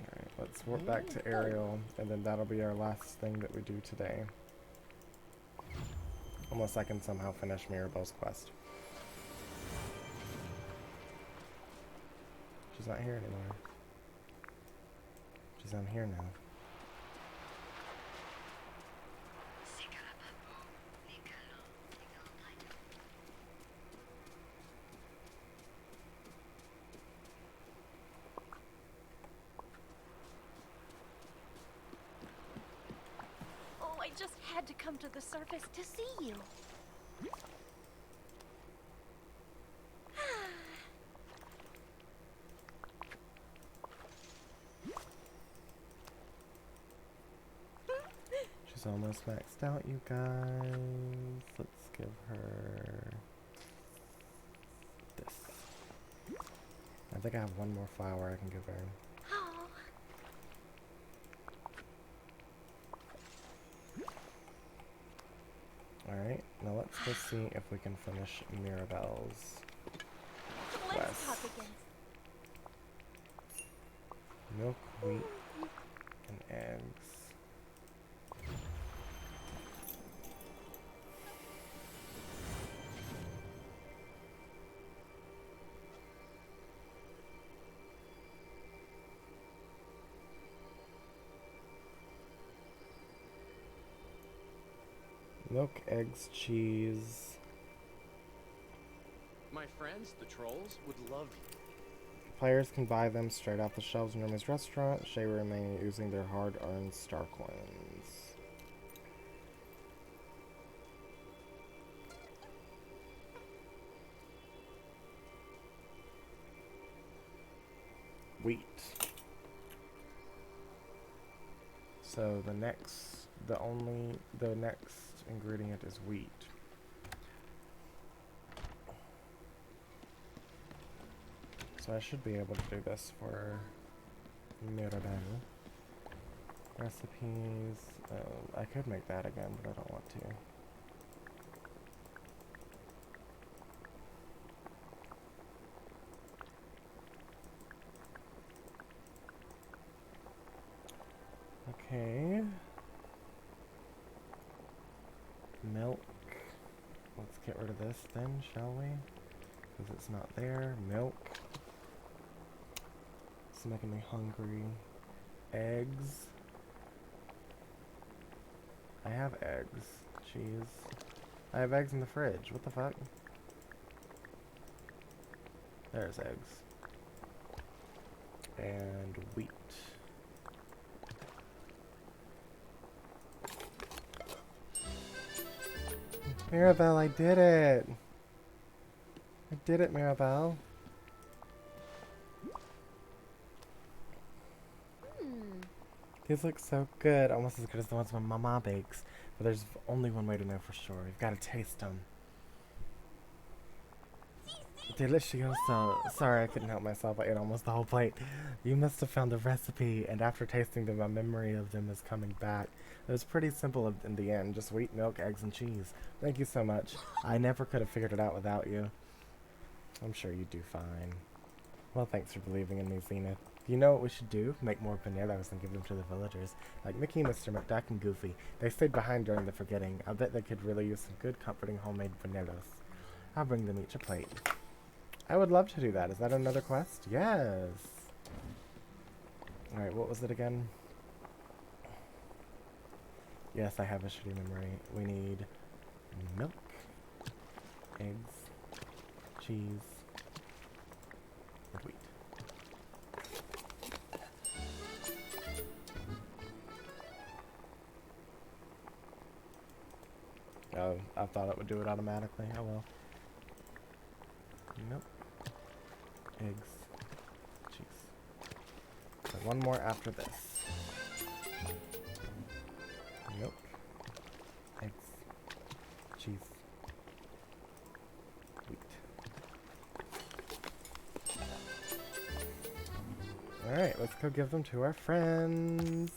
Alright, let's warp back to Ariel, and then that'll be our last thing that we do today. Unless I can somehow finish Mirabelle's quest. She's not here anymore. She's on here now. Oh, I just had to come to the surface to see you. She's almost maxed out, you guys. Let's give her this. I think I have one more flower I can give her. Oh. Alright, now let's go see if we can finish Mirabelle's Let's quest. talk again. Milk, wheat, and eggs. Milk, eggs, cheese. My friends, the trolls, would love you. Players can buy them straight off the shelves in Roomy's restaurant. They remain using their hard-earned star coins. Wheat. So the next ingredient is wheat. So I should be able to do this for Mirabelle. Recipes. I could make that again, but I don't want to. Okay. Milk. Let's get rid of this then, shall we? Because it's not there. Milk. It's making me hungry. Eggs. I have eggs. Cheese. I have eggs in the fridge. What the fuck? There's eggs. And wheat. Mirabelle, I did it! I did it, Mirabelle. These look so good. Almost as good as the ones my mama bakes. But there's only one way to know for sure. You've got to taste them. Delicioso. Sorry, I couldn't help myself. I ate almost the whole plate. You must have found the recipe, and after tasting them, my memory of them is coming back. It was pretty simple in the end. Just wheat, milk, eggs, and cheese. Thank you so much. I never could have figured it out without you. I'm sure you'd do fine. Well, thanks for believing in me, Zenith. You know what we should do? Make more bonellos and give them to the villagers. Like Mickey, Mr. McDuck, and Goofy. They stayed behind during the forgetting. I bet they could really use some good, comforting homemade bonellos. I'll bring them each a plate. I would love to do that. Is that another quest? Yes! Alright, what was it again? Yes, I have a shitty memory. We need milk, eggs, cheese, and wheat. Oh, I thought it would do it automatically. Oh well. Milk, eggs, cheese. So one more after this. Milk, eggs, cheese, wheat. Alright, let's go give them to our friends.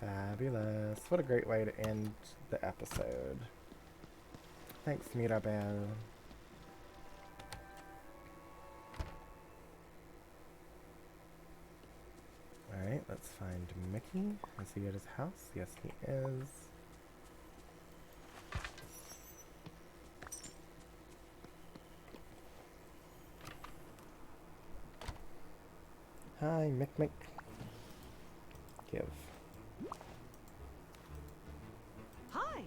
Fabulous. What a great way to end the episode. Thanks, Mirabelle. Alright, let's find Mickey. Is he at his house? Yes, he is. Hi, Mick. Give. Hi.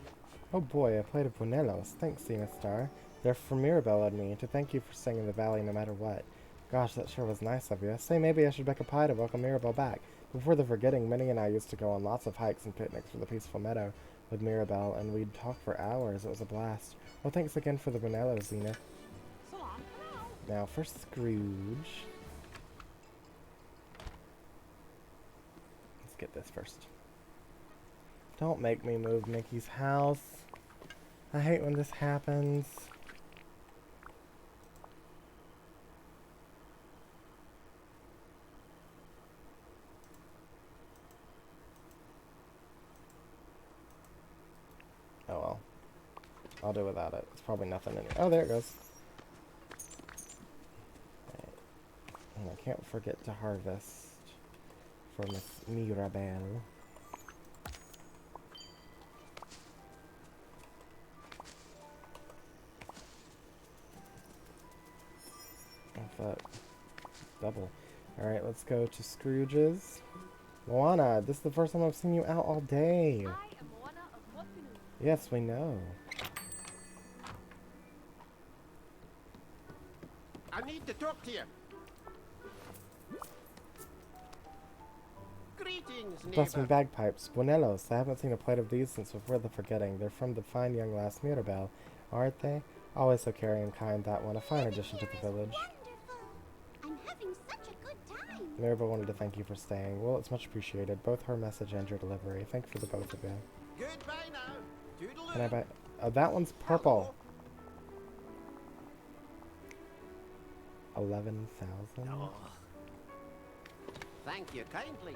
Oh boy, a plate of buñuelos. Thanks, Zenithstar. They're from Mirabelle and me, to thank you for staying in the valley no matter what. Gosh, that sure was nice of you. Say, maybe I should bake a pie to welcome Mirabelle back. Before the forgetting, Minnie and I used to go on lots of hikes and picnics for the peaceful meadow with Mirabelle, and we'd talk for hours. It was a blast. Well, thanks again for the buñuelos, Zenith. So long for now. Now for Scrooge. Let's get this first. Don't make me move Mickey's house. I hate when this happens. Oh well. I'll do without it. It's probably nothing in here. Oh, there it goes. Right. And I can't forget to harvest for Miss Mirabelle. But double. Alright, let's go to Scrooge's. Moana, this is the first time I've seen you out all day. I am Moana of Motunui. Yes, we know. I need to talk to you. Greetings, Plus me neighbor. bagpipes. Buñuelos. I haven't seen a plate of these since before the forgetting. They're from the fine young lass Mirabelle, aren't they? Always so caring and kind, that one. A fine addition to the village. I'm having such a good time. Mirabelle wanted to thank you for staying. Well, it's much appreciated. Both her message and your delivery. Thank you for the both of you. Goodbye now. Toodaloo. Can I buy... Oh, that one's purple. 11,000? Oh. Thank you kindly.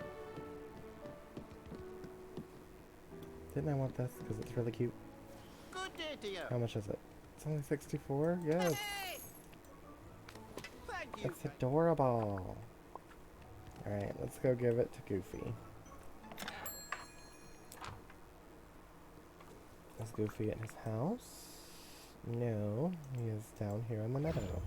Didn't I want this? Because it's really cute. Good day to you. How much is it? It's only 64? Yes. Hey! Thank you. It's adorable. Alright, let's go give it to Goofy. Is Goofy at his house? No, he is down here in the meadow.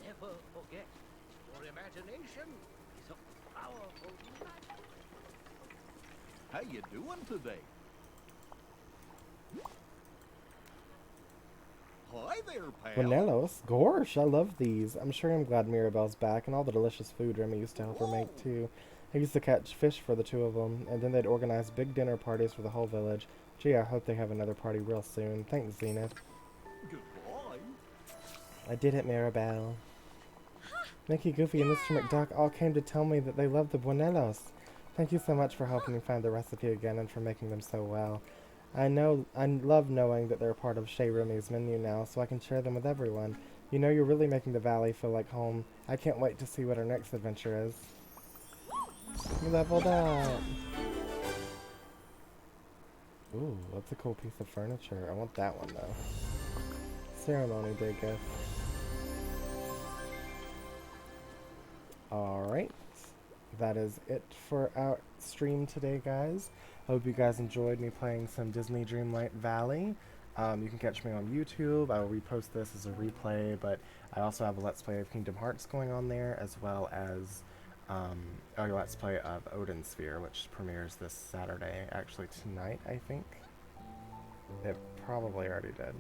Never forget, your imagination is a powerful magic. How you doing today? Hi there, pal. Buñuelos? Gosh, I love these. I'm sure I'm glad Mirabelle's back and all the delicious food Remy used to help her make too. I used to catch fish for the two of them, and then they'd organize big dinner parties for the whole village. Gee, I hope they have another party real soon. Thanks, Zenith. Goodbye. I did it, Mirabelle. Mickey, Goofy, and Mr. McDuck all came to tell me that they love the buñuelos. Thank you so much for helping me find the recipe again and for making them so well. I love knowing that they're a part of Shea Remy's menu now, so I can share them with everyone. You know, you're really making the valley feel like home. I can't wait to see what our next adventure is. You leveled up! Ooh, that's a cool piece of furniture. I want that one, though. Ceremony day gift. Alright. That is it for our stream today, guys. Hope you guys enjoyed me playing some Disney Dreamlight Valley. You can catch me on YouTube. I will repost this as a replay, but I also have a Let's Play of Kingdom Hearts going on there, as well as a Let's Play of Odin Sphere, which premieres this Saturday. Actually, tonight, I think. It probably already did.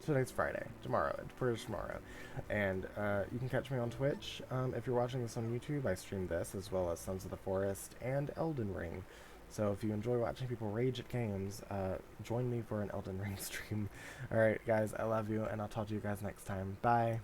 Today's Friday. Tomorrow. It premieres tomorrow. And you can catch me on Twitch. If you're watching this on YouTube, I stream this, as well as Sons of the Forest and Elden Ring. So if you enjoy watching people rage at games, join me for an Elden Ring stream. Alright, guys, I love you, and I'll talk to you guys next time. Bye!